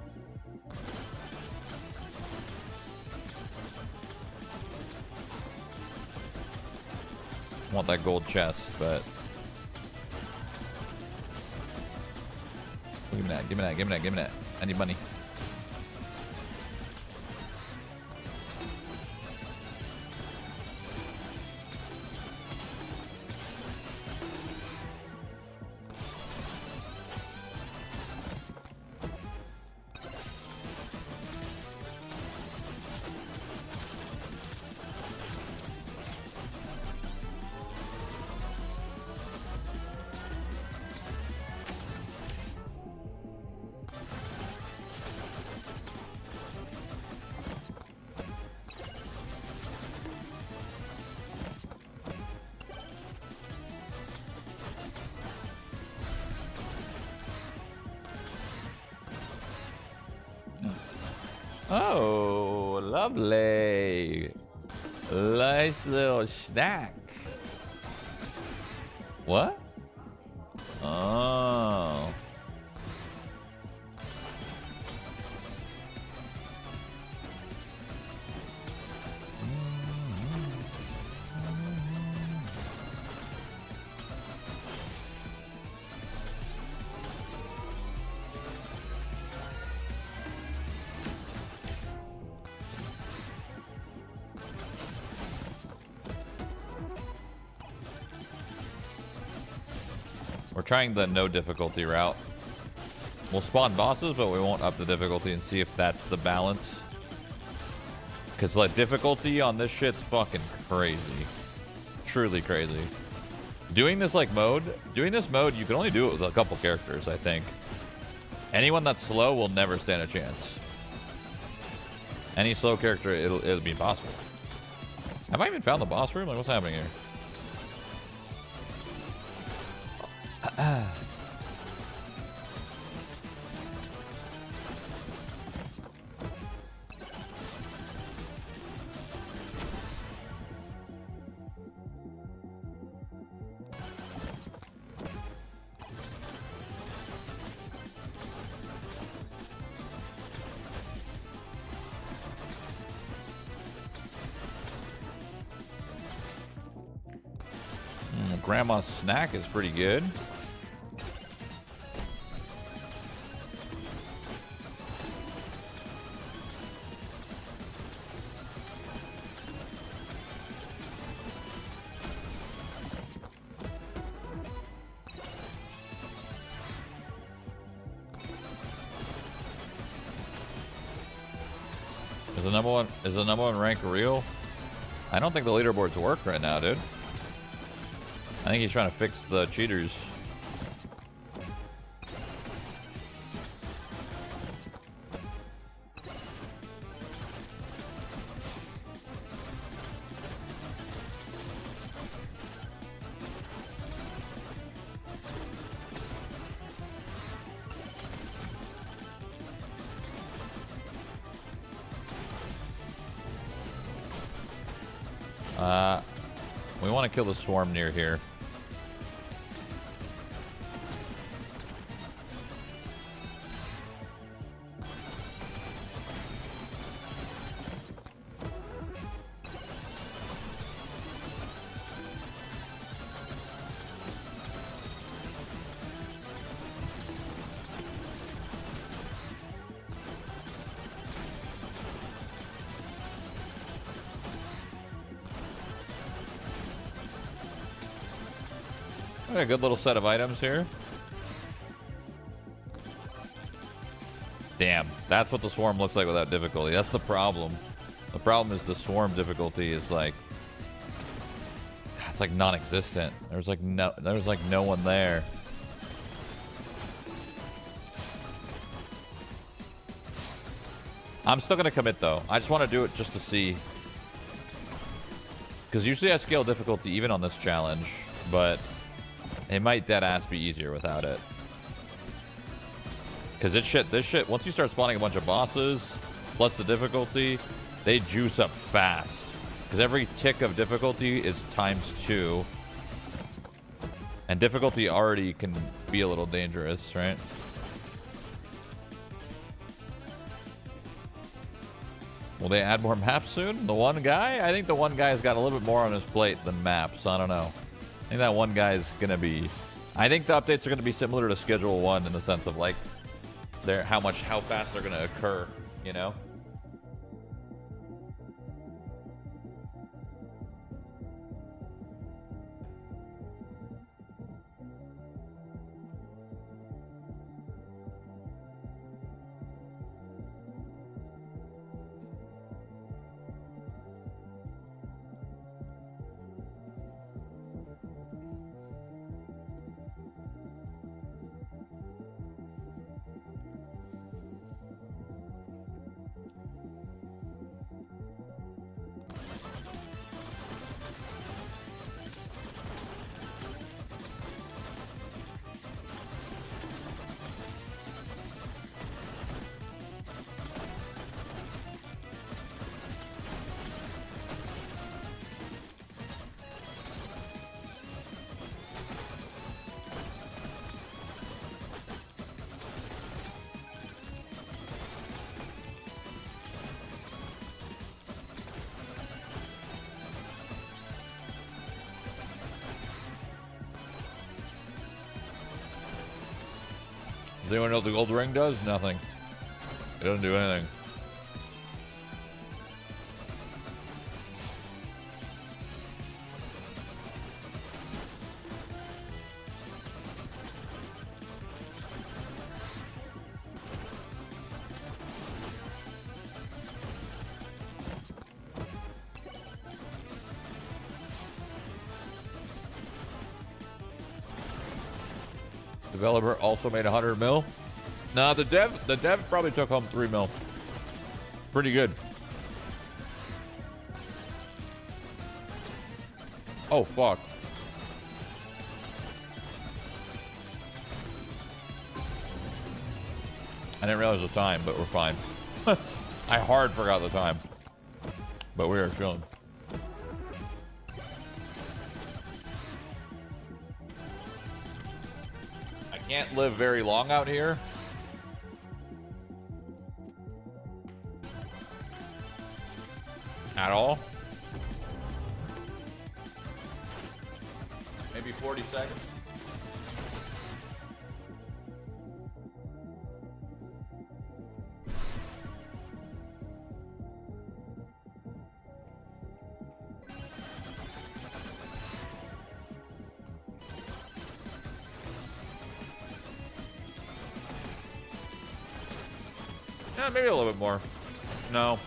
Want that gold chest, but give me that, give me that, give me that, give me that. I need money. Oh, lovely. Nice little snack. What? Oh. We're trying the no difficulty route. We'll spawn bosses, but we won't up the difficulty and see if that's the balance. Because like difficulty on this shit's fucking crazy. Truly crazy. Doing this mode, you can only do it with a couple characters, I think. Anyone that's slow will never stand a chance. Any slow character, it'll be impossible. Have I even found the boss room? Like, what's happening here? Grandma's snack is pretty good. Is the number one rank real? I don't think the leaderboards work right now, dude. I think he's trying to fix the cheaters. We want to kill the swarm near here. A good little set of items here. Damn, that's what the swarm looks like without difficulty. That's the problem. The problem is the swarm difficulty is like, it's like non-existent. There's like no one there. I'm still gonna commit though. I just want to do it just to see, because usually I scale difficulty even on this challenge, but it might deadass be easier without it. Because this shit, once you start spawning a bunch of bosses, plus the difficulty, they juice up fast. Because every tick of difficulty is ×2. And difficulty already can be a little dangerous, right? Will they add more maps soon? The one guy? I think the one guy's got a little bit more on his plate than maps. I don't know. I think that one guy's gonna be. I think the updates are gonna be similar to Schedule 1 in the sense of like, how fast they're gonna occur. You know. Does anyone know what the gold ring does? Nothing. It doesn't do anything. Developer also made 100 mil. Nah, the dev probably took home 3 mil. Pretty good. Oh, fuck. I didn't realize the time, but we're fine. I hard forgot the time. But we are chilling. I can't live very long out here. At all. Maybe 40 seconds. Yeah, maybe a little bit more. No.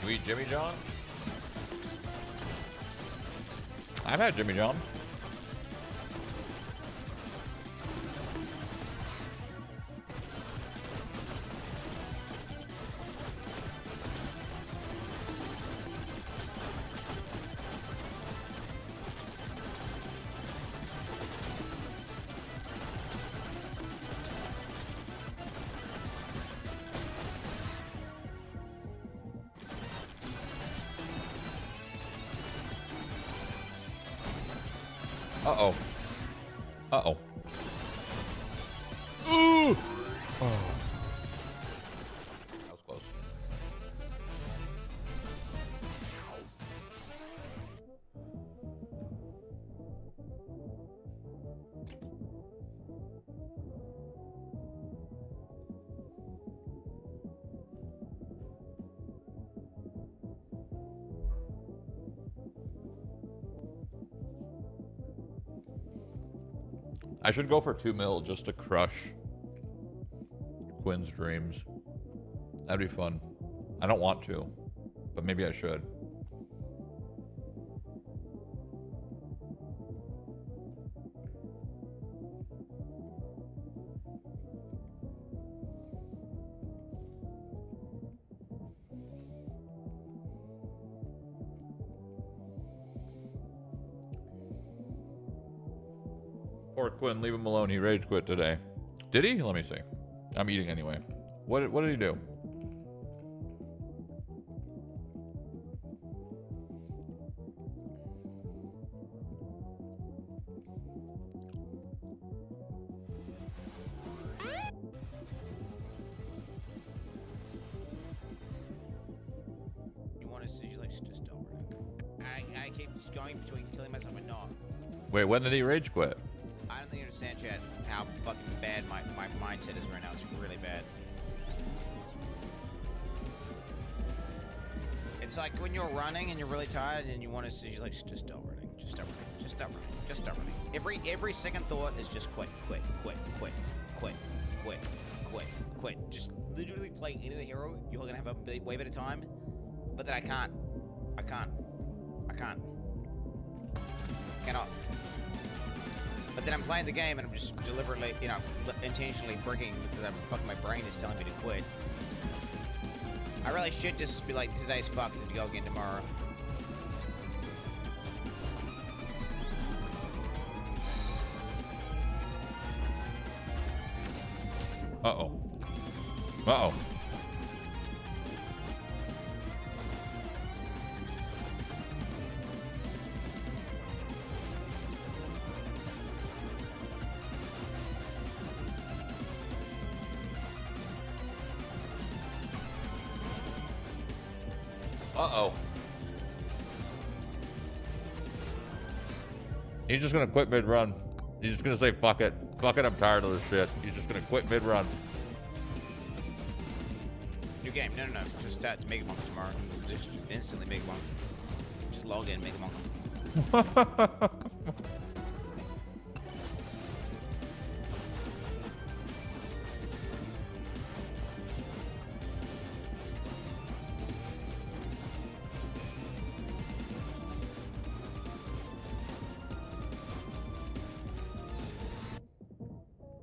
You eat Jimmy John? I've had Jimmy John's. Uh-oh. Uh-oh. Ooh! Oh. That was close. I should go for 2 mil just to crush Quinn's dreams. That'd be fun. I don't want to, but maybe I should. Poor Quinn, leave him alone. He rage quit today. Did he? Let me see. I'm eating anyway. What did he do? You want to see, like, just over it. I keep going between telling myself and not. Wait, when did he rage quit? I don't think you understand, Chad, how fucking bad my mindset is right now. It's really bad. It's like when you're running and you're really tired and you want to see, like, just stop running. Just stop running. Just stop running. Just stop running. Every second thought is just quit, quit, quit, quit, quit, quit, quit, quit. Just literally play any of the hero. You're gonna have a way better time. But then I can't. I can't. I can't. Cannot. But then I'm playing the game and I'm just deliberately, you know, intentionally bricking because my brain is telling me to quit. I really should just be like, today's fucked and go again tomorrow. Uh-oh. Uh-oh. Uh-oh. He's just gonna quit mid-run. He's just gonna say, fuck it. Fuck it, I'm tired of this shit. He's just gonna quit mid-run. New game. No. Just start Megabonk tomorrow. Just instantly Megabonk. Just log in, Megabonk.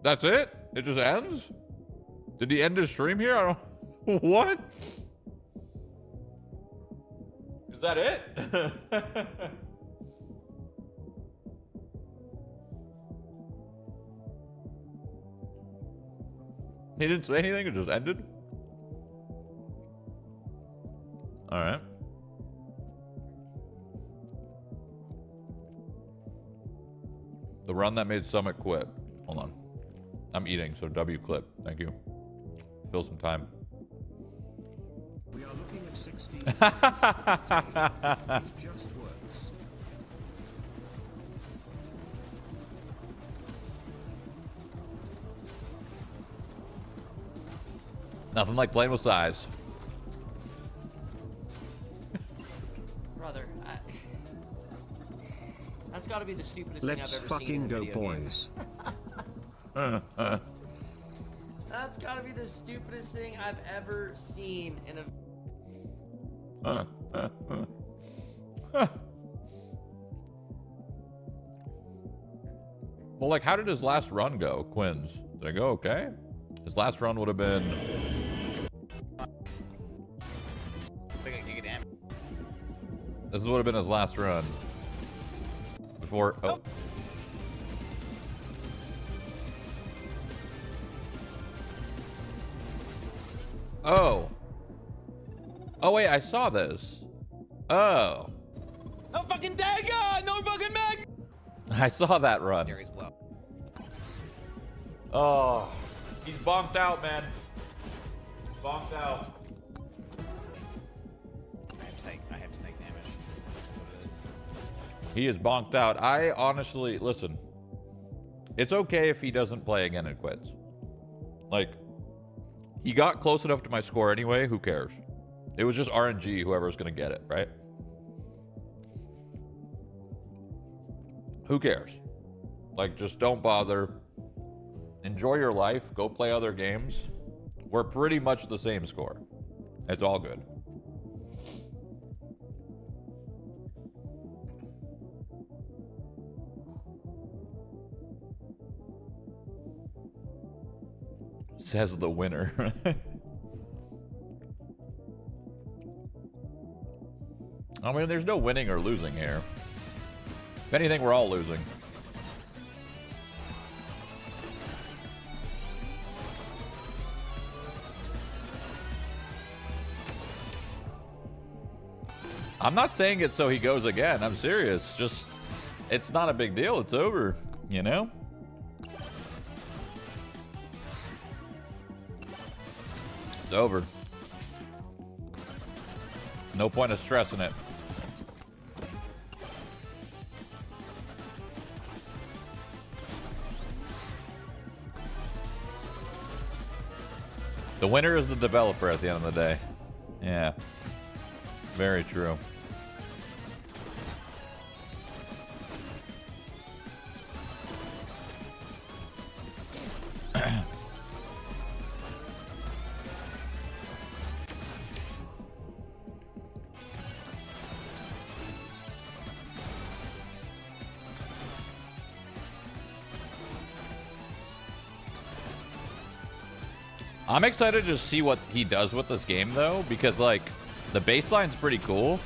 That's it? It just ends? Did he end his stream here? I don't... What? Is that it? He didn't say anything? It just ended? Alright. The run that made Summit quit. Hold on. I'm eating, so W clip. Thank you. Fill some time. We are looking at 16. Just works. Nothing like playing with size. Brother, that's got to be the stupidest Let's thing I've ever seen in a fucking go, video game. boys. That's got to be the stupidest thing I've ever seen in a. Well, like, how did his last run go, Quinn's? Did it go okay? His last run would have been... This would have been his last run. Before... Oh. Oh. Oh, wait, I saw this. Oh. No fucking dagger! No fucking mag! I saw that run. Oh. He's bonked out, man. Bonked out. I have to take damage. He is bonked out. I honestly, listen. It's okay if he doesn't play again and quits. Like, he got close enough to my score anyway. Who cares? It was just RNG, whoever's going to get it, right? Who cares? Like, just don't bother. Enjoy your life. Go play other games. We're pretty much the same score. It's all good. Says the winner. I mean, there's no winning or losing here. If anything, we're all losing. I'm not saying it so he goes again. I'm serious. Just, it's not a big deal. It's over, you know? It's over. No point of stressing it. The winner is the developer at the end of the day. Yeah. Very true. I'm excited to just see what he does with this game, though, because, like, the baseline's pretty cool.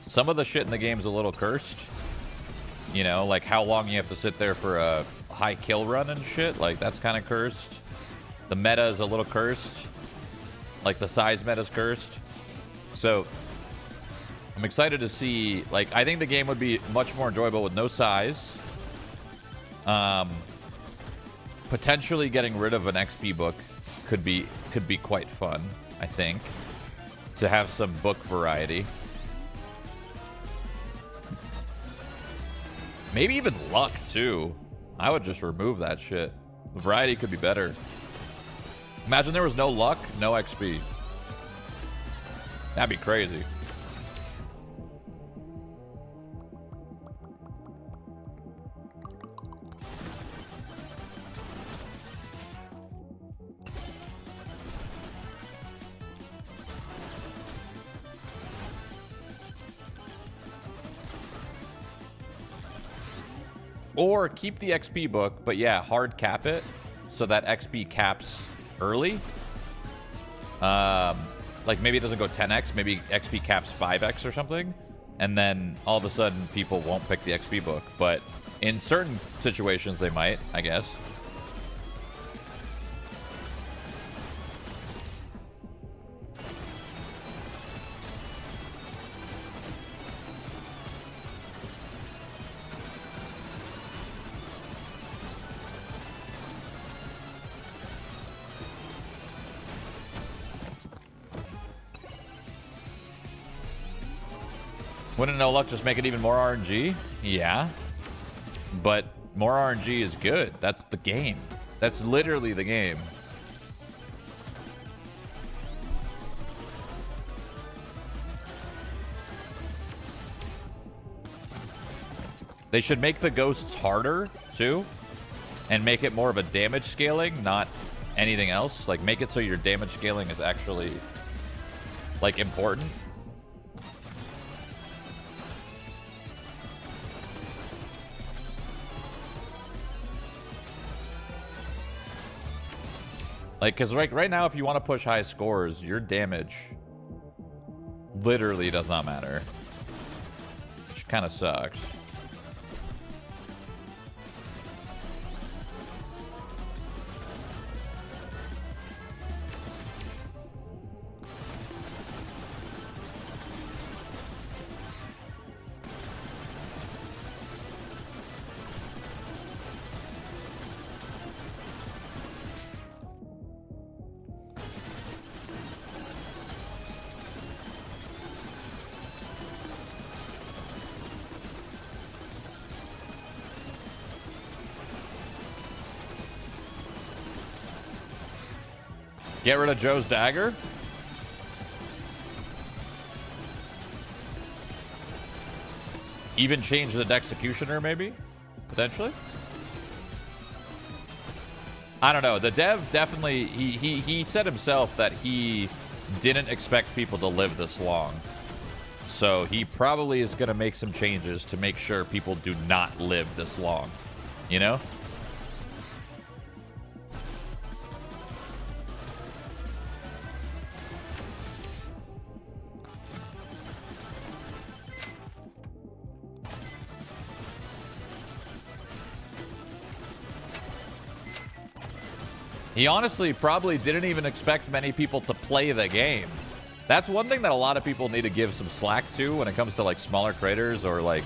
Some of the shit in the game's a little cursed. You know, like how long you have to sit there for a high kill run and shit. Like, that's kind of cursed. The meta is a little cursed. Like, the size meta's cursed. So, I'm excited to see... Like, I think the game would be much more enjoyable with no size. Potentially getting rid of an XP book could be quite fun, I think. To have some book variety. Maybe even luck, too. I would just remove that shit. The variety could be better. Imagine there was no luck, no XP. That'd be crazy. Or keep the XP book, but yeah, hard cap it. so that XP caps early. Like maybe it doesn't go 10x, maybe XP caps 5x or something, and then all of a sudden people won't pick the XP book. But in certain situations they might, I guess. Wouldn't no luck just make it even more RNG? Yeah. But more RNG is good. That's the game. That's literally the game. They should make the ghosts harder, too. And make it more of a damage scaling, not anything else. Like, make it so your damage scaling is actually, like, important. Like, because right now, if you want to push high scores, your damage literally does not matter. Which kind of sucks. Get rid of Joe's dagger. Even change the executioner, maybe? Potentially? I don't know. The dev definitely, he said himself that he didn't expect people to live this long. So he probably is going to make some changes to make sure people do not live this long. You know? He honestly probably didn't even expect many people to play the game. That's one thing that a lot of people need to give some slack to when it comes to like smaller creators or like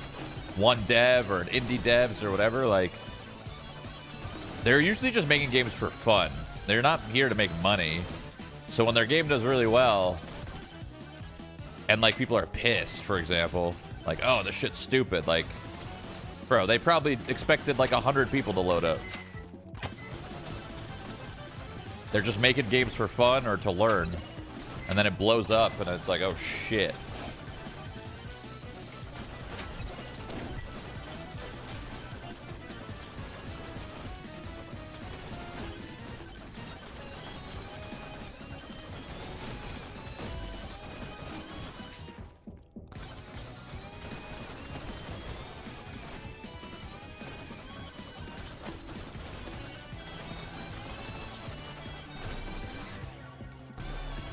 one dev or an indie devs or whatever. Like, they're usually just making games for fun. They're not here to make money. So when their game does really well and like people are pissed, for example, like, oh, this shit's stupid. Like, bro, they probably expected like 100 people to load up. They're just making games for fun or to learn. And then it blows up and it's like, oh shit.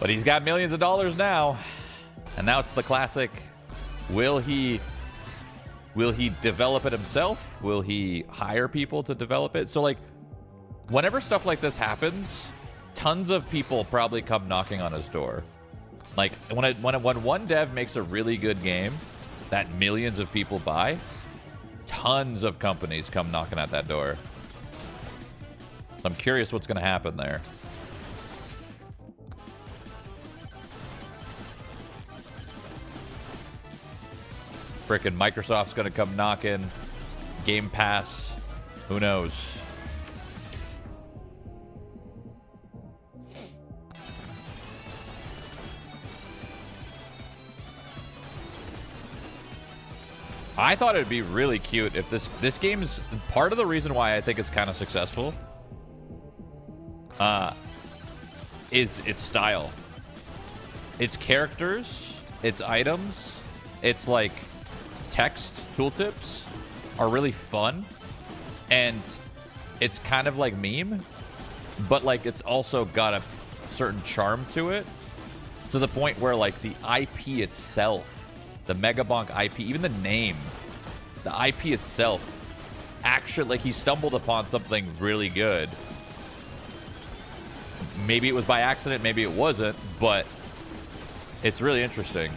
But he's got millions of dollars now. And now it's the classic, will he develop it himself? Will he hire people to develop it? So like, whenever stuff like this happens, tons of people probably come knocking on his door. Like, when one dev makes a really good game that millions of people buy, tons of companies come knocking at that door. So I'm curious what's going to happen there. Frickin' Microsoft's gonna come knocking. Game Pass. Who knows? I thought it'd be really cute if this game's part of the reason why I think it's kind of successful. Is its style. Its characters, its items, its like text tooltips are really fun, and it's kind of like meme, but like it's also got a certain charm to it, to the point where like the IP itself, the Megabonk IP, even the name, the IP itself, actually, like, he stumbled upon something really good. Maybe it was by accident, maybe it wasn't, but it's really interesting.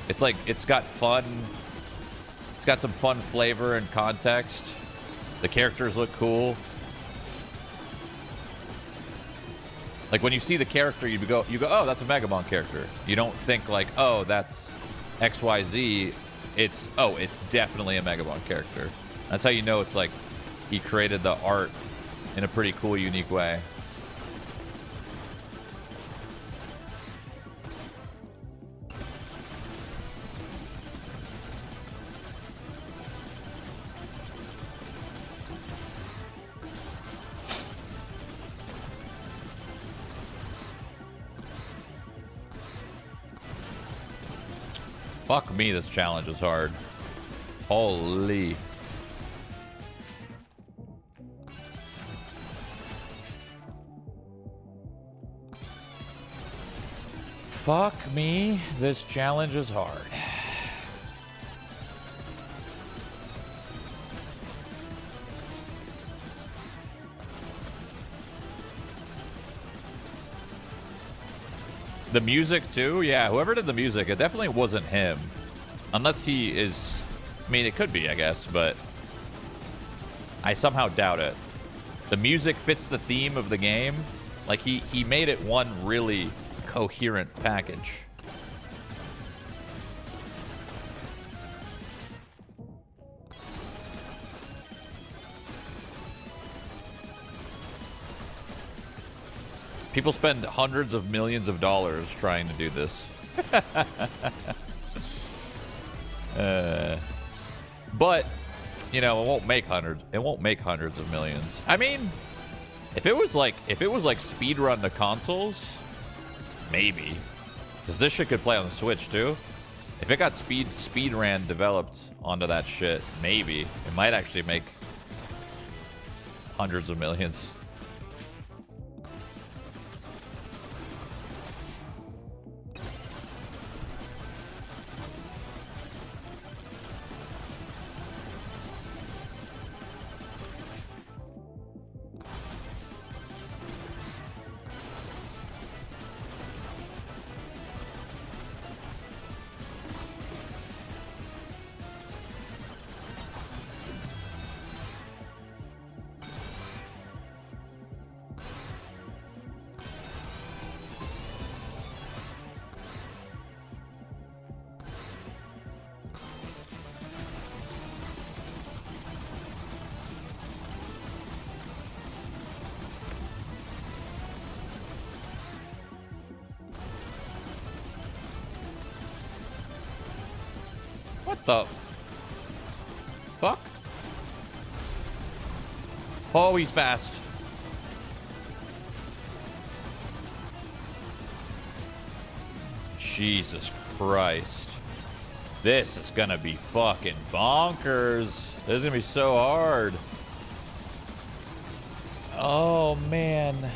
It's like, it's got fun, it's got some fun flavor and context. The characters look cool. Like, when you see the character, you go, oh, that's a Megabonk character. You don't think like, oh, that's XYZ. It's definitely a Megabonk character. That's how you know it's like he created the art in a pretty cool, unique way. Fuck me, this challenge is hard. Holy. Fuck me, this challenge is hard. The music too? Yeah, whoever did the music, it definitely wasn't him. Unless he is... I mean, it could be, I guess, but... I somehow doubt it. The music fits the theme of the game. Like, he made it one really coherent package. People spend hundreds of millions of dollars trying to do this. But, you know, it won't make hundreds. It won't make hundreds of millions. I mean, if it was like speedrun the consoles, maybe. Because this shit could play on the Switch too. If it got speedrun developed onto that shit, maybe. It might actually make hundreds of millions. What the fuck? Oh, he's fast. Jesus Christ. This is gonna be fucking bonkers. This is gonna be so hard. Oh, man.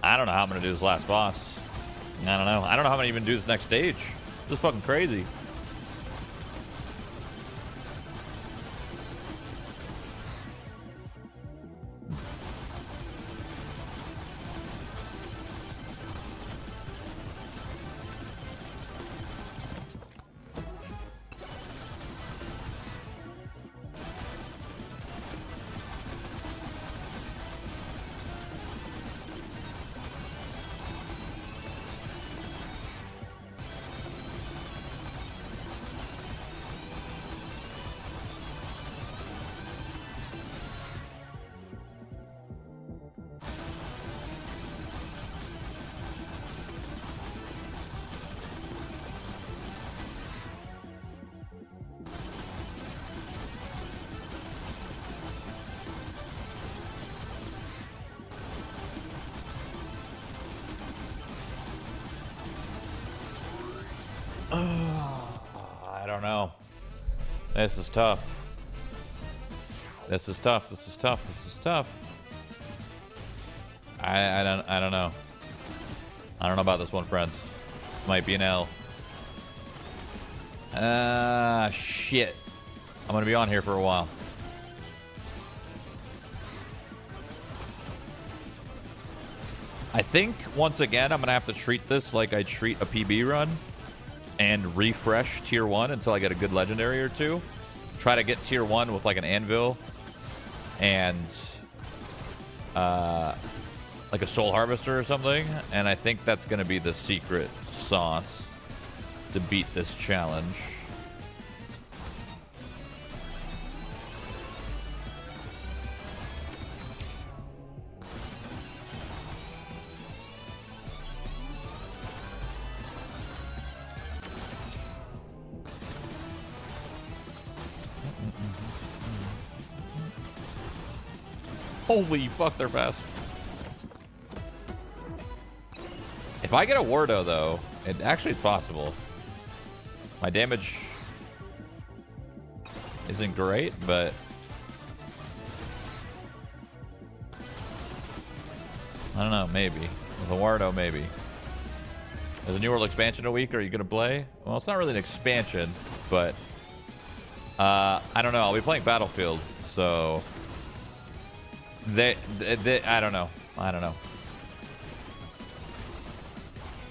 I don't know how I'm going to do this last boss. I don't know. I don't know how I'm going to even do this next stage. This is fucking crazy. I don't know. This is tough. This is tough. This is tough. This is tough. I don't know. I don't know about this one, friends. Might be an L. Shit. I'm gonna be on here for a while. I think once again I'm gonna have to treat this like I treat a PB run and refresh tier 1 until I get a good legendary or two. Try to get tier 1 with like an anvil and like a soul harvester or something, and I think that's gonna be the secret sauce to beat this challenge. Holy fuck, they're fast. If I get a Wardo, though, it actually is possible. My damage isn't great, but... I don't know, maybe. With a Wardo, maybe. There's a New World expansion a week. Are you going to play? Well, it's not really an expansion, but... I don't know. I'll be playing Battlefield, so... I don't know. I don't know.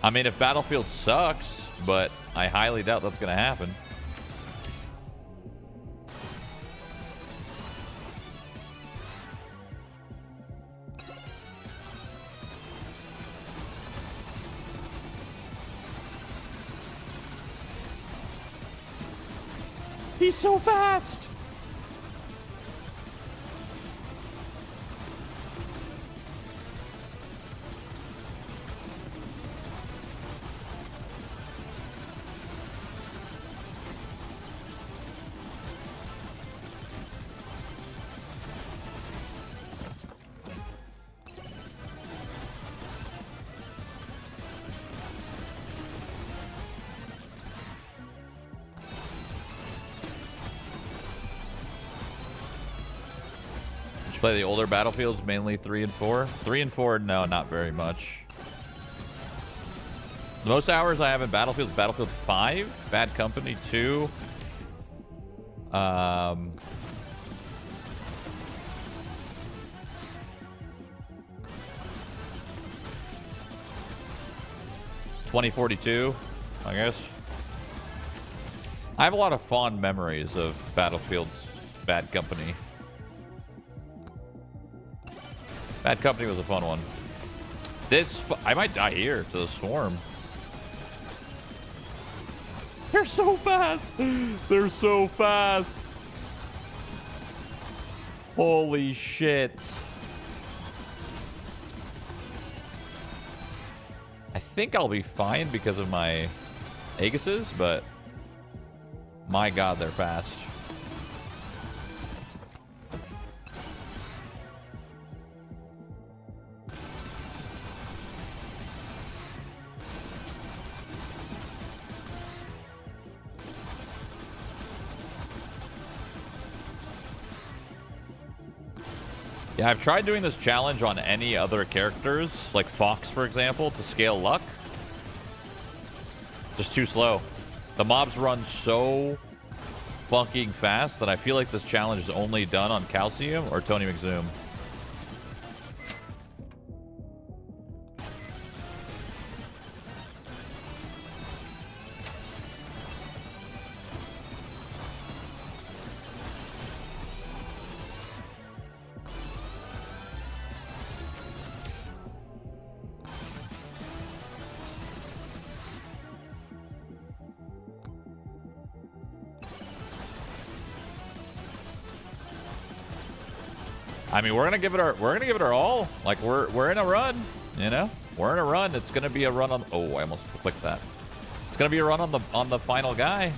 I mean, if Battlefield sucks, but I highly doubt that's going to happen. He's so fast! Play the older Battlefields, mainly 3 and 4. 3 and 4, no, not very much. The most hours I have in Battlefield is Battlefield 5, Bad Company 2. 2042, I guess. I have a lot of fond memories of Battlefield's Bad Company. Bad Company was a fun one. I might die here to the swarm. They're so fast. They're so fast. Holy shit. I think I'll be fine because of my Aegises, but my god, they're fast. Yeah, I've tried doing this challenge on any other characters, like Fox, for example, to scale luck. Just too slow. The mobs run so fucking fast that I feel like this challenge is only done on Calcium or Tony McZoom. I mean, we're gonna give it our all. Like we're in a run, you know. We're in a run. It's gonna be a run on. Oh, I almost clicked that. It's gonna be a run on the final guy.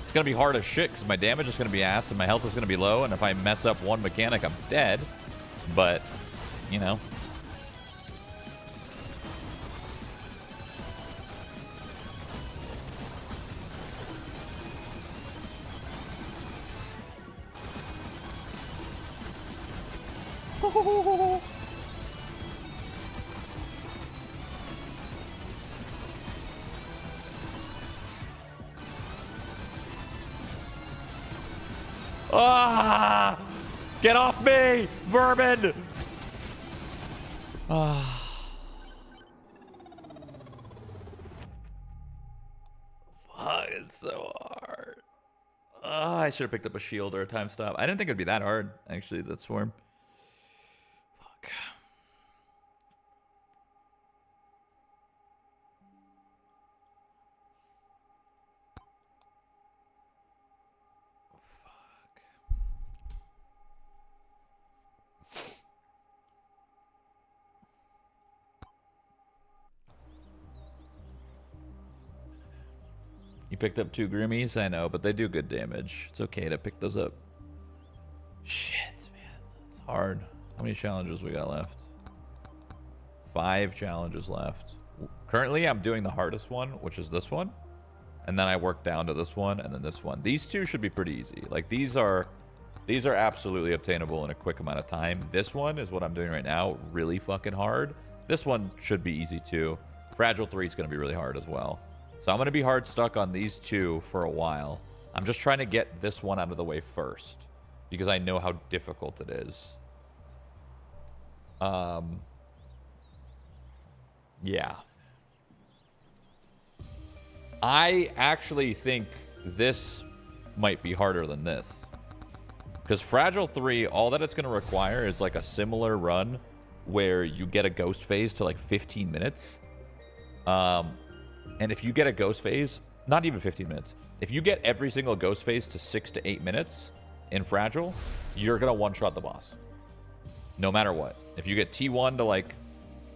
It's gonna be hard as shit because my damage is gonna be ass and my health is gonna be low. And if I mess up one mechanic, I'm dead. But, you know. Ah! Get off me, vermin! Ah. Fuck, it's so hard. Ah, I should have picked up a shield or a time stop. I didn't think it'd be that hard, actually, that swarm. Fuck. You picked up 2 Grimmies? I know, but they do good damage. It's okay to pick those up. Shit, man. It's hard. How many challenges we got left? 5 challenges left. Currently, I'm doing the hardest one, which is this one. And then I work down to this one, and then this one. These 2 should be pretty easy. Like, these are absolutely obtainable in a quick amount of time. This one is what I'm doing right now. Really fucking hard. This one should be easy, too. Fragile 3 is going to be really hard as well. So I'm going to be hard stuck on these 2 for a while. I'm just trying to get this one out of the way first, because I know how difficult it is. Yeah. I actually think this might be harder than this. Because Fragile 3, all that it's going to require is like a similar run where you get a ghost phase to like 15 minutes. And if you get a ghost phase, not even 15 minutes, if you get every single ghost phase to 6 to 8 minutes in Fragile, you're going to one-shot the boss. No matter what. If you get T1 to like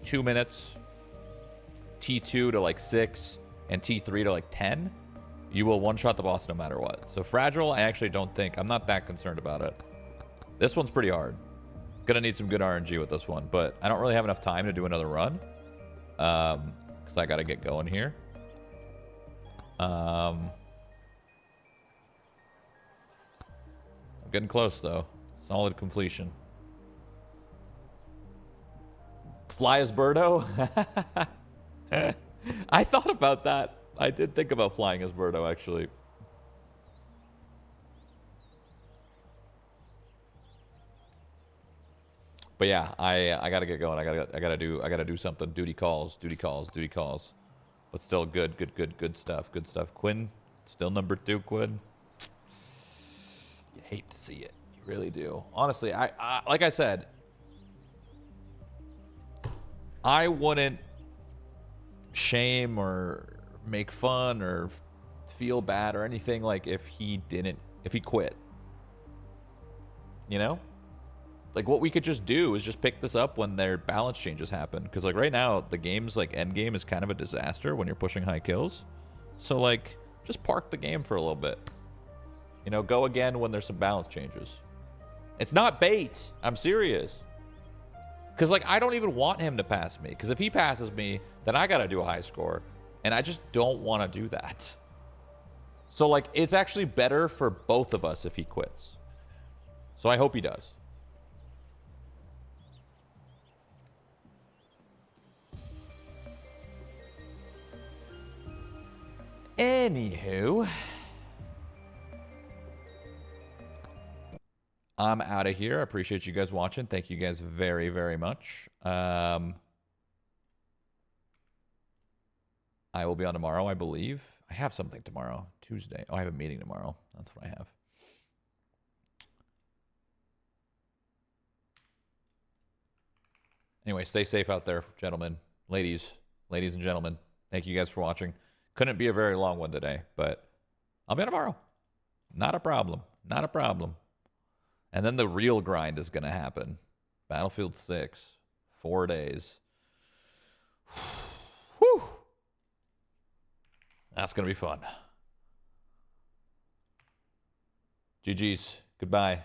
2 minutes, T2 to like 6, and T3 to like 10, you will one-shot the boss no matter what. So Fragile, I actually don't think, I'm not that concerned about it. This one's pretty hard. Gonna need some good RNG with this one, but I don't really have enough time to do another run. Because I gotta get going here. I'm getting close though. Solid completion. Fly as Birdo? I thought about that. I did think about flying as Birdo, actually. But yeah, I gotta get going. I gotta do something. Duty calls. But still good stuff. Good stuff. Quinn, still number 2, Quinn. You hate to see it. You really do. Honestly, I like I said, I wouldn't shame or make fun or feel bad or anything like if he quit. You know? Like, what we could just do is just pick this up when their balance changes happen. Because, like, right now, the game's, like, Endgame is kind of a disaster when you're pushing high kills. So, like, just park the game for a little bit. You know, go again when there's some balance changes. It's not bait. I'm serious. Because, like, I don't even want him to pass me. Because if he passes me, then I got to do a high score. And I just don't want to do that. So, like, it's actually better for both of us if he quits. So I hope he does. Anywho, I'm out of here. I appreciate you guys watching. Thank you guys very, very much. I will be on tomorrow, I believe. I have something tomorrow, Tuesday. Oh, I have a meeting tomorrow. That's what I have. Anyway, stay safe out there, gentlemen, ladies and gentlemen. Thank you guys for watching. Couldn't be a very long one today, but I'll be on tomorrow. Not a problem. Not a problem. And then the real grind is going to happen. Battlefield 6. 4 days. Whew. That's going to be fun. GG's. Goodbye.